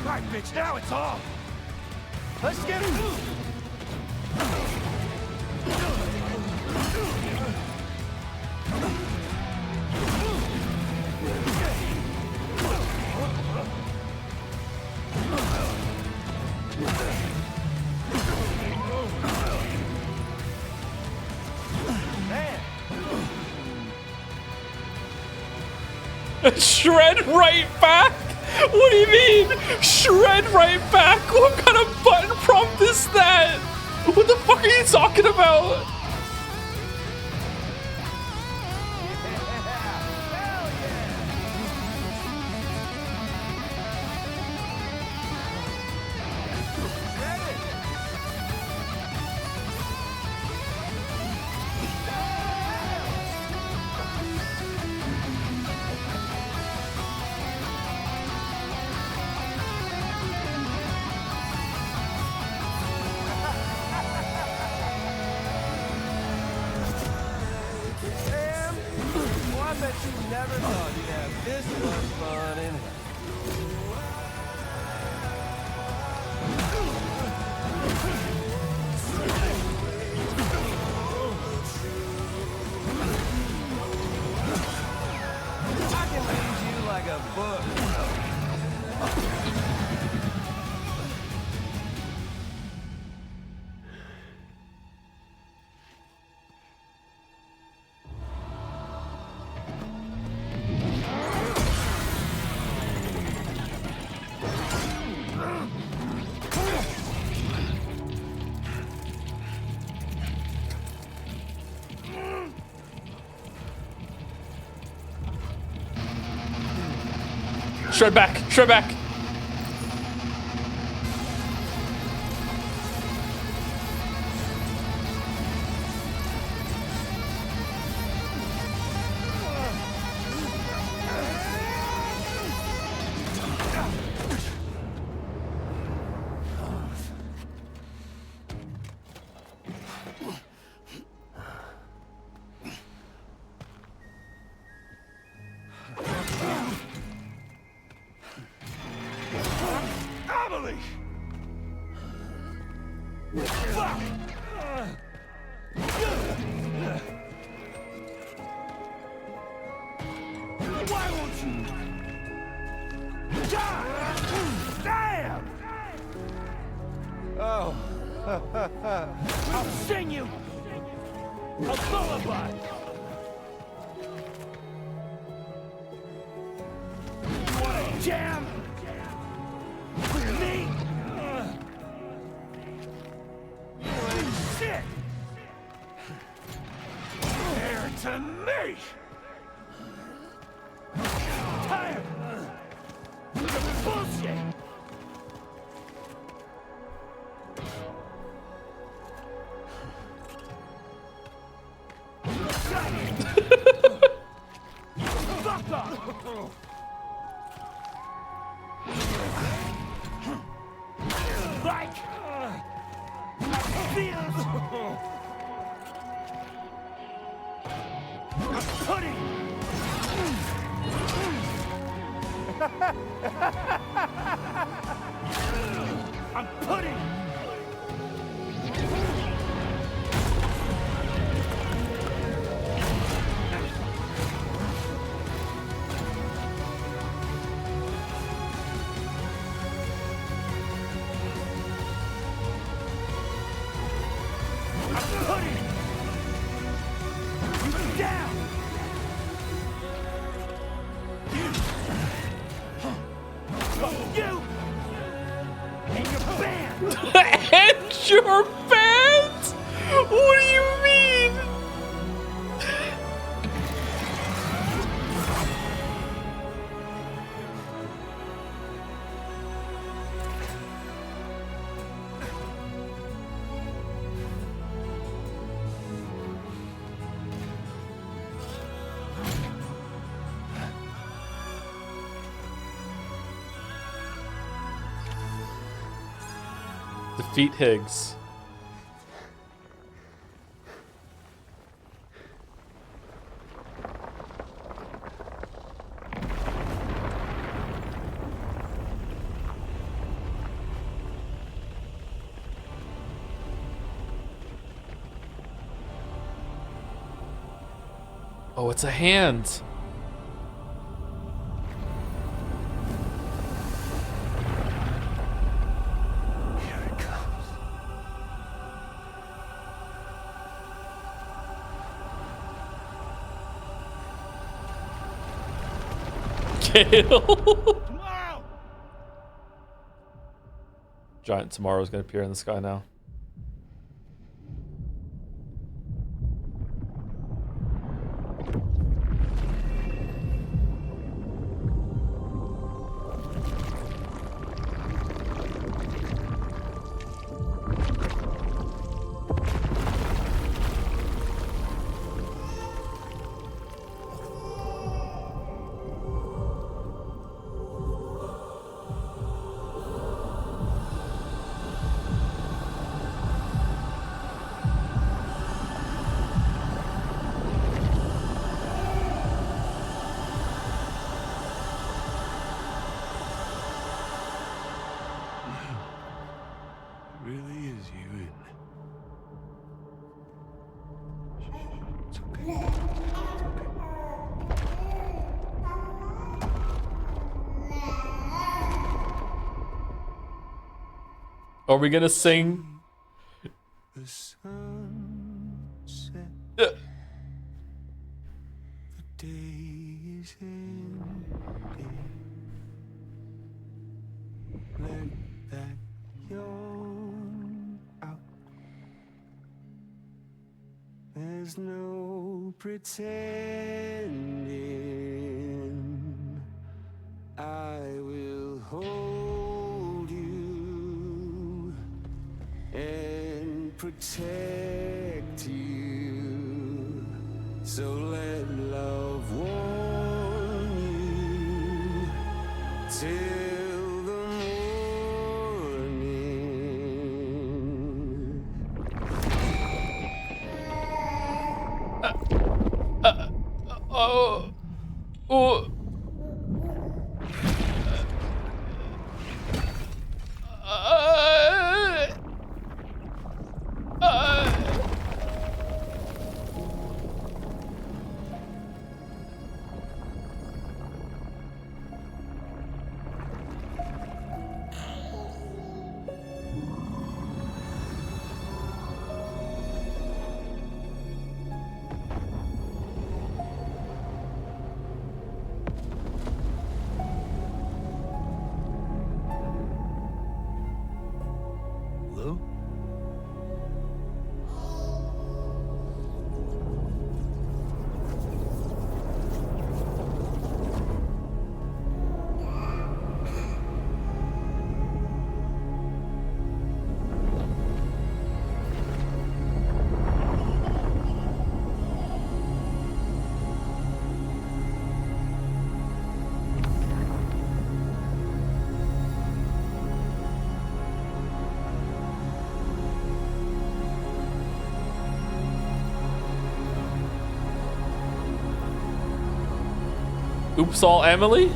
Right, bitch, now it's on! Let's get it! Shred right back? What do you mean? Shred right back? What kind of button prompt is that? What the fuck are you talking about? Never thought you'd have this much fun in it. I can read you like a book. Shred back, shred back. Why won't you? Damn! Oh. I'll sing you a lullaby. You wanna jam? With me? Shit! Fair to me! Tired of bullshit! Fuck off! Pudding! I'm pudding! I'm pudding! You down! You! And your band! And your band? What do you mean? Defeat Higgs. Oh, it's a hand. Tomorrow! Giant Tomorrow is going to appear in the sky now. Really is you, isn't it? It's okay. It's okay. Are we going to sing? The sunset. Yeah. The day is empty. Let that yawn out. There's no pretending. I will hold you and protect you. So let love warm you till the morning. Oh. Oops, all Emily?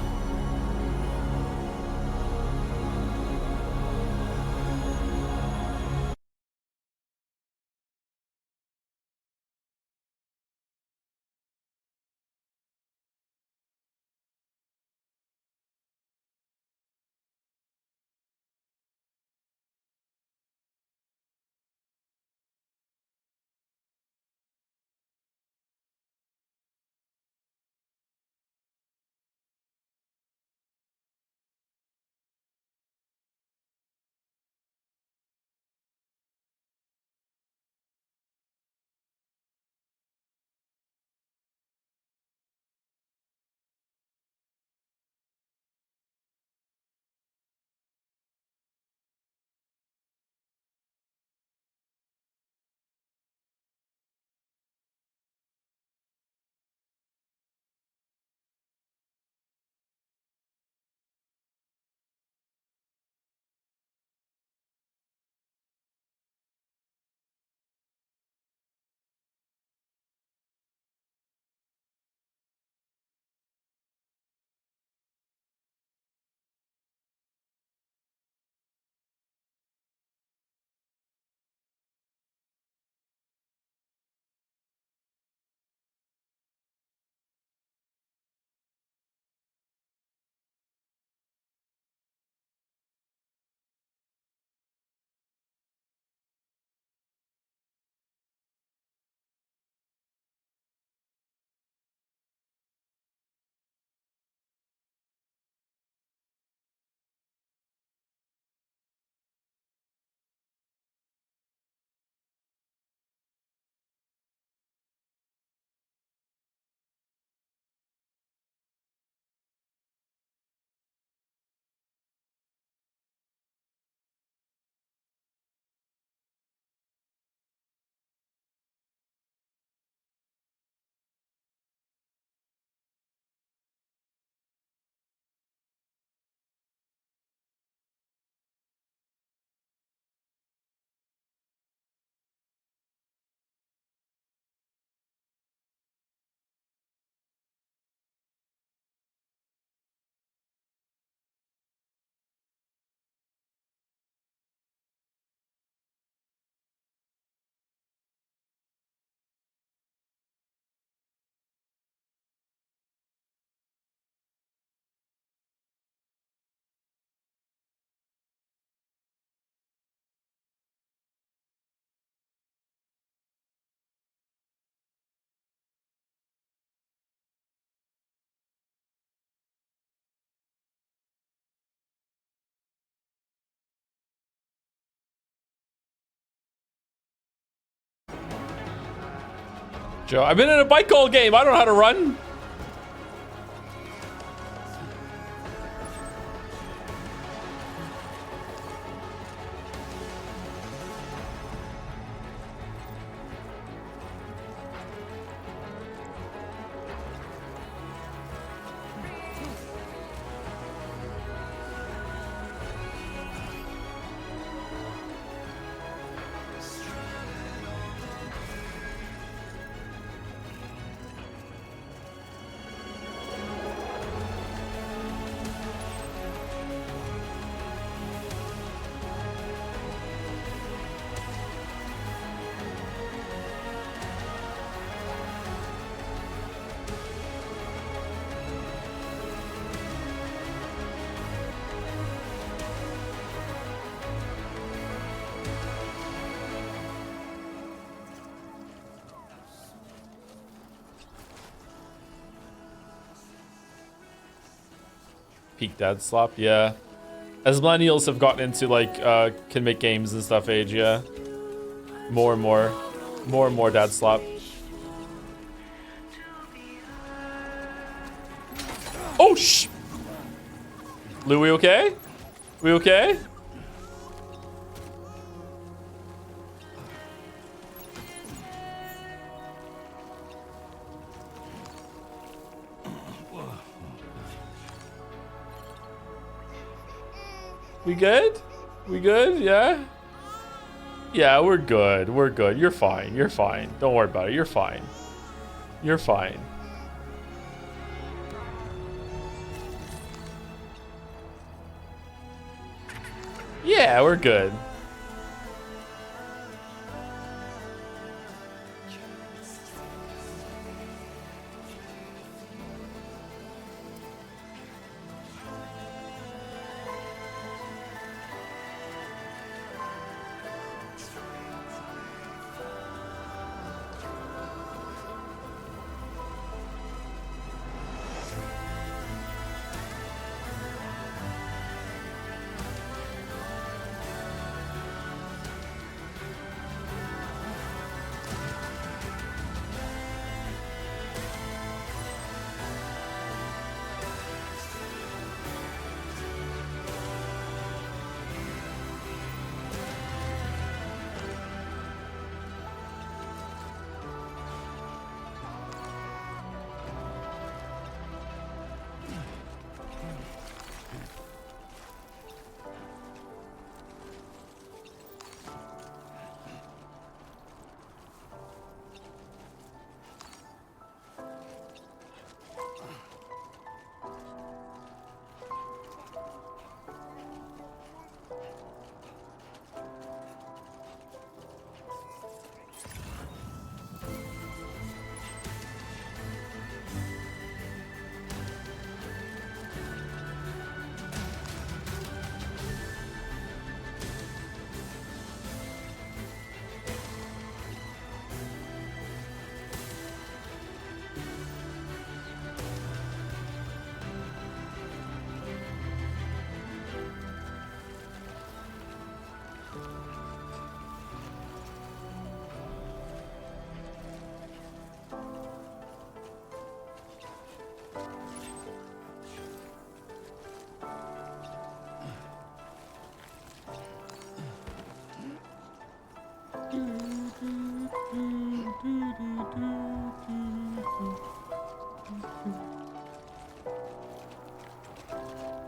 Joe, I've been in a bike all game. I don't know how to run. Peak dad slop, yeah. As millennials have gotten into like can make games and stuff age, yeah. More and more dad slop. Oh sh! Lou, we okay? We okay? We good? We good? Yeah? Yeah, we're good. We're good. You're fine. You're fine. Don't worry about it. You're fine. You're fine. Yeah, we're good.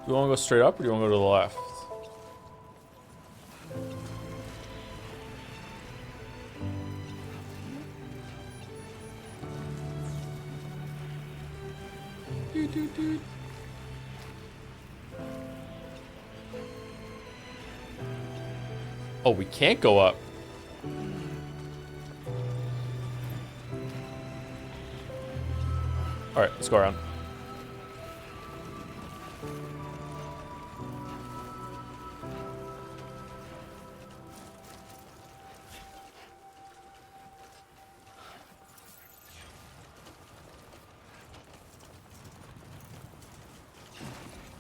Do you want to go straight up or do you want to go to the left? Oh, we can't go up. All right, let's go around.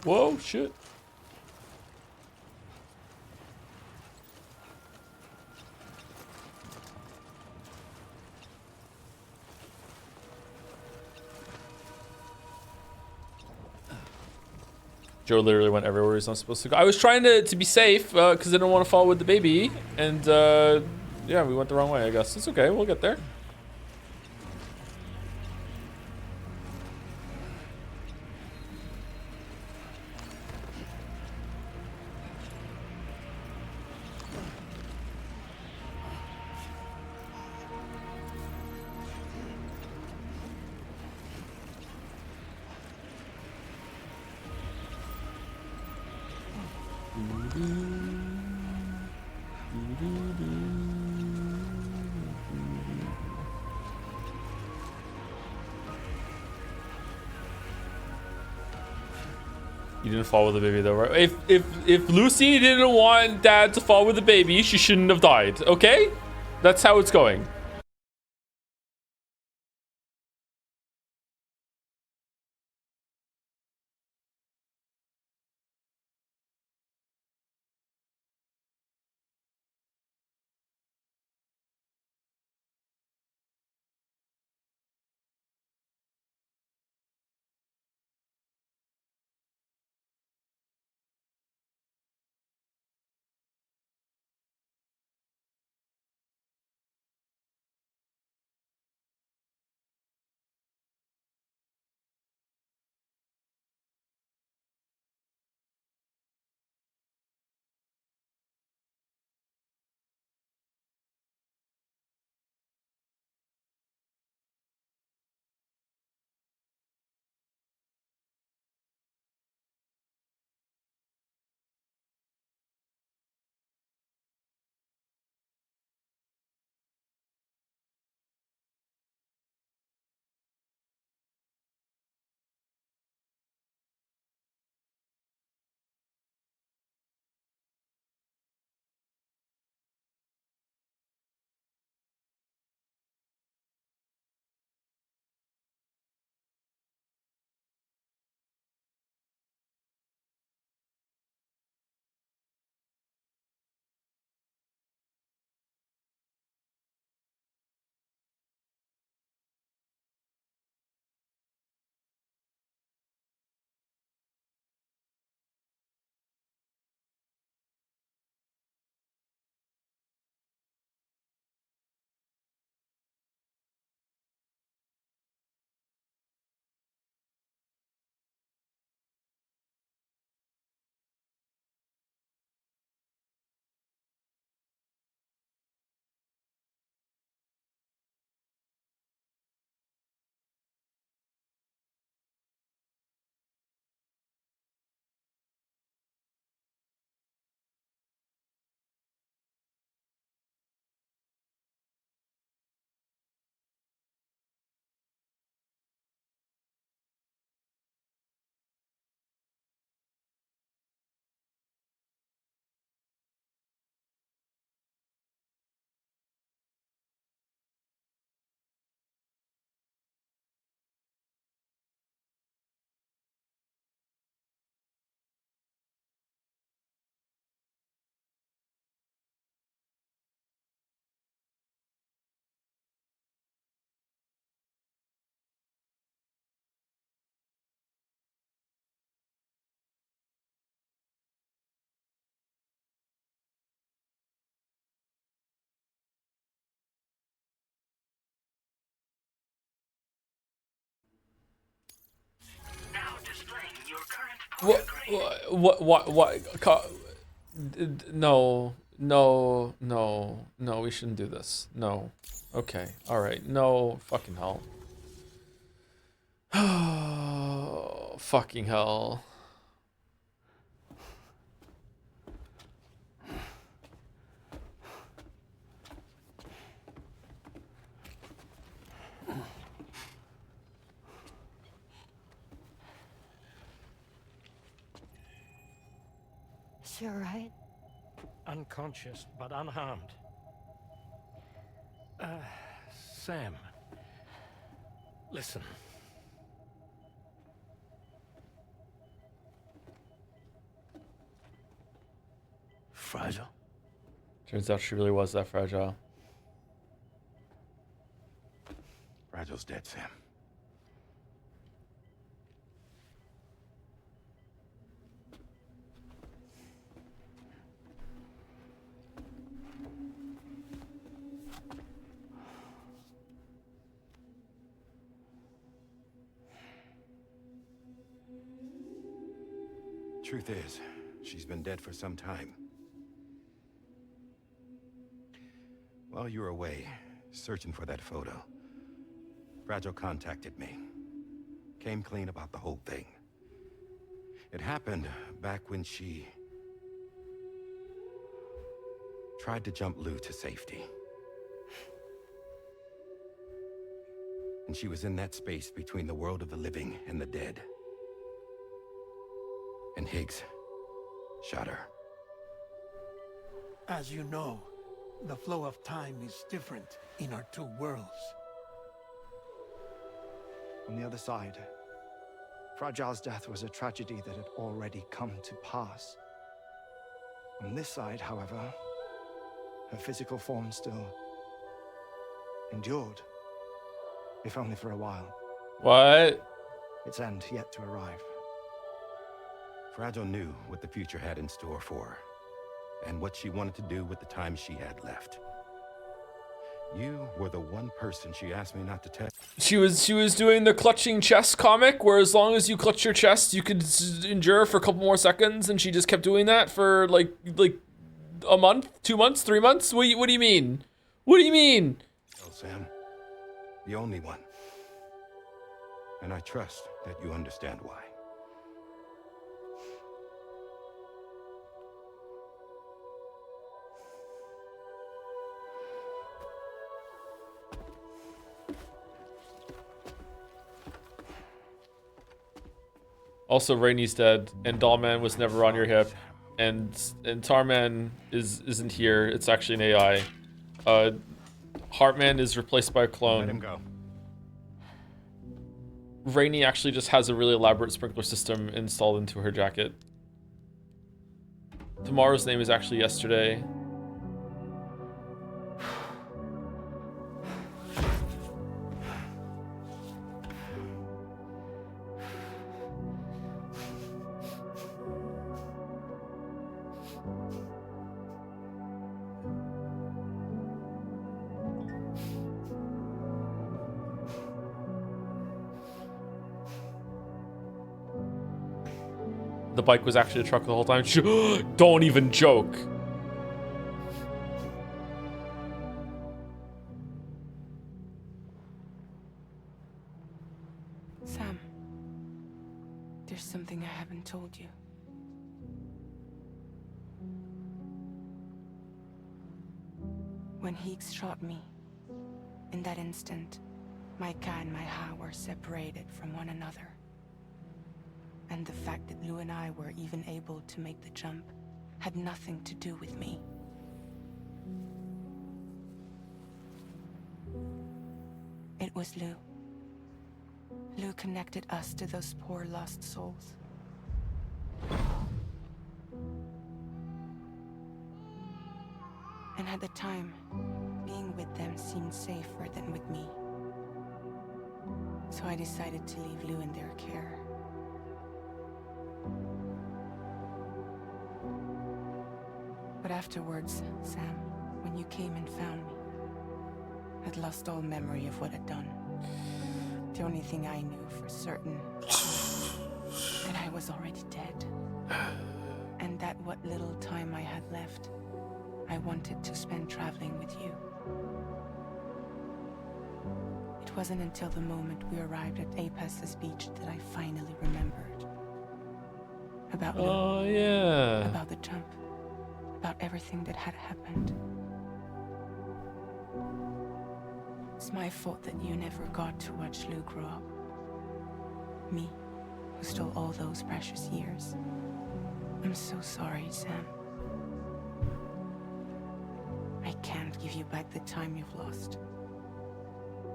Whoa, shit. Joe literally went everywhere he's not supposed to go. I was trying to be safe because I didn't want to fall with the baby. And yeah, we went the wrong way, I guess. It's okay, we'll get there. You didn't fall with the baby though, right? If Lucy didn't want dad to fall with the baby, she shouldn't have died, okay? That's how it's going. No, no, no, no, we shouldn't do this. No. Okay, alright. No, fucking hell. Oh, fucking hell. Is she alright? Unconscious, but unharmed. Sam. Listen. Fragile? Turns out she really was that fragile. Fragile's dead, Sam. Truth is, she's been dead for some time. While you were away, searching for that photo, Fragile contacted me. Came clean about the whole thing. It happened back when she tried to jump Lou to safety. And she was in that space between the world of the living and the dead. And Higgs shot her. As you know, the flow of time is different in our two worlds. On the other side, Fragile's death was a tragedy that had already come to pass. On this side, however, her physical form still endured, if only for a while. What? Its end yet to arrive. Fragile knew what the future had in store for her, and what she wanted to do with the time she had left. You were the one person she asked me not to tell. She was doing the clutching chest comic, where as long as you clutch your chest, you could endure for a couple more seconds, and she just kept doing that for like a month, 2 months, 3 months. What do you mean? What do you mean? Tell Sam, the only one, and I trust that you understand why. Also, Rainey's dead, and Dollman was never on your hip, and Tarman isn't here. It's actually an AI. Heartman is replaced by a clone. Let him go. Rainey actually just has a really elaborate sprinkler system installed into her jacket. Tomorrow's name is actually yesterday. The bike was actually a truck the whole time. Don't even joke. Sam, there's something I haven't told you. When Higgs shot me, in that instant, my Ka and my Ha were separated from one another. And the fact that Lou and I were even able to make the jump had nothing to do with me. It was Lou. Lou connected us to those poor lost souls. And at the time, being with them seemed safer than with me. So I decided to leave Lou in their care. But afterwards, Sam, when you came and found me, I'd lost all memory of what I'd done. The only thing I knew for certain, that I was already dead. And that what little time I had left, I wanted to spend traveling with you. It wasn't until the moment we arrived at Apes's beach that I finally remembered. About Lou. Oh, yeah. About the jump. About everything that had happened. It's my fault that you never got to watch Lou grow up. Me, who stole all those precious years. I'm so sorry, Sam. I can't give you back the time you've lost.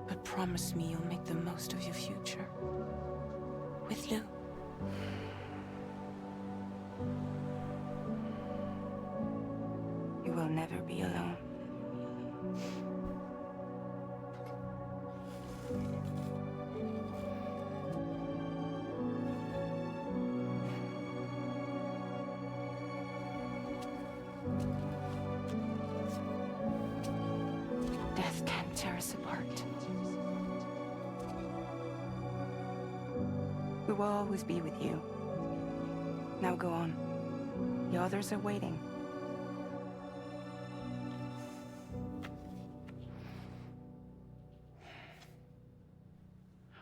But promise me you'll make the most of your future. With Lou. You will never be alone. Death can't tear us apart. We will always be with you. Now go on. The others are waiting.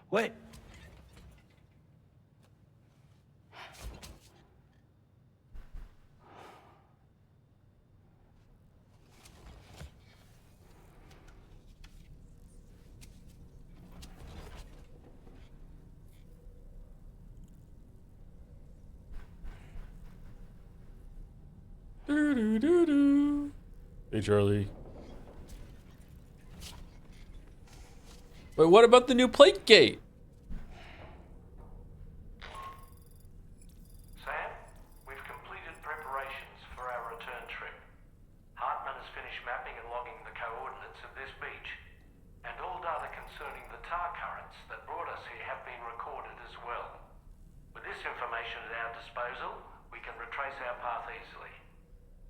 Wait. Hey, Charlie. But what about the new plate gate? Sam, we've completed preparations for our return trip. Hartman has finished mapping and logging the coordinates of this beach, and all data concerning the tar currents that brought us here have been recorded as well. With this information at our disposal, we can retrace our path easily.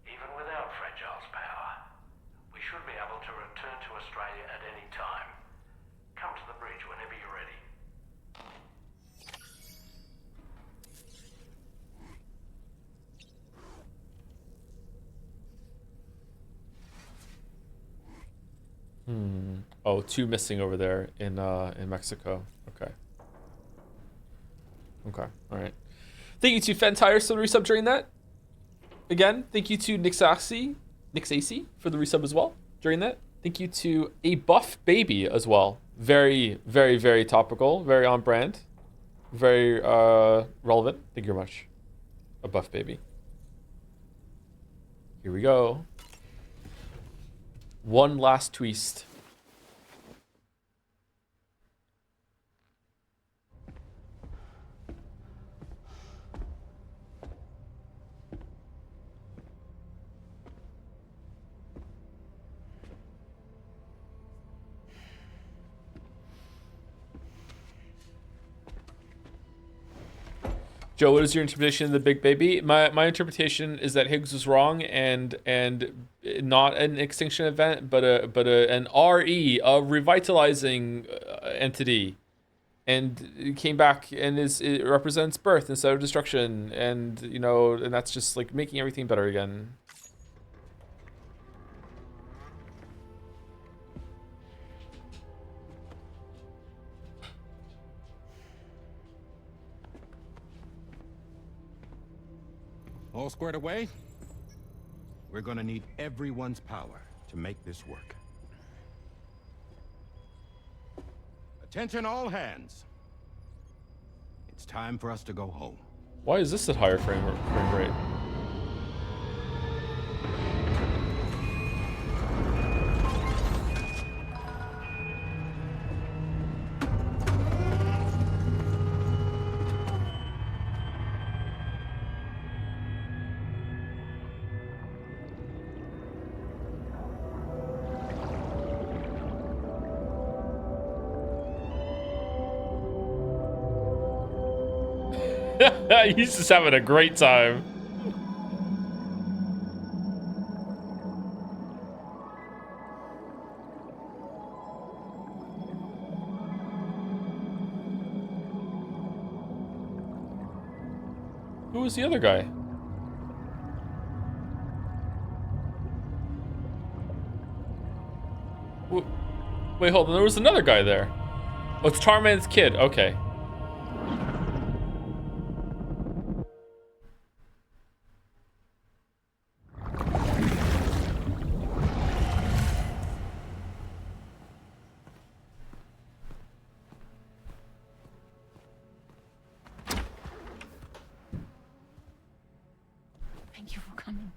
Even without Fragile's power, we should be able to return to Australia at any time. Come to the bridge whenever you're ready. Oh, two missing over there in Mexico. Okay. Okay. All right. Thank you to Fentire for the resub during that. Again, thank you to Nixacy for the resub as well during that. Thank you to A Buff Baby as well. Very, very, very topical. Very on brand. Very relevant. Thank you very much. A Buff Baby. Here we go. One last twist. Joe, what is your interpretation of the big baby? My interpretation is that Higgs was wrong and not an extinction event, but an RE, a revitalizing entity, and it came back and it represents birth instead of destruction, and and that's just like making everything better again. All squared away? We're gonna need everyone's power to make this work. Attention all hands. It's time for us to go home. Why is this at higher frame rate? He's just having a great time. Who was the other guy? Wait, hold on. There was another guy there. Oh, it's Tarman's kid. Okay. Thank you for coming.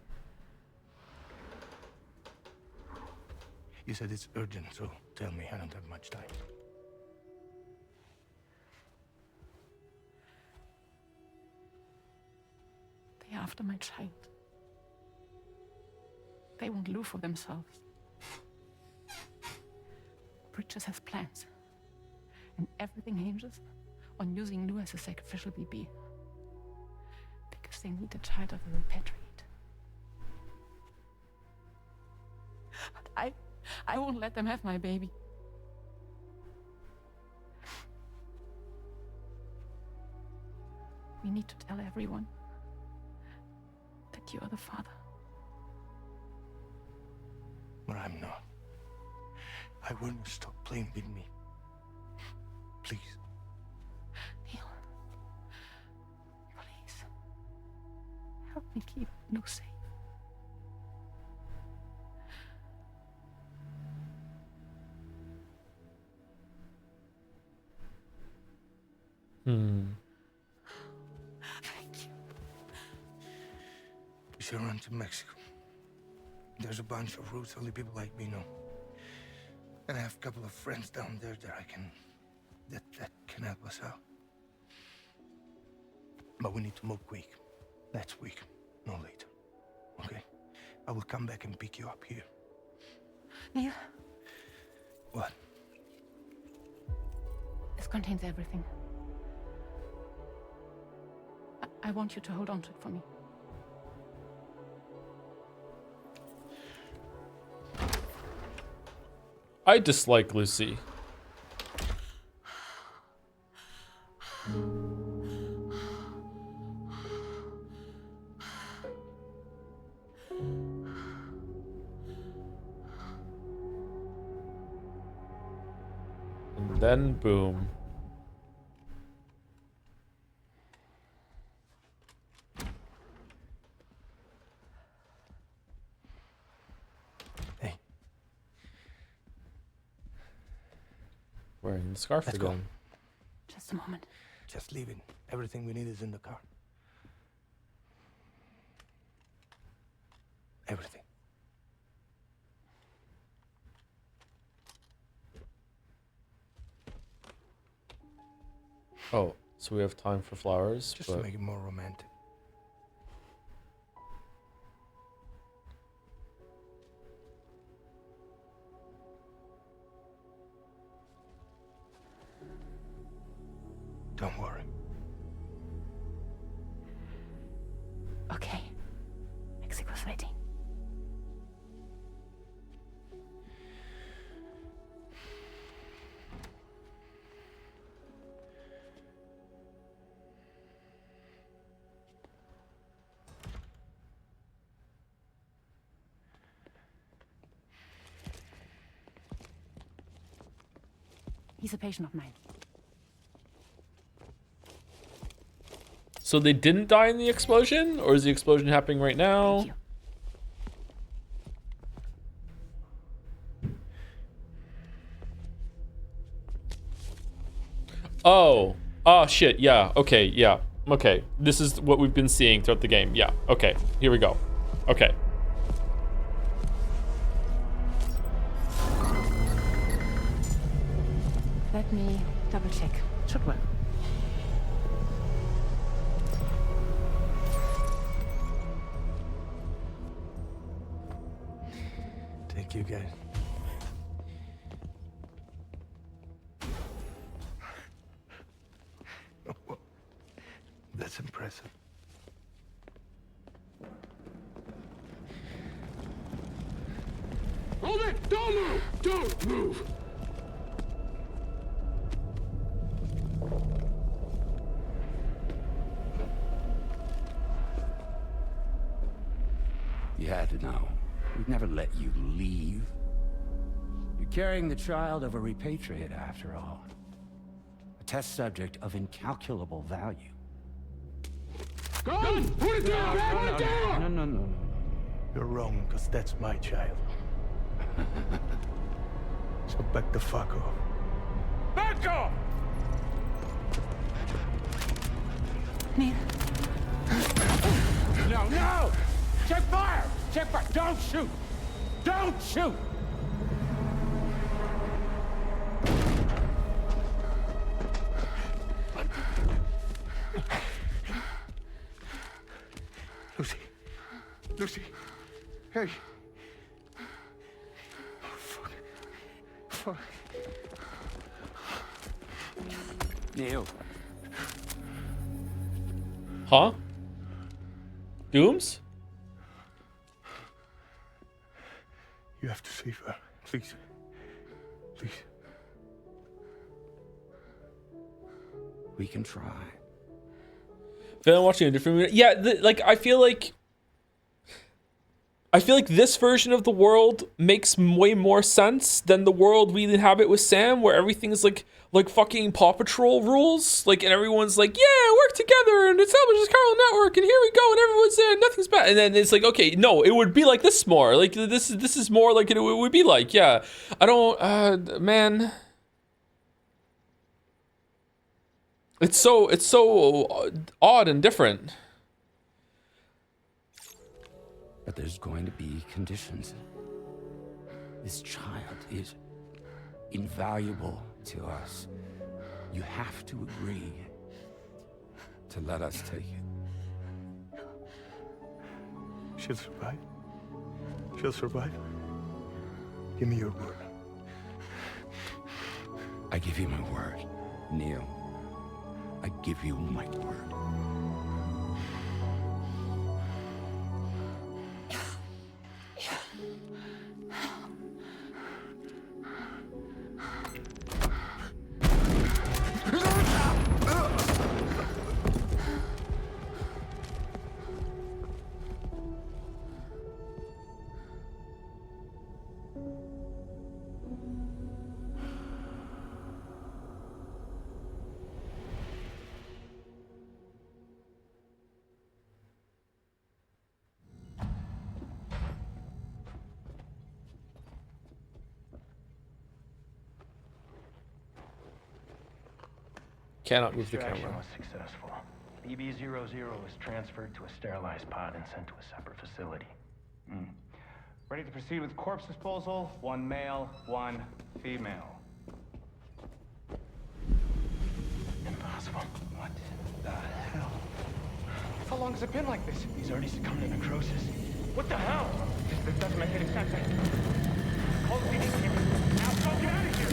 You said it's urgent, so tell me. I don't have much time. They're after my child. They want Lou for themselves. Bridges has plans. And everything hinges on using Lou as a sacrificial BB. Because they need a child of a repatriate. But I won't let them have my baby. We need to tell everyone that you are the father. But I'm not. I want you to stop playing with me. Please. Neil. Please. Help me keep Lou safe. Thank you. We should run to Mexico. There's a bunch of routes only people like me know. And I have a couple of friends down there that can help us out. But we need to move quick. Next week, no later. Okay? I will come back and pick you up here. Neil. What? This contains everything. I want you to hold on to it for me. I dislike Lucy. And then boom. Hey. Wearing the scarf Let's again. go. Just a moment. Just leave it. Everything we need is in the car. Everything. Oh, so we have time for flowers, Just but to make it more romantic. Don't worry. Okay. Mexico's waiting. He's a patient of mine. So they didn't die in the explosion? Or is the explosion happening right now? Oh. Oh, shit. Yeah. Okay. Yeah. Okay. This is what we've been seeing throughout the game. Yeah. Okay. Here we go. Okay. Let me double check. Should work. Thank you, guys. That's impressive. Hold it! Don't move! Don't move! to know. We'd never let you leave. You're carrying the child of a repatriate, after all. A test subject of incalculable value. Gun! Put it down! Put it down! No. You're wrong, because that's my child. So back the fuck off. Back off! Neil. No! Check fire! Check fire! Don't shoot! Don't shoot! Lucy. Hey. Oh, fuck. Neil. Huh? Dooms? You have to save her. Please. Please. We can try. Then I'm watching a different movie. Yeah, like I feel like this version of the world makes way more sense than the world we inhabit with Sam, where everything's like fucking Paw Patrol rules, like, and everyone's like, yeah, work together and establish this Carl network, and here we go, and everyone's there, and nothing's bad. And then it's like, okay, no, it would be like this more. Like this is more like it would be like, yeah. I don't, man. It's so odd and different. But there's going to be conditions. This child is invaluable to us. You have to agree to let us take it. She'll survive. She'll survive. Give me your word. I give you my word, Neil. I give you my word. Cannot move the Extraction camera. was successful. BB-00 was transferred to a sterilized pod and sent to a separate facility. Ready to proceed with corpse disposal. 1 male, 1 female. Impossible. What the hell? How long has it been like this? He's already succumbed to necrosis. What the hell? This doesn't make any sense. Call the PD team. Now go get out of here!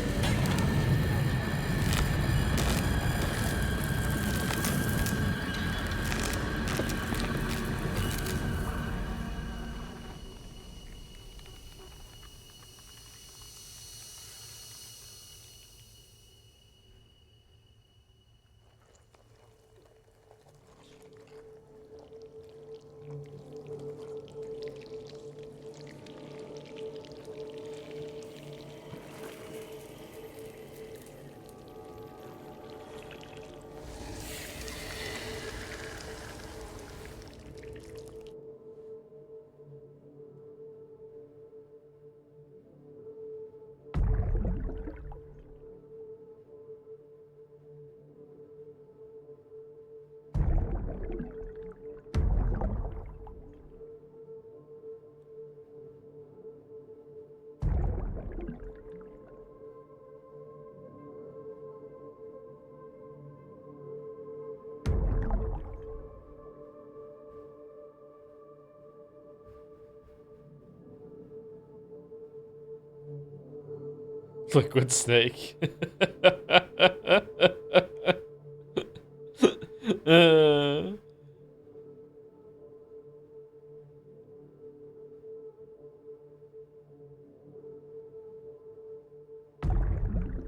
Liquid snake.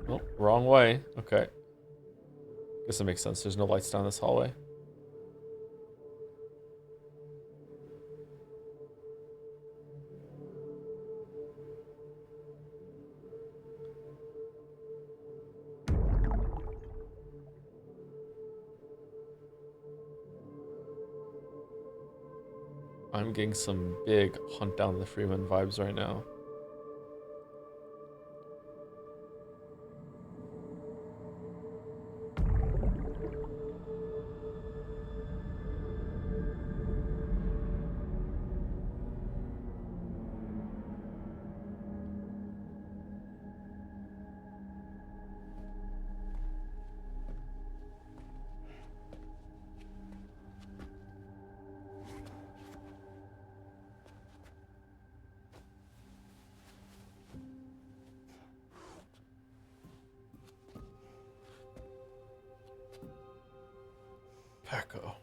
Oh, wrong way. Okay. Guess that makes sense. There's no lights down this hallway. I'm getting some big Hunt Down the Freeman vibes right now. Paco.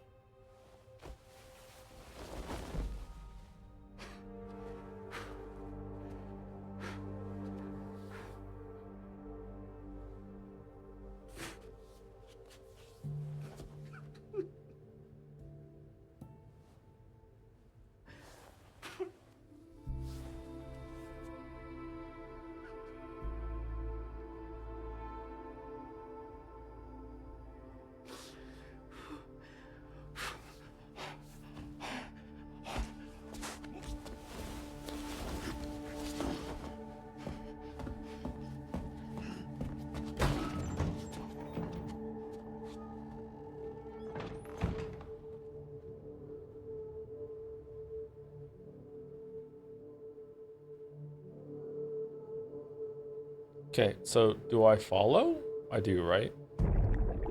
Okay, so do I follow? I do, right?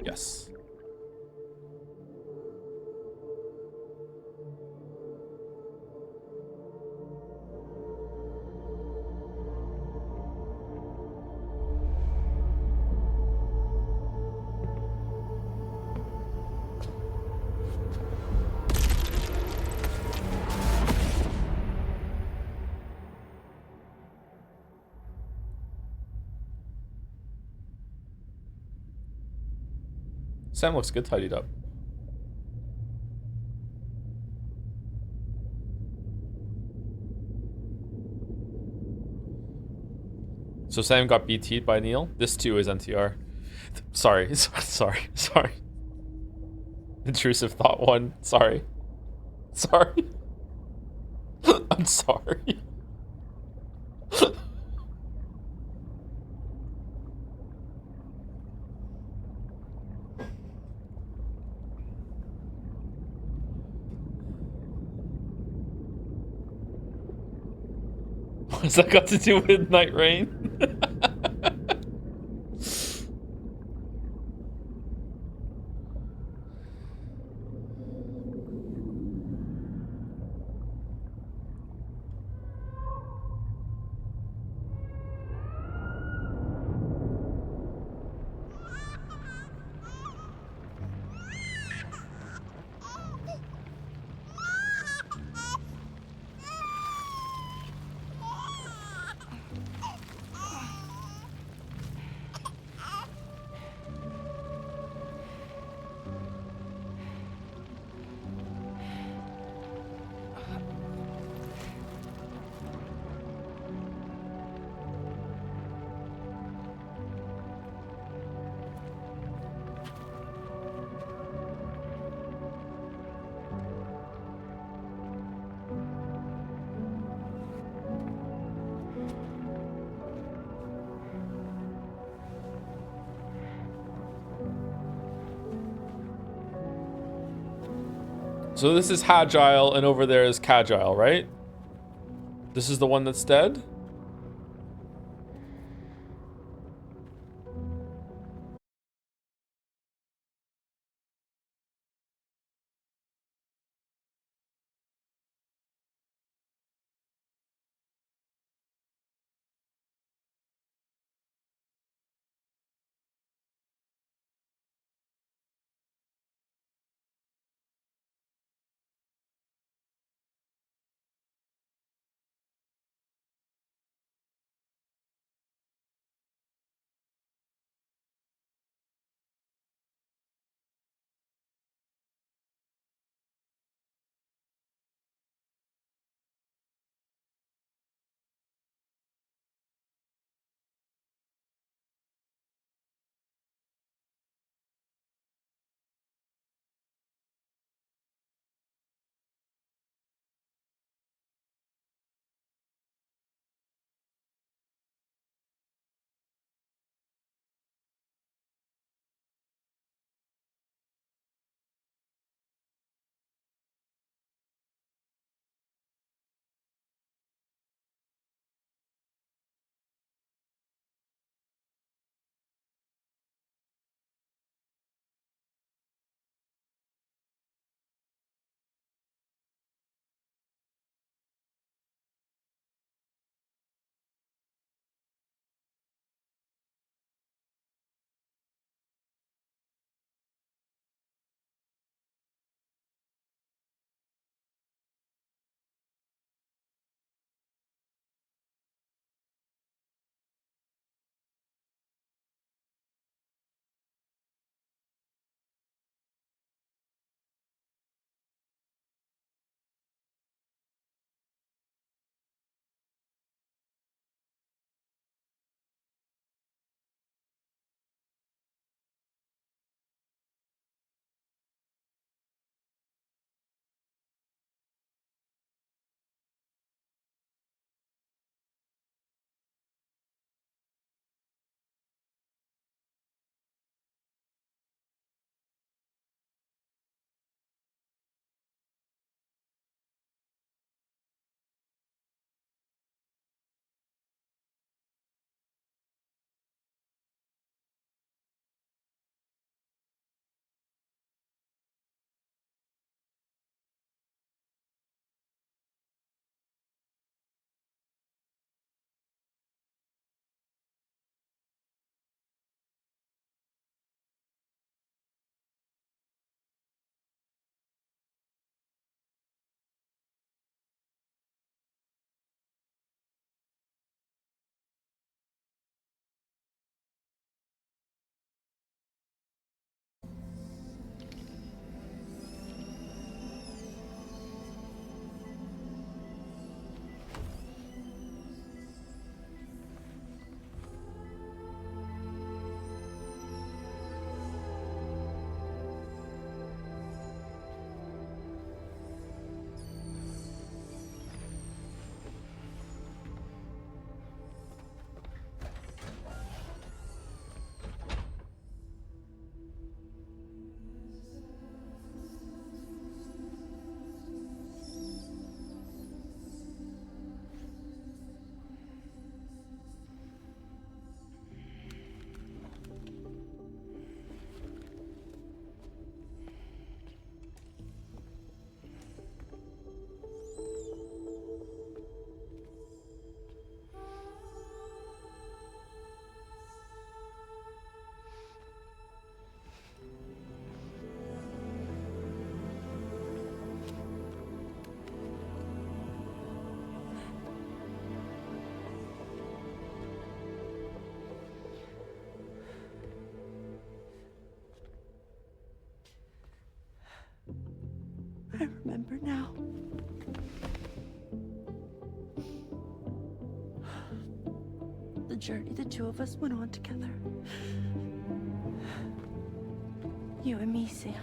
Yes. Sam looks good tidied up. So Sam got BT'd by Neil. This too is NTR. Sorry, sorry. Intrusive thought one. Sorry. Sorry. I'm sorry. What's that got to do with Night Rain? So this is Hagile, and over there is Cagile, right? This is the one that's dead? I remember now. The journey the two of us went on together. You and me, Sam.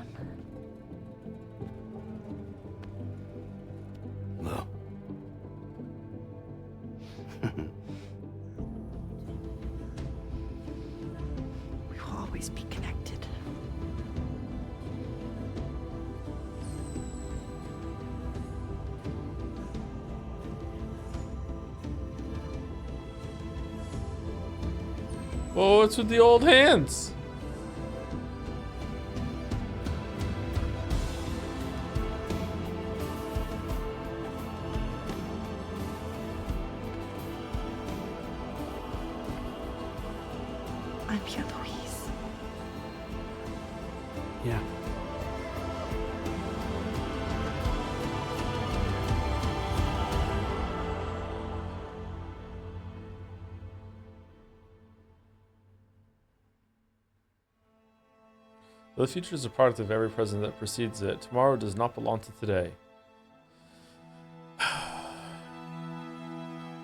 Well. We will always be connected. Oh, it's with the old hands. I'm here, Louise. Yeah. The future is a product of every present that precedes it. Tomorrow does not belong to today.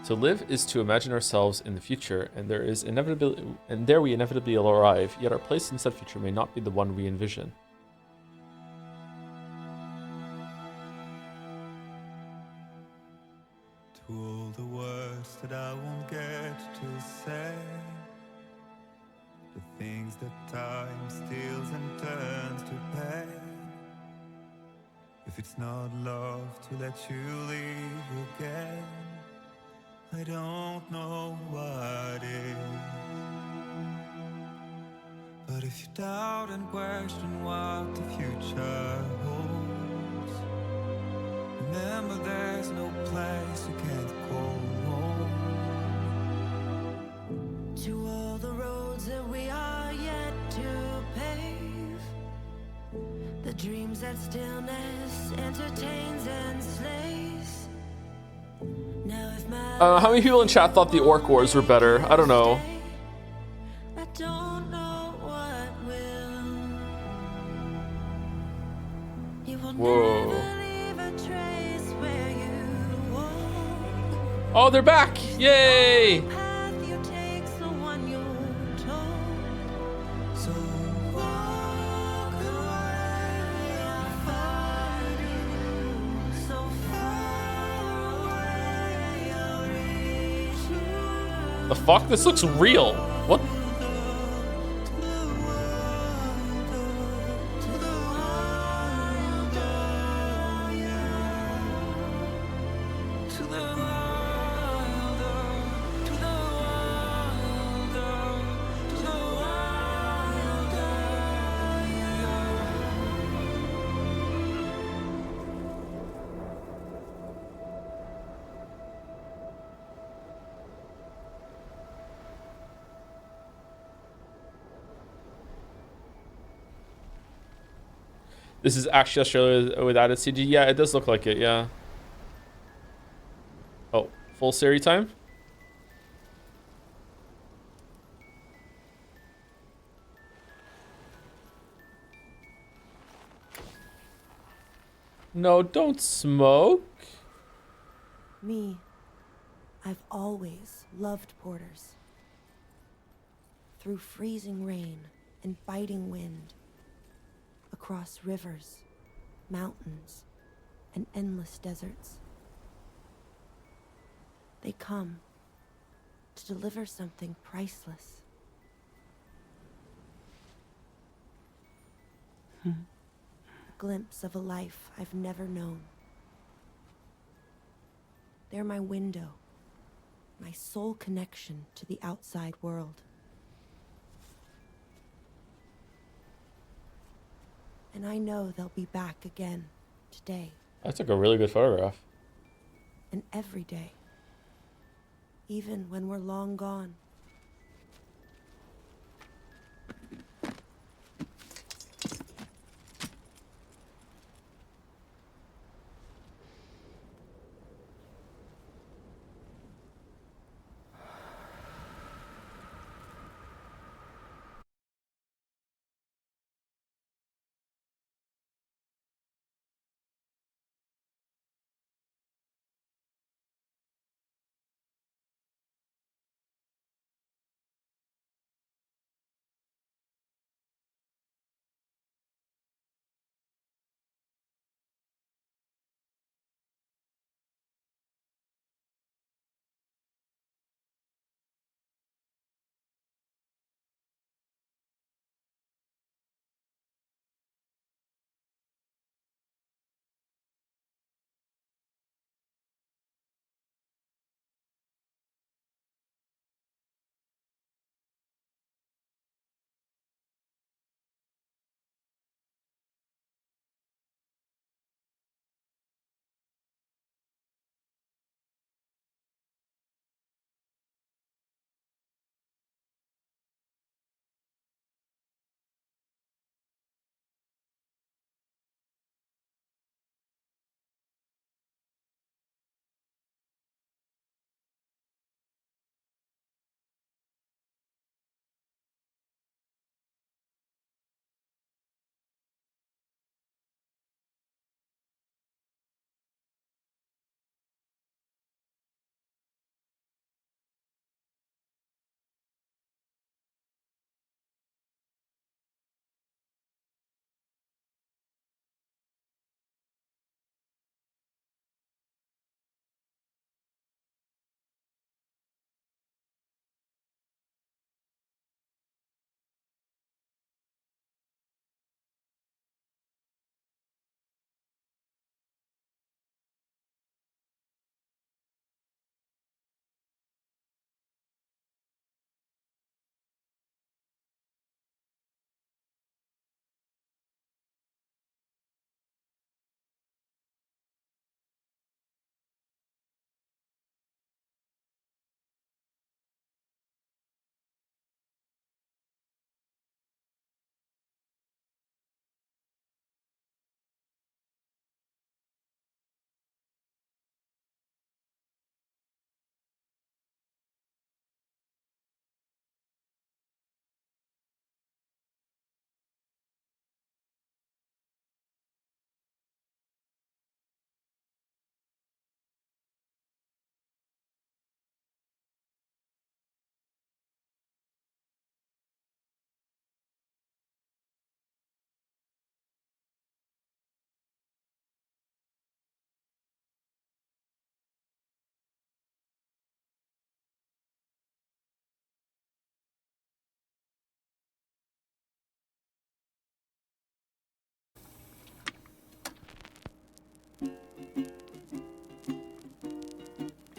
To live is to imagine ourselves in the future, and there we inevitably will arrive, yet our place in said future may not be the one we envision. To all the words that I won't get to say, the things that time steals and turns to pain. If it's not love to let you leave again, I don't know what is. But if you doubt and question what the future holds, remember there's no place you can't call home. To all the roads that we are yet to pave, the dreams that stillness entertains and slays. Now if my How many people in chat thought the Orc Wars were better? I don't know. I don't know what will. You will Whoa. never leave a trace where you walk. Oh, they're back! Yay! Path you take's the one you're told. So walk away, I'll find you. So far away, I'll reach you. The fuck? This looks real. What? This is actually Australia with added CG. Yeah, it does look like it, yeah. Oh, full Siri time? No, don't smoke. Me, I've always loved porters. Through freezing rain and biting wind, across rivers, mountains, and endless deserts. They come to deliver something priceless. A glimpse of a life I've never known. They're my window, my sole connection to the outside world. And I know they'll be back again today. I took a really good photograph. And every day. Even when we're long gone.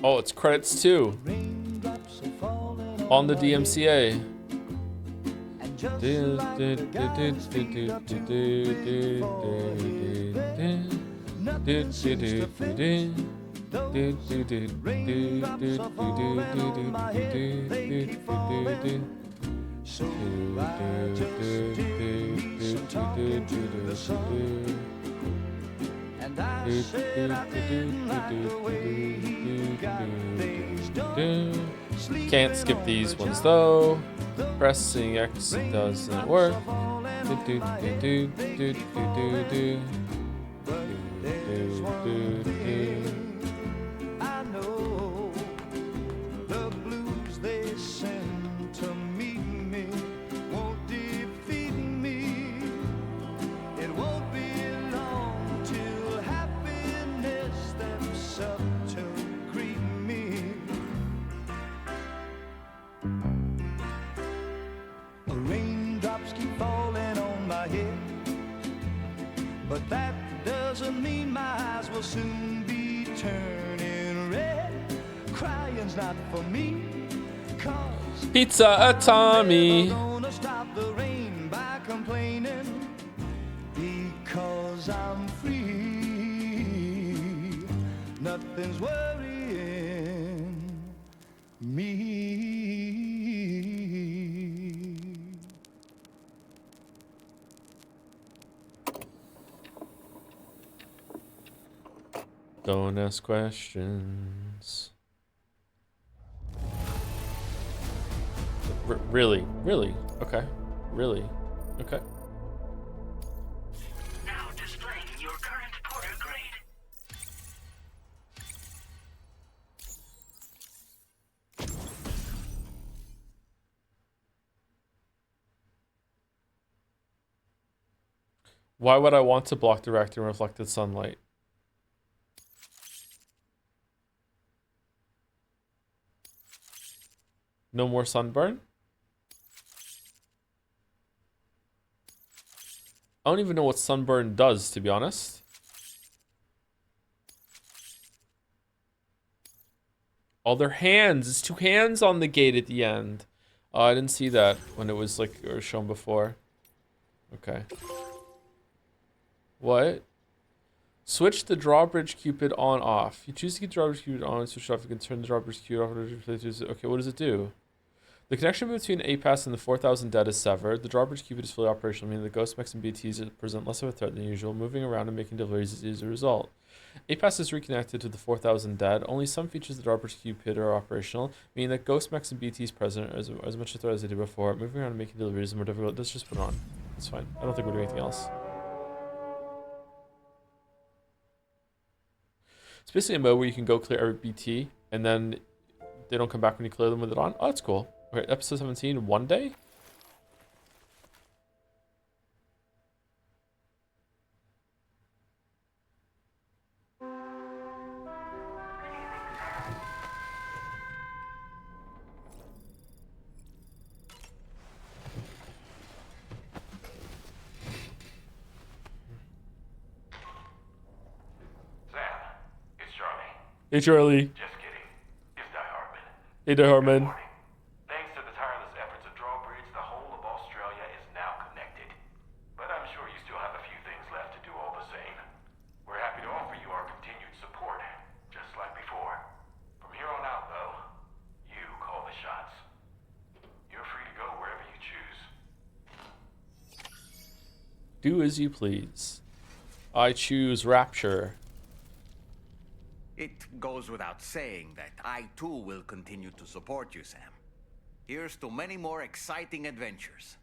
Oh, it's credits too. On the DMCA. So I just did some talking to the sun. And I said I didn't like the way he got things done. Can't skip these ones though. Pressing X doesn't work. I know the blues they send to meet me won't defeat me. It won't be long till happiness steps up to greet me. Raindrops keep falling on my head, but that doesn't mean my eyes will soon be turning red. Crying's not for me, 'cause Pizza at Tommy. I'm gonna stop the rain by complaining, because I'm free. Nothing's worrying me. Don't ask questions. Really? Really? Okay. Really? Okay. Now displaying your current porter grade. Why would I want to block direct and reflected sunlight? No more sunburn? I don't even know what sunburn does, to be honest. Oh, their hands. It's two hands on the gate at the end. Oh, I didn't see that when it was like or shown before. Okay. What? Switch the drawbridge cupid on off. You choose to keep the drawbridge cupid on, switch it off. You can turn the drawbridge cupid off. Okay, what does it do? The connection between APAS and the 4,000 dead is severed. The drawbridge cupid is fully operational, meaning the ghost mechs and BTs present less of a threat than usual. Moving around and making deliveries is a result. APAS is reconnected to the 4,000 dead. Only some features of the drawbridge cupid are operational, meaning that ghost mechs and BTs present are as much a threat as they did before. Moving around and making deliveries is more difficult. Let's just put it on. It's fine. I don't think we're doing anything else. It's basically a mode where you can go clear every BT, and then they don't come back when you clear them with it on. Oh, that's cool. Okay, episode 17, one day? Hey, Charlie. Just kidding. It's Die Hartman. Hey, Die Hartman. Thanks to the tireless efforts of Drawbridge, the whole of Australia is now connected. But I'm sure you still have a few things left to do all the same. We're happy to offer you our continued support, just like before. From here on out, though, you call the shots. You're free to go wherever you choose. Do as you please. I choose Rapture. It goes without saying that I too will continue to support you, Sam. Here's to many more exciting adventures.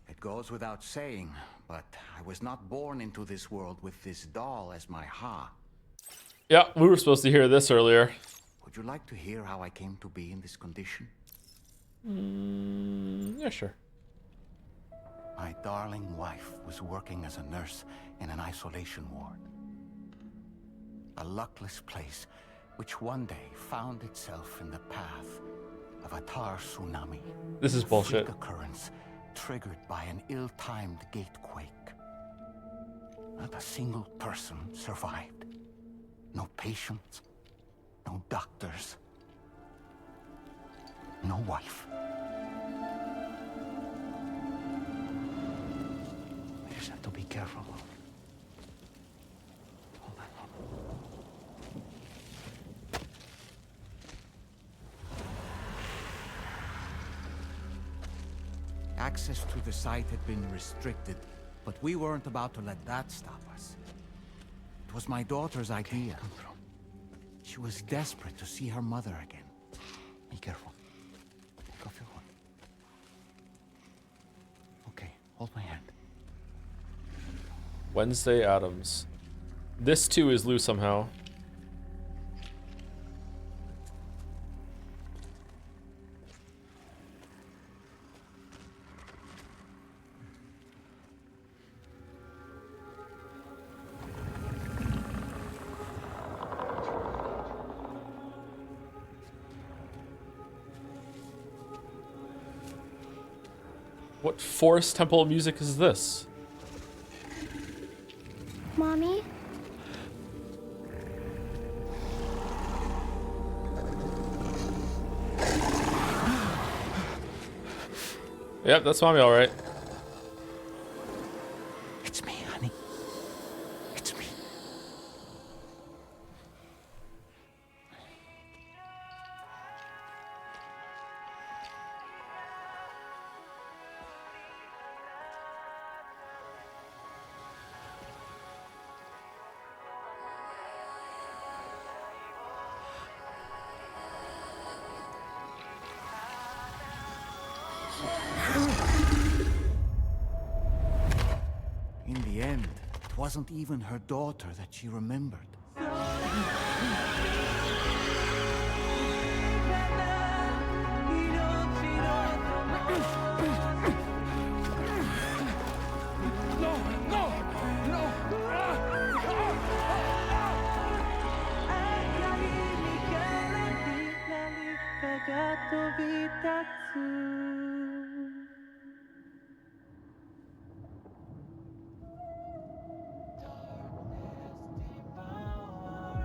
It goes without saying, but I was not born into this world with this doll as my Ha. Yeah, we were supposed to hear this earlier. Would you like to hear how I came to be in this condition? Yeah, sure. My darling wife was working as a nurse in an isolation ward. A luckless place which one day found itself in the path of a tar tsunami. This is bullshit. A freak occurrence triggered by an ill-timed gatequake. Not a single person survived. No patients, No doctors. No wife. We just have to be careful. Hold on. Access to the site had been restricted, but we weren't about to let that stop us. It was my daughter's idea. She was desperate to see her mother again. Be careful. Take off your hood. Okay, hold my hand. Wednesday Addams. This too is Lou somehow. What forest temple music is this? Mommy? Yep, that's mommy, all right. It's me, honey. It's me. In the end, it wasn't even her daughter that she remembered.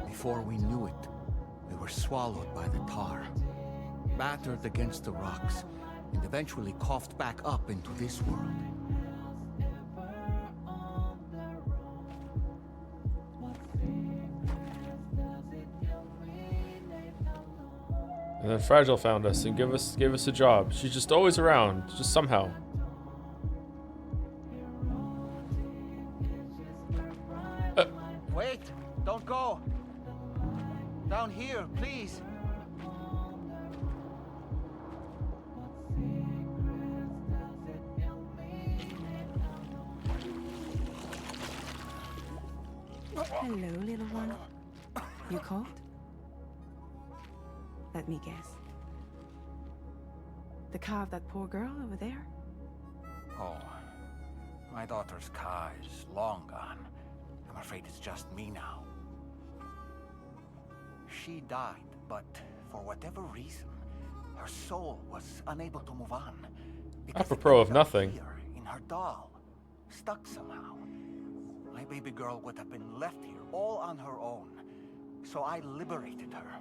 Before we knew it, we were swallowed by the tar, battered against the rocks, and eventually coughed back up into this world. And then Fragile found us and gave us a job. She's just always around, just somehow. Wait! Don't go! Down here, please! Hello, little one. You cold? Let me guess. The car of that poor girl over there? Oh, my daughter's car is long gone. I'm afraid it's just me now. She died, but for whatever reason, her soul was unable to move on. Apropos of nothing. In her doll, stuck somehow. My baby girl would have been left here all on her own. So I liberated her,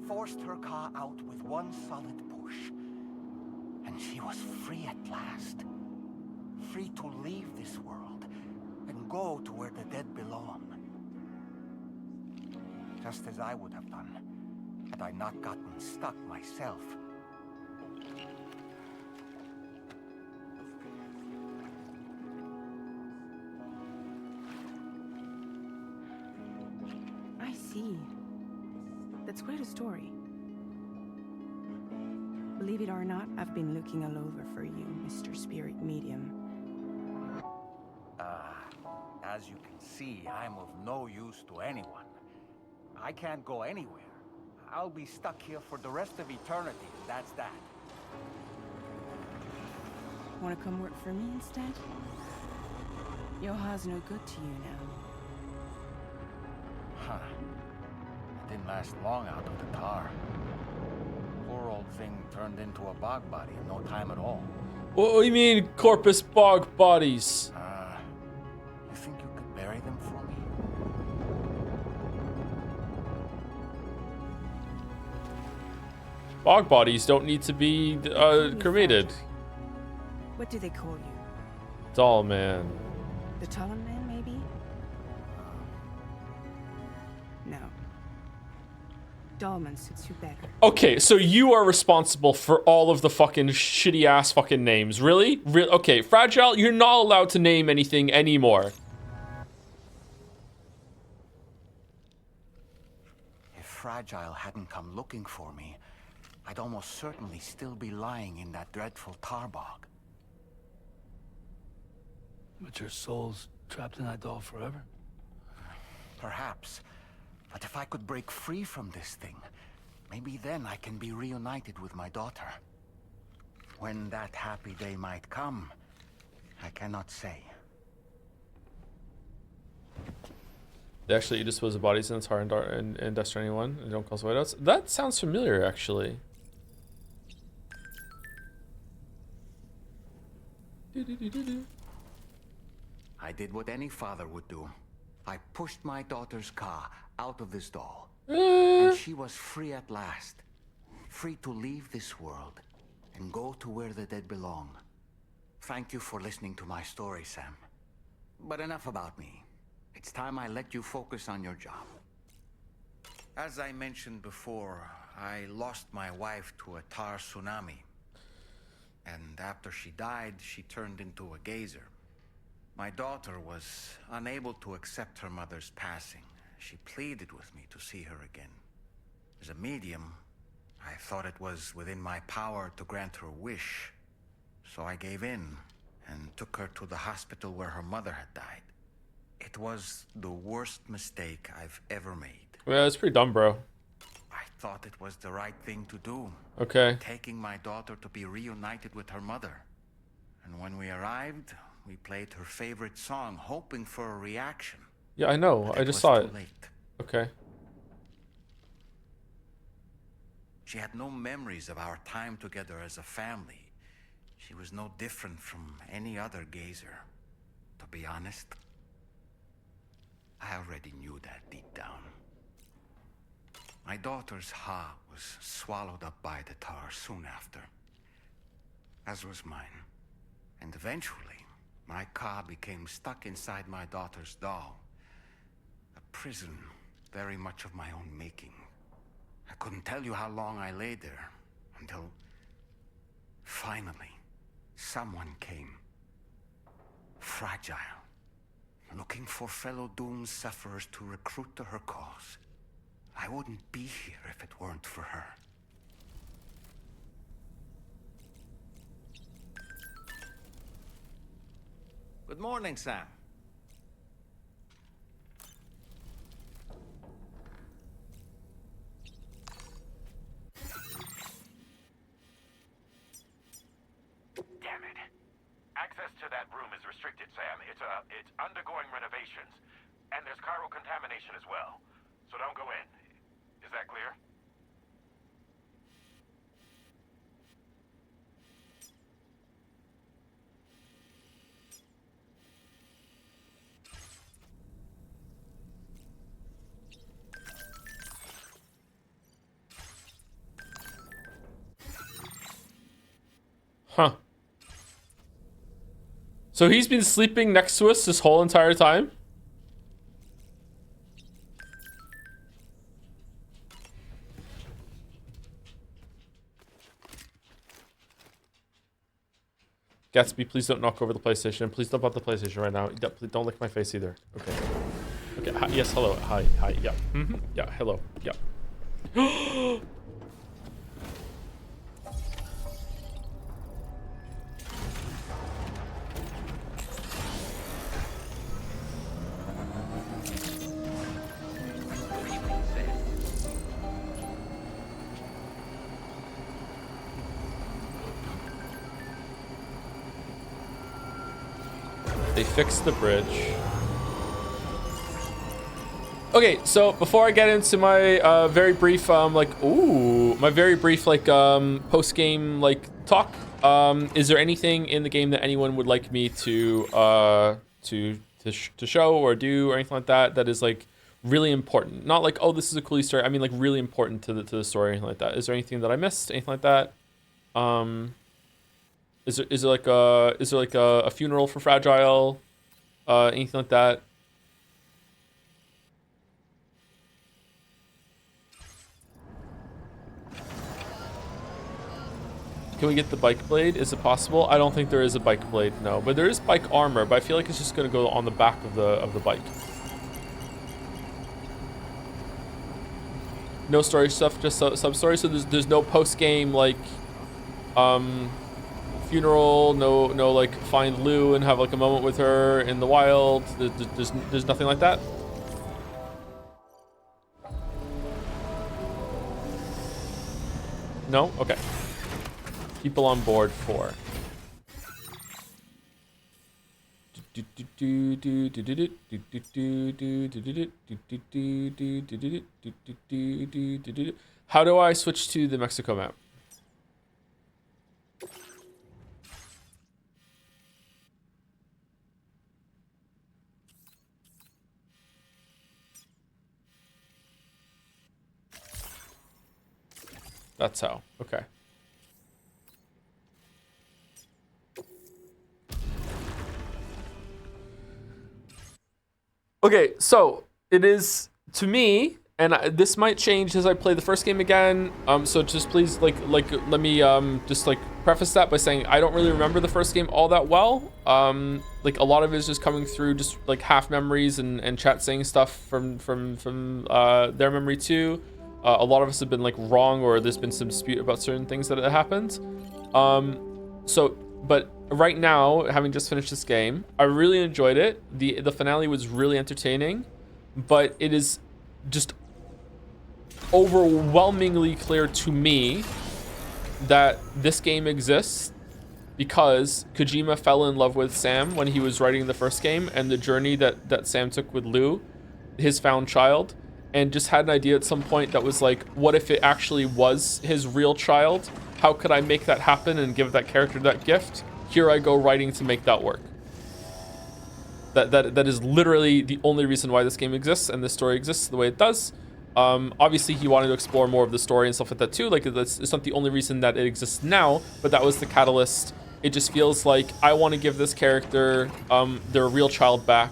forced her car out with one solid push. And she was free at last. Free to leave this world and go to where the dead belong. Just as I would have done, had I not gotten stuck myself. I see. That's quite a story. Believe it or not, I've been looking all over for you, Mr. Spirit Medium. As you can see, I'm of no use to anyone. I can't go anywhere. I'll be stuck here for the rest of eternity, that's that. Want to come work for me instead? Yoha's no good to you now. Huh. It didn't last long out of the tar. Poor old thing turned into a bog body in no time at all. What do you mean, corpus bog bodies? You think you could bury them for me? Bog bodies don't need to be cremated. What do they call you? Doll man. The taller man, maybe? No. Dollman suits you better. Okay, so you are responsible for all of the fucking shitty ass fucking names. Really? Okay, Fragile, you're not allowed to name anything anymore. If Fragile hadn't come looking for me, I'd almost certainly still be lying in that dreadful tar bog. But your soul's trapped in that doll forever? Perhaps. But if I could break free from this thing, maybe then I can be reunited with my daughter. When that happy day might come, I cannot say. They actually dispose of bodies in the tar in Death Stranding 1 and don't cause whiteouts. That sounds familiar, actually. I did what any father would do. I pushed my daughter's car out of this doll. Uh. And she was free at last. Free to leave this world and go to where the dead belong. Thank you for listening to my story, Sam. But enough about me. It's time I let you focus on your job. As I mentioned before, I lost my wife to a tar tsunami. And after she died, she turned into a geyser. My daughter was unable to accept her mother's passing. She pleaded with me to see her again. As a medium, I thought it was within my power to grant her wish. So I gave in and took her to the hospital where her mother had died. It was the worst mistake I've ever made. Yeah, it's pretty dumb, bro. I thought it was the right thing to do. Okay. Taking my daughter to be reunited with her mother. And when we arrived, we played her favorite song, hoping for a reaction. Yeah, I know. But I just saw it. Late. Okay. She had no memories of our time together as a family. She was no different from any other gazer. To be honest, I already knew that deep down. My daughter's heart was swallowed up by the tar soon after, as was mine. And eventually, my car became stuck inside my daughter's doll. A prison very much of my own making. I couldn't tell you how long I lay there, until finally, someone came. Fragile. Looking for fellow doomed sufferers to recruit to her cause. I wouldn't be here if it weren't for her. Good morning, Sam. Damn it. Access to that room is restricted, Sam. It's undergoing renovations, and there's chiral contamination as well. So don't go in. Is that clear? Huh. So he's been sleeping next to us this whole entire time? Gatsby, please don't knock over the PlayStation. Please don't bump the PlayStation right now. Please don't lick my face either. Okay. Okay. Hi, yes. Hello. Hi. Hi. Yeah. Yeah. Hello. Yeah. They fixed the bridge. Okay, so before I get into my very brief post game talk, is there anything in the game that anyone would like me to show or do or anything like that that is like really important. Not like, oh, this is a cool story. I mean, like really important to the story, anything like that. Is there anything that I missed? Anything like that? Is there like a funeral for Fragile? Anything like that? Can we get the bike blade? Is it possible? I don't think there is a bike blade, no. But there is bike armor, but I feel like it's just gonna go on the back of the bike. No story stuff, just sub story. So there's no post game like funeral. No like find Lou and have like a moment with her in the wild. There's nothing like that. No? Okay. People on board 4. How do I switch to the Mexico map? That's how. Okay. Okay, so it is to me, and this might change as I play the first game again. So just please like let me just like preface that by saying I don't really remember the first game all that well. Like a lot of it is just coming through just like half memories and chat saying stuff from their memory too. A lot of us have been like wrong, or there's been some dispute about certain things that have happened. But right now, having just finished this game, I really enjoyed it. The finale was really entertaining, but it is just overwhelmingly clear to me that this game exists because Kojima fell in love with Sam when he was writing the first game, and the journey that Sam took with Lou, his found child, and just had an idea at some point that was like, what if it actually was his real child? How could I make that happen and give that character that gift? Here I go writing to make that work. That is literally the only reason why this game exists and this story exists the way it does. Obviously he wanted to explore more of the story and stuff like that too. Like it's not the only reason that it exists now, but that was the catalyst. It just feels like I want to give this character their real child back.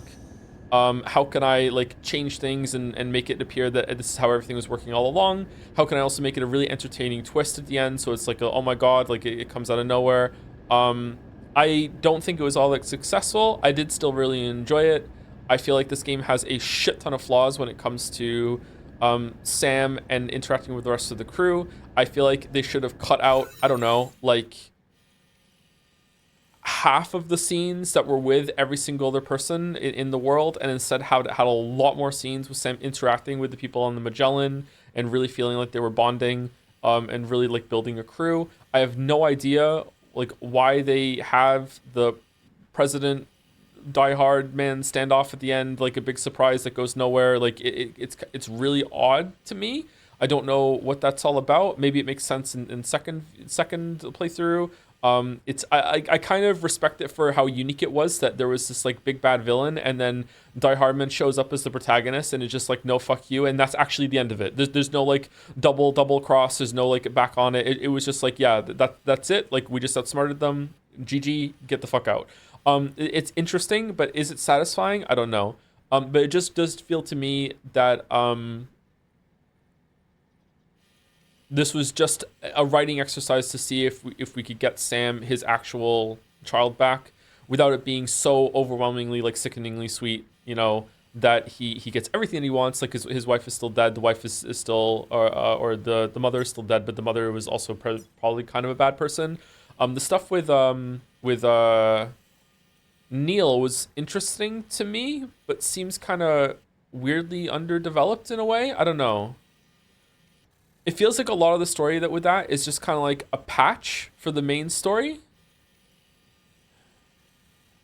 How can I like change things and make it appear that this is how everything was working all along? How can I also make it a really entertaining twist at the end, so it's like oh my god, like it comes out of nowhere. I don't think it was all that successful. I did still really enjoy it. I feel like this game has a shit ton of flaws when it comes to Sam and interacting with the rest of the crew. I feel like they should have cut out, I don't know, like half of the scenes that were with every single other person in the world, and instead had a lot more scenes with Sam interacting with the people on the Magellan and really feeling like they were bonding and really like building a crew. I have no idea like why they have the President Die Hard man standoff at the end, like a big surprise that goes nowhere. Like it's really odd to me. I don't know what that's all about. Maybe it makes sense in second playthrough. I kind of respect it for how unique it was, that there was this like big bad villain, and then Die Hardman shows up as the protagonist, and it's just like no fuck you, and that's actually the end of it. There's no like double cross. There's no like back on it. It was just like, yeah, that's it. Like we just outsmarted them. GG, get the fuck out. It's interesting, but is it satisfying? I don't know. But it just does feel to me that this was just a writing exercise to see if we could get Sam his actual child back without it being so overwhelmingly like sickeningly sweet, you know, that he gets everything that he wants. Like his wife is still dead, the wife is still or the mother is still dead, but the mother was also probably kind of a bad person. The stuff with Neil was interesting to me, but seems kind of weirdly underdeveloped in a way. I don't know. It feels like a lot of the story with that is just kind of like a patch for the main story.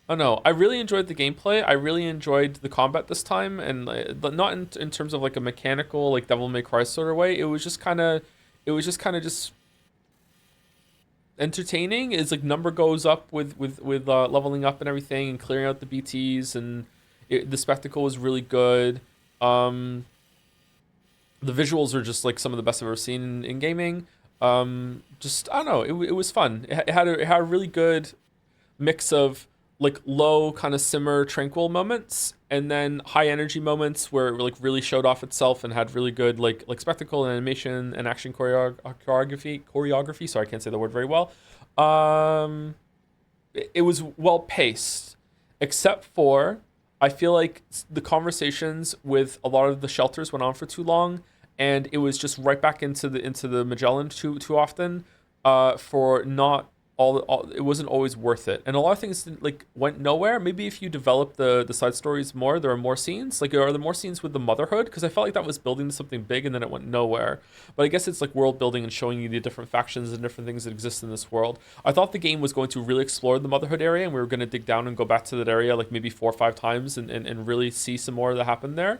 I don't know. I really enjoyed the gameplay. I really enjoyed the combat this time, and not in terms of like a mechanical like Devil May Cry sort of way. It was just kind of entertaining. It's like number goes up with leveling up and everything and clearing out the BTs, and the spectacle was really good. The visuals are just like some of the best I've ever seen in gaming. Just I don't know, it was fun. It had a really good mix of like low kind of simmer tranquil moments and then high energy moments where it like really showed off itself and had really good like spectacle and animation and action choreography. Sorry, I can't say the word very well. It was well paced, except for I feel like the conversations with a lot of the shelters went on for too long, and it was just right back into the Magellan too often. For not all, it wasn't always worth it, and a lot of things like went nowhere. Maybe if you develop the side stories more, there are more scenes. Like, are there more scenes with the motherhood? Because I felt like that was building to something big, and then it went nowhere. But I guess it's like world building and showing you the different factions and different things that exist in this world. I thought the game was going to really explore the motherhood area, and we were going to dig down and go back to that area like maybe 4 or 5 times and really see some more that happened there.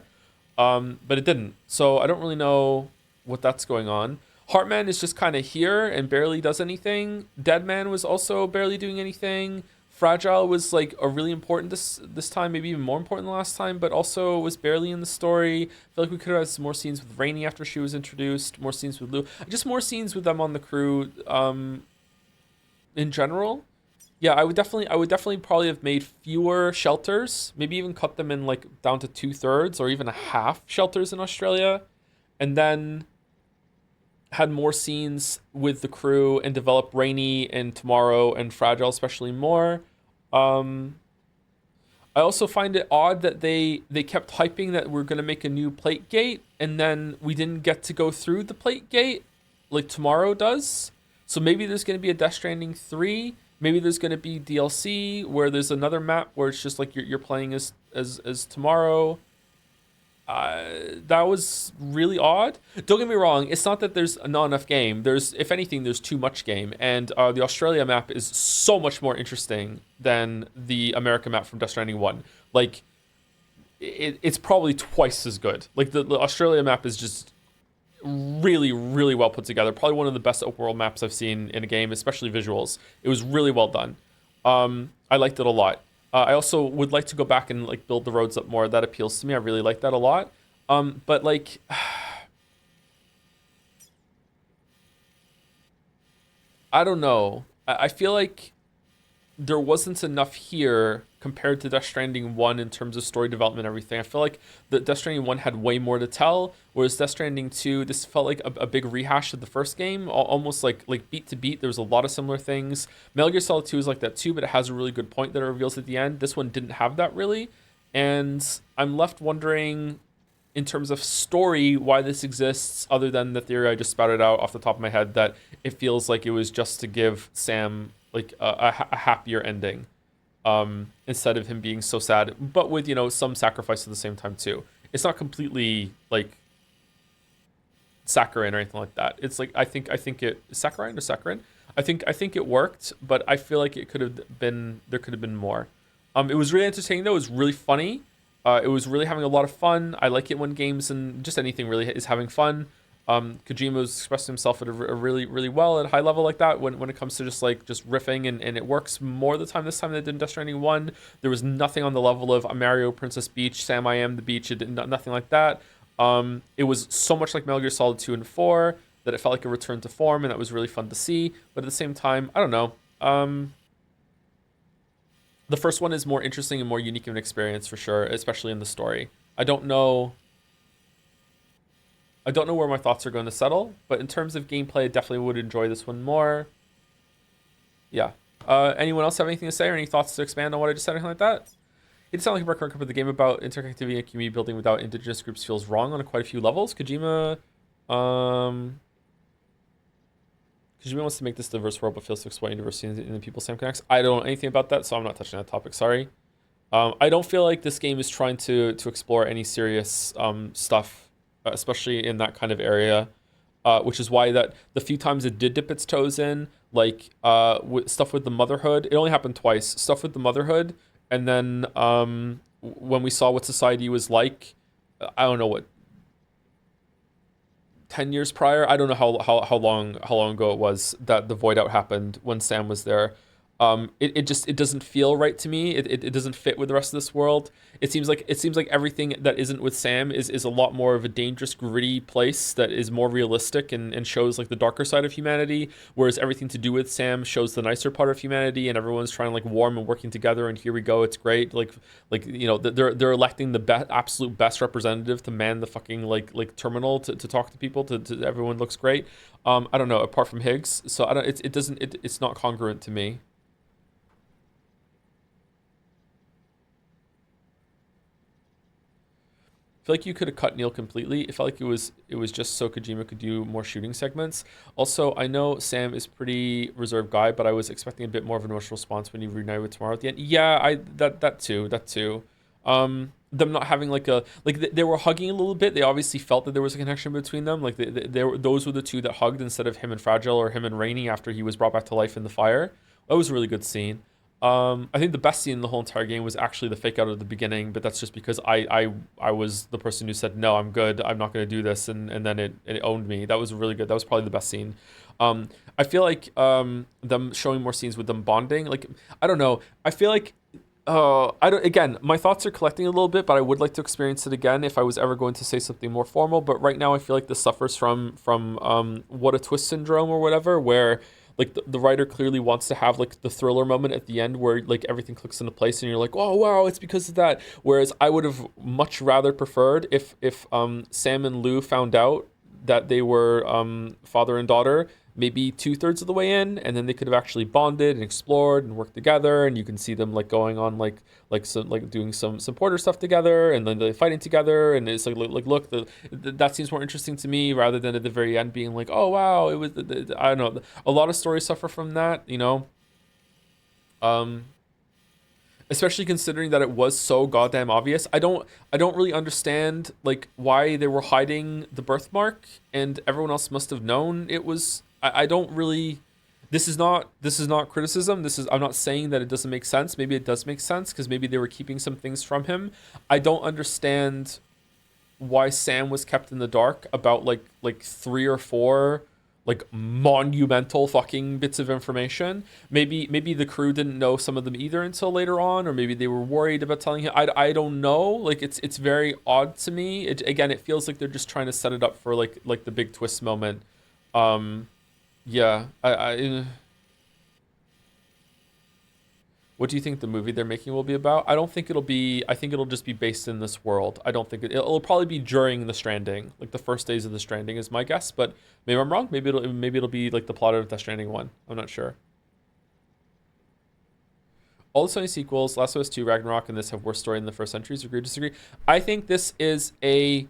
But it didn't. So I don't really know what that's going on. Heartman is just kind of here and barely does anything. Deadman was also barely doing anything. Fragile was like a really important this time, maybe even more important than last time, but also was barely in the story. I feel like we could have had some more scenes with Rainey after she was introduced, more scenes with Lou, just more scenes with them on the crew. In general, yeah, I would definitely probably have made fewer shelters, maybe even cut them in like down to 2/3 or even a half shelters in Australia, and then had more scenes with the crew and developed Rainy and Tomorrow and Fragile especially more. I also find it odd that they kept hyping that we're going to make a new plate gate, and then we didn't get to go through the plate gate like Tomorrow does. So maybe there's going to be a Death Stranding 3. Maybe there's going to be DLC where there's another map where it's just like you're playing as Tomorrow. That was really odd. Don't get me wrong, it's not that there's not enough game. There's, if anything, there's too much game, and the Australia map is so much more interesting than the America map from Death Stranding 1. Like, it's probably twice as good. Like, the Australia map is just really, really well put together. Probably one of the best open world maps I've seen in a game, especially visuals. It was really well done. I liked it a lot. I also would like to go back and like build the roads up more. That appeals to me. I really like that a lot. But like, I don't know. I feel like there wasn't enough here compared to Death Stranding 1 in terms of story development and everything. I feel like the Death Stranding 1 had way more to tell, whereas Death Stranding 2, this felt like a big rehash of the first game, almost like beat to beat. There was a lot of similar things. Metal Gear Solid 2 is like that too, but it has a really good point that it reveals at the end. This one didn't have that really, and I'm left wondering, in terms of story, why this exists, other than the theory I just spouted out off the top of my head that it feels like it was just to give Sam like a happier ending, instead of him being so sad, but with, you know, some sacrifice at the same time too. It's not completely like saccharine or anything like that. It's like I think it saccharine or saccharin. I think it worked, but I feel like there could have been more. It was really entertaining though. It was really funny. It was really having a lot of fun. I like it when games and just anything really is having fun. Kojima was expressing himself at a really, really well at a high level like that when it comes to just riffing, and it works more the time this time than it did in Death Stranding 1. There was nothing on the level of Mario, Princess Beach, Sam I Am the Beach. It did nothing like that. It was so much like Metal Gear Solid 2 and 4 that it felt like a return to form, and that was really fun to see. But at the same time, I don't know. The first one is more interesting and more unique of an experience for sure, especially in the story. I don't know where my thoughts are going to settle, but in terms of gameplay, I definitely would enjoy this one more. Yeah. Anyone else have anything to say or any thoughts to expand on what I just said or anything like that? It sounds like a recurrent of the game about interconnectivity and community building without indigenous groups feels wrong on quite a few levels. Kojima wants to make this diverse world, but fails to exploit diversity in the people Sam connects. I don't know anything about that, so I'm not touching that topic. Sorry. I don't feel like this game is trying to explore any serious stuff, especially in that kind of area, which is why that the few times it did dip its toes in, like with stuff with the motherhood, it only happened twice. Stuff with the motherhood, and then when we saw what society was like, I don't know what, 10 years prior. I don't know how long ago it was that the void out happened when Sam was there. It doesn't feel right to me. It doesn't fit with the rest of this world. It seems like everything that isn't with Sam is a lot more of a dangerous, gritty place that is more realistic and shows like the darker side of humanity, whereas everything to do with Sam shows the nicer part of humanity, and everyone's trying to like warm and working together, and here we go, it's great. Like they're electing the absolute best representative to man the fucking like terminal to talk to people, to everyone looks great. I don't know, apart from Higgs. So I don't it's not congruent to me. I feel like you could have cut Neil completely. It felt like it was just so Kojima could do more shooting segments. Also, I know Sam is pretty reserved guy, but I was expecting a bit more of an emotional response when you reunited with Tomorrow at the end. Yeah, that too. Them not having they were hugging a little bit. They obviously felt that there was a connection between them. Like those were the two that hugged instead of him and Fragile or him and Rainey after he was brought back to life in the fire. That was a really good scene. I think the best scene in the whole entire game was actually the fake out at the beginning, but that's just because I was the person who said, no, I'm good, I'm not going to do this, and then it owned me. That was really good. That was probably the best scene. I feel like them showing more scenes with them bonding, like, I don't know. I feel like, again, my thoughts are collecting a little bit, but I would like to experience it again if I was ever going to say something more formal. But right now I feel like this suffers from what a twist syndrome or whatever, where like the writer clearly wants to have like the thriller moment at the end where like everything clicks into place and you're like, oh wow, it's because of that. Whereas I would have much rather preferred if Sam and Lou found out that they were father and daughter maybe 2/3 of the way in, and then they could have actually bonded and explored and worked together, and you can see them like going on like doing some Porter stuff together, and then they're fighting together, and it's like look, that seems more interesting to me rather than at the very end being like, oh wow, it was I don't know, a lot of stories suffer from that, you know. Especially considering that it was so goddamn obvious. I don't really understand like why they were hiding the birthmark and everyone else must have known it was. I don't really. This is not criticism. I'm not saying that it doesn't make sense. Maybe it does make sense because maybe they were keeping some things from him. I don't understand why Sam was kept in the dark about like 3 or 4 like monumental fucking bits of information. Maybe the crew didn't know some of them either until later on, or maybe they were worried about telling him. I don't know. Like it's very odd to me. It feels like they're just trying to set it up for like the big twist moment. Yeah. What do you think the movie they're making will be about? I don't think it'll be. I think it'll just be based in this world. I don't think it'll probably be during the Stranding, like the first days of the Stranding is my guess. But maybe I'm wrong. Maybe it'll be like the plot of the Stranding 1. I'm not sure. All the Sony sequels, Last of Us 2, Ragnarok, and this have worse story than the first centuries. Agree or disagree? I think this is a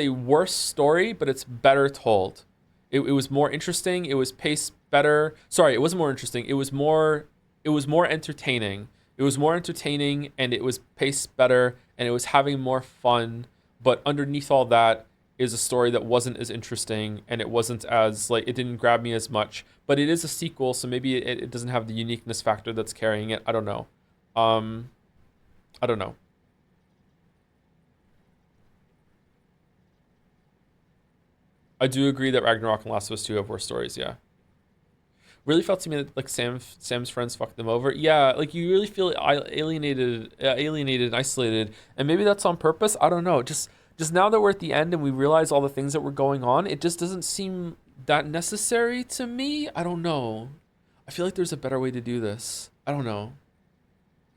worse story, but it's better told. It was more interesting. It was paced better. Sorry, it wasn't more interesting. It was more entertaining. It was more entertaining, and it was paced better, and it was having more fun. But underneath all that is a story that wasn't as interesting, and it wasn't as like, it didn't grab me as much. But it is a sequel, so maybe it doesn't have the uniqueness factor that's carrying it. I don't know. I don't know. I do agree that Ragnarok and Last of Us 2 have worse stories, yeah. Really felt to me that like Sam's friends fucked them over. Yeah, like you really feel alienated and isolated, and maybe that's on purpose. I don't know. Just now that we're at the end and we realize all the things that were going on, it just doesn't seem that necessary to me. I don't know. I feel like there's a better way to do this. I don't know.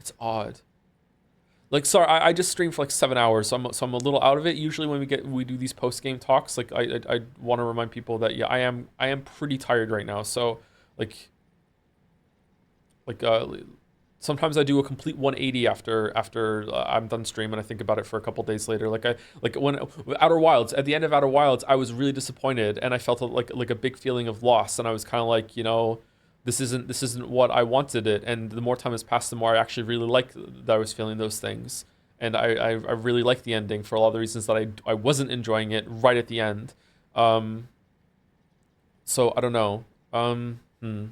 It's odd. Like, sorry, I just streamed for like 7 hours, so I'm a little out of it. Usually when we do these post game talks, like I want to remind people that yeah, I am pretty tired right now. So like sometimes I do a complete 180 after I'm done stream and I think about it for a couple days later. Like when Outer Wilds, at the end of Outer Wilds, I was really disappointed and I felt like a big feeling of loss, and I was kind of like, you know, this isn't what I wanted it. And the more time has passed, the more I actually really like that I was feeling those things. And I really like the ending for a lot of the reasons that I wasn't enjoying it right at the end. So I don't know. Do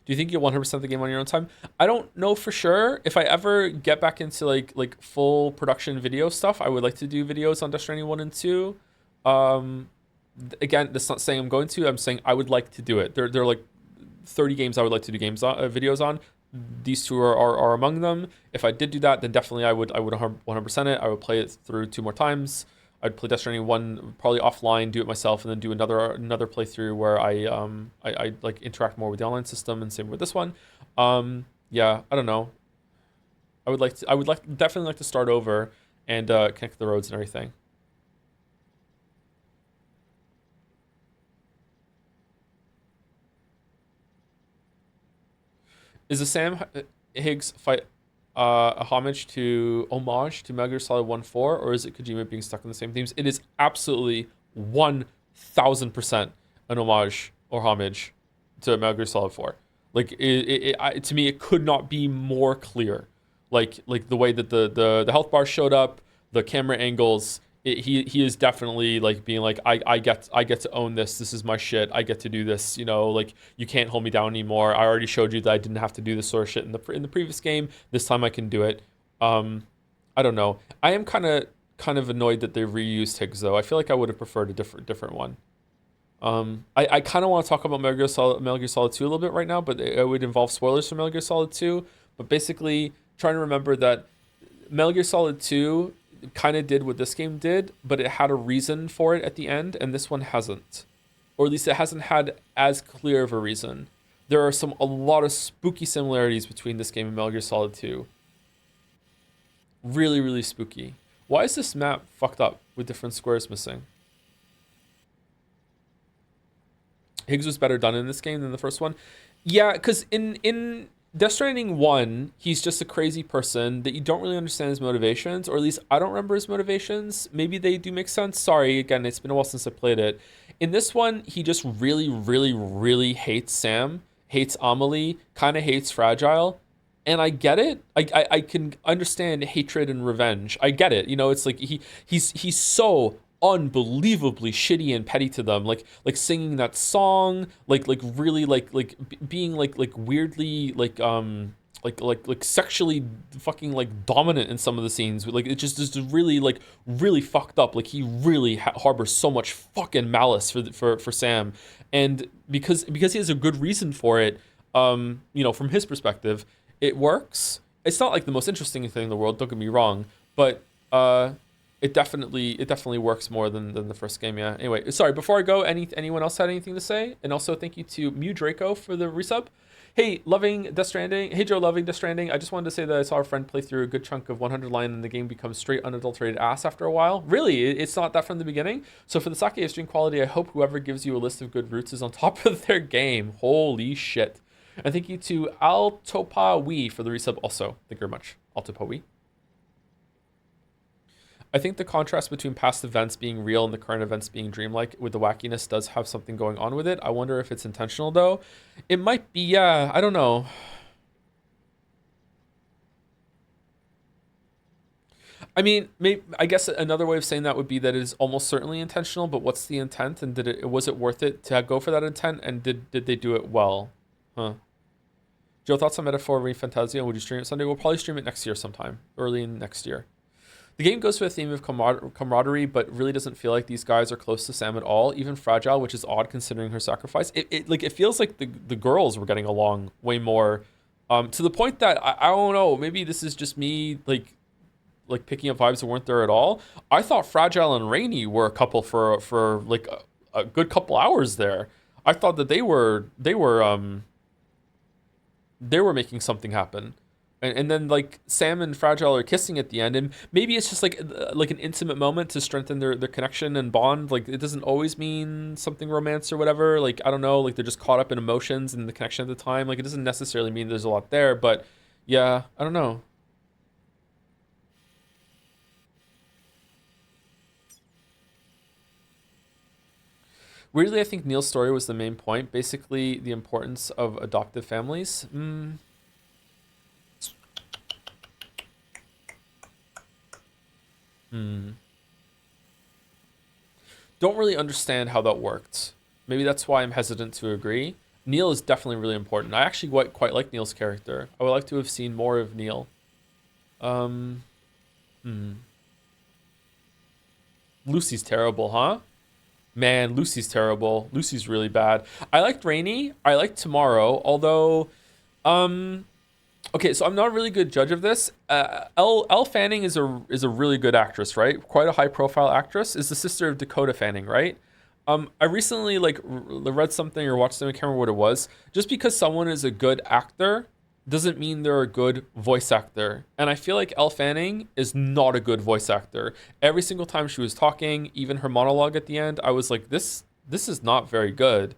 you think you'll 100% the game on your own time? I don't know for sure. If I ever get back into like full production video stuff, I would like to do videos on Death Stranding 1 and 2. again, that's not saying I'm going to. I'm saying I would like to do it. There are like 30 games I would like to do videos on. These two are among them. If I did do that, then definitely I would 100% it. I would play it through 2 more times. I'd play Death Stranding 1 probably offline, do it myself, and then do another playthrough where I like interact more with the online system, and same with this one. Yeah, I don't know. I would definitely like to start over and connect the roads and everything. Is the Sam Higgs fight a homage to Metal Gear Solid 1-4, or is it Kojima being stuck in the same themes? It is absolutely 1000% an homage or homage to Metal Gear Solid 4. Like to me, it could not be more clear. Like the way that the health bar showed up, the camera angles. He is definitely like being like, I get to own this. This is my shit. I get to do this. You know, like you can't hold me down anymore. I already showed you that I didn't have to do this sort of shit in the previous game. This time I can do it. I don't know. I am kind of annoyed that they reused Higgs though. I feel like I would have preferred a different one. I kind of want to talk about Metal Gear Solid 2 a little bit right now, but it would involve spoilers for Metal Gear Solid 2. But basically, trying to remember that Metal Gear Solid 2 kind of did what this game did, but it had a reason for it at the end, and this one hasn't. Or at least it hasn't had as clear of a reason. There are a lot of spooky similarities between this game and Metal Gear Solid 2. Really, really spooky. Why is this map fucked up with different squares missing? Higgs was better done in this game than the first one. Yeah, because in Death Stranding 1, he's just a crazy person that you don't really understand his motivations, or at least I don't remember his motivations. Maybe they do make sense. Sorry, again, it's been a while since I played it. In this one, he just really, really, really hates Sam, hates Amelie, kind of hates Fragile. And I get it. I can understand hatred and revenge. I get it. You know, it's like he's so unbelievably shitty and petty to them, like singing that song, like really being like weirdly like sexually fucking like dominant in some of the scenes. Like it just really really fucked up. Like he really harbors so much fucking malice for Sam, and because he has a good reason for it, you know, from his perspective, it works. It's not like the most interesting thing in the world, don't get me wrong, but it definitely works more than the first game. Yeah. Anyway, sorry. Before I go, anyone else had anything to say? And also thank you to Mew Draco for the resub. Hey, loving Death Stranding. Hey Joe, loving Death Stranding. I just wanted to say that I saw a friend play through a good chunk of 100 line and the game becomes straight unadulterated ass after a while. Really, it's not that from the beginning. So for the sake of stream quality, I hope whoever gives you a list of good routes is on top of their game. Holy shit. And thank you to Altopa Wee for the resub also. Thank you very much, Altopa Wee. I think the contrast between past events being real and the current events being dreamlike with the wackiness does have something going on with it. I wonder if it's intentional though. It might be, yeah, I don't know. I mean, maybe, I guess another way of saying that would be that it is almost certainly intentional, but what's the intent, and was it worth it to go for that intent, and did they do it well? Huh. Joe, thoughts on Metaphor Re Fantasia? Would you stream it Sunday? We'll probably stream it next year sometime, early in next year. The game goes for a theme of camaraderie, but really doesn't feel like these guys are close to Sam at all. Even Fragile, which is odd considering her sacrifice. It feels like the girls were getting along way more, to the point that I don't know. Maybe this is just me like picking up vibes that weren't there at all. I thought Fragile and Rainy were a couple for like a good couple hours there. I thought that they were making something happen. And then like Sam and Fragile are kissing at the end, and maybe it's just like an intimate moment to strengthen their connection and bond. Like it doesn't always mean something romance or whatever. Like I don't know, like they're just caught up in emotions and the connection at the time. Like it doesn't necessarily mean there's a lot there, but yeah, I don't know. Weirdly, I think Neil's story was the main point. Basically, the importance of adoptive families. Don't really understand how that worked. Maybe that's why I'm hesitant to agree. Neil is definitely really important. I actually quite like Neil's character. I would like to have seen more of Neil. Lucy's terrible, huh? Man, Lucy's terrible. Lucy's really bad. I liked Rainy. I liked Tomorrow, although, okay, so I'm not a really good judge of this. Elle Fanning is a really good actress, right? Quite a high profile actress. Is the sister of Dakota Fanning, right? I recently like read something or watched something. I can't remember what it was. Just because someone is a good actor doesn't mean they're a good voice actor. And I feel like Elle Fanning is not a good voice actor. Every single time she was talking, even her monologue at the end, I was like, this is not very good.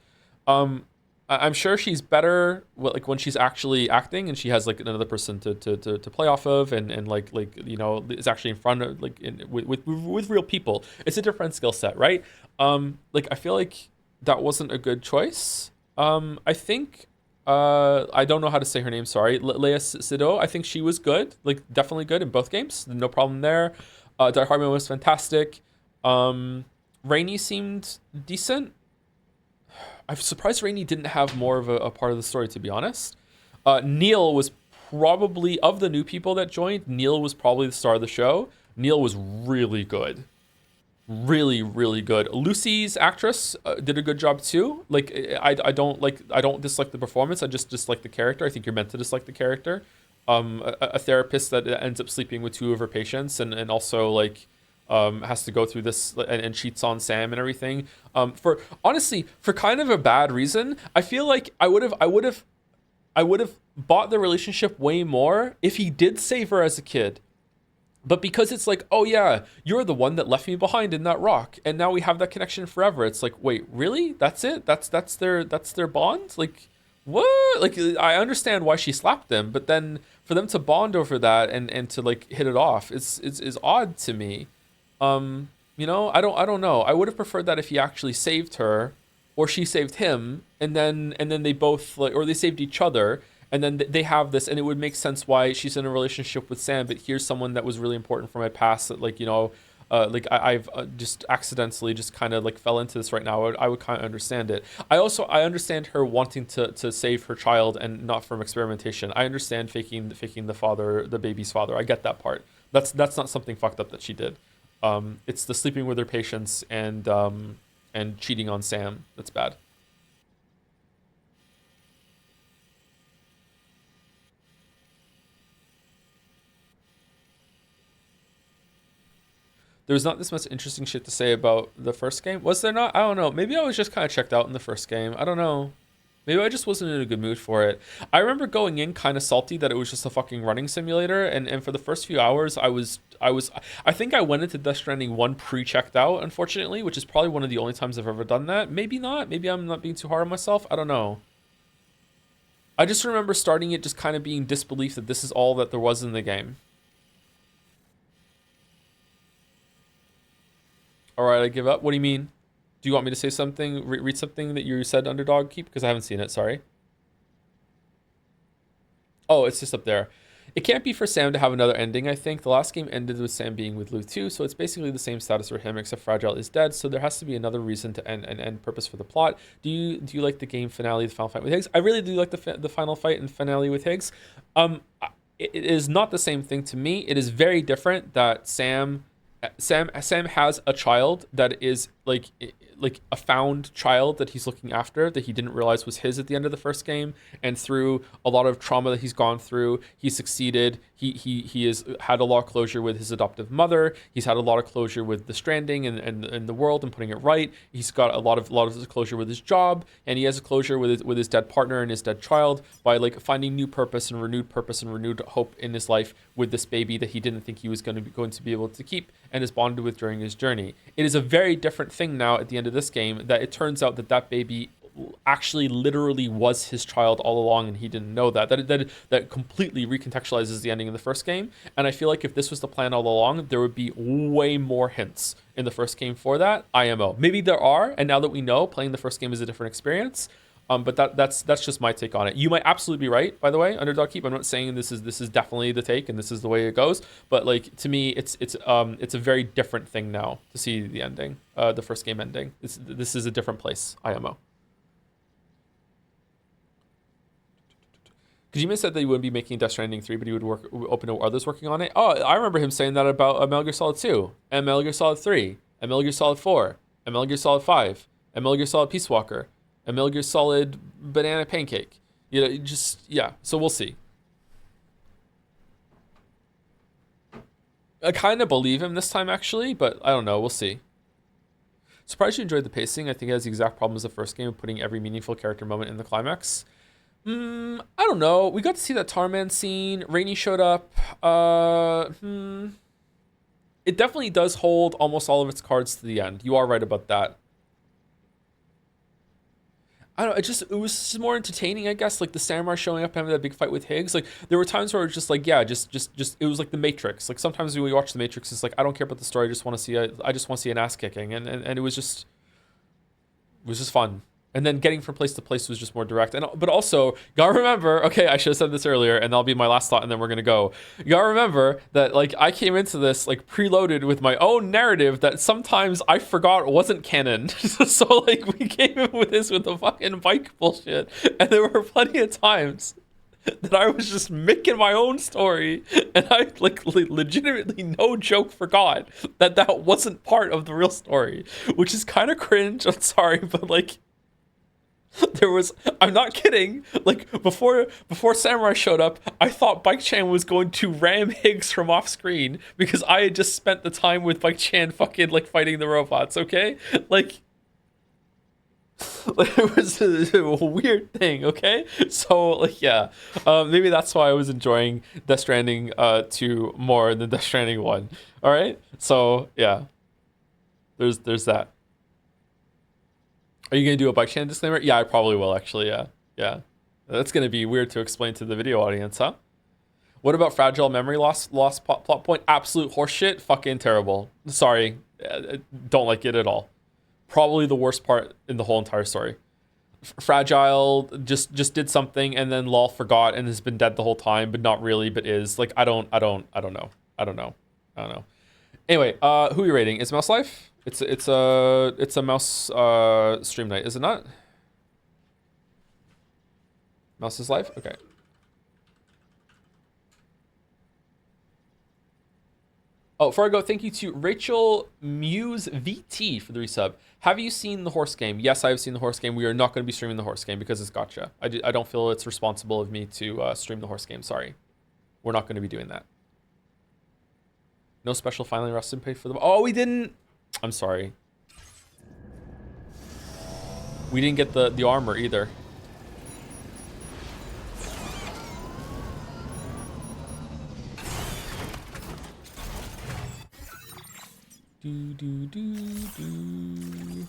I'm sure she's better like when she's actually acting and she has like another person to play off of and like you know is actually in front of like with real people. It's a different skill set, right? Like I feel like that wasn't a good choice. I think I don't know how to say her name. Sorry, Leia Sado. I think she was good, like definitely good in both games. No problem there. Di Hartman was fantastic. Rainey seemed decent. I'm surprised Rainey didn't have more of a part of the story, to be honest. Neil was probably, of the new people that joined, Neil was probably the star of the show. Neil was really good. Really, really good. Lucy's actress did a good job too. Like, I don't dislike the performance. I just dislike the character. I think you're meant to dislike the character. A therapist that ends up sleeping with two of her patients and also like has to go through this and cheats on Sam and everything. For honestly, for kind of a bad reason. I feel like I would have bought the relationship way more if he did save her as a kid. But because it's like, oh yeah, you're the one that left me behind in that rock, and now we have that connection forever. It's like, wait, really? That's it? That's their bond? Like, what? Like, I understand why she slapped them, but then for them to bond over that and to like hit it off, is odd to me. You know, I don't know. I would have preferred that if he actually saved her, or she saved him, and then they both like, or they saved each other, and then they have this, and it would make sense why she's in a relationship with Sam. But here's someone that was really important for my past that, like, you know, like I've just accidentally just kind of like fell into this right now. I would kind of understand it. I understand her wanting to save her child and not from experimentation. I understand faking the baby's father. I get that part. That's not something fucked up that she did. It's the sleeping with her patients and cheating on Sam that's bad. There's not this much interesting shit to say about the first game. Was there not? I don't know. Maybe I was just kind of checked out in the first game. I don't know. Maybe I just wasn't in a good mood for it. I remember going in kind of salty that it was just a fucking running simulator, and for the first few hours, I think I went into Death Stranding 1 pre-checked out, unfortunately, which is probably one of the only times I've ever done that. Maybe not. Maybe I'm not being too hard on myself. I don't know. I just remember starting it just kind of being disbelief that this is all that there was in the game. All right, I give up. What do you mean? Do you want me to say something, read something that you said, Underdog Keep? Because I haven't seen it, sorry. Oh, it's just up there. It can't be for Sam to have another ending, I think. The last game ended with Sam being with Luke too, so it's basically the same status for him, except Fragile is dead, so there has to be another reason to end purpose for the plot. Do you like the game finale, the final fight with Higgs? I really do like the final fight and finale with Higgs. It is not the same thing to me. It is very different that Sam has a child that is like a found child that he's looking after that he didn't realize was his at the end of the first game, and through a lot of trauma that he's gone through, he succeeded. He has had a lot of closure with his adoptive mother. He's had a lot of closure with the Stranding and the world and putting it right. He's got a lot of closure with his job, and he has a closure with his dead partner and his dead child by like finding new purpose and renewed hope in his life with this baby that he didn't think he was going to be able to keep and is bonded with during his journey. It is a very different thing now at the end of this game that it turns out that baby actually literally was his child all along, and he didn't know that completely recontextualizes the ending of the first game. And I feel like if this was the plan all along, there would be way more hints in the first game for that. IMO. Maybe there are, and now that we know, playing the first game is a different experience. But that's just my take on it. You might absolutely be right, by the way, Underdog Keep. I'm not saying this is definitely the take and this is the way it goes, but like to me, it's a very different thing now to see the ending, the first game ending. This is a different place. IMO. Kojima said that he wouldn't be making Death Stranding 3, but he would open to others working on it. Oh, I remember him saying that about Metal Gear Solid 2, and Metal Gear Solid 3, and Metal Gear Solid 4. a Metal Gear Solid 5, a Metal Gear Solid Peace Walker, a Metal Gear Solid Banana Pancake. You know, just, yeah, so we'll see. I kind of believe him this time, actually, but I don't know. We'll see. Surprised you enjoyed the pacing. I think it has the exact problem as the first game of putting every meaningful character moment in the climax. I don't know. We got to see that Tarman scene. Rainey showed up. It definitely does hold almost all of its cards to the end. You are right about that. I don't know, it was just more entertaining, I guess, like the samurai showing up, having that big fight with Higgs. Like, there were times where it was just like, yeah, just it was like the Matrix. Like, sometimes when we watch the Matrix, it's like, I don't care about the story, I just want to see an ass kicking, and it was just fun. And then getting from place to place was just more direct. But also, gotta remember, okay, I should have said this earlier, and that'll be my last thought, and then we're gonna go. You gotta remember that, like, I came into this, like, preloaded with my own narrative that sometimes I forgot wasn't canon. So, like, we came in with this with the fucking bike bullshit, and there were plenty of times that I was just making my own story, and I, like, legitimately, no joke, forgot that wasn't part of the real story, which is kind of cringe. I'm sorry, but, like, I'm not kidding, like, before Samurai showed up, I thought Bike-chan was going to ram Higgs from off screen because I had just spent the time with Bike-chan fucking, like, fighting the robots, okay? Like it was a weird thing, okay? So, like, yeah, maybe that's why I was enjoying Death Stranding 2 more than Death Stranding 1, all right? So, yeah, there's that. Are you going to do a Bike-chan disclaimer? Yeah, I probably will, actually, yeah. That's going to be weird to explain to the video audience, huh? What about fragile memory loss plot point? Absolute horseshit. Fucking terrible. Sorry. Don't like it at all. Probably the worst part in the whole entire story. Fragile just did something and then lol forgot and has been dead the whole time, but not really, but is. Like, I don't know. Anyway, who are you rating? Is Mouse Life? It's a mouse stream night, is it not? Mouse's life? Okay. Oh, before I go, thank you to Rachel Muse VT for the resub. Have you seen the horse game? Yes, I have seen the horse game. We are not going to be streaming the horse game because it's gotcha. I don't feel it's responsible of me to stream the horse game. Sorry. We're not going to be doing that. No special finally resting pay for them. Oh, we didn't. I'm sorry. We didn't get the armor either. Do do do do.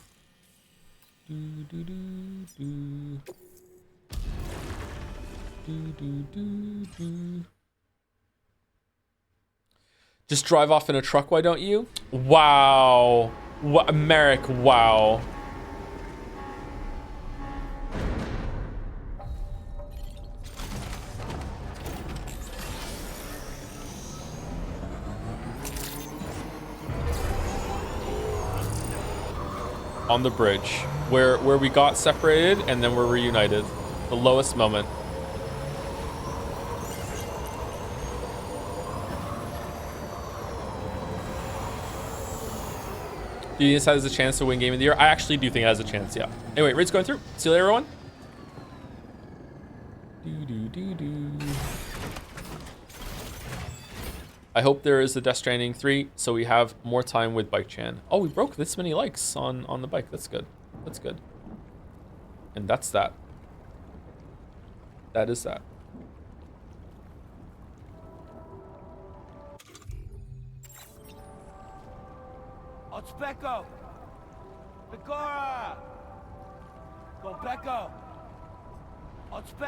Do do do do. Do do do do. Just drive off in a truck, why don't you? Wow. Merrick, wow. On the bridge, where we got separated and then we're reunited. The lowest moment. Do you think this has a chance to win Game of the Year? I actually do think it has a chance, yeah. Anyway, raid's going through. See you later, everyone. I hope there is a Death Stranding 3, so we have more time with Bike-chan. Oh, we broke this many likes on the bike. That's good. That's good. And that's that. That is that. Otspeko! Pecora! Go Pecco! Otspeko!